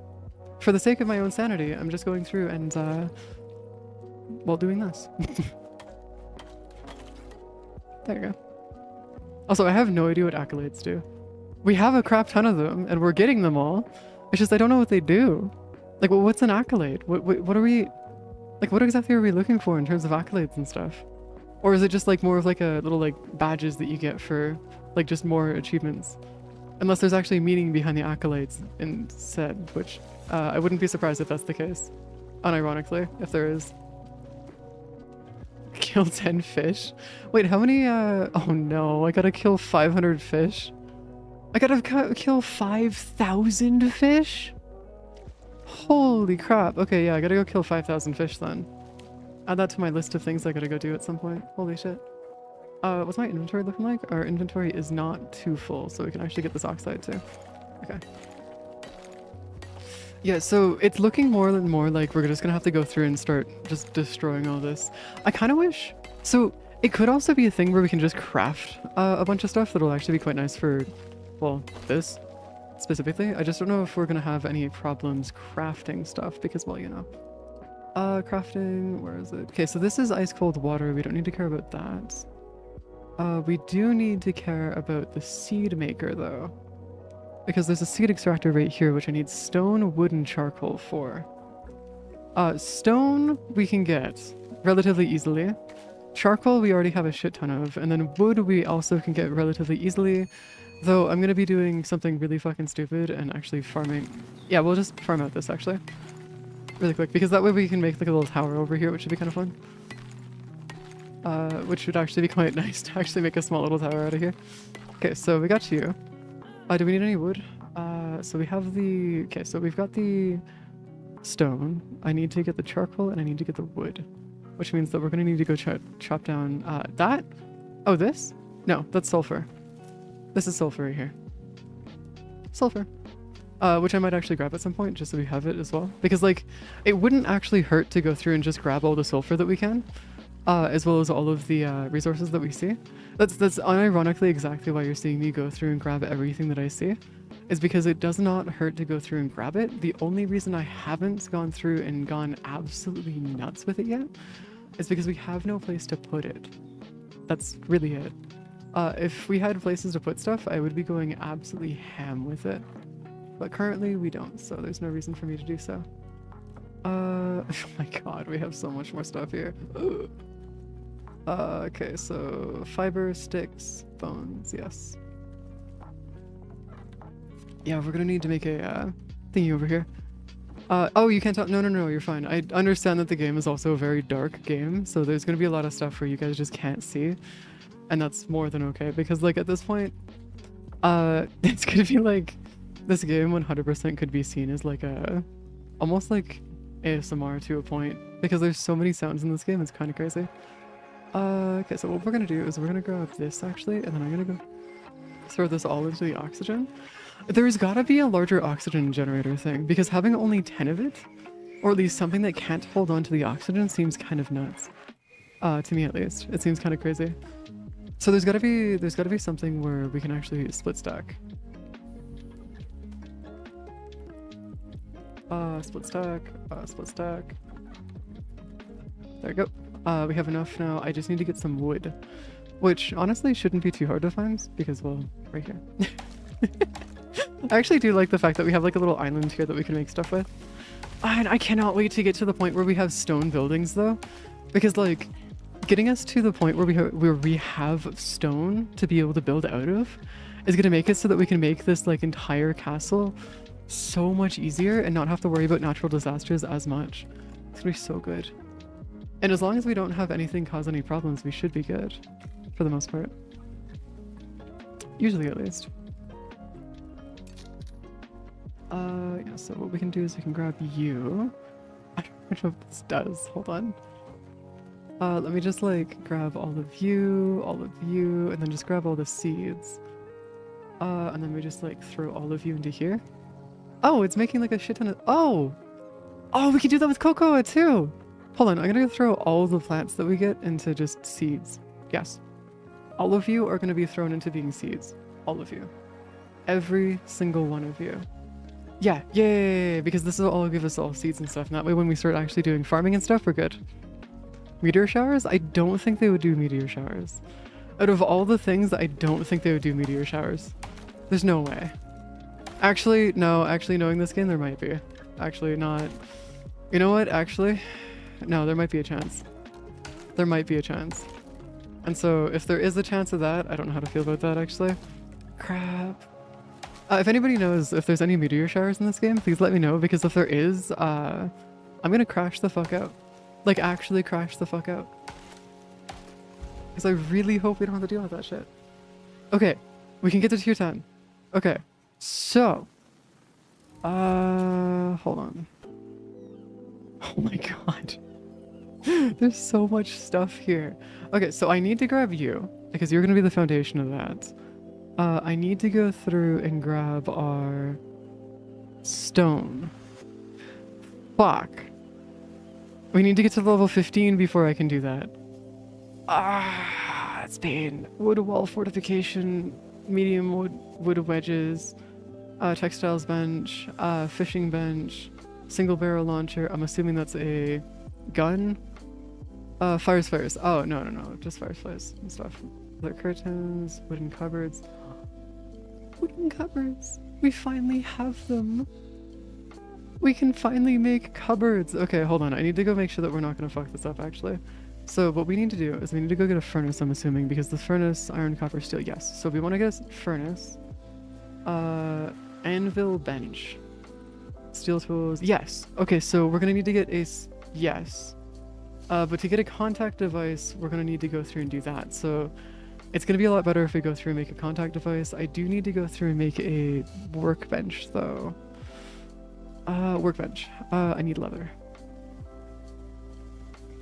Speaker 1: for the sake of my own sanity, I'm just going through and, well, doing this. There you go. Also, I have no idea what accolades do. We have a crap ton of them, and we're getting them all. It's just I don't know what they do. Like, what's an accolade? What are we... Like, what exactly are we looking for in terms of accolades and stuff? Or is it just like more of like a little like badges that you get for like just more achievements? Unless there's actually meaning behind the accolades in said, which I wouldn't be surprised if that's the case. Unironically, if there is. Kill 10 fish? Wait, how many, oh no, I gotta kill 500 fish? I gotta kill 5,000 fish? Holy crap. Okay, yeah, I gotta go kill 5,000 fish then. Add that to my list of things I gotta go do at some point. Holy shit. What's my inventory looking like? Our inventory is not too full, so we can actually get this oxide too. Okay. Yeah, so it's looking more and more like we're just gonna have to go through and start just destroying all this. I kind of wish... So, it could also be a thing where we can just craft a bunch of stuff that'll actually be quite nice for, well, this specifically. I just don't know if we're gonna have any problems crafting stuff because, well, you know. Crafting, where is it? Okay, so this is ice cold water. We don't need to care about that. We do need to care about the seed maker though. Because there's a seed extractor right here, which I need stone, wood, and charcoal for. Stone we can get relatively easily. Charcoal we already have a shit ton of. And then wood we also can get relatively easily. Though I'm going to be doing something really fucking stupid and actually farming... Yeah, we'll just farm out this actually. Really quick, because that way we can make like a little tower over here, which would be kind of fun. Which would actually be quite nice to actually make a small little tower out of here. Okay, so we got you. Do we need any wood? So we have the... Okay, so we've got the stone. I need to get the charcoal and I need to get the wood. Which means that we're going to need to go chop down that? Oh, this? No, that's sulfur. This is sulfur right here. Sulfur. Which I might actually grab at some point just so we have it as well. Because like, it wouldn't actually hurt to go through and just grab all the sulfur that we can. As well as all of the resources that we see. That's unironically exactly why you're seeing me go through and grab everything that I see. Is because it does not hurt to go through and grab it. The only reason I haven't gone through and gone absolutely nuts with it yet is because we have no place to put it. That's really it. If we had places to put stuff, I would be going absolutely ham with it. But currently we don't, so there's no reason for me to do so. Oh my god, we have so much more stuff here. Okay, so fiber, sticks, bones, yes. Yeah, we're gonna need to make a thingy over here. Oh, you can't talk. No, you're fine. I understand that the game is also a very dark game, so there's gonna be a lot of stuff where you guys just can't see. And that's more than okay, because like at this point, it's gonna be like, this game 100% could be seen as like a, almost like ASMR to a point, because there's so many sounds in this game, it's kind of crazy. Okay, so what we're gonna do is we're gonna grab this actually, and then I'm gonna go throw this all into the oxygen. There's gotta be a larger oxygen generator thing, because having only 10 of it, or at least something that can't hold on to the oxygen, seems kind of nuts. To me at least. It seems kind of crazy. So there's gotta be something where we can actually split stack. Split stack. There we go. We have enough now. I just need to get some wood, which honestly shouldn't be too hard to find because, well, right here. I actually do like the fact that we have like a little island here that we can make stuff with. And I cannot wait to get to the point where we have stone buildings though, because like getting us to the point where we have stone to be able to build out of is going to make it so that we can make this like entire castle so much easier and not have to worry about natural disasters as much. It's gonna be so good. And as long as we don't have anything cause any problems, we should be good for the most part. Usually at least. Yeah, so what we can do is we can grab you. I don't know what this does. Hold on. Let me just like grab all of you, and then just grab all the seeds. And then we just like throw all of you into here. Oh, it's making like a shit ton of... Oh! Oh, we can do that with cocoa too! Hold on, I'm gonna throw all the plants that we get into just seeds. Yes. All of you are gonna be thrown into being seeds. All of you. Every single one of you. Yeah, yay! Because this will all give us all seeds and stuff, and that way when we start actually doing farming and stuff, we're good. Meteor showers? I don't think they would do meteor showers. Out of all the things, I don't think they would do meteor showers. There's no way. Actually, no, actually knowing this game, there might be. Actually not. You know what, actually? No, there might be a chance. There might be a chance. And so if there is a chance of that, I don't know how to feel about that actually. Crap. If anybody knows if there's any meteor showers in this game, please let me know, because if there is, I'm gonna crash the fuck out. Like, actually crash the fuck out. Because I really hope we don't have to deal with that shit. Okay, we can get to tier 10. Okay, so... hold on. Oh my god. There's so much stuff here. Okay, so I need to grab you, because you're gonna be the foundation of that. I need to go through and grab our stone. Fuck. We need to get to level 15 before I can do that. Ah, it's pain. Wood wall fortification, medium wood wedges, textiles bench, fishing bench, single barrel launcher. I'm assuming that's a gun. Fires. Oh, no, just fires and stuff. Other curtains, wooden cupboards. Wooden cupboards. We finally have them. We can finally make cupboards. Okay, hold on. I need to go make sure that we're not going to fuck this up, actually. So what we need to do is we need to go get a furnace, I'm assuming, because the furnace, iron, copper, steel, yes. So we want to get a furnace. Anvil bench. Steel tools, yes. Okay, so we're going to need to get a, yes. But to get a contact device, we're going to need to go through and do that. So it's going to be a lot better if we go through and make a contact device. I do need to go through and make a workbench, though. Workbench. I need leather.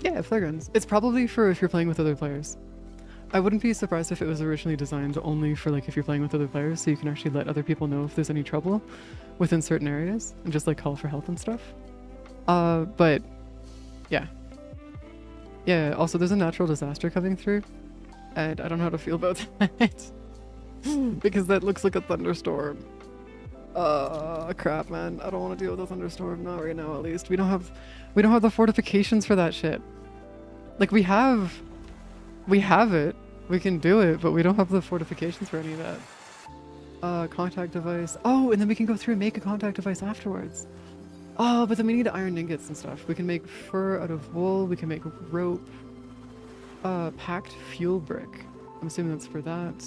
Speaker 1: Yeah, flare guns. It's probably for if you're playing with other players. I wouldn't be surprised if it was originally designed only for like if you're playing with other players, so you can actually let other people know if there's any trouble within certain areas and just like call for help and stuff. But yeah. Yeah, also there's a natural disaster coming through, and I don't know how to feel about that. Because that looks like a thunderstorm. Crap, man. I don't want to deal with a thunderstorm. Not right now, at least. We don't have the fortifications for that shit. Like, we have it. We can do it, but we don't have the fortifications for any of that. Contact device. Oh, and then we can go through and make a contact device afterwards. Oh, but then we need iron ingots and stuff. We can make fur out of wool. We can make rope. Packed fuel brick. I'm assuming that's for that.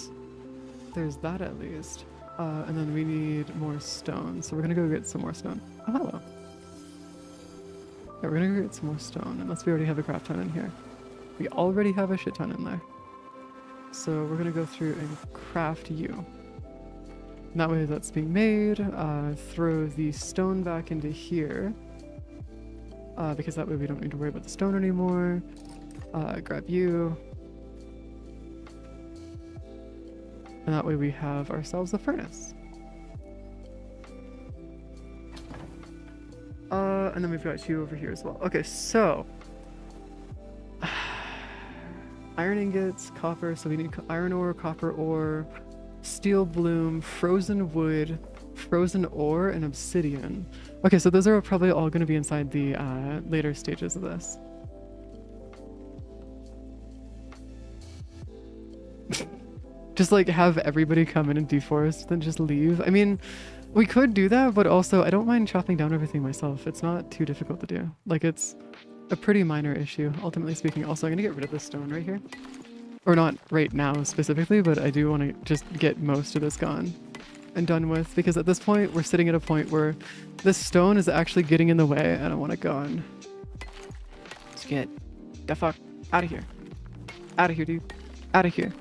Speaker 1: There's that at least. And then we need more stone. So we're gonna go get some more stone. Oh, hello. Yeah, we're gonna go get some more stone, unless we already have a crap ton in here. We already have a shit ton in there. So we're gonna go through and craft you. And that way that's being made. Throw the stone back into here. Because that way we don't need to worry about the stone anymore. Grab you. And that way we have ourselves a furnace. And then we've got you over here as well. Okay, so... iron ingots, copper, so we need iron ore, copper ore, steel bloom, frozen wood, frozen ore, and obsidian. Okay, so those are probably all going to be inside the later stages of this. Just like have everybody come in and deforest, then just leave. I mean, we could do that, but also I don't mind chopping down everything myself. It's not too difficult to do. Like, it's a pretty minor issue, ultimately speaking. Also, I'm gonna get rid of this stone right here. Or not right now specifically, but I do want to just get most of this gone and done with, because at this point, we're sitting at a point where this stone is actually getting in the way and I want it gone. Let's get the fuck out of here. Out of here, dude. Out of here.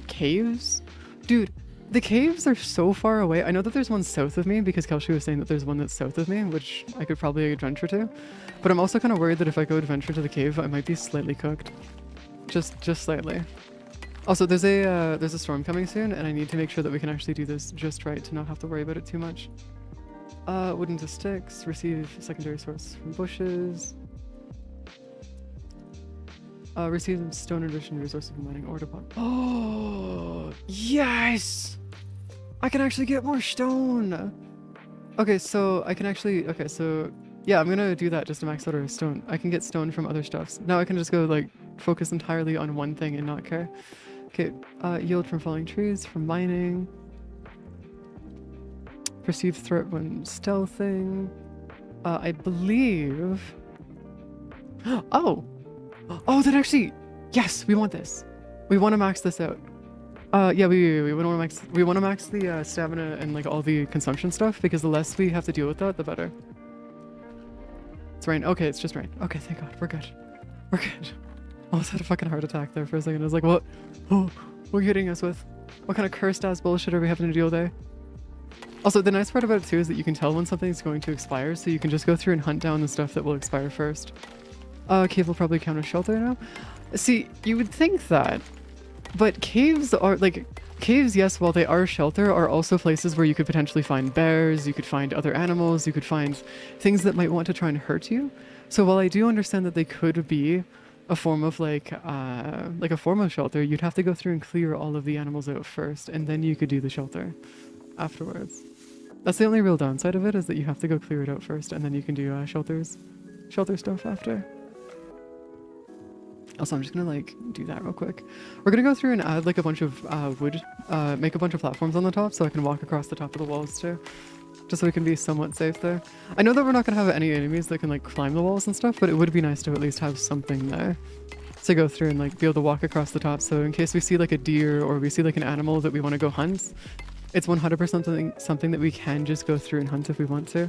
Speaker 1: Caves? Dude, the caves are so far away. I know that there's one south of me because Kelshi was saying that there's one that's south of me, which I could probably adventure to. But I'm also kind of worried that if I go adventure to the cave, I might be slightly cooked. Just slightly. Also, there's a storm coming soon, and I need to make sure that we can actually do this just right to not have to worry about it too much. Wooden to sticks, receive secondary source from bushes. Receive stone addition resources from mining ore deposit. Oh, yes! I can actually get more stone! Okay, so I can actually... Okay, so... Yeah, I'm gonna do that just to max out our stone. I can get stone from other stuffs. Now I can just go, like, focus entirely on one thing and not care. Okay, yield from falling trees, from mining. Perceived threat when stealthing. I believe... Oh! Oh, that actually... Yes, we want this. We want to max this out. Yeah, we want to max the stamina and like all the consumption stuff, because the less we have to deal with that, the better. It's rain. Okay, it's just rain. Okay, thank God. We're good. We're good. Almost had a fucking heart attack there for a second. I was like, what? Oh, what are you hitting us with? What kind of cursed ass bullshit are we having to deal there? Also, the nice part about it too is that you can tell when something's going to expire, so you can just go through and hunt down the stuff that will expire first. Cave will probably count as shelter now. See, you would think that, but caves are like, caves, yes, while they are shelter, are also places where you could potentially find bears, you could find other animals, you could find things that might want to try and hurt you. So while I do understand that they could be a form of like a form of shelter, you'd have to go through and clear all of the animals out first, and then you could do the shelter afterwards. That's the only real downside of it, is that you have to go clear it out first, and then you can do shelter stuff after. Also, I'm just gonna like do that real quick. We're gonna go through and add like a bunch of wood, make a bunch of platforms on the top so I can walk across the top of the walls too. Just so we can be somewhat safe there. I know that we're not gonna have any enemies that can like climb the walls and stuff, but it would be nice to at least have something there to go through and like be able to walk across the top. So in case we see like a deer or we see like an animal that we want to go hunt, it's 100% something that we can just go through and hunt if we want to.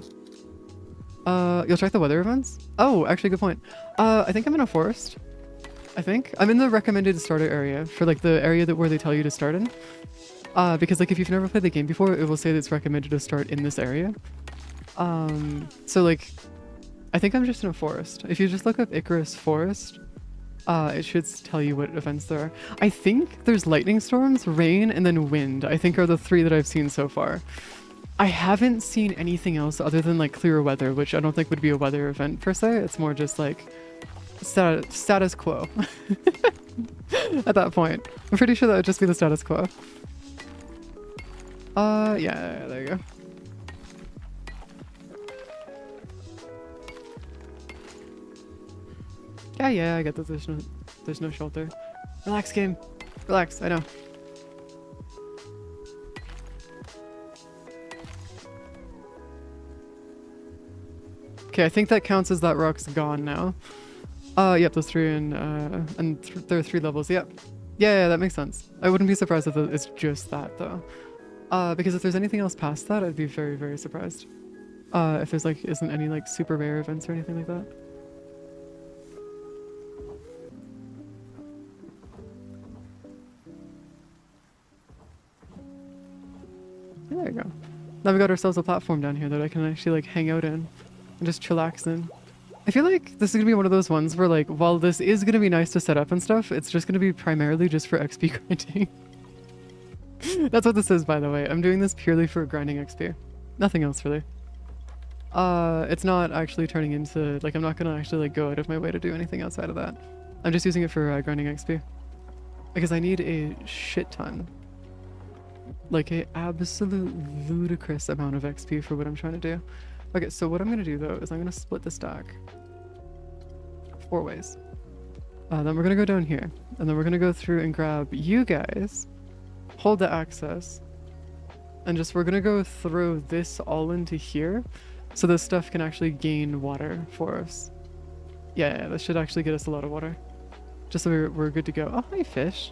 Speaker 1: You'll check the weather events? Oh, actually, good point. I think I'm in a forest. I think I'm in the recommended starter area for like the area where they tell you to start in. Because like if you've never played the game before, it will say that it's recommended to start in this area. So like, I think I'm just in a forest. If you just look up Icarus Forest, it should tell you what events there are. I think there's lightning storms, rain, and then wind. I think are the 3 that I've seen so far. I haven't seen anything else other than like clear weather, which I don't think would be a weather event per se. It's more just like status quo at that point. I'm pretty sure that would just be the status quo. Yeah, there you go. Yeah, I get that there's no shelter. Relax, game. Relax, I know. Okay, I think that counts as that rock's gone now. Yep, those 3 and there are 3 levels, yep. Yeah, that makes sense. I wouldn't be surprised if it's just that though. Because if there's anything else past that, I'd be very, very surprised. If there's like, isn't any like super rare events or anything like that. Yeah, there you go. Now we got ourselves a platform down here that I can actually like hang out in and just chillax in. I feel like this is gonna be one of those ones where like, while this is gonna be nice to set up and stuff, it's just gonna be primarily just for XP grinding. That's what this is, by the way. I'm doing this purely for grinding XP. Nothing else really. It's not actually turning into, like, I'm not gonna actually like go out of my way to do anything outside of that. I'm just using it for grinding XP. Because I need a shit ton. Like a absolute ludicrous amount of XP for what I'm trying to do. Okay, so what I'm gonna do though is I'm gonna split the stack 4 ways. Then we're gonna go down here, and then we're gonna go through and grab you guys, hold the access, and just we're gonna go throw this all into here, so this stuff can actually gain water for us. Yeah, this should actually get us a lot of water, just so we're good to go. Oh, hi fish.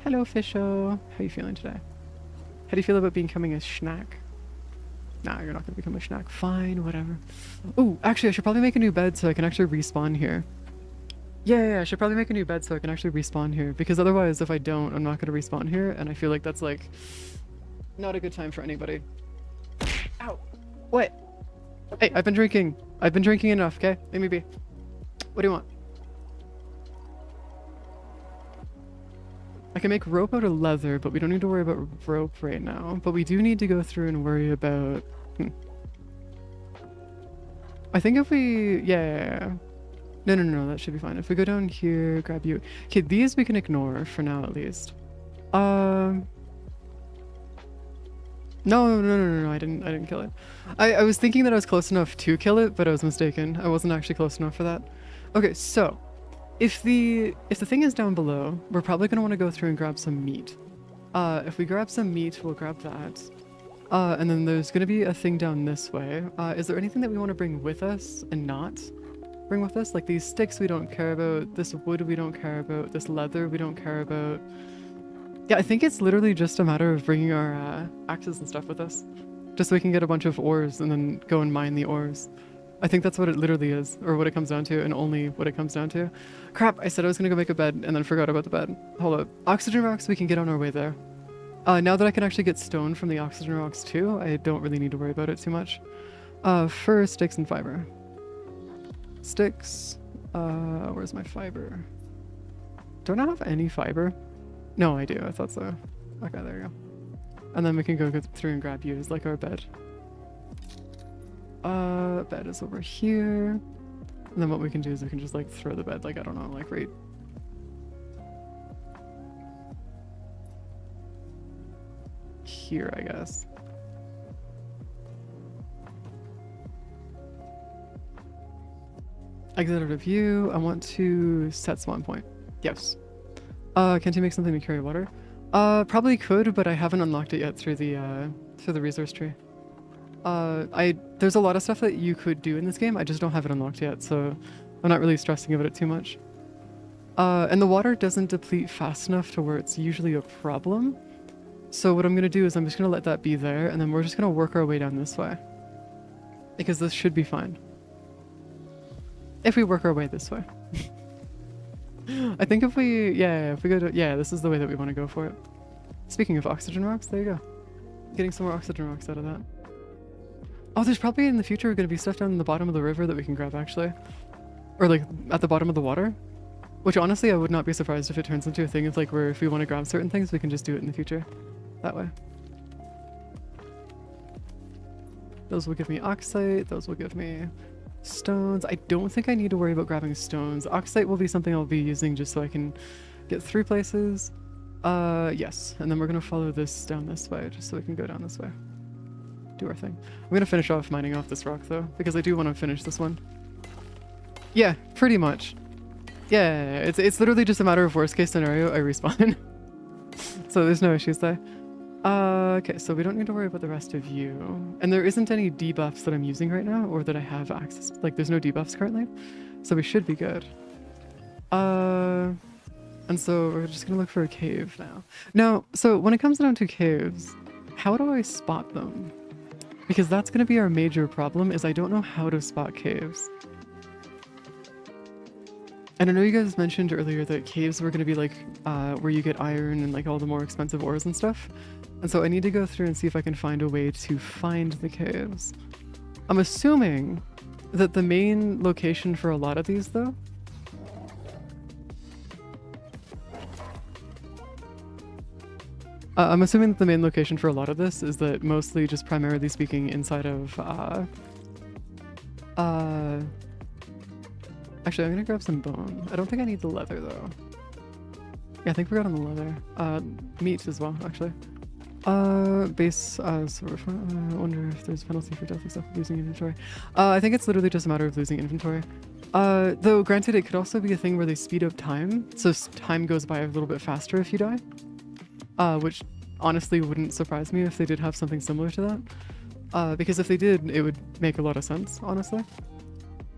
Speaker 1: Hello fisho. How you feeling today? How do you feel about becoming a schnack? Nah, you're not gonna become a schnack. Fine, whatever. Oh, actually, I should probably make a new bed so I can actually respawn here. Yeah, I should probably make a new bed so I can actually respawn here, because otherwise, if I don't, I'm not gonna respawn here, and I feel like that's like not a good time for anybody. Ow! What? Hey, I've been drinking. I've been drinking enough. Okay, leave me be. What do you want? I can make rope out of leather, but we don't need to worry about rope right now. But we do need to go through and worry about... I think if we... Yeah. No, that should be fine. If we go down here, grab you... Okay, these we can ignore for now at least. No, I didn't kill it. I was thinking that I was close enough to kill it, but I was mistaken. I wasn't actually close enough for that. Okay, so... If the thing is down below, we're probably going to want to go through and grab some meat. If we grab some meat, we'll grab that. And then there's going to be a thing down this way. Is there anything that we want to bring with us and not? bring with us. Like these sticks we don't care about, this wood we don't care about, this leather we don't care about. Yeah, I think it's literally just a matter of bringing our axes and stuff with us. Just so we can get a bunch of ores and then go and mine the ores. I think that's what it literally is, or what it comes down to, and only what it comes down to. Crap, I said I was gonna go make a bed and then forgot about the bed. Hold up. Oxygen rocks, we can get on our way there. Now that I can actually get stone from the oxygen rocks too, I don't really need to worry about it too much. Fur, sticks, and fiber. Sticks. Where's my fiber? Don't I have any fiber? No, I do. I thought so. Okay, there you go. And then we can go through and grab use like our bed. Bed is over here. And then what we can do is we can just like throw the bed, like, I don't know, like right here, I guess. Exit out of view. I want to set spawn point. Yes. Can't you make something to carry water? Probably could, but I haven't unlocked it yet through the resource tree. There's a lot of stuff that you could do in this game. I just don't have it unlocked yet, so I'm not really stressing about it too much. And the water doesn't deplete fast enough to where it's usually a problem. So what I'm gonna do is I'm just gonna let that be there, and then we're just gonna work our way down this way. Because this should be fine. If we work our way this way. I think if we, if we go to, this is the way that we want to go for it. Speaking of oxygen rocks, there you go. Getting some more oxygen rocks out of that. Oh, there's probably in the future going to be stuff down in the bottom of the river that we can grab actually. Or like at the bottom of the water. Which honestly I would not be surprised if it turns into a thing of like where if we want to grab certain things we can just do it in the future. That way. Those will give me oxide, those will give me stones. I don't think I need to worry about grabbing stones. Oxide will be something I'll be using just so I can get through places. Yes. And then we're going to follow this down this way just so we can go down this way. Do our thing. I'm going to finish off mining off this rock though because I do want to finish this one. Yeah, pretty much. Yeah, it's literally just a matter of worst case scenario, I respawn. So there's no issues there. Okay, so we don't need to worry about the rest of you. And there isn't any debuffs that I'm using right now, or that I have access to. Like, there's no debuffs currently. So we should be good. And so we're just gonna look for a cave now. Now, so when it comes down to caves, how do I spot them? Because that's gonna be our major problem, is I don't know how to spot caves. And I know you guys mentioned earlier that caves were gonna be like, where you get iron and like all the more expensive ores and stuff. And so I need to go through and see if I can find a way to find the caves. I'm assuming that the main location for a lot of these though I'm assuming that the main location for a lot of this is that mostly just primarily speaking inside of actually I'm gonna grab some bone. I don't think I need the leather though. Yeah, I think we're good on the leather. Meat as well, actually. Base, I wonder if there's a penalty for death and stuff losing inventory. I think it's literally just a matter of losing inventory. Though granted it could also be a thing where they speed up time, so time goes by a little bit faster if you die. Which honestly wouldn't surprise me if they did have something similar to that. Because if they did, it would make a lot of sense, honestly.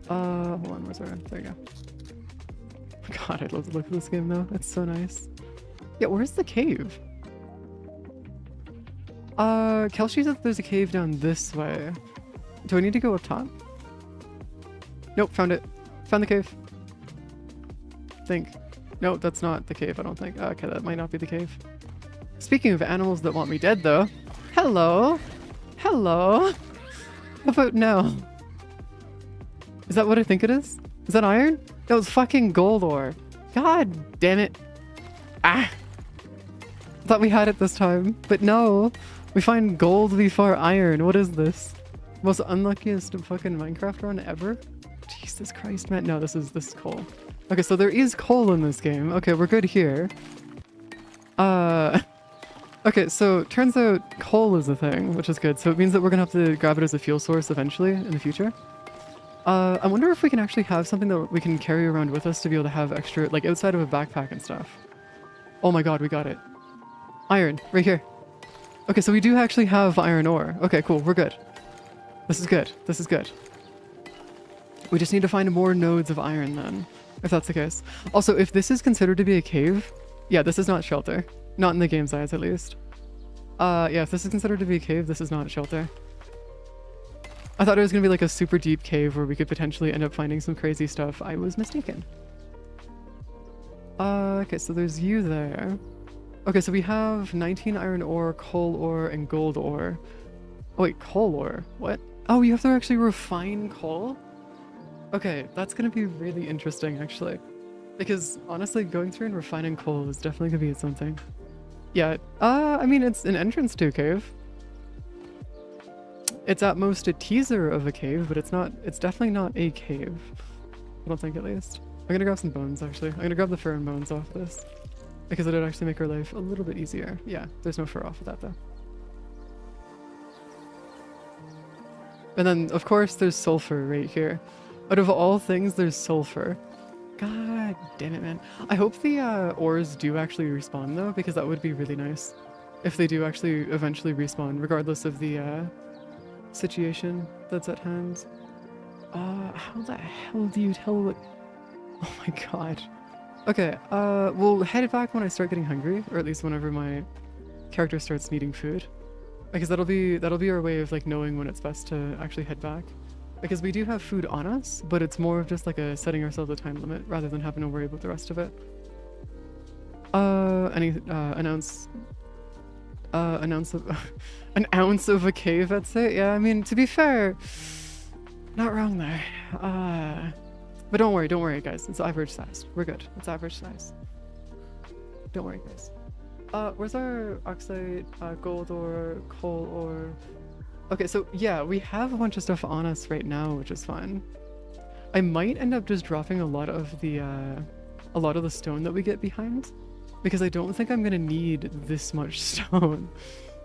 Speaker 1: Hold on, where's our, there you go. God, I'd love to look at this game though, it's so nice. Yeah, where's the cave? Kelshi said there's a cave down this way. Do I need to go up top? Nope, found it. Found the cave. Think. No, that's not the cave, I don't think. Okay, that might not be the cave. Speaking of animals that want me dead though. Hello! Hello! How about no? Is that what I think it is? Is that iron? That was fucking gold ore. God damn it. Ah! I thought we had it this time, but no. We find gold before iron. What is this? Most unluckiest fucking Minecraft run ever? Jesus Christ, man. No, this is coal. Okay, so there is coal in this game. Okay, we're good here. Okay, so turns out coal is a thing, which is good. So it means that we're gonna have to grab it as a fuel source eventually in the future. I wonder if we can actually have something that we can carry around with us to be able to have extra, like outside of a backpack and stuff. Oh my god, we got it. Iron, right here. Okay, so we do actually have iron ore. Okay, cool, we're good. This is good. This is good. We just need to find more nodes of iron then, if that's the case. Also, if this is considered to be a cave, yeah, this is not shelter. Not in the game's eyes, at least. Yeah, if this is considered to be a cave, this is not shelter. I thought it was gonna be like a super deep cave where we could potentially end up finding some crazy stuff. I was mistaken. Okay, so there's you there. Okay, so we have 19 iron ore, coal ore, and gold ore. Oh wait, coal ore? What? Oh, you have to actually refine coal? Okay, that's gonna be really interesting actually. Because honestly, going through and refining coal is definitely gonna be something. Yeah, I mean, it's an entrance to a cave. It's at most a teaser of a cave, but it's definitely not a cave. I don't think, at least. I'm gonna grab some bones, actually. I'm gonna grab the fur and bones off this. Because it'd actually make our life a little bit easier. Yeah, there's no fur off of that, though. And then, of course, there's sulfur right here. Out of all things, there's sulfur. God damn it, man. I hope the ores do actually respawn, though, because that would be really nice. If they do actually eventually respawn, regardless of the situation that's at hand. How the hell do you tell what... Oh my god. Okay, we'll head back when I start getting hungry, or at least whenever my character starts needing food. Because that'll be our way of like knowing when it's best to actually head back. Because we do have food on us, but it's more of just like a setting ourselves a time limit rather than having to worry about the rest of it. An ounce of a cave, I'd say. Yeah, I mean, to be fair, not wrong there. But don't worry, guys. It's average size. We're good. It's average size. Don't worry, guys. Where's our oxide, gold ore, coal ore? Okay, so yeah, we have a bunch of stuff on us right now, which is fine. I might end up just dropping a lot of the stone that we get behind, because I don't think I'm gonna need this much stone.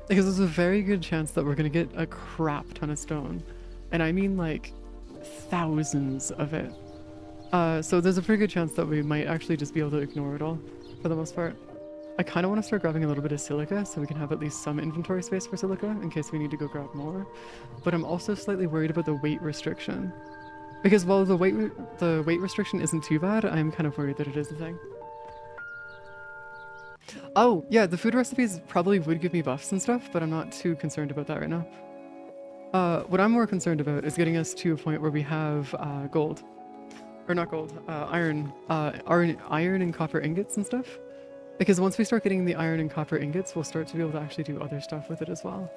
Speaker 1: Because there's a very good chance that we're gonna get a crap ton of stone, and I mean like thousands of it. So there's a pretty good chance that we might actually just be able to ignore it all, for the most part. I kind of want to start grabbing a little bit of silica so we can have at least some inventory space for silica in case we need to go grab more. But I'm also slightly worried about the weight restriction. Because while the weight restriction isn't too bad, I'm kind of worried that it is a thing. Oh, yeah, the food recipes probably would give me buffs and stuff, but I'm not too concerned about that right now. What I'm more concerned about is getting us to a point where we have gold. Or not gold, iron and copper ingots and stuff. Because once we start getting the iron and copper ingots, we'll start to be able to actually do other stuff with it as well.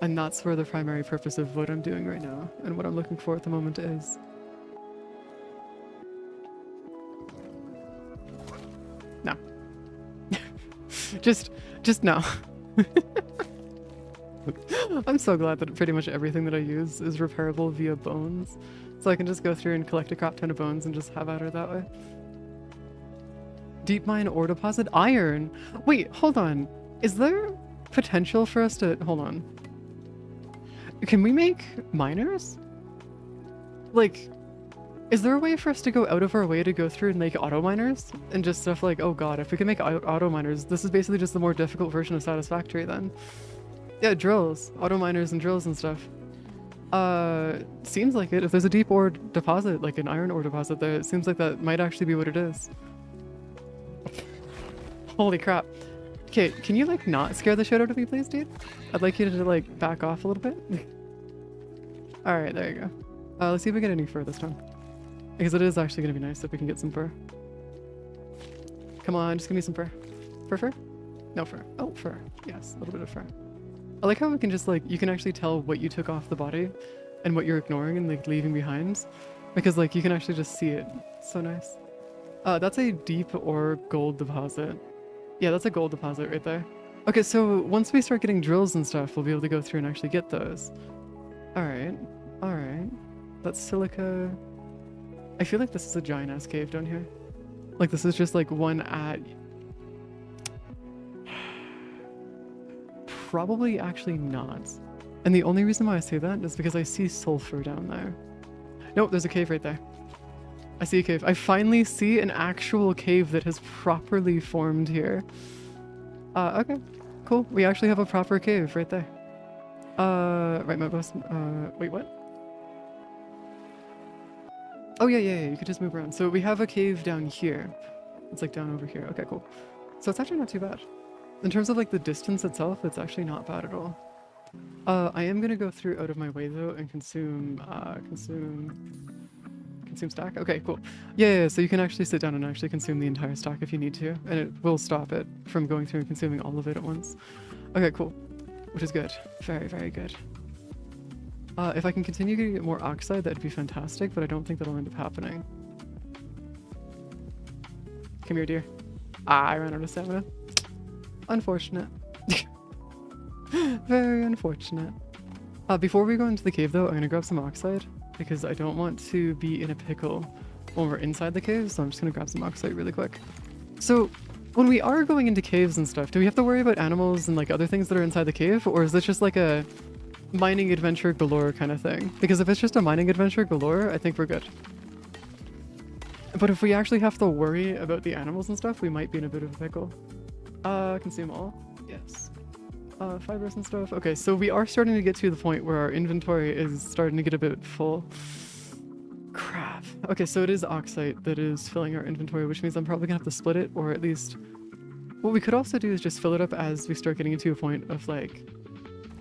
Speaker 1: And that's where the primary purpose of what I'm doing right now, and what I'm looking for at the moment is. No. just no. I'm so glad that pretty much everything that I use is repairable via bones. So I can just go through and collect a crap ton of bones and just have at her that way. Deep mine ore deposit? Iron? Wait, hold on. Is there potential for us to... Hold on. Can we make miners? Like, is there a way for us to go out of our way to go through and make auto miners? And just stuff like, oh god, if we can make auto miners, this is basically just the more difficult version of Satisfactory then. Yeah, drills. Auto miners and drills and stuff. Seems like it. If there's a deep ore deposit, like an iron ore deposit there, it seems like that might actually be what it is. Holy crap. Okay, can you like not scare the shit out of me, please, dude? I'd like you to like back off a little bit. Alright, there you go. Let's see if we get any fur this time. Because it is actually going to be nice if we can get some fur. Come on, just give me some fur. Fur? No fur. Oh, fur. Yes, a little bit of fur. I like how we can just like, you can actually tell what you took off the body and what you're ignoring and like leaving behind. Because like you can actually just see it. So nice. That's a deep ore gold deposit. Yeah, that's a gold deposit right there. Okay, so once we start getting drills and stuff, we'll be able to go through and actually get those. Alright. Alright. That's silica. I feel like this is a giant ass cave down here. Like this is just like one at... Probably actually not. And the only reason why I say that is because I see sulfur down there. Nope, there's a cave right there. I see a cave. I finally see an actual cave that has properly formed here. Okay. Cool. We actually have a proper cave right there. Right, my boss. Wait, what? Oh yeah, you could just move around. So we have a cave down here. It's like down over here. Okay, cool. So it's actually not too bad. In terms of like the distance itself, it's actually not bad at all. I am gonna go through out of my way though and consume stack. Okay, cool. Yeah, so you can actually sit down and actually consume the entire stack if you need to, and it will stop it from going through and consuming all of it at once. Okay, cool. Which is good. Very, very good. If I can continue to get more oxide, that'd be fantastic, but I don't think that'll end up happening. Come here, dear. Ah, I ran out of stamina. Unfortunate. Very unfortunate. Before we go into the cave though, I'm gonna grab some oxide because I don't want to be in a pickle when we're inside the cave, so I'm just gonna grab some oxide really quick. So when we are going into caves and stuff, do we have to worry about animals and like other things that are inside the cave, or is this just like a mining adventure galore kind of thing? Because if it's just a mining adventure galore, I think we're good. But if we actually have to worry about the animals and stuff, we might be in a bit of a pickle. Consume all. Yes. Fibers and stuff. Okay, so we are starting to get to the point where our inventory is starting to get a bit full. Crap. Okay, so it is oxide that is filling our inventory, which means I'm probably gonna have to split it, or at least... What we could also do is just fill it up as we start getting into a point of, like,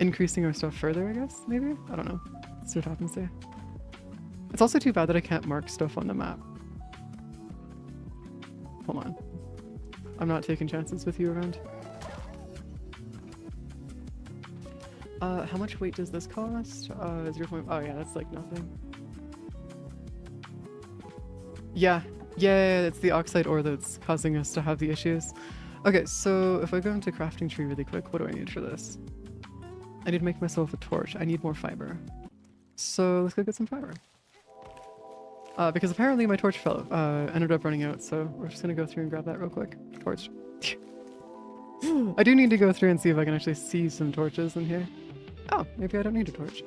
Speaker 1: increasing our stuff further, I guess, maybe? I don't know. Let's see what happens there. It's also too bad that I can't mark stuff on the map. Hold on. I'm not taking chances with you around. How much weight does this cost? 0. Oh yeah, that's like nothing. Yeah, it's the oxide ore that's causing us to have the issues. Okay, so if I go into crafting tree really quick, what do I need for this? I need to make myself a torch. I need more fiber. So let's go get some fiber. Because apparently my torch ended up running out, so we're just gonna go through and grab that real quick. Torch. I do need to go through and see if I can actually see some torches in here. Oh, maybe I don't need a torch.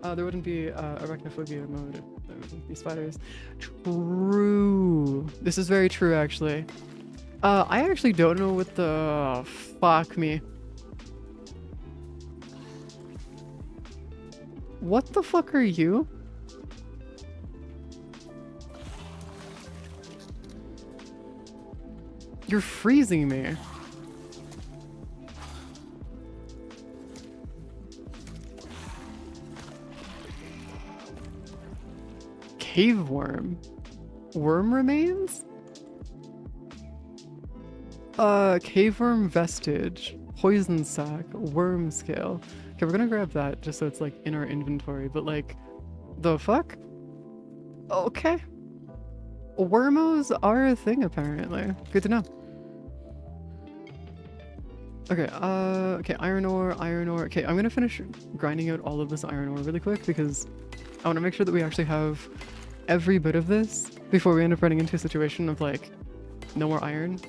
Speaker 1: There wouldn't be arachnophobia mode if there wouldn't be spiders. True. This is very true, actually. I actually don't know what the fuck me. What the fuck are you? You're freezing me. Cave worm. Worm remains? Cave worm vestige. Poison sac. Worm scale. Okay, we're gonna grab that just so it's like in our inventory, but like, the fuck? Okay. Wormos are a thing apparently. Good to know. Okay, okay, iron ore. Okay, I'm gonna finish grinding out all of this iron ore really quick because I want to make sure that we actually have every bit of this before we end up running into a situation of like, no more iron.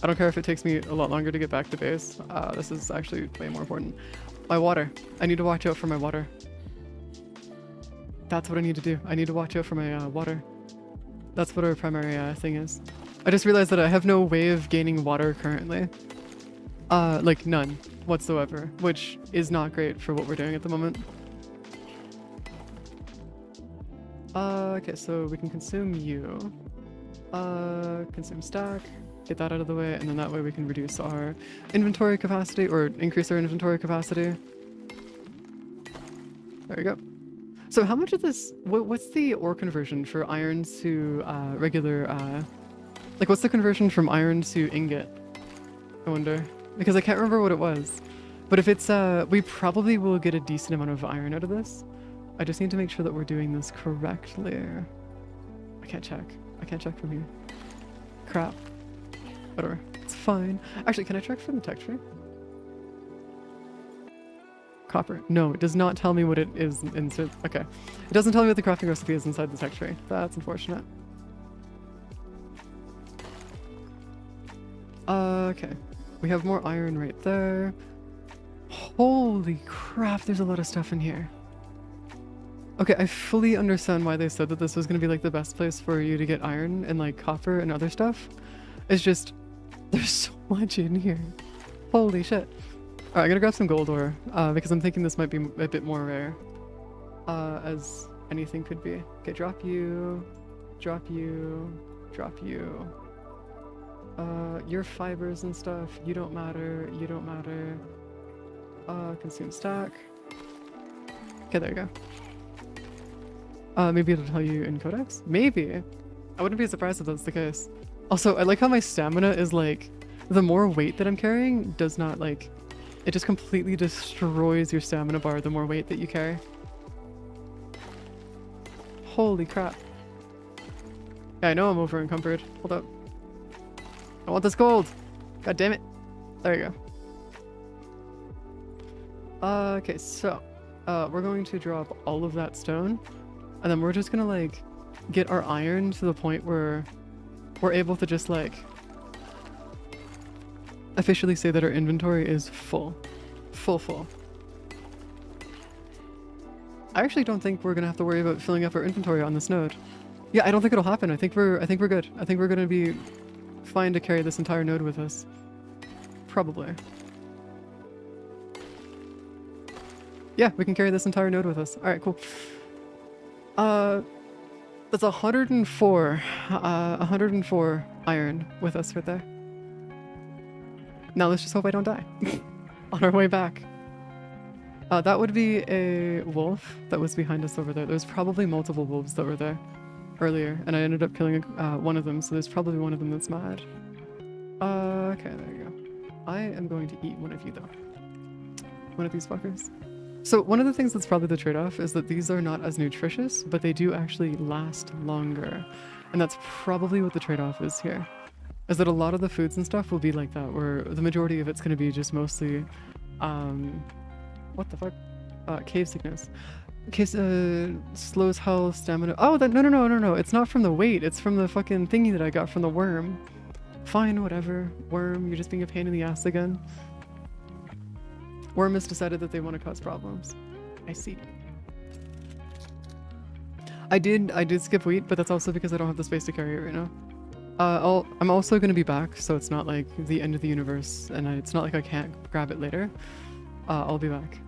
Speaker 1: I don't care if it takes me a lot longer to get back to base. This is actually way more important. My water. I need to watch out for my water. That's what I need to do. I need to watch out for my water. That's what our primary thing is. I just realized that I have no way of gaining water currently. Like none whatsoever, which is not great for what we're doing at the moment. Okay, so we can consume you. Consume stack. Get that out of the way, and then that way we can reduce our inventory capacity, or increase our inventory capacity. There we go. So how much of this, what's the ore conversion for iron to regular, like what's the conversion from iron to ingot? I wonder. Because I can't remember what it was. But if it's, we probably will get a decent amount of iron out of this. I just need to make sure that we're doing this correctly. I can't check. I can't check from here. Crap. Whatever. It's fine. Actually, can I check for the tech tree? Copper. No, it does not tell me what it is inside. Okay. It doesn't tell me what the crafting recipe is inside the tech tree. That's unfortunate. Okay. We have more iron right there. Holy crap, there's a lot of stuff in here. Okay, I fully understand why they said that this was going to be like the best place for you to get iron and like copper and other stuff. It's just, there's so much in here. Holy shit. Alright, I'm gonna grab some gold ore, because I'm thinking this might be a bit more rare. As anything could be. Okay, drop you, drop you, drop you. Your fibers and stuff, you don't matter, you don't matter. Consume stack. Okay, there you go. Maybe it'll tell you in Codex? Maybe. I wouldn't be surprised if that's the case. Also, I like how my stamina is like, the more weight that I'm carrying does not like, it just completely destroys your stamina bar the more weight that you carry. Holy crap. Yeah, I know I'm over encumbered. Hold up. I want this gold. God damn it. There you go. Okay, so we're going to drop all of that stone, and then we're just gonna like get our iron to the point where we're able to just like officially say that our inventory is full. Full. I actually don't think we're gonna have to worry about filling up our inventory on this node. Yeah, I don't think it'll happen. I think we're good. I think we're gonna be fine to carry this entire node with us. Probably. Yeah, we can carry this entire node with us. Alright, cool. That's 104 iron with us right there. Now let's just hope I don't die on our way back. That would be a wolf that was behind us over there. There's probably multiple wolves that were there earlier, and I ended up killing one of them, so there's probably one of them that's mad. Okay, there you go. I am going to eat one of you, though. One of these fuckers. So one of the things that's probably the trade-off is that these are not as nutritious, but they do actually last longer. And that's probably what the trade-off is here. Is that a lot of the foods and stuff will be like that, where the majority of it's going to be just mostly, what the fuck? Cave sickness. Case, slows health, stamina. Oh, no. It's not from the weight. It's from the fucking thingy that I got from the worm. Fine, whatever. Worm, you're just being a pain in the ass again. Worm has decided that they want to cause problems. I see. I did skip wheat, but that's also because I don't have the space to carry it right now. I'm also going to be back, so it's not like the end of the universe, and it's not like I can't grab it later. I'll be back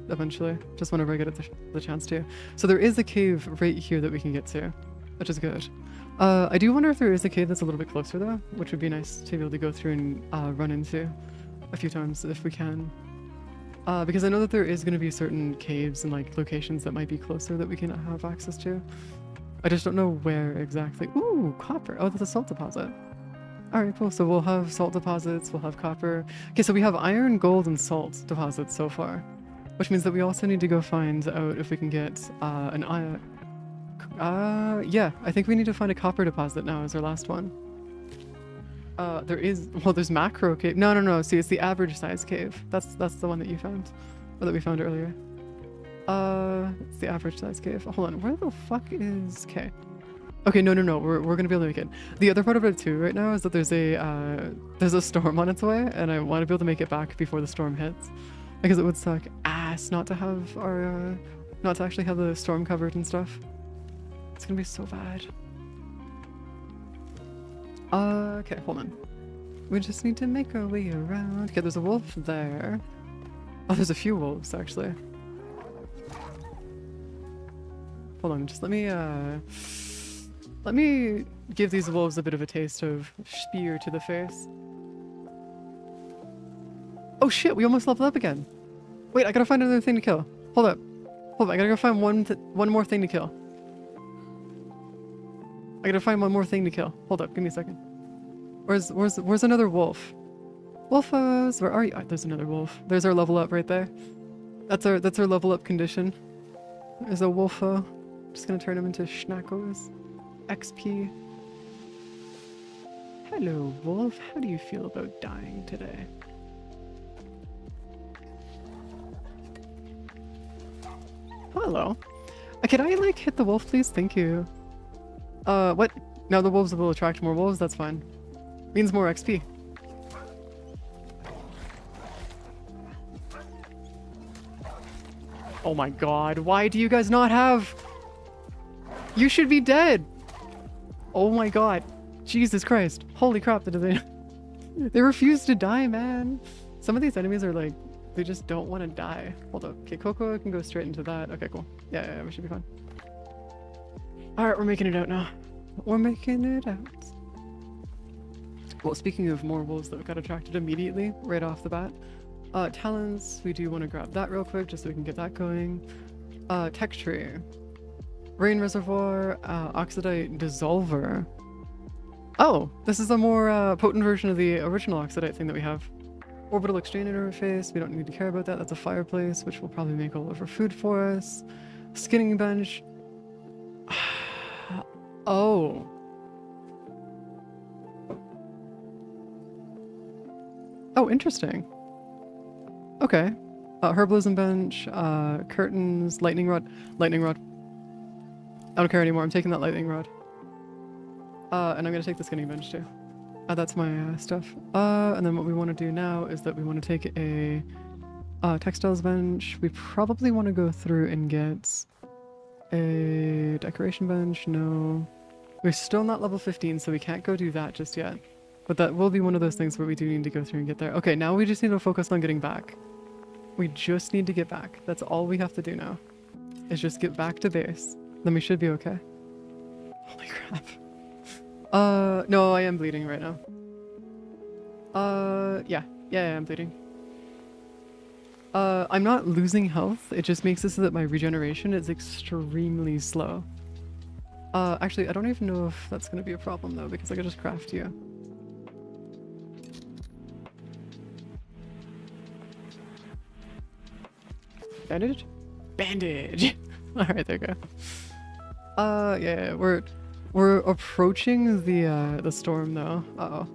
Speaker 1: eventually, just whenever I get the chance to. So there is a cave right here that we can get to, which is good. I do wonder if there is a cave that's a little bit closer though, which would be nice to be able to go through and run into a few times if we can. Because I know that there is going to be certain caves and like locations that might be closer that we can have access to. I just don't know where exactly. Ooh, copper. Oh, that's a salt deposit. Alright, cool. So we'll have salt deposits, we'll have copper. Okay, so we have iron, gold, and salt deposits so far. Which means that we also need to go find out if we can get an iron. Yeah, I think we need to find a copper deposit now as our last one. There's macro cave. No. See, it's the average size cave. That's the one that you found, or that we found earlier. It's the average size cave. Hold on, where the fuck is? Okay, no. We're gonna be able to make it. The other part of it too right now is that there's a storm on its way, and I want to be able to make it back before the storm hits, because it would suck ass not to have our not to actually have the storm covered and stuff. It's gonna be so bad. Okay, hold on. We just need to make our way around. Okay, there's a wolf there. Oh, there's a few wolves, actually. Hold on, just let me give these wolves a bit of a taste of spear to the face. Oh shit, we almost leveled up again. Wait, I gotta find another thing to kill. Hold up, I gotta go find one more thing to kill. I gotta find one more thing to kill. Hold up, give me a second. Where's another wolf? Wolfos, where are you? Oh, there's another wolf. There's our level up right there. That's our level up condition. There's a wolfo. Just gonna turn him into schnackos. XP. Hello, wolf. How do you feel about dying today? Hello. Can I like hit the wolf, please? Thank you. What? Now the wolves will attract more wolves? That's fine. Means more XP. Oh my god, why do you guys not have... You should be dead! Oh my god. Jesus Christ. Holy crap, they refuse to die, man. Some of these enemies are like, they just don't want to die. Hold up. Okay, Coco can go straight into that. Okay, cool. Yeah, we should be fine. Alright, we're making it out now. We're making it out. Well, speaking of more wolves that got attracted immediately, right off the bat. Talons, we do want to grab that real quick just so we can get that going. Tech tree. Rain reservoir, oxidite dissolver. Oh, this is a more potent version of the original oxidite thing that we have. Orbital exchange interface, we don't need to care about that. That's a fireplace, which will probably make all of our food for us. Skinning bench. Oh. Oh, interesting. Okay. Herbalism bench, curtains, lightning rod. Lightning rod. I don't care anymore. I'm taking that lightning rod. And I'm gonna take the skinning bench too. That's my stuff. And then what we want to do now is that we want to take a textiles bench. We probably want to go through and get a decoration bench. No. We're still not level 15, so we can't go do that just yet. But that will be one of those things where we do need to go through and get there. Okay, now we just need to focus on getting back. We just need to get back. That's all we have to do now. Is just get back to base. Then we should be okay. Holy crap. No, I am bleeding right now. Yeah, I'm bleeding. I'm not losing health. It just makes it so that my regeneration is extremely slow. Actually, I don't even know if that's gonna be a problem though, because I could just craft you. Bandage? Bandage! Alright, there you go. Yeah, we're approaching the storm though. Uh-oh.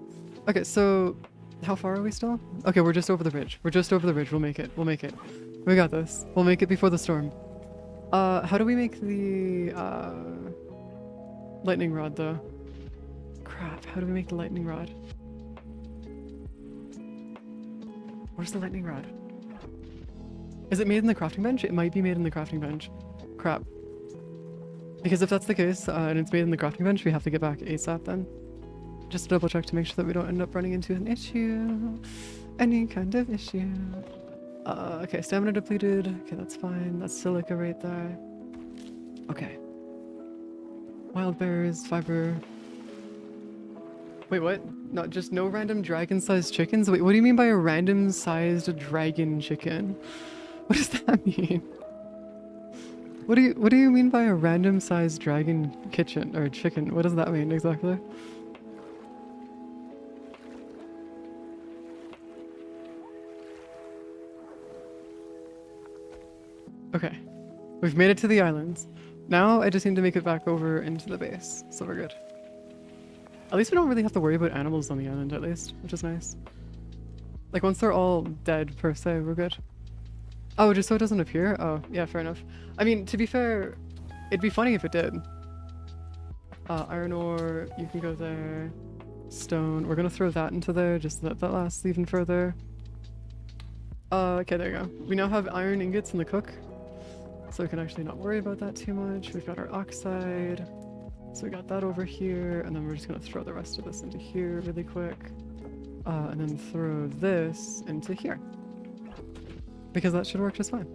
Speaker 1: Okay, so how far are we still? Okay, we're just over the bridge. We're just over the bridge. We'll make it. We'll make it. We got this. We'll make it before the storm. How do we make the lightning rod though? Crap, how do we make the lightning rod? Where's the lightning rod? Is it made in the crafting bench? It might be made in the crafting bench. Crap. Because if that's the case, and it's made in the crafting bench, we have to get back ASAP then. Just to double check to make sure that we don't end up running into an issue. Any kind of issue. Okay, stamina depleted. Okay, that's fine. That's silica right there. Okay. Wild berries, fiber. Wait, what? Not just no random dragon-sized chickens? Wait, what do you mean by a random-sized dragon chicken? What does that mean? What do you mean by a random-sized dragon kitchen or chicken? What does that mean exactly? Okay, we've made it to the islands. Now I just need to make it back over into the base, so we're good. At least we don't really have to worry about animals on the island, at least, which is nice. Like once they're all dead per se, we're good. Oh, just so it doesn't appear? Oh, yeah, fair enough. I mean, to be fair, it'd be funny if it did. Iron ore, you can go there. Stone, we're gonna throw that into there just so that that lasts even further. Okay, there you go. We now have iron ingots in the cook, so we can actually not worry about that too much. We've got our oxide, so we got that over here, and then we're just gonna throw the rest of this into here really quick. And then throw this into here. Because that should work just fine.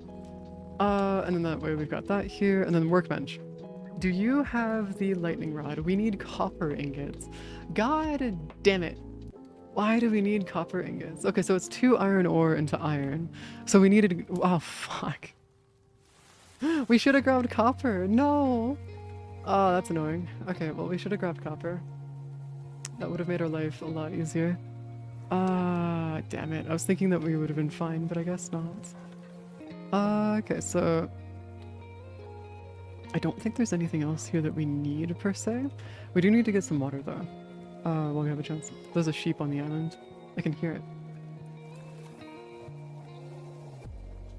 Speaker 1: And then that way we've got that here, and then workbench. Do you have the lightning rod? We need copper ingots. God damn it. Why do we need copper ingots? Okay, so it's 2 iron ore into iron. So we needed... Oh, fuck. We should have grabbed copper. No. Oh, that's annoying. Okay, well, we should have grabbed copper. That would have made our life a lot easier. Damn it. I was thinking that we would have been fine, but I guess not. Okay, so... I don't think there's anything else here that we need, per se. We do need to get some water, though. While we have a chance. There's a sheep on the island. I can hear it.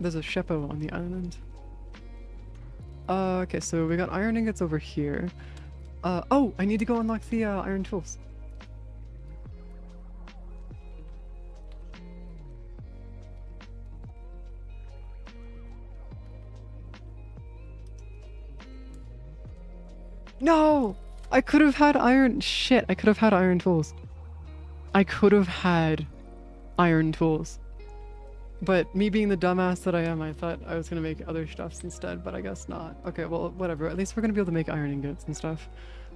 Speaker 1: There's a shepo on the island. Okay, so we got iron ingots over here. Oh! I need to go unlock the iron tools. No! I could have had iron... Shit, I could have had iron tools. I could have had iron tools. But me being the dumbass that I am, I thought I was gonna make other stuffs instead, but I guess not. Okay, well, whatever. At least we're gonna be able to make iron ingots and stuff.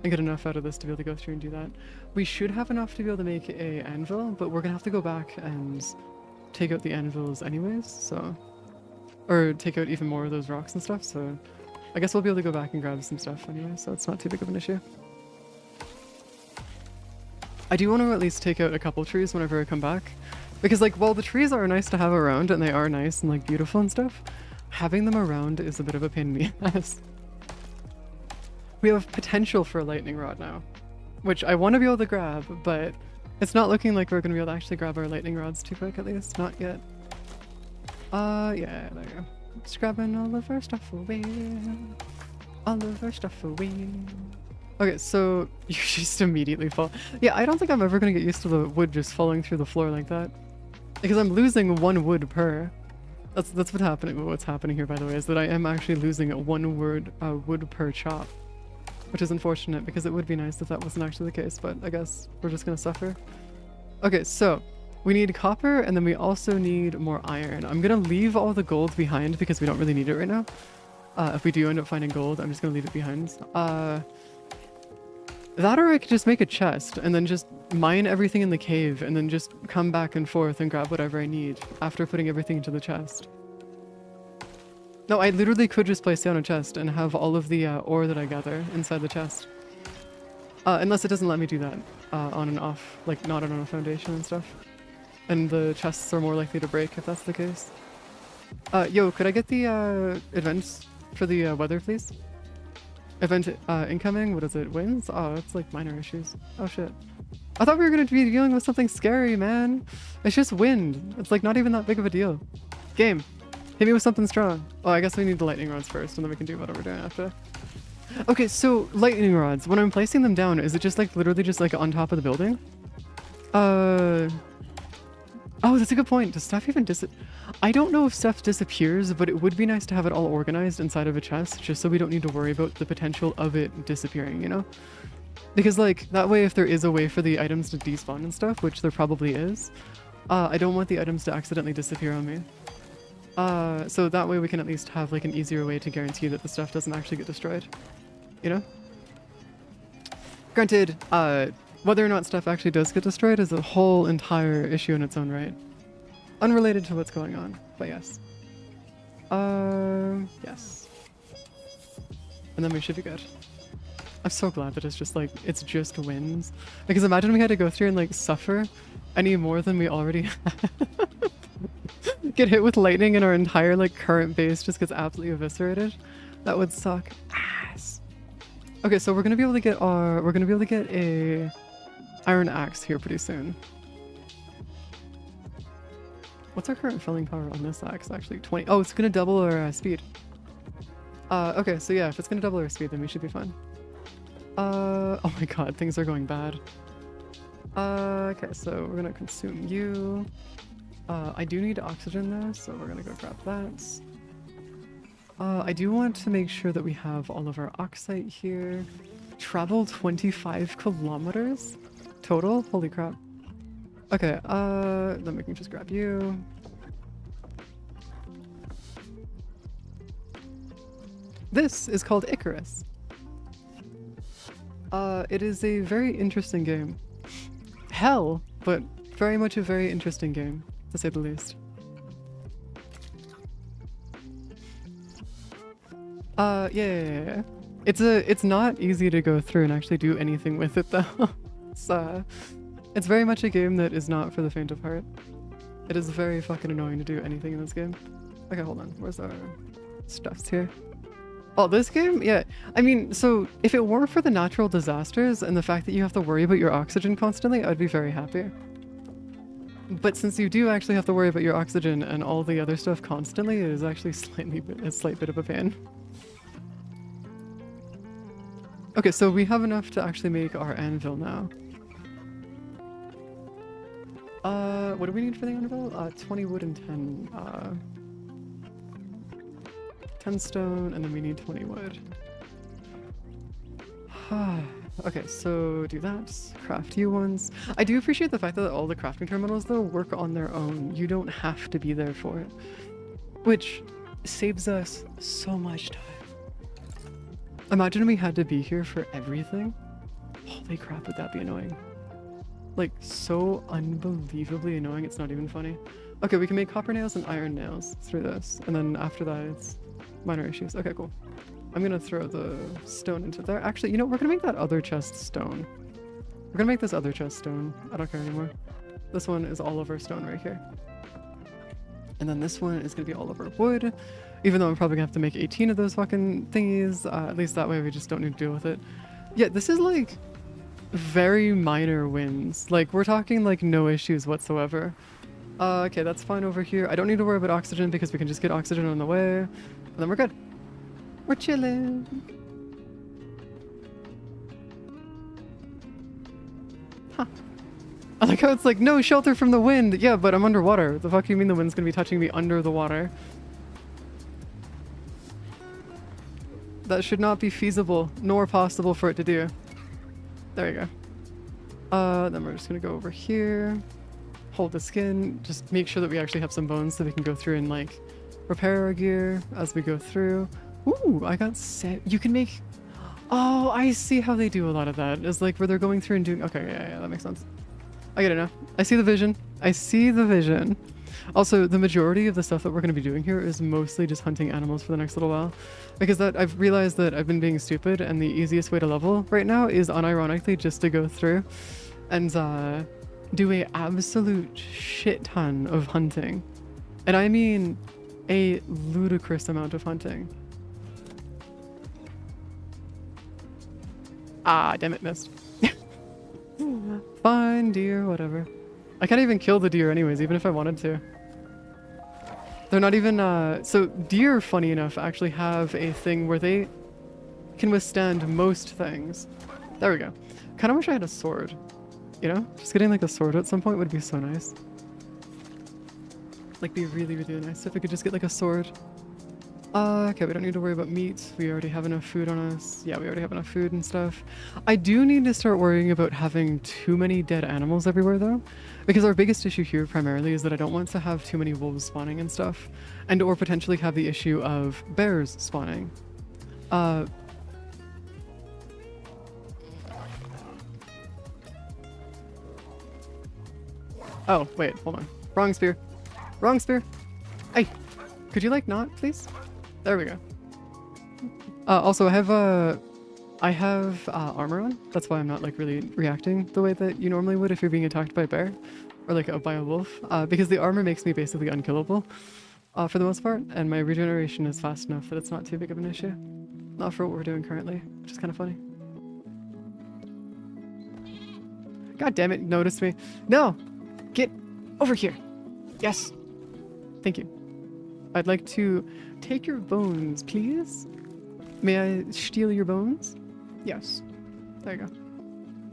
Speaker 1: And get enough out of this to be able to go through and do that. We should have enough to be able to make a anvil, but we're gonna have to go back and take out the anvils anyways, so... Or take out even more of those rocks and stuff, so... I guess we'll be able to go back and grab some stuff anyway, so it's not too big of an issue. I do want to at least take out a couple trees whenever I come back. Because, like, while the trees are nice to have around, and they are nice and, like, beautiful and stuff, having them around is a bit of a pain in the ass. We have potential for a lightning rod now, which I want to be able to grab, but it's not looking like we're going to be able to actually grab our lightning rods too quick, at least. Not yet. Yeah, there you go. Just grabbing all of our stuff away. All of our stuff away. Okay, so you just immediately fall. Yeah, I don't think I'm ever going to get used to the wood just falling through the floor like that. Because I'm losing 1 wood per. That's what's happening here, by the way, is that I am actually losing 1 wood per chop. Which is unfortunate, because it would be nice if that wasn't actually the case, but I guess we're just gonna suffer. Okay, so we need copper, and then we also need more iron. I'm gonna leave all the gold behind because we don't really need it right now. If we do end up finding gold, I'm just gonna leave it behind. That, or I could just make a chest and then just mine everything in the cave and then just come back and forth and grab whatever I need after putting everything into the chest. No, I literally could just place down a chest and have all of the ore that I gather inside the chest. Unless it doesn't let me do that on and off, like not on a foundation and stuff. And the chests are more likely to break if that's the case. Yo, could I get the events for the weather, please? Event incoming, what is it, winds? Oh, it's like minor issues. Oh shit. I thought we were gonna be dealing with something scary, man. It's just wind. It's like not even that big of a deal. Game. Hit me with something strong. Oh, I guess we need the lightning rods first, and then we can do whatever we're doing after. Okay, so lightning rods. When I'm placing them down, is it just like literally just like on top of the building? Oh, that's a good point. Does stuff even I don't know if stuff disappears, but it would be nice to have it all organized inside of a chest, just so we don't need to worry about the potential of it disappearing, you know? Because like, that way if there is a way for the items to despawn and stuff, which there probably is, I don't want the items to accidentally disappear on me. So that way we can at least have like an easier way to guarantee that the stuff doesn't actually get destroyed, you know? Granted, whether or not stuff actually does get destroyed is a whole entire issue in its own right. Unrelated to what's going on, but yes. Yes. And then we should be good. I'm so glad that it's just like, it's just winds. Because imagine we had to go through and like suffer any more than we already have. Get hit with lightning and our entire like current base just gets absolutely eviscerated. That would suck ass. Okay, so we're gonna be able to get a iron axe here pretty soon. What's our current felling power on this axe actually? 20. Oh, it's gonna double our speed. Okay, so yeah, if it's gonna double our speed, then we should be fine. Oh my god, things are going bad. Okay, so we're gonna consume you. I do need oxygen though, so we're gonna go grab that. I do want to make sure that we have all of our oxide here. Travel 25 kilometers total? Holy crap. Okay, then we can just grab you. This is called Icarus. It is a very interesting game. Hell, but very much a very interesting game, to say the least. Yeah. It's not easy to go through and actually do anything with it though. It's very much a game that is not for the faint of heart. It is very fucking annoying to do anything in this game. Okay, hold on. Where's our stuffs here? Oh, this game? Yeah. I mean, so if it weren't for the natural disasters and the fact that you have to worry about your oxygen constantly, I'd be very happy. But since you do actually have to worry about your oxygen and all the other stuff constantly, it is actually a slight bit of a pain. Okay, so we have enough to actually make our anvil now. What do we need for the anvil? 20 wood and 10 stone, and then we need 20 wood. Okay, so do that. Craft you ones. I do appreciate the fact that all the crafting terminals though work on their own. You don't have to be there for it, which saves us so much time. Imagine we had to be here for everything. Holy crap, would that be annoying? Like, so unbelievably annoying, it's not even funny. Okay, we can make copper nails and iron nails through this, and then after that it's minor issues. Okay, cool. I'm gonna throw the stone into there. Actually, you know, we're gonna make that other chest stone. We're gonna make this other chest stone. I don't care anymore. This one is all over stone right here. And then this one is gonna be all over wood. Even though I'm probably gonna have to make 18 of those fucking thingies. At least that way we just don't need to deal with it. Yeah, this is like very minor wins. Like, we're talking like no issues whatsoever. Okay, that's fine over here. I don't need to worry about oxygen because we can just get oxygen on the way. And then we're good. We're chilling. Huh. I like how it's like, no shelter from the wind. Yeah, but I'm underwater. The fuck do you mean the wind's gonna be touching me under the water? That should not be feasible, nor possible for it to do. There you go. Then we're just gonna go over here. Hold the skin. Just make sure that we actually have some bones so we can go through and like repair our gear as we go through. Ooh, I got set. You can make... Oh, I see how they do a lot of that. It's like where they're going through and doing... Okay, yeah, that makes sense. I get it now. I see the vision. I see the vision. Also, the majority of the stuff that we're going to be doing here is mostly just hunting animals for the next little while. Because that I've realized that I've been being stupid and the easiest way to level right now is unironically just to go through and do a absolute shit ton of hunting. And I mean a ludicrous amount of hunting. Ah, damn it, missed. Fine, deer, whatever. I can't even kill the deer anyways, even if I wanted to. They're not even, so deer, funny enough, actually have a thing where they can withstand most things. There we go. Kind of wish I had a sword. You know? Just getting like a sword at some point would be so nice. Like, be really, really nice if we could just get like a sword. Okay, we don't need to worry about meat. We already have enough food on us. Yeah, we already have enough food and stuff. I do need to start worrying about having too many dead animals everywhere though. Because our biggest issue here primarily is that I don't want to have too many wolves spawning and stuff. And or potentially have the issue of bears spawning. Oh, wait, hold on. Wrong spear. Wrong spear. Hey, could you like not, please? There we go. Also, I have armor on. That's why I'm not like really reacting the way that you normally would if you're being attacked by a bear or like by a wolf. Because the armor makes me basically unkillable for the most part, and my regeneration is fast enough that it's not too big of an issue. Not for what we're doing currently, which is kind of funny. God damn it! Noticed me. No, get over here. Yes. Thank you. I'd like to take your bones, please. May I steal your bones? Yes. There you go.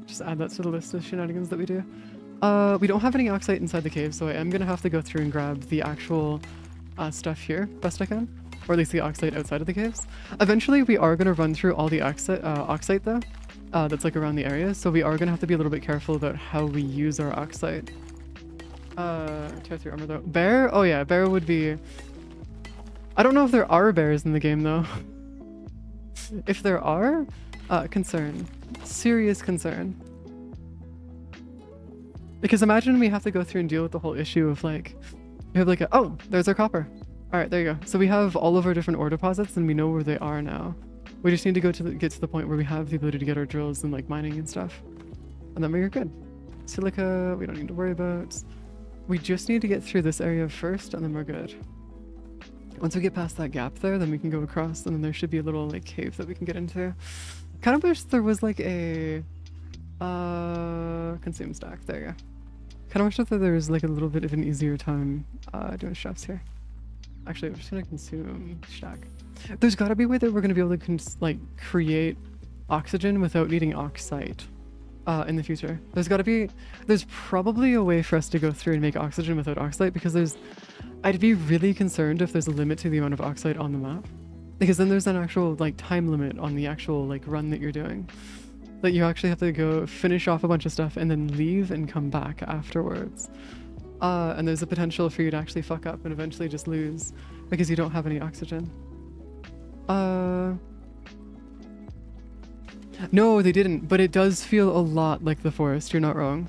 Speaker 1: Just add that to the list of shenanigans that we do. We don't have any oxide inside the cave, so I am going to have to go through and grab the actual stuff here best I can. Or at least the oxide outside of the caves. Eventually, we are going to run through all the oxide though. That's like around the area, so we are going to have to be a little bit careful about how we use our oxide. Tier 3 armor though. Bear? Oh yeah, bear would be... I don't know if there are bears in the game though. If there are, concern. Serious concern. Because imagine we have to go through and deal with the whole issue of like, we have like a, oh, there's our copper. All right, there you go. So we have all of our different ore deposits and we know where they are now. We just need to go to get to the point where we have the ability to get our drills and like mining and stuff. And then we're good. Silica, we don't need to worry about. We just need to get through this area first and then we're good. Once we get past that gap there, then we can go across and then there should be a little like cave that we can get into. Kind of wish there was like a consume stack. There you go. Kind of wish that there was like a little bit of an easier time doing chefs here. Actually, I'm just gonna consume stack. There's got to be a way that we're gonna be able to like create oxygen without needing oxide in the future. There's probably a way for us to go through and make oxygen without oxide, because I'd be really concerned if there's a limit to the amount of oxide on the map, because then there's an actual like time limit on the actual like run that you're doing that you actually have to go finish off a bunch of stuff and then leave and come back afterwards. And there's a potential for you to actually fuck up and eventually just lose because you don't have any oxygen. No, they didn't, but it does feel a lot like the forest, you're not wrong.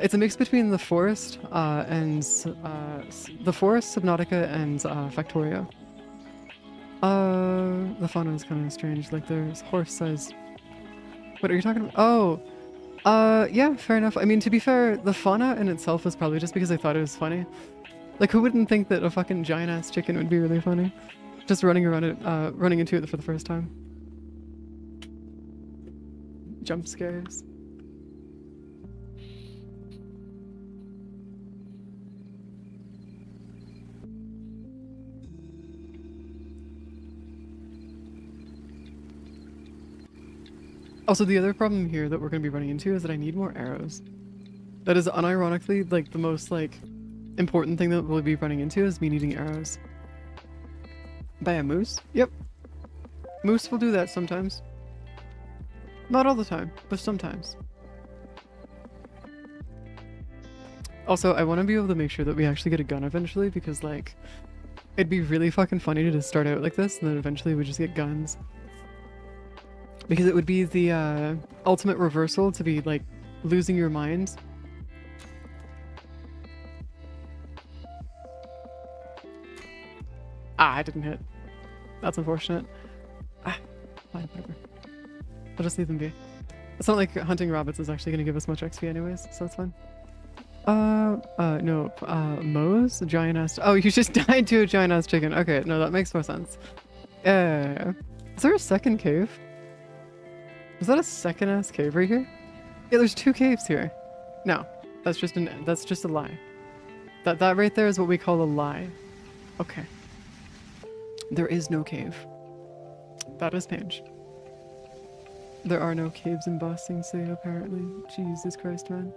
Speaker 1: It's a mix between the forest, and the forest, Subnautica, and Factoria. The fauna is kind of strange, like there's horse size. What are you talking about? Oh, yeah, fair enough. I mean, to be fair, the fauna in itself was probably just because I thought it was funny. Like, who wouldn't think that a fucking giant-ass chicken would be really funny? Just running around it, running into it for the first time. Jump scares. Also, the other problem here that we're going to be running into is that I need more arrows. That is unironically, like, the most, like, important thing that we'll be running into is me needing arrows. By a moose? Yep. Moose will do that sometimes. Not all the time, but sometimes. Also, I want to be able to make sure that we actually get a gun eventually because, like, it'd be really fucking funny to just start out like this and then eventually we just get guns. Because it would be the ultimate reversal to be, like, losing your mind. Ah, I didn't hit. That's unfortunate. Ah, fine, whatever. I'll just leave them be. It's not like hunting rabbits is actually going to give us much XP anyways, so that's fine. No, Moe's? Giant-ass... Oh, you just died to a giant-ass chicken. Okay, no, that makes more sense. Is there a second cave? Is that a second-ass cave right here? Yeah, there's 2 caves here. No, that's just a lie. That right there is what we call a lie. Okay. There is no cave. That has changed. There are no caves in Ba Sing Se, apparently. Jesus Christ, man.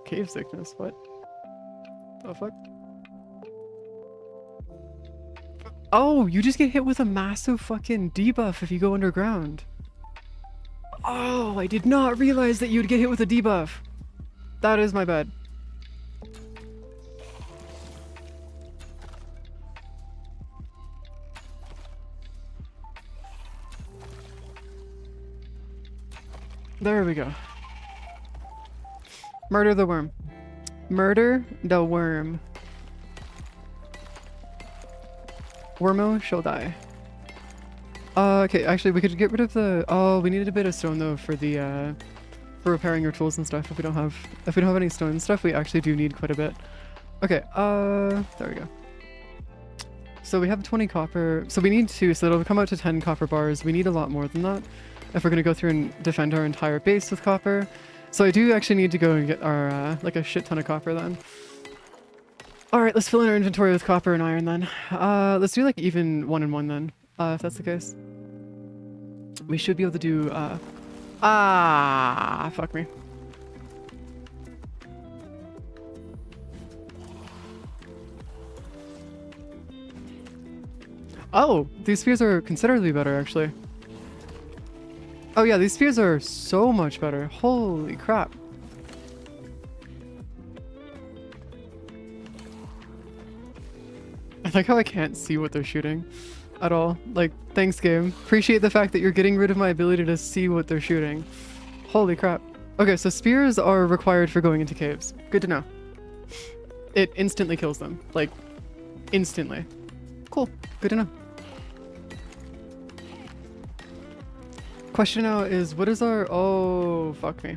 Speaker 1: Cave sickness, what? The fuck? Oh, you just get hit with a massive fucking debuff if you go underground. Oh, I did not realize that you'd get hit with a debuff. That is my bad. There we go. Murder the worm. Murder the worm. Wormo shall die. Okay, actually we could get rid of the... Oh, we needed a bit of stone though for the, for repairing your tools and stuff. If we don't have any stone and stuff, we actually do need quite a bit. Okay, there we go. So we have 20 copper. So we need 2, so it'll come out to 10 copper bars. We need a lot more than that if we're gonna go through and defend our entire base with copper. So I do actually need to go and get our, like a shit ton of copper then. Alright, let's fill in our inventory with copper and iron then. Let's do like even 1 and 1 then, if that's the case. We should be able to do, fuck me. Oh, these spears are considerably better actually. Oh yeah, these spears are so much better. Holy crap. I like how I can't see what they're shooting at all. Like, thanks game. Appreciate the fact that you're getting rid of my ability to see what they're shooting. Holy crap. Okay, so spears are required for going into caves. Good to know. It instantly kills them. Like, instantly. Cool. Good to know. Question now is, what is our... Oh, fuck me.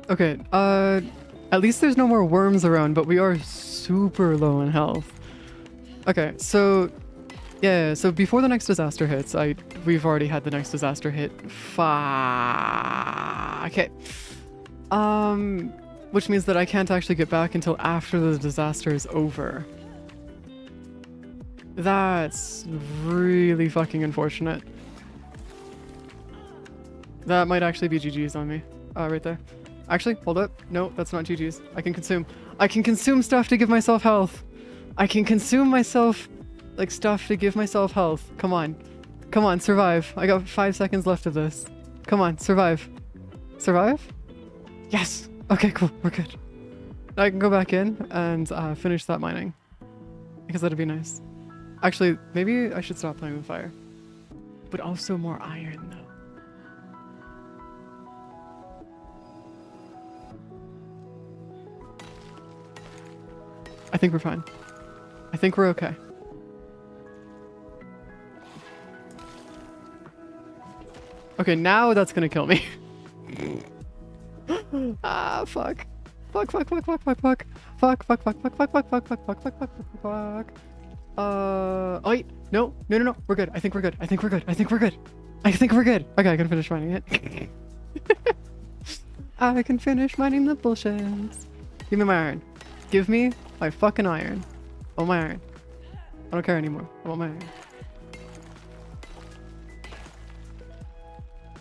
Speaker 1: Okay, at least there's no more worms around, but we are super low in health. Okay, so... Yeah, so before the next disaster hits, we've already had the next disaster hit. Okay. Which means that I can't actually get back until after the disaster is over. That's really fucking unfortunate. That might actually be GG's on me. Right there. Actually, hold up. No, that's not GG's. I can consume. I can consume stuff to give myself health. I can consume myself, like, stuff to give myself health. Come on. Come on, survive. I got 5 seconds left of this. Come on, survive. Survive? Yes! Okay, cool, we're good. Now I can go back in and finish that mining. Because that'd be nice. Actually, maybe I should stop playing with fire. But also more iron, though. I think we're fine. I think we're okay. Okay, now that's gonna kill me. Ah, fuck. Fuck, fuck, fuck, fuck, fuck, fuck. Fuck, fuck, fuck, fuck, fuck, fuck, fuck, fuck, fuck, fuck, fuck, fuck, fuck. Oh wait, no, no, no, no. We're good. I think we're good. I think we're good. I think we're good. I think we're good. Okay, I can finish mining it. I can finish mining the bullshits. Give me my iron. Give me my fucking iron. Oh, my iron. I don't care anymore. I want my iron.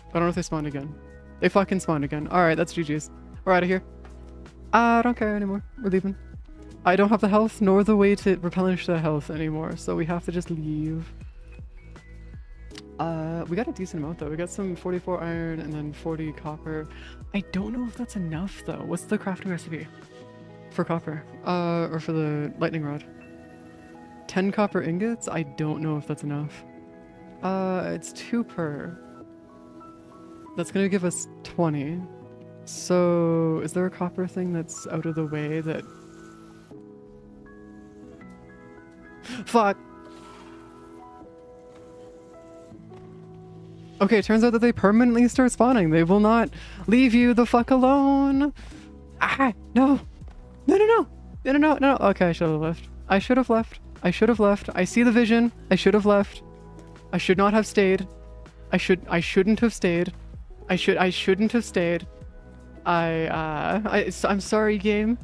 Speaker 1: I don't know if they spawned again. They fucking spawned again. Alright, that's GG's. We're out of here. I don't care anymore. We're leaving. I don't have the health nor the way to replenish the health anymore, so we have to just leave. We got a decent amount though. We got some 44 iron and then 40 copper. I don't know if that's enough though. What's the crafting recipe for copper? Or for the lightning rod? 10 copper ingots? I don't know if that's enough. It's 2 per. That's gonna give us 20. So, is there a copper thing that's out of the way that... Fuck! Okay, it turns out that they permanently start spawning. They will not leave you the fuck alone! Ah! No! No, no, no! No, no, no, no! Okay, I should have left. I should have left. I should have left. I see the vision. I should have left. I should not have stayed. I shouldn't have stayed. I shouldn't have stayed. I'm sorry, game.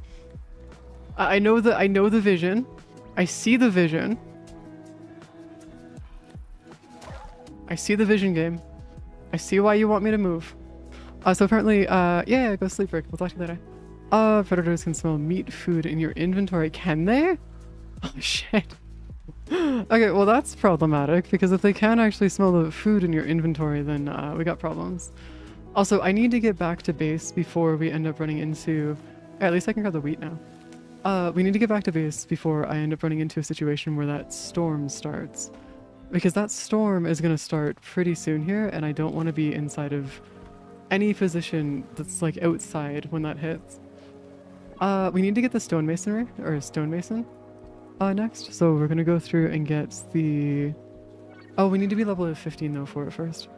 Speaker 1: I know the vision. I see the vision. I see the vision, game. I see why you want me to move. So apparently, yeah, go sleep, Rick. We'll talk to you later. Predators can smell meat food in your inventory. Can they? Oh, shit. Okay, well that's problematic, because if they can actually smell the food in your inventory, then we got problems. Also, I need to get back to base before we end up running into... At least I can grab the wheat now. We need to get back to base before I end up running into a situation where that storm starts. Because that storm is going to start pretty soon here, and I don't want to be inside of any position that's like outside when that hits. We need to get the stonemasonry, or stonemason, next. So we're going to go through and get the... Oh, we need to be level 15 though for it first.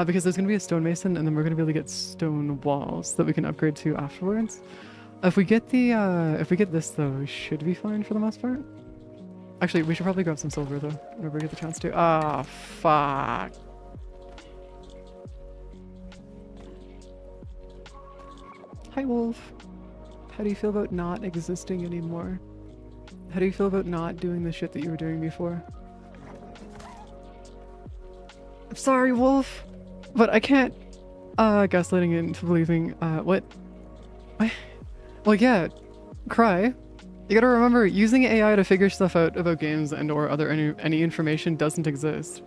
Speaker 1: Because there's going to be a stonemason, and then we're going to be able to get stone walls that we can upgrade to afterwards. If we get the, if we get this though, we should be fine for the most part. Actually, we should probably grab some silver though, whenever we get the chance to. Ah, fuck. Hi, Wolf. How do you feel about not existing anymore? How do you feel about not doing the shit that you were doing before? I'm sorry, Wolf, but I can't, gaslighting into believing, what? Well, yeah, cry. You gotta remember, using AI to figure stuff out about games and or other any information doesn't exist.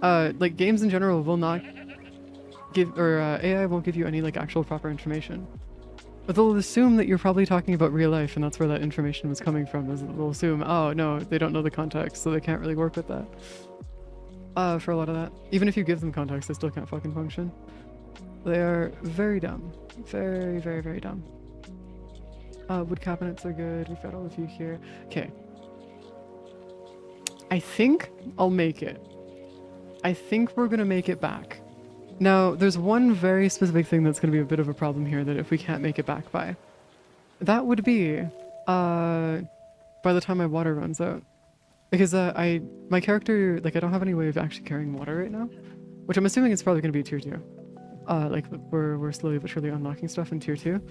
Speaker 1: Like, games in general will not give, or AI won't give you any, like, actual proper information. But they'll assume that you're probably talking about real life, and that's where that information was coming from, is they'll assume, oh, no, they don't know the context, so they can't really work with that. For a lot of that. Even if you give them context, they still can't fucking function. They are very dumb. Very, very, very dumb. Wood cabinets are good. We've got all of you here. Okay. I think I'll make it. I think we're gonna make it back. Now, there's one very specific thing that's gonna be a bit of a problem here that if we can't make it back by. That would be, by the time my water runs out. Because, my character, like, I don't have any way of actually carrying water right now. Which I'm assuming is probably gonna be tier 2. Like, we're slowly but surely unlocking stuff in tier 2.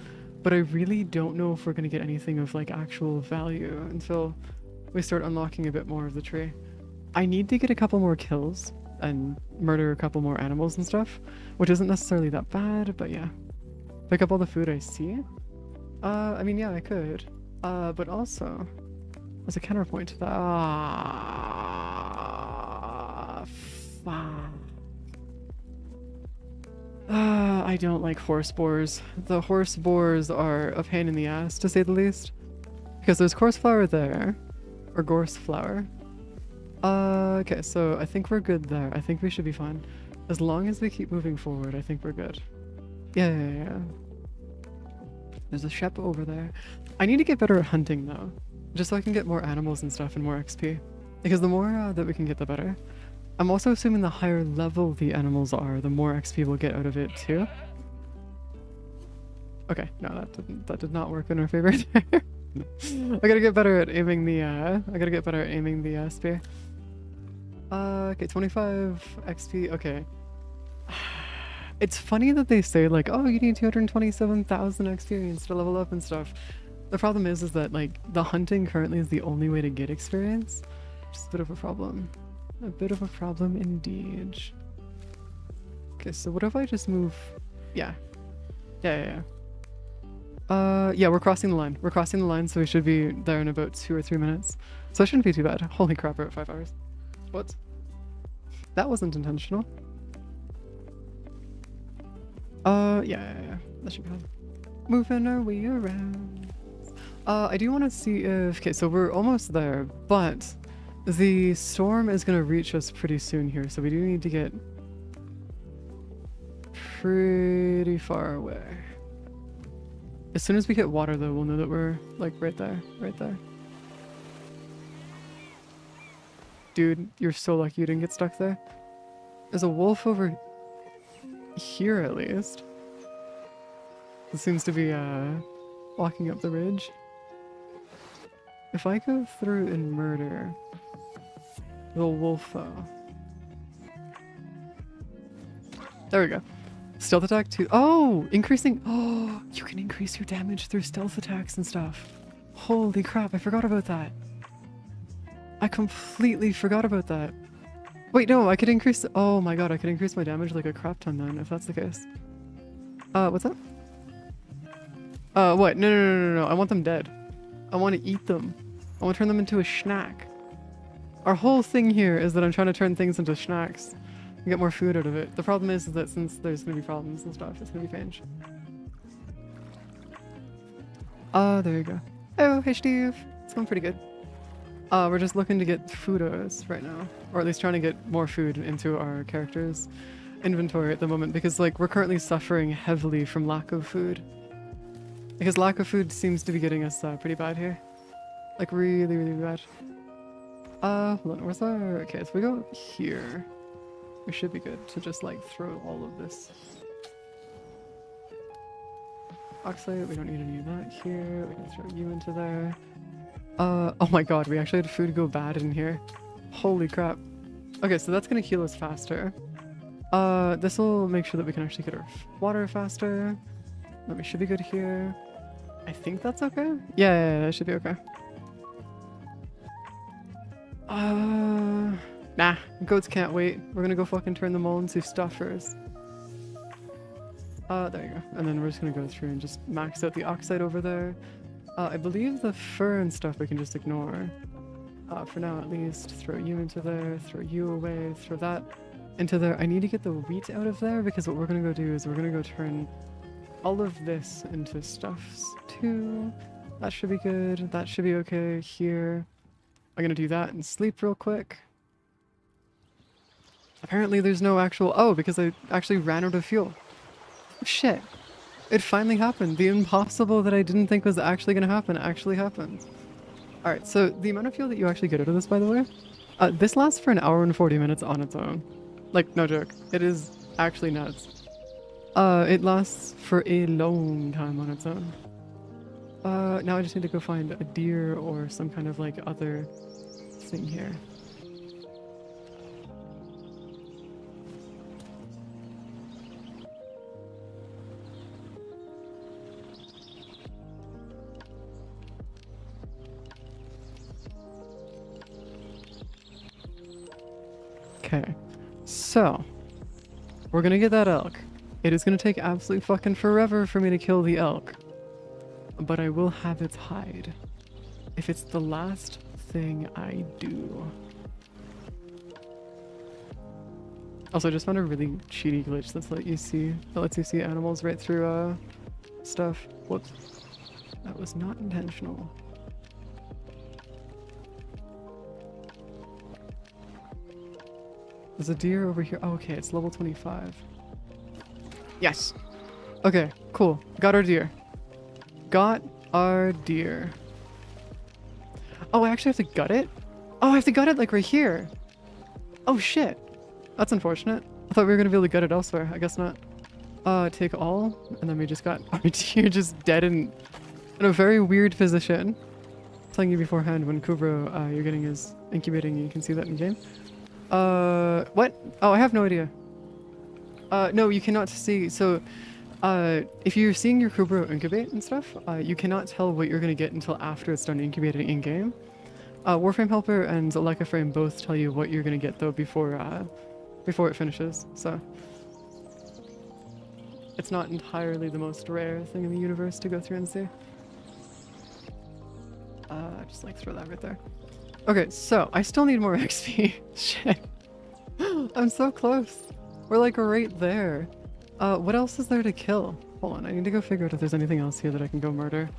Speaker 1: But I really don't know if we're going to get anything of like actual value until we start unlocking a bit more of the tree. I need to get a couple more kills and murder a couple more animals and stuff, which isn't necessarily that bad, but yeah. Pick up all the food I see? I mean, yeah, I could. But also, as a counterpoint to that... Ah, fuck. I don't like horse boars. The horse boars are a pain in the ass, to say the least. Because there's coarse flower there. Or gorse flower. Okay, so I think we're good there. I think we should be fine. As long as we keep moving forward, I think we're good. Yeah. There's a shep over there. I need to get better at hunting, though. Just so I can get more animals and stuff and more XP. Because the more that we can get, the better. I'm also assuming the higher level the animals are, the more XP we'll get out of it, too. Okay, no, that did not work in our favor there. I gotta get better at aiming the spear. Okay, 25 XP. Okay. It's funny that they say like, oh, you need 227,000 experience to level up and stuff. The problem is that like the hunting currently is the only way to get experience. Just a bit of a problem. A bit of a problem indeed. Okay, so what if I just move? Yeah, we're crossing the line. We're crossing the line, so we should be there in about 2 or 3 minutes. So it shouldn't be too bad. Holy crap, we're at 5 hours. What? That wasn't intentional. Yeah. That should be fine. Moving our way around. I do want to see if... Okay, so we're almost there, but the storm is going to reach us pretty soon here, so we do need to get pretty far away. As soon as we hit water, though, we'll know that we're, like, right there. Dude, you're so lucky you didn't get stuck there. There's a wolf over here, at least. It seems to be, walking up the ridge. If I go through and murder the wolfo... There we go. Stealth attack too. Oh, increasing. Oh, you can increase your damage through stealth attacks and stuff. Holy crap, I forgot about that. I completely forgot about that. Wait, no, I could increase. Oh my god, I could increase my damage like a crap ton then, if that's the case. What's that? What? No. I want them dead. I want to eat them. I want to turn them into a snack. Our whole thing here is that I'm trying to turn things into snacks. Get more food out of it. The problem is that since there's gonna be problems and stuff, it's gonna be pain. There you go. Oh, hey Steve. It's going pretty good. We're just looking to get foodos right now. Or at least trying to get more food into our character's inventory at the moment, because like we're currently suffering heavily from lack of food. Because lack of food seems to be getting us pretty bad here. Like really bad. Hold on, where's our... Okay, so we go here. We should be good to just like throw all of this. Oxalate, we don't need any of that here. We can throw you into there. Oh my god, we actually had food go bad in here. Holy crap. Okay, so that's gonna heal us faster. This will make sure that we can actually get our water faster. Then we should be good here. I think that's okay? Yeah, that should be okay. Nah, goats can't wait. We're gonna go fucking turn them all into stuffers. There you go. And then we're just gonna go through and just max out the oxide over there. I believe the fur and stuff we can just ignore. For now at least. Throw you into there, throw you away, throw that into there. I need to get the wheat out of there because what we're gonna go do is we're gonna go turn all of this into stuffs too. That should be good. That should be okay here. I'm gonna do that and sleep real quick. Apparently there's no actual... Oh, because I actually ran out of fuel. Shit. It finally happened. The impossible that I didn't think was actually going to happen actually happened. Alright, so the amount of fuel that you actually get out of this, by the way, this lasts for 1 hour and 40 minutes on its own. Like, no joke. It is actually nuts. It lasts for a long time on its own. Now I just need to go find a deer or some kind of, like, other thing here. Okay, so we're gonna get that elk. It is gonna take absolutely fucking forever for me to kill the elk, but I will have its hide if it's the last thing I do. Also, I just found a really cheaty glitch that lets you see animals right through stuff. Whoops. That was not intentional. There's a deer over here. Oh, okay, it's level 25. Yes. Okay, cool. Got our deer. Got our deer. Oh, I actually have to gut it? Oh, I have to gut it like right here. Oh shit. That's unfortunate. I thought we were gonna be able to gut it elsewhere. I guess not. Take all, and then we just got our deer just dead in a very weird position. Telling you beforehand when Kubro you're getting his incubating, you can see that in game. What? Oh, I have no idea. No, you cannot see. So, if you're seeing your Kubro incubate and stuff, you cannot tell what you're gonna get until after it's done incubating in game. Warframe Helper and Leica Frame both tell you what you're gonna get though before it finishes. So, it's not entirely the most rare thing in the universe to go through and see. Just like throw that right there. Okay, so I still need more XP. Shit. I'm so close. We're like right there. What else is there to kill? Hold on, I need to go figure out if there's anything else here that I can go murder.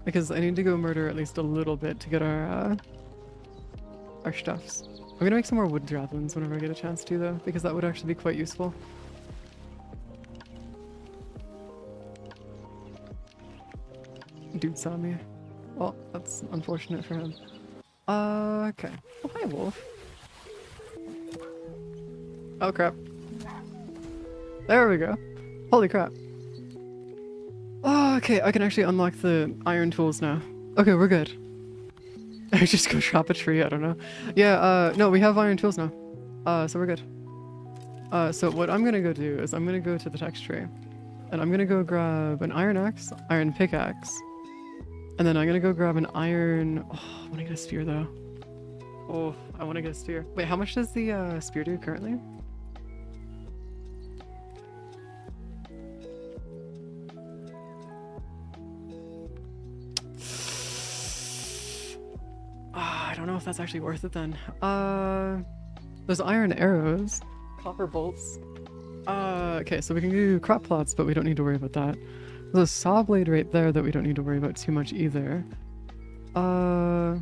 Speaker 1: Because I need to go murder at least a little bit to get our stuffs. I'm gonna make some more wood javelins whenever I get a chance to though, because that would actually be quite useful. Dude saw me. Well, that's unfortunate for him. Okay. Oh, hi, wolf. Oh, crap. There we go. Holy crap. Oh, okay, I can actually unlock the iron tools now. Okay, we're good. I just go chop a tree, I don't know. Yeah, no, we have iron tools now. So we're good. So what I'm gonna go do is I'm gonna go to the text tree. And I'm gonna go grab an iron axe, iron pickaxe, and then I'm gonna go grab an iron... Oh, I wanna get a spear though. Oh, I wanna get a spear. Wait, how much does the spear do currently? I don't know if that's actually worth it then. There's iron arrows, copper bolts. Okay, so we can do crop plots, but we don't need to worry about that. There's a saw blade right there that we don't need to worry about too much either. A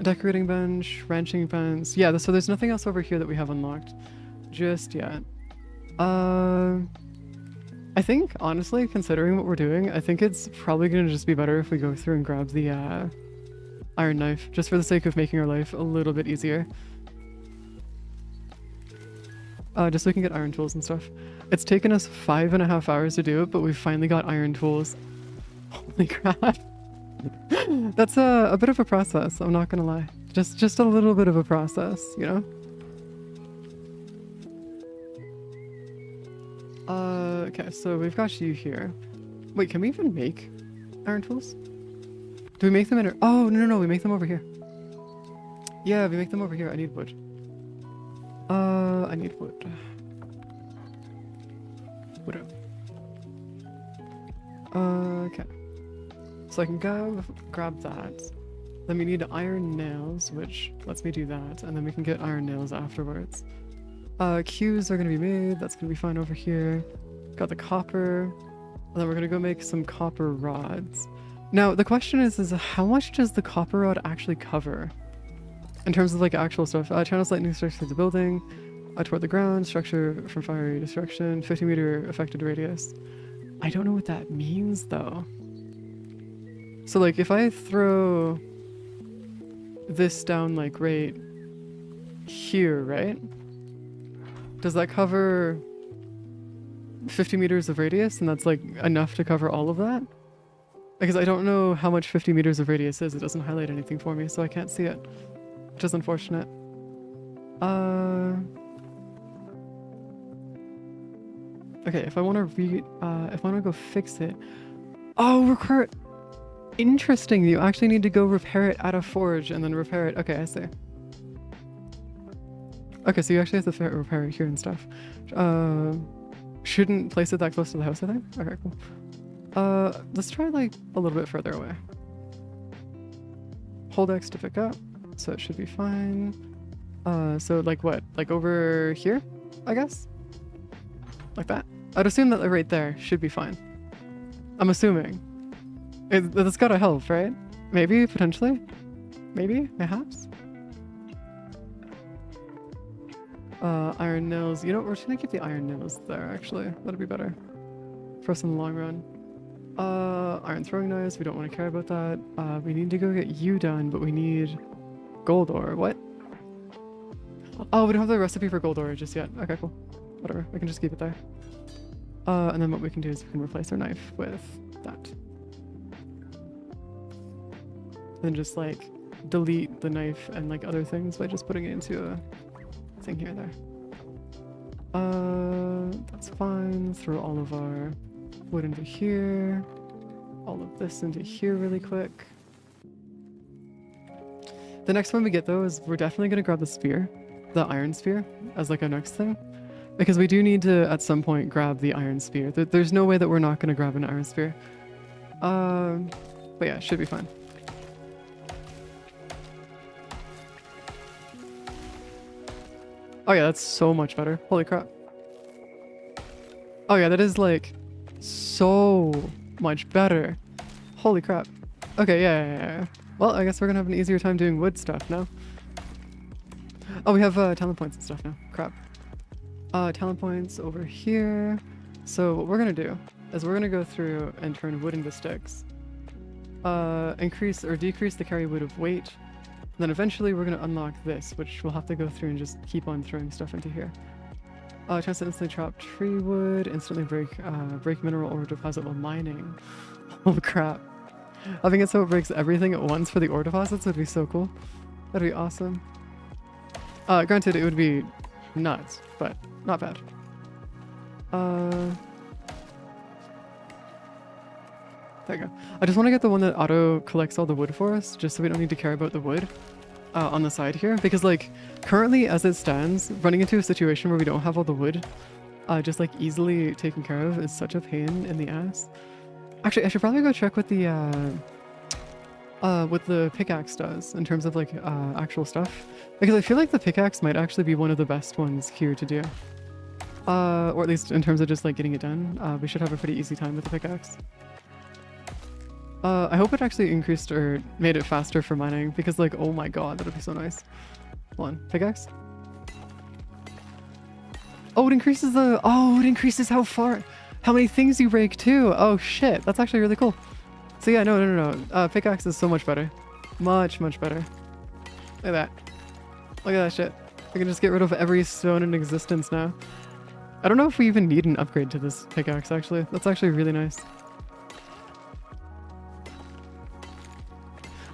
Speaker 1: decorating bench, ranching fence. Yeah, so there's nothing else over here that we have unlocked just yet. I think, honestly, considering what we're doing, I think it's probably going to just be better if we go through and grab the iron knife, just for the sake of making our life a little bit easier. Just so we can get iron tools and stuff. It's taken us 5.5 hours to do it, but we've finally got iron tools. Holy crap. That's a bit of a process, I'm not gonna lie. Just a little bit of a process, you know? Okay, so we've got you here. Wait, can we even make iron tools? Do we make them in... Oh, no, we make them over here. Yeah, we make them over here. I need wood. I need wood. Wood up. Okay. So I can go grab that. Then we need iron nails, which lets me do that, and then we can get iron nails afterwards. Queues are gonna be made. That's gonna be fine over here. Got the copper. And then we're gonna go make some copper rods. Now, the question is how much does the copper rod actually cover? In terms of like actual stuff. Channels lightning strikes through the building. Toward the ground. Structure from fiery destruction. 50-meter affected radius. I don't know what that means though. So like if I throw this down like right here, right? Does that cover 50 meters of radius, and that's like enough to cover all of that? Because I don't know how much 50 meters of radius is. It doesn't highlight anything for me, so I can't see it, which is unfortunate. Okay, if I want to go fix it. Oh, repair it. Interesting. You actually need to go repair it at a forge and then repair it. Okay, I see. Okay, so you actually have to repair it here and stuff. Shouldn't place it that close to the house, I think. Okay, cool. Let's try like a little bit further away. Hold X to pick up. so it should be fine. So like what? Like over here, I guess? Like that? I'd assume that right there should be fine. I'm assuming. That's gotta help, right? Maybe, potentially? Maybe? Perhaps? Iron nails. You know, we're just gonna keep the iron nails there, actually. That'd be better. For us in the long run. Iron throwing knives. We don't want to care about that. We need to go get you done, but we need gold ore. What? Oh, we don't have the recipe for gold ore just yet. Okay, cool. Whatever. We can just keep it there. And then what we can do is we can replace our knife with that. Then just like delete the knife and like other things by just putting it into a thing here there. That's fine. Throw all of our wood into here. All of this into here really quick. The next one we get though is we're definitely gonna grab the spear, the iron spear, as like our next thing. Because we do need to at some point grab the iron spear. There's no way that we're not gonna grab an iron spear. But yeah, it should be fine. Oh yeah, that's so much better. Holy crap. Oh yeah, that is like so much better. Holy crap. Okay, yeah. Well, I guess we're gonna have an easier time doing wood stuff now. Oh, we have talent points and stuff now. Crap. Talent points over here. So what we're gonna do is we're gonna go through and turn wood into sticks. Increase or decrease the carry wood of weight. Then eventually we're going to unlock this, which we'll have to go through and just keep on throwing stuff into here. Chance to instantly chop tree wood, instantly break mineral ore deposit while mining. Oh crap. Having it so it breaks everything at once for the ore deposits would be so cool. That'd be awesome. Granted, it would be nuts, but not bad. There you go. I just want to get the one that auto collects all the wood for us, just so we don't need to care about the wood on the side here. Because like currently as it stands, running into a situation where we don't have all the wood just like easily taken care of is such a pain in the ass. Actually, I should probably go check what the pickaxe does in terms of like actual stuff. Because I feel like the pickaxe might actually be one of the best ones here to do. Or at least in terms of just like getting it done. We should have a pretty easy time with the pickaxe. I hope it actually increased or made it faster for mining because like, oh my god, that'd be so nice. Hold on, pickaxe? Oh, it increases how far, how many things you break too. Oh shit, that's actually really cool. So yeah, no. Pickaxe is so much better. Much better. Look at that. Look at that shit. I can just get rid of every stone in existence now. I don't know if we even need an upgrade to this pickaxe actually. That's actually really nice.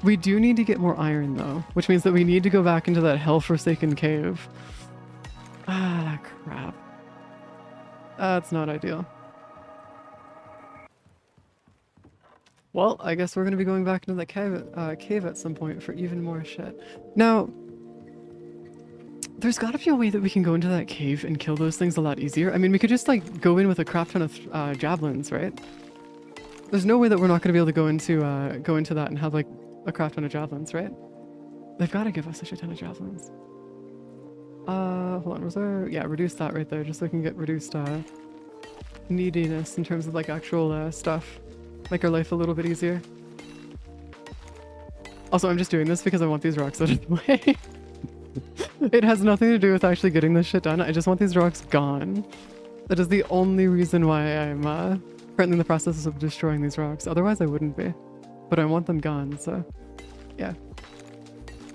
Speaker 1: We do need to get more iron though, which means that we need to go back into that hell-forsaken cave. Ah, crap. That's not ideal. Well, I guess we're going to be going back into that cave at some point for even more shit. Now, there's got to be a way that we can go into that cave and kill those things a lot easier. I mean, we could just like go in with a crap ton of javelins, right? There's no way that we're not going to be able to go into that and have like a crap ton of javelins, right? They've got to give us a shit ton of javelins. Hold on, was there? Yeah, reduce that right there, just so we can get reduced neediness in terms of like actual stuff. Make our life a little bit easier. Also, I'm just doing this because I want these rocks out of the way. It has nothing to do with actually getting this shit done. I just want these rocks gone. That is the only reason why I'm currently in the process of destroying these rocks. Otherwise, I wouldn't be. But I want them gone, so yeah.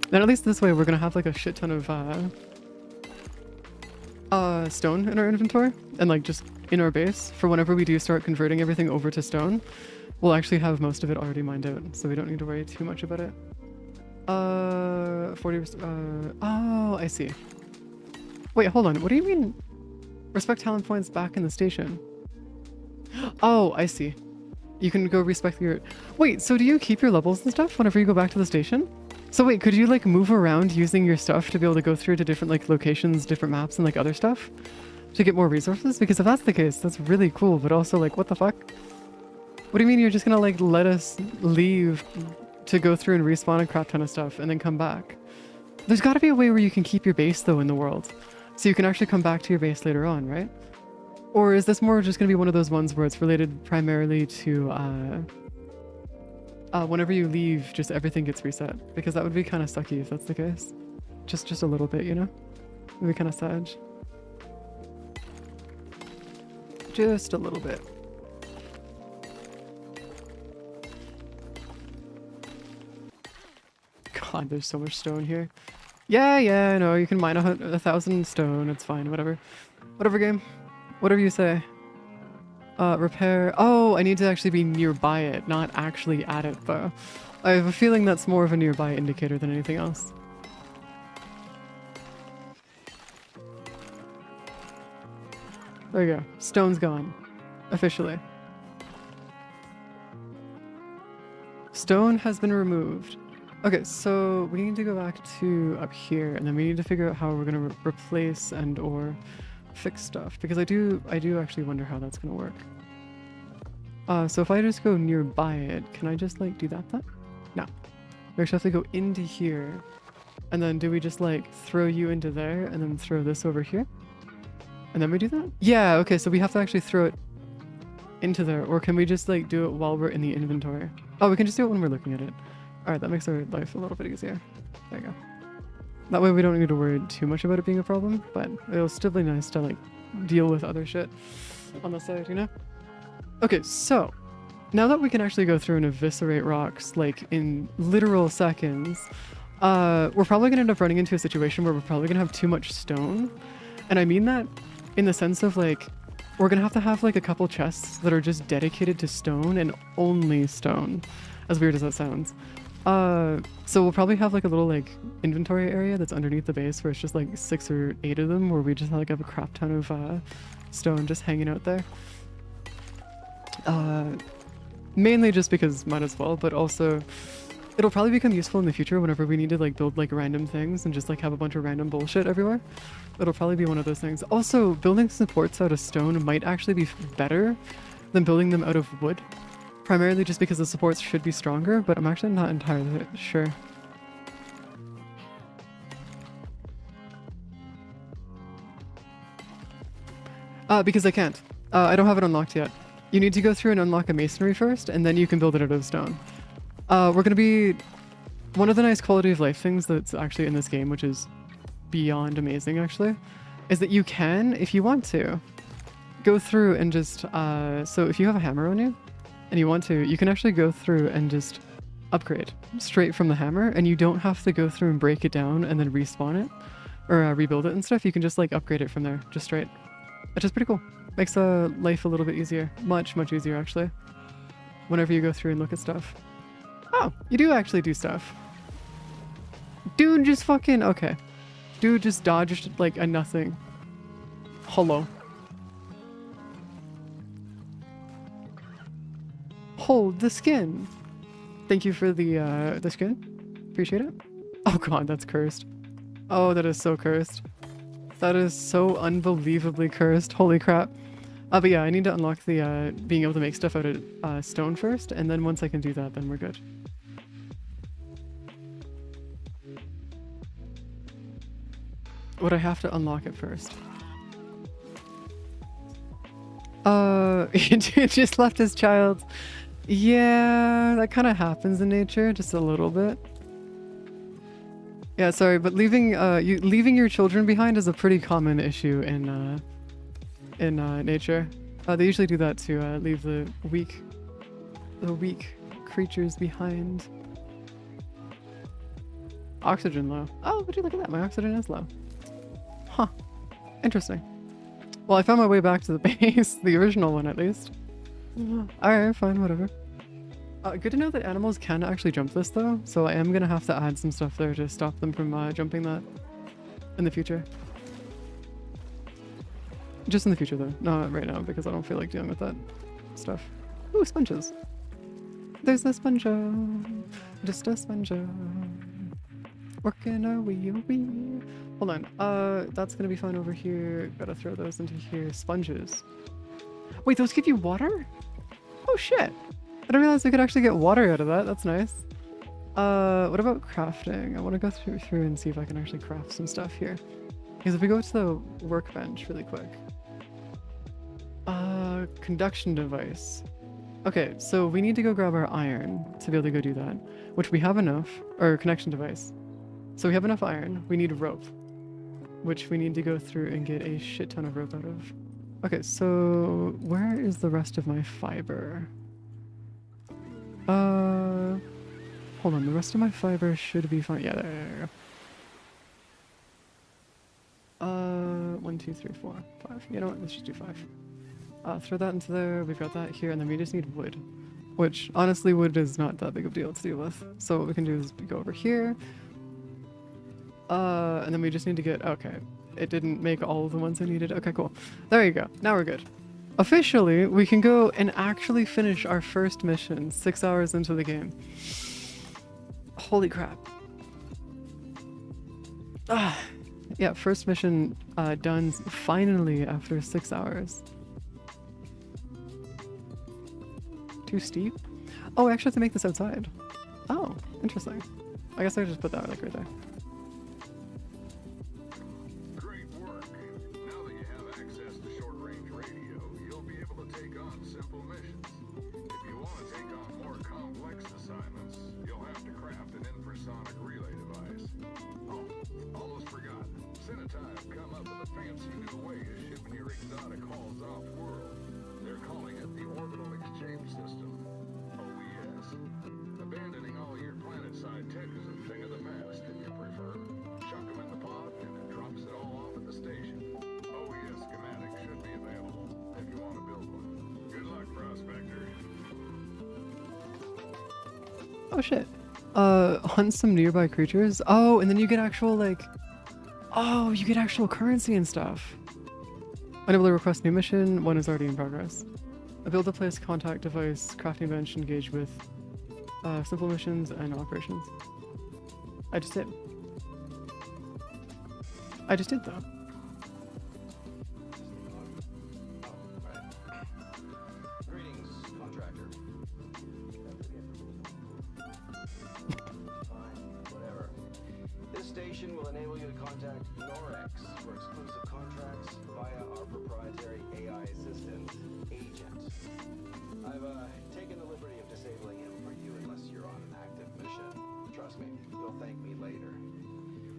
Speaker 1: Then at least this way, we're gonna have like a shit ton of stone in our inventory and like just in our base for whenever we do start converting everything over to stone. We'll actually have most of it already mined out, so we don't need to worry too much about it. 40%. Oh, I see. Wait, hold on. What do you mean? Respect talent points back in the station. Oh, I see. You can go respect your... Wait, so do you keep your levels and stuff whenever you go back to the station? So wait, could you like move around using your stuff to be able to go through to different like locations, different maps and like other stuff? To get more resources? Because if that's the case, that's really cool, but also like, what the fuck? What do you mean you're just gonna like let us leave to go through and respawn a crap ton of stuff and then come back. There's got to be a way where you can keep your base though in the world, so you can actually come back to your base later on, right? Or is this more just going to be one of those ones where it's related primarily to whenever you leave, just everything gets reset? Because that would be kind of sucky if that's the case. Just a little bit, you know? It would be kind of sad. Just a little bit. God, there's so much stone here. Yeah, I know. You can mine 1,000 stone. It's fine. Whatever. Whatever, game. Whatever you say. Repair. Oh, I need to actually be nearby it, not actually at it, though. I have a feeling that's more of a nearby indicator than anything else. There you go. Stone's gone. Officially. Stone has been removed. Okay, so we need to go back to up here, and then we need to figure out how we're going to replace and or fix stuff, because I do actually wonder how that's going to work. So if I just go nearby it, can I just like do that then? No. We actually have to go into here, and then do we just like throw you into there and then throw this over here? And then we do that? Yeah, okay, so we have to actually throw it into there, or can we just like do it while we're in the inventory? Oh, we can just do it when we're looking at it. Alright, that makes our life a little bit easier. There you go. That way we don't need to worry too much about it being a problem, but it'll still be nice to like deal with other shit on the side, you know? Okay, so now that we can actually go through and eviscerate rocks like in literal seconds, we're probably gonna end up running into a situation where we're probably gonna have too much stone. And I mean that in the sense of like, we're gonna have like a couple chests that are just dedicated to stone and only stone, as weird as that sounds. So we'll probably have like a little like inventory area that's underneath the base where it's just like 6 or 8 of them, where we just like have a crap ton of stone just hanging out there. Mainly just because might as well, but also it'll probably become useful in the future whenever we need to like build like random things and just like have a bunch of random bullshit everywhere. It'll probably be one of those things. Also, building supports out of stone might actually be better than building them out of wood. Primarily just because the supports should be stronger, but I'm actually not entirely sure. Because I can't. I don't have it unlocked yet. You need to go through and unlock a masonry first, and then you can build it out of stone. We're gonna be... One of the nice quality of life things that's actually in this game, which is beyond amazing actually, is that you can, if you want to, go through and just... So if you have a hammer on you, and you want to, you can actually go through and just upgrade straight from the hammer, and you don't have to go through and break it down and then respawn it, or rebuild it and stuff. You can just like upgrade it from there, just straight. Which is pretty cool. Makes life a little bit easier. Much easier actually. Whenever you go through and look at stuff. Oh, you do actually do stuff. Dude just fucking, okay. Dude just dodged like a nothing. Hello. Hold the skin. Thank you for the skin. Appreciate it. Oh god, that's cursed. Oh, that is so cursed. That is so unbelievably cursed. Holy crap. But yeah, I need to unlock the being able to make stuff out of stone first, and then once I can do that, then we're good. Would I have to unlock it first? He just left his child. Yeah, that kind of happens in nature, just a little bit. Yeah, sorry, but leaving your children behind is a pretty common issue in nature. They usually do that to leave the weak creatures behind. Oxygen low. Oh, would you look at that? My oxygen is low. Huh. Interesting. Well, I found my way back to the base, the original one at least. Alright, fine, whatever. Good to know that animals can actually jump this though, so I am gonna have to add some stuff there to stop them from jumping that in the future. Just in the future though, not right now, because I don't feel like dealing with that stuff. Ooh, sponges. There's a sponge, just a sponge. Working our wee. Hold on, that's gonna be fine over here. Gotta throw those into here. Sponges. Wait, those give you water? Oh shit. I didn't realize I could actually get water out of that. That's nice. What about crafting? I want to go through and see if I can actually craft some stuff here. Because if we go to the workbench really quick. Conduction device. Okay, so we need to go grab our iron to be able to go do that, which we have enough, or connection device. So we have enough iron. We need rope, which we need to go through and get a shit ton of rope out of. Okay, so where is the rest of my fiber? Hold on, the rest of my fiber should be fine. Yeah, there. 1, 2, 3, 4, 5. You know what? Let's just do 5. Throw that into there. We've got that here, and then we just need wood. Which, honestly, wood is not that big of a deal to deal with. So what we can do is we go over here. And then we just need to get... Okay. It didn't make all of the ones I needed. Okay, cool. There you go. Now we're good. Officially, we can go and actually finish our first mission 6 hours into the game. Holy crap. Yeah, first mission done finally after 6 hours. Too steep? Oh, I actually have to make this outside. Oh, interesting. I guess I just put that like right there.
Speaker 2: Great work. Now that you have access to short-range radio, you'll be able to take on simple missions. If you want to take on more complex assignments, you'll have to craft an infrasonic relay device. Oh, almost forgot. Cineta have come up with a fancy new way of shipping your exotic hauls off-world. They're calling it the Orbital Exchange System. OES. Abandoning all your planet-side tech is a thing of the past, if you prefer. Chuck them in the pod, and it drops it all off at the station. OES schematic should be available, if you want to build one. Good luck, Prospector.
Speaker 1: Oh shit. Hunt some nearby creatures. Oh, and then you get actual like... Oh, you get actual currency and stuff. Unable to request new mission. One is already in progress. Build a place contact device, crafting bench, engage with simple missions and operations. I just did. I just did though.
Speaker 3: Greetings, contractor. Fine, whatever. This station will enable you to contact Norex for exclusive contracts via our proprietary AI assistant, Agent. I've taken the liberty of disabling him for you unless you're on an active mission. Trust me, you'll thank me later.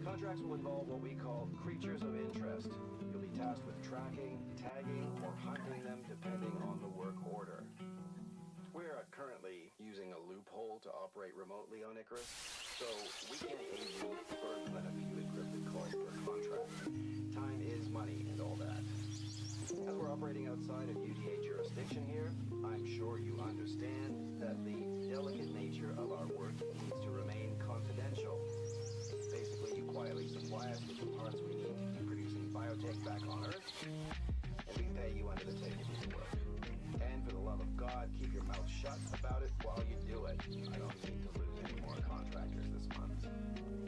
Speaker 3: Contracts will involve what we call creatures of interest. You'll be tasked with tracking, tagging, or hunting them depending on the work order. We're currently using a loophole to operate remotely on Icarus, so we can't aid you further than a few encrypted calls per contract. Time is money and all that. As we're operating outside of UDA jurisdiction here, I'm sure you understand that the delicate nature of our work needs to remain confidential. Basically, you quietly supply us with the parts we need to keep producing biotech back on Earth, and we pay you under the table for the work. And for the love of God, keep your mouth shut about it while you do it. I don't need to lose any more contractors this month.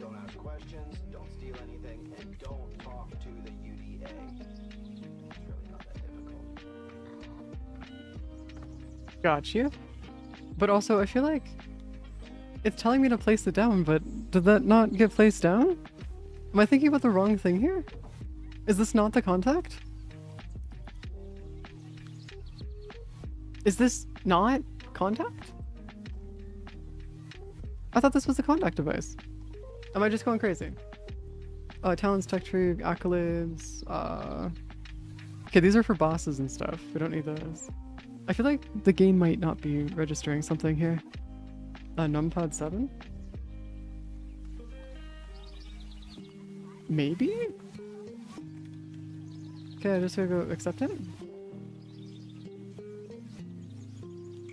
Speaker 3: Don't ask questions, don't steal anything, and don't talk to the UDA. It's really not that difficult.
Speaker 1: Got you. But also, I feel like it's telling me to place it down, but did that not get placed down? Am I thinking about the wrong thing here? Is this not the contact? Is this not contact? I thought this was the contact device. Am I just going crazy? Talents, tech tree, accolades. Okay, these are for bosses and stuff. We don't need those. I feel like the game might not be registering something here. Numpad 7? Maybe? Okay, I just gotta go accept it.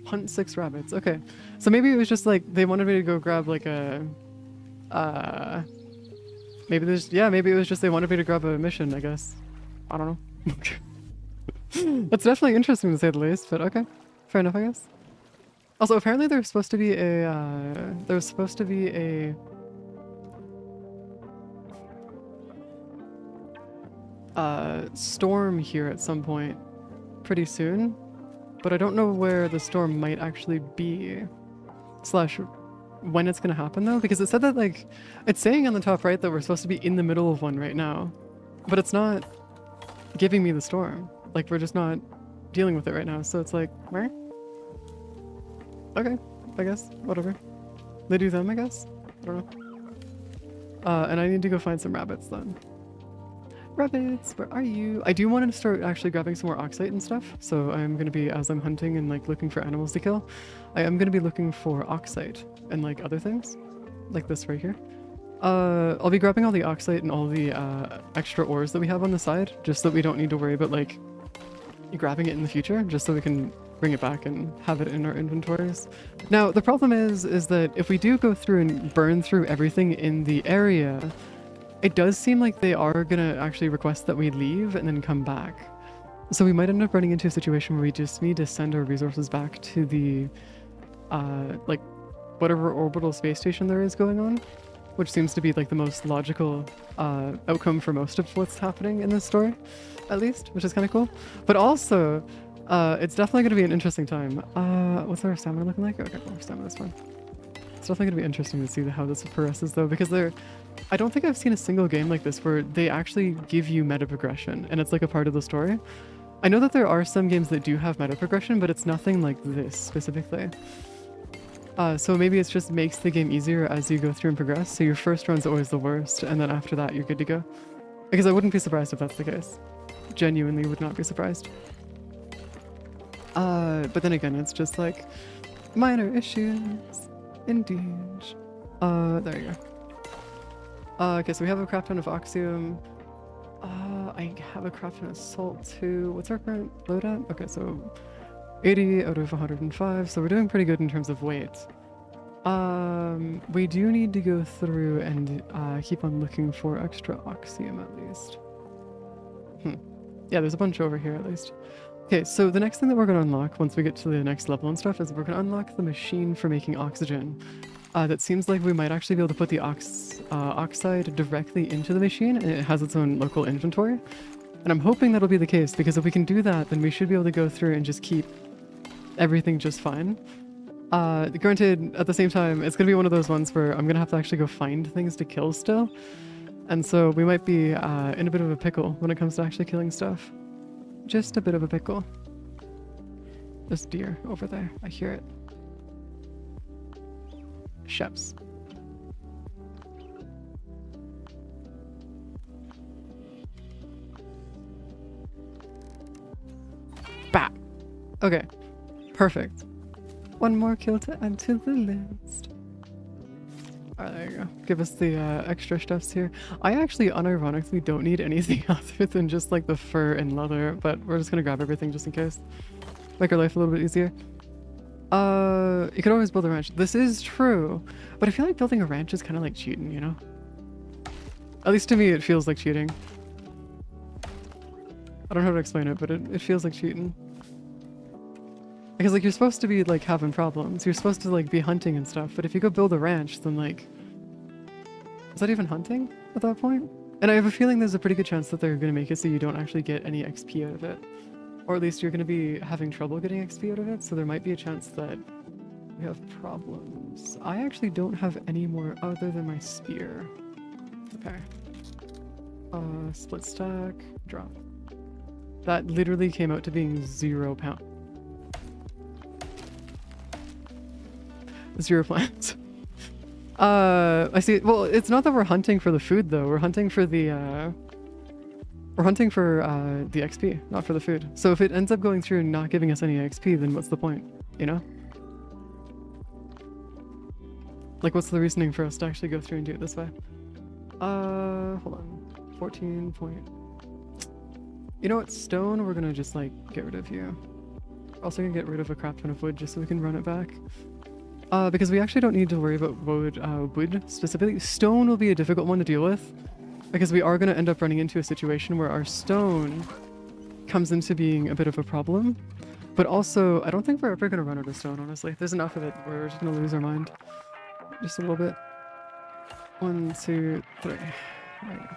Speaker 1: Hunt 6 rabbits. Okay. So maybe it was just like they wanted me to go grab like a maybe maybe it was just they wanted me to grab a mission, I guess. I don't know. That's definitely interesting to say the least, but okay. Fair enough, I guess. Also, apparently there's supposed to be a storm here at some point pretty soon. But I don't know where the storm might actually be. Slash when it's gonna happen though, because it said that like it's saying on the top right that we're supposed to be in the middle of one right now, but it's not giving me the storm. Like we're just not dealing with it right now. So it's like, where? Okay, I guess whatever. They do them, I guess. I don't know. And I need to go find some rabbits then. Rabbits, where are you? I do want to start actually grabbing some more oxite and stuff. So I'm going to be, as I'm hunting and like looking for animals to kill, I am going to be looking for oxite and like other things. Like this right here. I'll be grabbing all the oxite and all the extra ores that we have on the side, just so that we don't need to worry about like grabbing it in the future, just so we can bring it back and have it in our inventories. Now, the problem is that if we do go through and burn through everything in the area, it does seem like they are gonna actually request that we leave and then come back. So we might end up running into a situation where we just need to send our resources back to the, like, whatever orbital space station there is going on, which seems to be like the most logical outcome for most of what's happening in this story, at least, which is kind of cool. But also, it's definitely going to be an interesting time. What's our stamina looking like? Okay, well, our stamina's fine. It's definitely going to be interesting to see how this progresses though, because I don't think I've seen a single game like this where they actually give you meta progression and it's like a part of the story. I know that there are some games that do have meta progression, but it's nothing like this specifically. So maybe it just makes the game easier as you go through and progress. So your first run's always the worst, and then after that you're good to go. Because I wouldn't be surprised if that's the case. Genuinely would not be surprised. But then again, it's just like minor issues. Indeed. There you go. Okay, so we have a crap ton of oxium. I have a crap ton of salt too. What's our current load at? Okay, so 80 out of 105, so we're doing pretty good in terms of weight. We do need to go through and keep on looking for extra oxium at least. Yeah, there's a bunch over here at least. Okay, so the next thing that we're going to unlock once we get to the next level and stuff is we're going to unlock the machine for making oxygen. That seems like we might actually be able to put the oxide directly into the machine, and it has its own local inventory. And I'm hoping that'll be the case, because if we can do that, then we should be able to go through and just keep everything just fine. Granted, at the same time, it's going to be one of those ones where I'm going to have to actually go find things to kill still. And so we might be in a bit of a pickle when it comes to actually killing stuff. Just a bit of a pickle. There's deer over there. I hear it. Sheps. Bah! Okay. Perfect. One more kill to add to the list. Alright, there you go. Give us the extra stuffs here. I actually unironically don't need anything other than just like the fur and leather, but we're just gonna grab everything just in case. Make our life a little bit easier. You could always build a ranch. This is true, but I feel like building a ranch is kind of like cheating, you know? At least to me it feels like cheating. I don't know how to explain it, but it feels like cheating. Because like you're supposed to be like having problems. You're supposed to like be hunting and stuff, but if you go build a ranch, then like... Is that even hunting at that point? And I have a feeling there's a pretty good chance that they're going to make it so you don't actually get any XP out of it. Or at least you're going to be having trouble getting XP out of it, so there might be a chance that we have problems. I actually don't have any more other than my spear. Okay. Split stack, drop. That literally came out to being 0 pounds. 0 plants. I see. Well, it's not that we're hunting for the food though. We're hunting for the XP, not for the food. So if it ends up going through and not giving us any XP, then what's the point? You know? Like, what's the reasoning for us to actually go through and do it this way? Hold on. 14 point. You know what? Stone, we're gonna just like get rid of you. Also gonna get rid of a crap ton of wood just so we can run it back. Because we actually don't need to worry about wood specifically. Stone will be a difficult one to deal with, because we are going to end up running into a situation where our stone comes into being a bit of a problem. But also, I don't think we're ever going to run out of stone, honestly. There's enough of it where we're just going to lose our mind. Just a little bit. 1, 2, 3. There we go.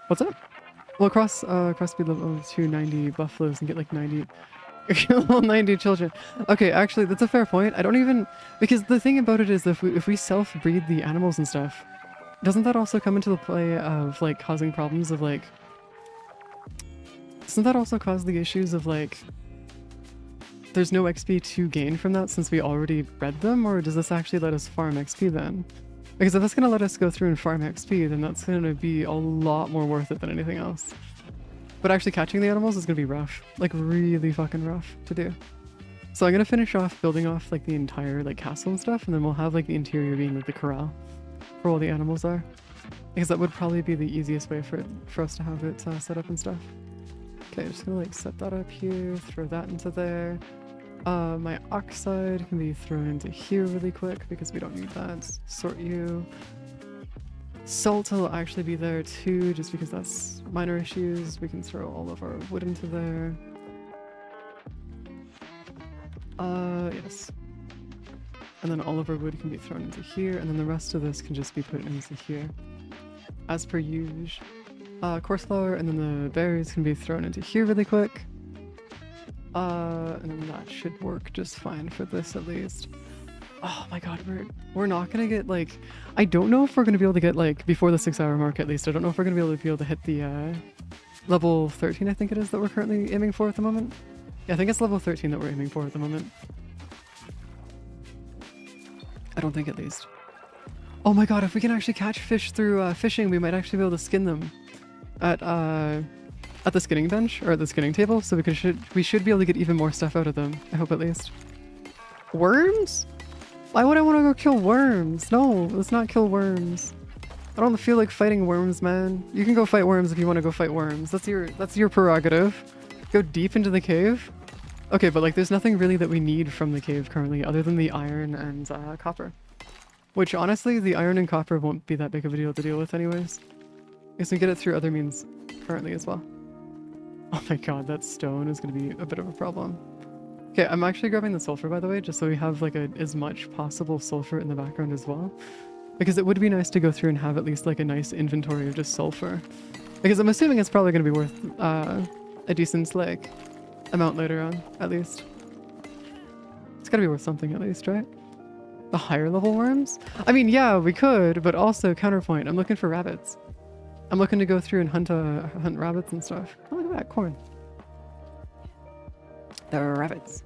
Speaker 1: What's up? Well, cross speed level 290 buffaloes and get like 90 Kill 90 children. Okay, actually, that's a fair point. I don't even... Because the thing about it is if we self-breed the animals and stuff, doesn't that also come into the play of, like, causing problems of, like... Doesn't that also cause the issues of, like... There's no XP to gain from that since we already bred them? Or does this actually let us farm XP then? Because if that's going to let us go through and farm XP, then that's going to be a lot more worth it than anything else. But actually catching the animals is going to be rough. Like, really fucking rough to do. So I'm going to finish off building off, like, the entire, like, castle and stuff, and then we'll have, like, the interior being, like, the corral for all the animals are. Because that would probably be the easiest way for us to have it set up and stuff. Okay, just going to, like, set that up here, throw that into there. My oxide can be thrown into here really quick because we don't need that. Sort you. Salt will actually be there too, just because that's minor issues. We can throw all of our wood into there. Yes. And then all of our wood can be thrown into here, and then the rest of this can just be put into here. As per usual. Coarse flour, and then the berries can be thrown into here really quick. And then that should work just fine for this at least. Oh my god, we're not gonna get, like... I don't know if we're gonna be able to get, like, before the 6-hour mark at least, I don't know if we're gonna be able to hit the, level 13 I think it is that we're currently aiming for at the moment. Yeah, I think it's level 13 that we're aiming for at the moment. I don't think at least. Oh my god, if we can actually catch fish through, fishing, we might actually be able to skin them at the skinning bench, or at the skinning table, so we should be able to get even more stuff out of them, I hope at least. Worms? Why would I want to go kill worms? No, let's not kill worms. I don't feel like fighting worms, man. You can go fight worms if you want to go fight worms. That's your prerogative. Go deep into the cave. Okay, but like there's nothing really that we need from the cave currently other than the iron and copper. Which honestly, the iron and copper won't be that big of a deal to deal with anyways. Because we get it through other means currently as well. Oh my god, that stone is going to be a bit of a problem. Okay, I'm actually grabbing the sulfur by the way, just so we have like as much possible sulfur in the background as well. Because it would be nice to go through and have at least like a nice inventory of just sulfur. Because I'm assuming it's probably going to be worth a decent like amount later on, at least. It's got to be worth something at least, right? The higher level worms? I mean, yeah, we could, but also counterpoint, I'm looking for rabbits. I'm looking to go through and hunt rabbits and stuff. Oh, look at that, corn. There are rabbits.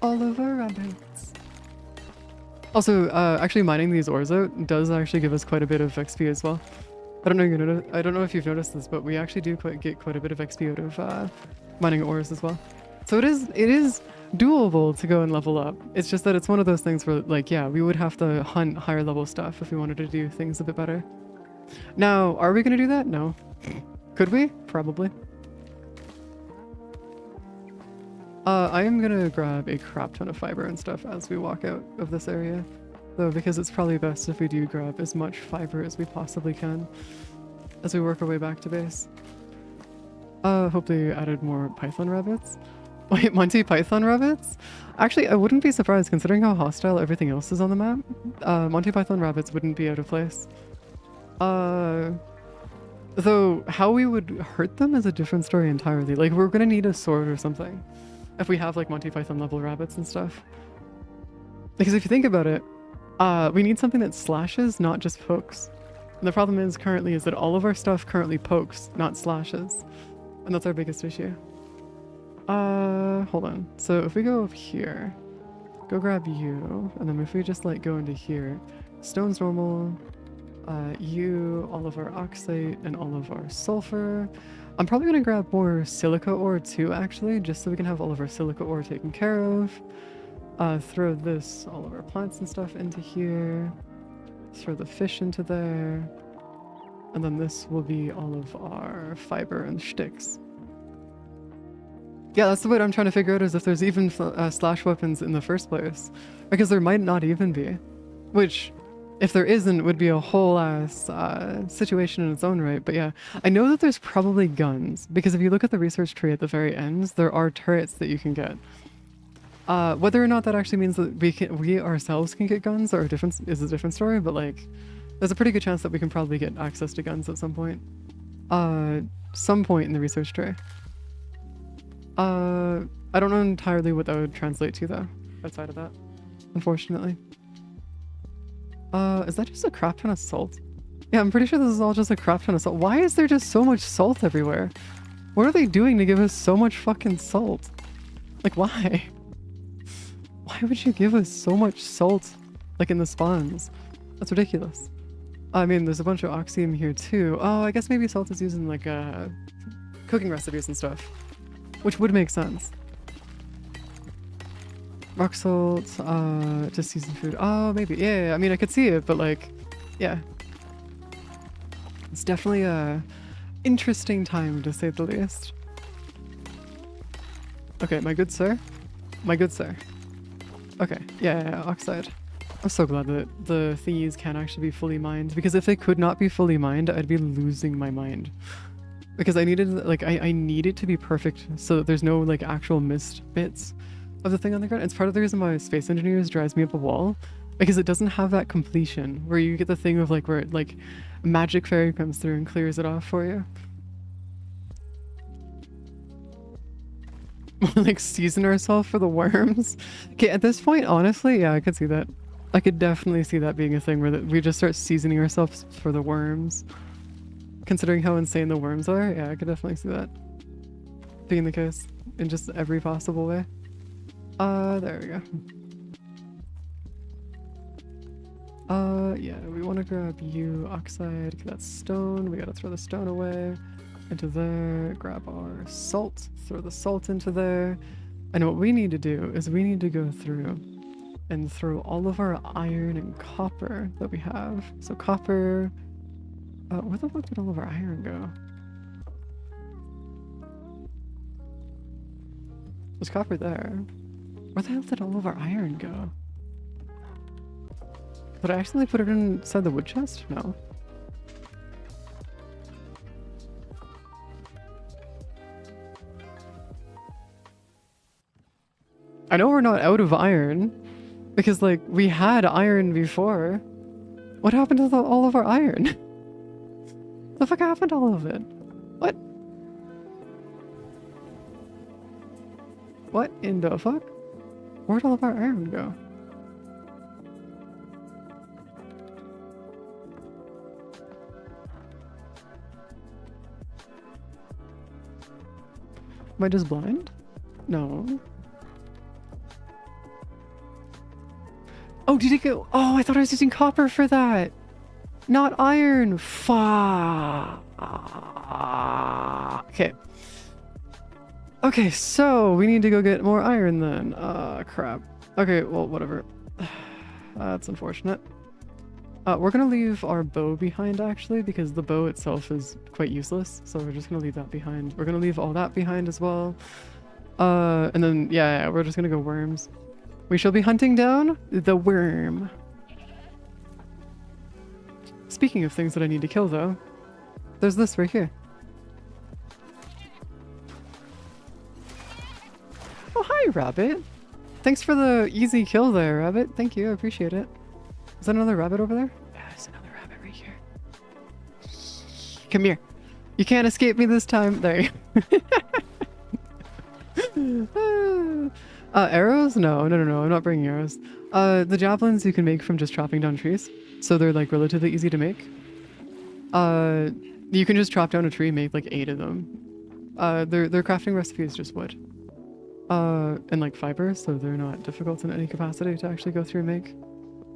Speaker 1: All over rabbits. Also, actually mining these ores out does actually give us quite a bit of XP as well. I don't know if you've noticed this, but we actually do get quite a bit of XP out of mining ores as well. So it is doable to go and level up. It's just that it's one of those things where, like, yeah, we would have to hunt higher level stuff if we wanted to do things a bit better. Now, are we going to do that? No. Could we? Probably. I am going to grab a crap ton of fiber and stuff as we walk out of this area. Though, because it's probably best if we do grab as much fiber as we possibly can as we work our way back to base. Hope they added more python rabbits. Wait, Monty Python rabbits? Actually, I wouldn't be surprised considering how hostile everything else is on the map. Monty Python rabbits wouldn't be out of place. Though, how we would hurt them is a different story entirely. Like, we're gonna need a sword or something if we have, like, Monty Python level rabbits and stuff. Because if you think about it, we need something that slashes, not just pokes. And the problem is currently is that all of our stuff currently pokes, not slashes. And that's our biggest issue. Hold on. So if we go up here, go grab you, and then if we just like go into here, stone's normal, you, all of our oxide, and all of our sulfur. I'm probably gonna grab more silica ore too, actually, just so we can have all of our silica ore taken care of. Throw this, all of our plants and stuff into here. Throw the fish into there. And then this will be all of our fiber and sticks. Yeah, that's the way I'm trying to figure out is if there's even slash weapons in the first place. Because there might not even be. Which, if there isn't, would be a whole ass situation in its own right. But yeah, I know that there's probably guns. Because if you look at the research tree at the very end, there are turrets that you can get. Whether or not that actually means that we ourselves can get guns is a different story, but like, there's a pretty good chance that we can probably get access to guns at some point. Some point in the research tray. I don't know entirely what that would translate to though, outside of that, unfortunately. Is that just a crap ton of salt? Yeah, I'm pretty sure this is all just a crap ton of salt. Why is there just so much salt everywhere? What are they doing to give us so much fucking salt? Like, why? Why would you give us so much salt, like in the spawns? That's ridiculous. I mean, there's a bunch of oxium here too. Oh, I guess maybe salt is used in like cooking recipes and stuff, which would make sense. Rock salt, to season food. Oh, maybe. Yeah, I mean, I could see it, but like, yeah. It's definitely a interesting time, to say the least. Okay, my good sir. My good sir. Okay, yeah, oxide. I'm so glad that the thingies can actually be fully mined, because if they could not be fully mined, I'd be losing my mind. Because I needed, like, I need it to be perfect so that there's no, like, actual missed bits of the thing on the ground. It's part of the reason why Space Engineers drives me up a wall, because it doesn't have that completion, where you get the thing of, like, where, like, magic fairy comes through and clears it off for you. Like, season ourselves for the worms. Okay, at this point, honestly, yeah, I could see that. I could definitely see that being a thing where we just start seasoning ourselves for the worms. Considering how insane the worms are, yeah, I could definitely see that being the case in just every possible way. There we go. Yeah, we want to grab you, oxide, okay, that's stone. We gotta throw the stone away. Into there, grab our salt, throw the salt into there. And what we need to do is we need to go through and throw all of our iron and copper that we have. So copper, where the fuck did all of our iron go? There's copper there. Where the hell did all of our iron go? Did I actually put it inside the wood chest? No. I know we're not out of iron, because, like, we had iron before. What happened to all of our iron? The fuck happened to all of it? What? What in the fuck? Where'd all of our iron go? Am I just blind? No. Oh, did it go? Oh, I thought I was using copper for that. Not iron. Fuck. Okay. Okay, so we need to go get more iron then. Crap. Okay, well, whatever. That's unfortunate. We're gonna leave our bow behind, actually, because the bow itself is quite useless. So we're just gonna leave that behind. We're gonna leave all that behind as well. And then, yeah, we're just gonna go worms. We shall be hunting down the worm. Speaking of things that I need to kill, though, there's this right here. Oh, hi, Rabbit. Thanks for the easy kill there, Rabbit. Thank you, I appreciate it. Is that another rabbit over there? Yeah, there's another rabbit right here. Come here. You can't escape me this time. There you go. Arrows? No, I'm not bringing arrows. The javelins you can make from just chopping down trees. So they're, like, relatively easy to make. You can just chop down a tree and make, like, 8 of them. Their crafting recipe is just wood. And, like, fiber, so they're not difficult in any capacity to actually go through and make.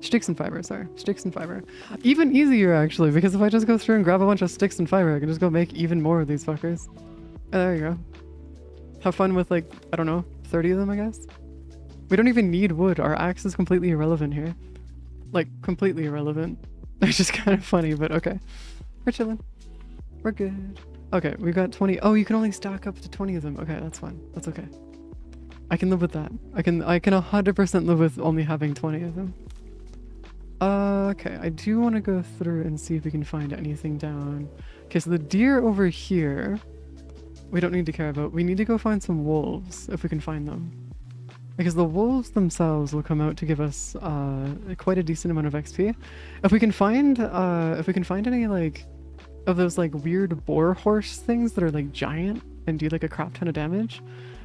Speaker 1: Sticks and fiber, sorry. Sticks and fiber. Even easier, actually, because if I just go through and grab a bunch of sticks and fiber, I can just go make even more of these fuckers. And there you go. Have fun with, like, I don't know, 30 of them, I guess? We don't even need wood. Our axe is completely irrelevant here. Like, completely irrelevant. It's just kind of funny, but okay. We're chilling. We're good. Okay, we've got 20. Oh, you can only stack up to 20 of them. Okay, that's fine. That's okay. I can live with that. I can 100% live with only having 20 of them. Okay, I do want to go through and see if we can find anything down. Okay, so the deer over here, we don't need to care about. We need to go find some wolves, if we can find them. Because the wolves themselves will come out to give us quite a decent amount of XP. If we can find any, like, of those, like, weird boar horse things that are, like, giant and do, like, a crap ton of damage,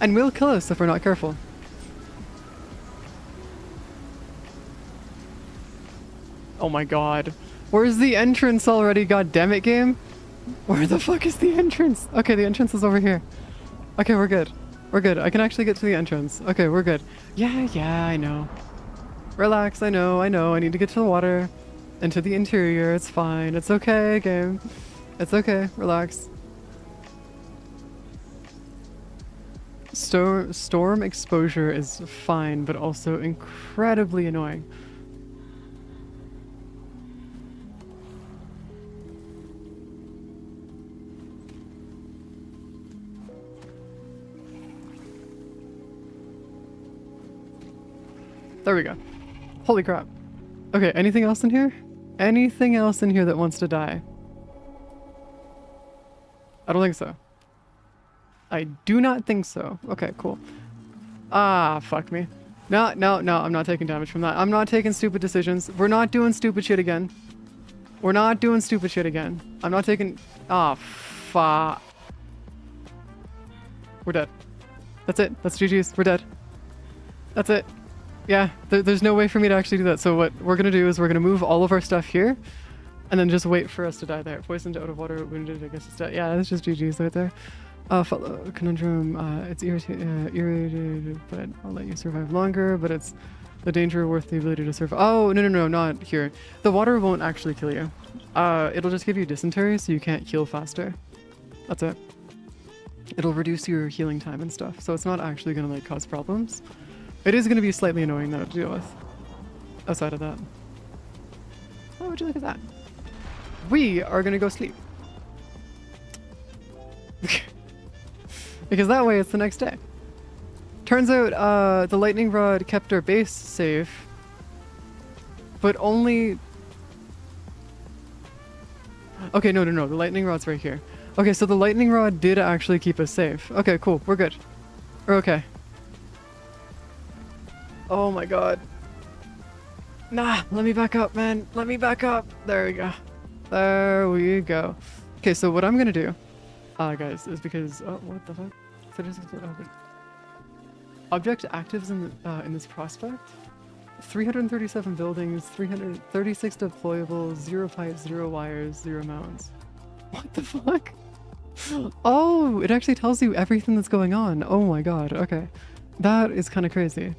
Speaker 1: And will kill us if we're not careful. Oh my god. Where's the entrance already, god damn it, game? Where the fuck is the entrance? Okay, the entrance is over here. Okay, we're good. We're good. I can actually get to the entrance. Okay, we're good. Yeah, I know. Relax, I know. I need to get to the water. Into the interior, it's fine. It's okay, game. It's okay, relax. Storm exposure is fine, but also incredibly annoying. There we go. Holy crap. Okay, anything else in here? Anything else in here that wants to die? I don't think so. I do not think so. Okay, cool. Ah, fuck me. No, I'm not taking damage from that. I'm not taking stupid decisions. We're not doing stupid shit again. We're not doing stupid shit again. I'm not taking... Ah, fuck. We're dead. That's it. That's GG's. We're dead. That's it. Yeah, there's no way for me to actually do that. So what we're gonna do is we're gonna move all of our stuff here, and then just wait for us to die there. Poisoned, out of water, wounded, I guess it's dead. Yeah, that's just GG's right there. Follow conundrum. It's irritated, but I'll let you survive longer. But it's the danger worth the ability to survive. Oh no, not here. The water won't actually kill you. It'll just give you dysentery, so you can't heal faster. That's it. It'll reduce your healing time and stuff. So it's not actually gonna like cause problems. It is going to be slightly annoying though to deal with. Outside of that. Oh, would you look at that? We are going to go sleep. Because that way it's the next day. Turns out the lightning rod kept our base safe. But only... Okay, no. The lightning rod's right here. Okay, so the lightning rod did actually keep us safe. Okay, cool. We're good. We're okay. Oh my god. Nah, let me back up, man. Let me back up. There we go. There we go. Okay, so what I'm gonna do, guys, is because... Oh, what the fuck? Object actives in this prospect. 337 buildings, 336 deployables, 0 pipes, 0 wires, 0 mounts. What the fuck? Oh, it actually tells you everything that's going on. Oh my god, okay. That is kind of crazy.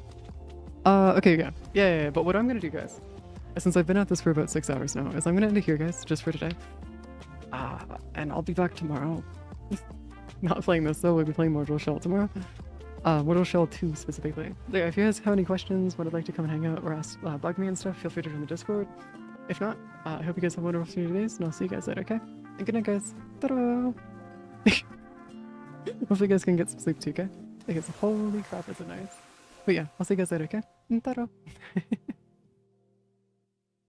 Speaker 1: Okay, yeah, but what I'm gonna do, guys, since I've been at this for about 6 hours now, is I'm gonna end it here, guys, just for today. And I'll be back tomorrow. Not playing this, though, we'll be playing Mortal Shell tomorrow. Mortal Shell 2, specifically. So yeah, if you guys have any questions, would like to come and hang out or ask, bug me and stuff, feel free to join the Discord. If not, I hope you guys have a wonderful few days, and I'll see you guys later, okay? And good night, guys. Ta-da! Hopefully you guys can get some sleep too, okay? Because holy crap, is it nice. But yeah, I'll see you guys later, okay? Ta-da!